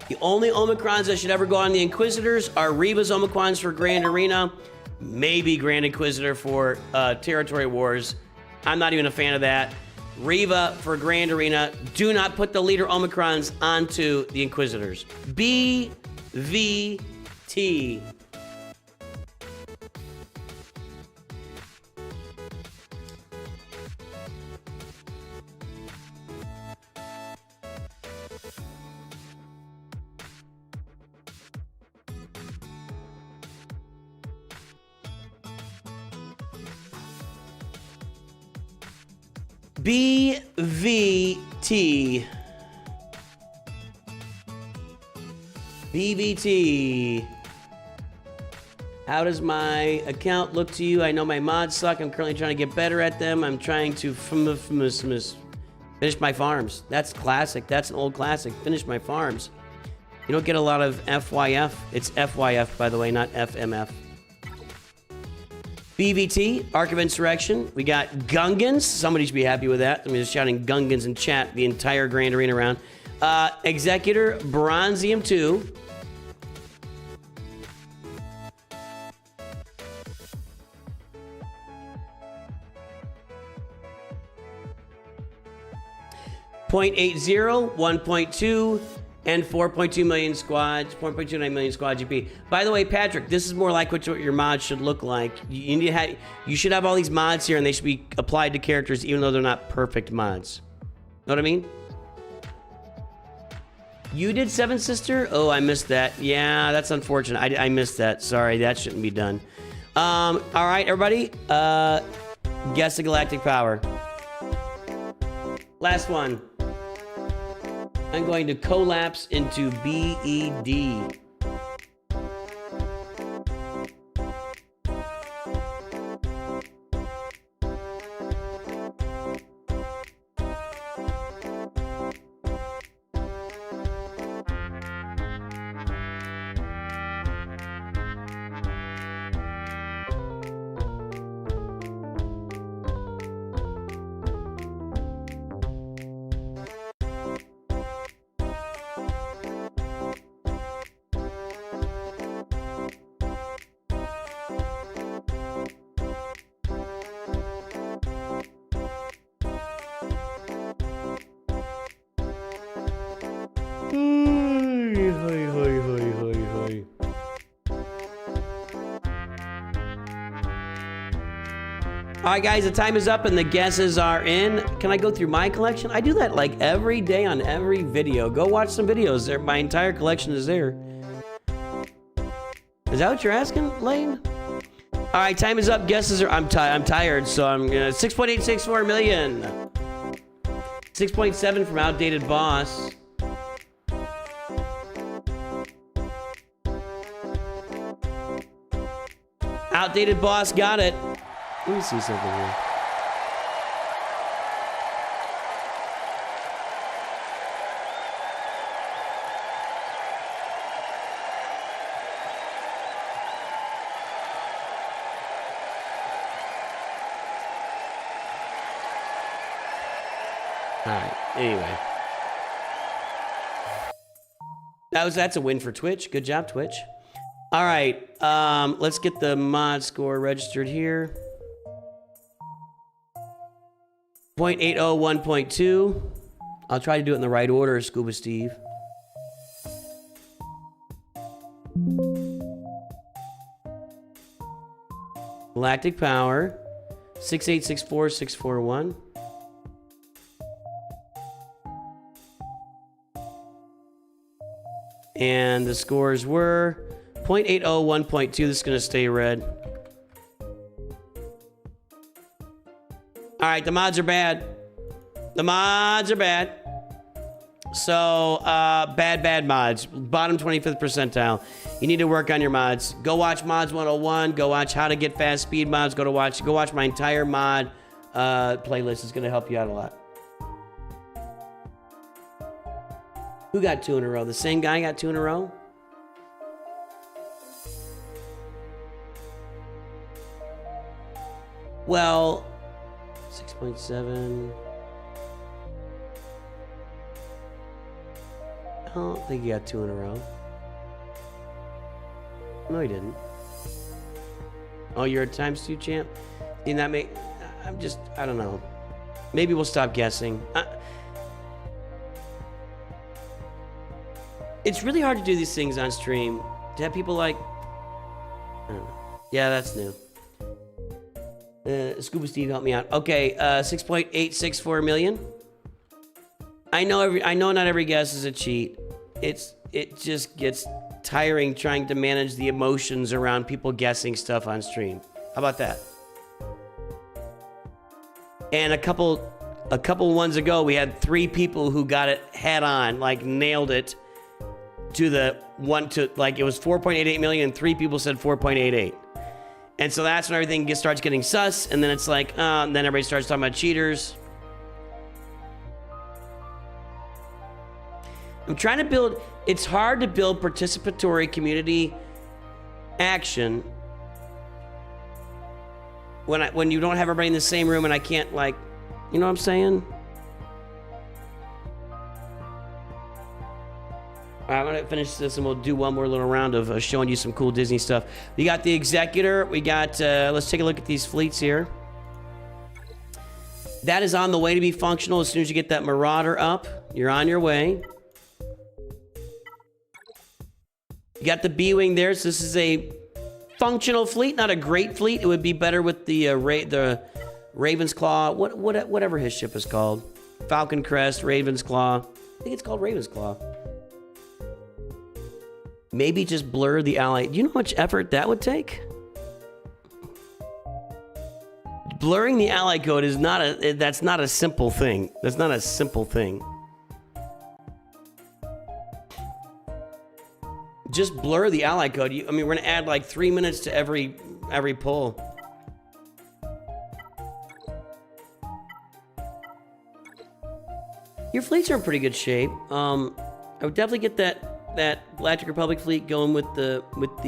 The only Omicrons that should ever go on the Inquisitors are Reva's Omicrons for Grand Arena, maybe Grand Inquisitor for Territory Wars. I'm not even a fan of that. Reva for Grand Arena. Do not put the leader Omicrons onto the Inquisitors. BVT. BVT. BVT. How does my account look to you? I know my mods suck. I'm currently trying to get better at them. I'm trying to finish my farms. That's classic. That's an old classic. Finish my farms. You don't get a lot of FYF. It's FYF, by the way, not FMF. BVT, Arc of Insurrection. We got Gungans. Somebody should be happy with that. Somebody just shouting Gungans in chat the entire Grand Arena round. Executor, Bronzium 2. .80, 1.2, and 4.2 million squads, 4.29 million squad GP. By the way, Patrick, this is more like what your mods should look like. You should have all these mods here, and they should be applied to characters, even though they're not perfect mods. Know what I mean? You did Seven Sister? Oh, I missed that. Yeah, that's unfortunate. I missed that. Sorry, that shouldn't be done. All right, everybody. Guess the galactic power. Last one. I'm going to collapse into BED. All right, guys, the time is up and the guesses are in. Can I go through my collection? I do that like every day on every video. Go watch some videos. There, my entire collection is there. Is that what you're asking, Lane? All right, time is up. Guesses are. I'm tired, so I'm gonna 6.864 million. 6.7 from Outdated Boss. Outdated Boss got it. Let me see something here. All right. Anyway, that's a win for Twitch. Good job, Twitch. All right. Let's get the mod score registered here. 0.801.2. I'll try to do it in the right order, Scuba Steve. Galactic Power, 6864641. And the scores were 0.801.2. This is going to stay red. All right, the mods are bad. The mods are bad. So, bad mods. Bottom 25th percentile. You need to work on your mods. Go watch Mods 101. Go watch How to Get Fast Speed Mods. Go watch my entire mod playlist. It's going to help you out a lot. Who got 2 in a row? The same guy got 2 in a row? Well, 6.7. I don't think he got 2 in a row. No, he didn't. Oh, you're a ×2 champ? Didn't that make... I don't know. Maybe we'll stop guessing. It's really hard to do these things on stream. To have people like... I don't know. Yeah, that's new. Scuba Steve, help me out. Okay, 6.864 million. I know not every guess is a cheat. It just gets tiring trying to manage the emotions around people guessing stuff on stream. How about that? And a couple ones ago, we had 3 people who got it head on, like nailed it to the one to like it was 4.88 million, and 3 people said 4.88. And so that's when everything starts getting sus, and then it's like, and then everybody starts talking about cheaters. I'm trying to build, it's hard to build participatory community action when you don't have everybody in the same room and I can't, like, you know what I'm saying? All right, I'm gonna finish this and we'll do one more little round of showing you some cool Disney stuff. We got the Executor. We got, let's take a look at these fleets here. That is on the way to be functional as soon as you get that Marauder up. You're on your way. You got the B-Wing there, so this is a functional fleet, not a great fleet. It would be better with the Raven's Claw, whatever his ship is called. Falcon Crest, Raven's Claw. I think it's called Raven's Claw. maybe just blur the ally. Do you know how much effort that would take? Blurring the ally code is not that's not a simple thing. That's not a simple thing. Just blur the ally code. I mean, we're gonna add like 3 minutes to every pull. Your fleets are in pretty good shape. I would definitely get that Galactic Republic fleet going with the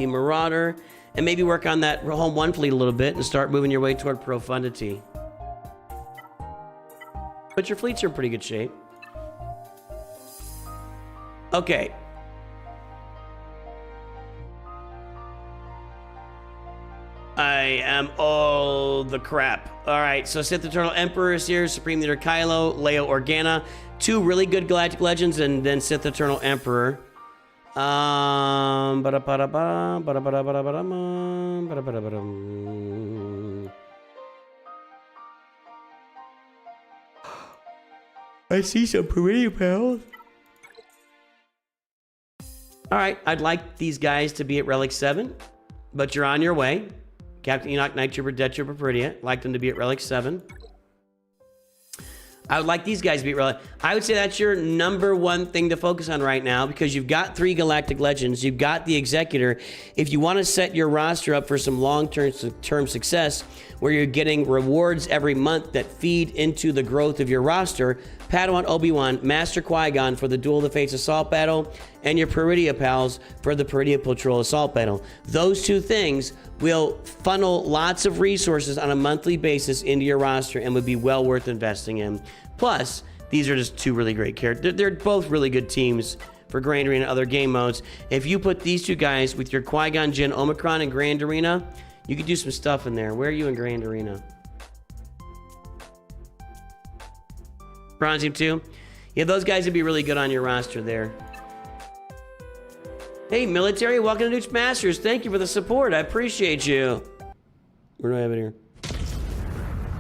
Marauder, and maybe work on that Home 1 fleet a little bit and start moving your way toward profundity. But your fleets are in pretty good shape. Okay. I am all the crap. All right, so Sith Eternal Emperor is here, Supreme Leader Kylo, Leia Organa, 2 really good Galactic Legends, and then Sith Eternal Emperor. I see some pretty pals. All right, I'd like these guys to be at Relic 7, but you're on your way. Captain Enoch, Night Trooper, Death Trooper, Peridia. Like them to be at Relic 7. I would like these guys to be at Relic. I would say that's your #1 thing to focus on right now, because you've got 3 Galactic Legends. You've got the Executor. If you want to set your roster up for some long-term success, where you're getting rewards every month that feed into the growth of your roster, Padawan Obi-Wan, Master Qui-Gon for the Duel of the Fates Assault Battle, and your Peridia pals for the Peridia Patrol Assault Battle. Those 2 things will funnel lots of resources on a monthly basis into your roster and would be well worth investing in. Plus, these are just 2 really great characters. They're both really good teams for Grand Arena and other game modes. If you put these 2 guys with your Qui-Gon Jinn Omicron in Grand Arena, you could do some stuff in there. Where are you in Grand Arena? Bronze Team 2? Yeah, those guys would be really good on your roster there. Hey, military, welcome to Nooch Masters. Thank you for the support. I appreciate you. Where do I have it here?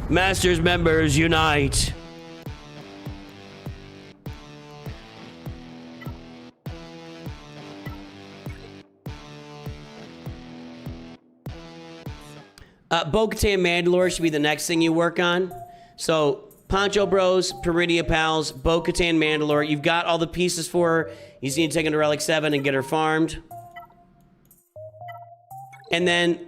Masters members, unite. Bo-Katan Mandalore should be the next thing you work on. So, Poncho Bros, Peridia Pals, Bo-Katan Mandalore. You've got all the pieces for her. You just need to take her to Relic 7 and get her farmed. And then,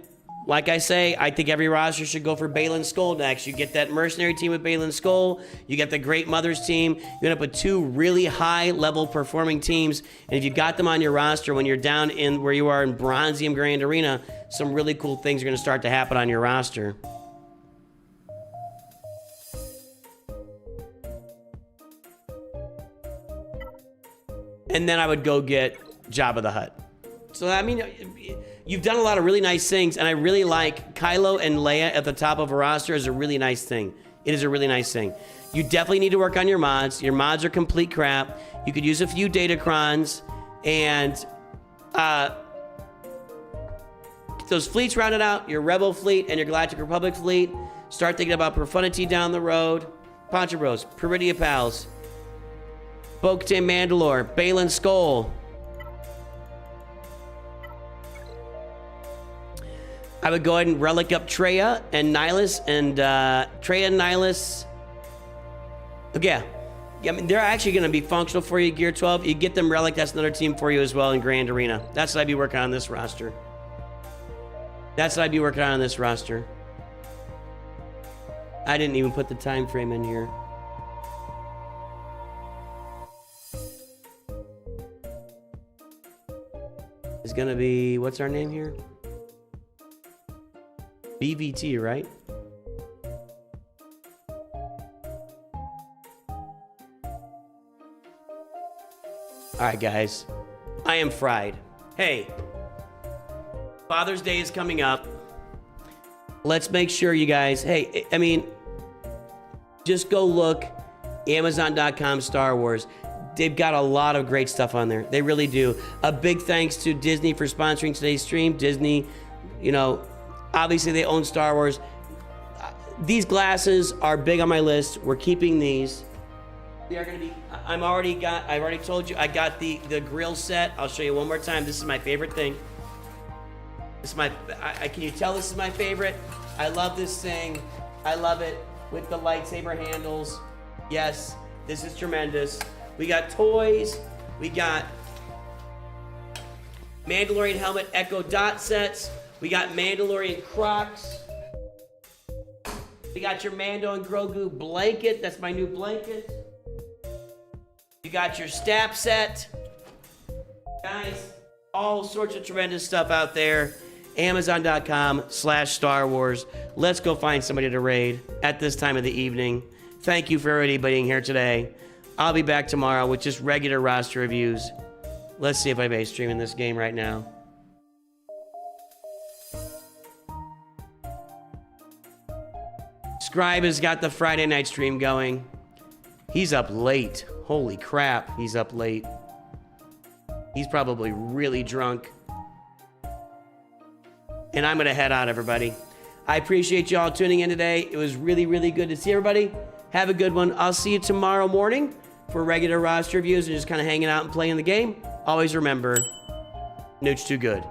like I say, I think every roster should go for Baylan Skoll next. You get that mercenary team with Baylan Skoll. You get the Great Mothers team. You end up with 2 really high-level performing teams. And if you got them on your roster when you're down in where you are in Bronzium Grand Arena, some really cool things are going to start to happen on your roster. And then I would go get Jabba the Hutt. So, I mean, you've done a lot of really nice things, and I really like Kylo and Leia at the top of a roster is a really nice thing. It is a really nice thing. You definitely need to work on your mods. Your mods are complete crap. You could use a few datacrons, and get those fleets rounded out, your Rebel fleet and your Galactic Republic fleet. Start thinking about profundity down the road. Poncho Bros, Peridia Pals, Bo-Katan Mandalore, Baylan Skoll. I would go ahead and relic up Traya and Nihilus, and Traya and Nihilus. Yeah, I mean, they're actually going to be functional for you, Gear 12. You get them relic, that's another team for you as well in Grand Arena. That's what I'd be working on this roster. That's what I'd be working on this roster. I didn't even put the time frame in here. It's gonna be, what's our name here? BVT, right? All right, guys. I am fried. Hey, Father's Day is coming up. Let's make sure you guys, hey, I mean, just go look, Amazon.com Star Wars. They've got a lot of great stuff on there. They really do. A big thanks to Disney for sponsoring today's stream. Disney, you know, obviously they own Star Wars. These glasses are big on my list. We're keeping these. We are gonna be. I've already told you I got the grill set. I'll show you one more time. This is my favorite thing. This is my. Can you tell this is my favorite? I love this thing. I love it with the lightsaber handles. Yes, this is tremendous. We got toys. We got Mandalorian helmet Echo Dot sets. We got Mandalorian Crocs. We got your Mando and Grogu blanket. That's my new blanket. You got your staff set. Guys, all sorts of tremendous stuff out there. Amazon.com/Star Wars. Let's go find somebody to raid at this time of the evening. Thank you for everybody being here today. I'll be back tomorrow with just regular roster reviews. Let's see if I may stream in this game right now. Scribe has got the Friday night stream going. He's up late. Holy crap, he's up late. He's probably really drunk. And I'm gonna head out, everybody. I appreciate y'all tuning in today. It was really, really good to see everybody. Have a good one. I'll see you tomorrow morning for regular roster reviews and just kind of hanging out and playing the game. Always remember, Nooch too good.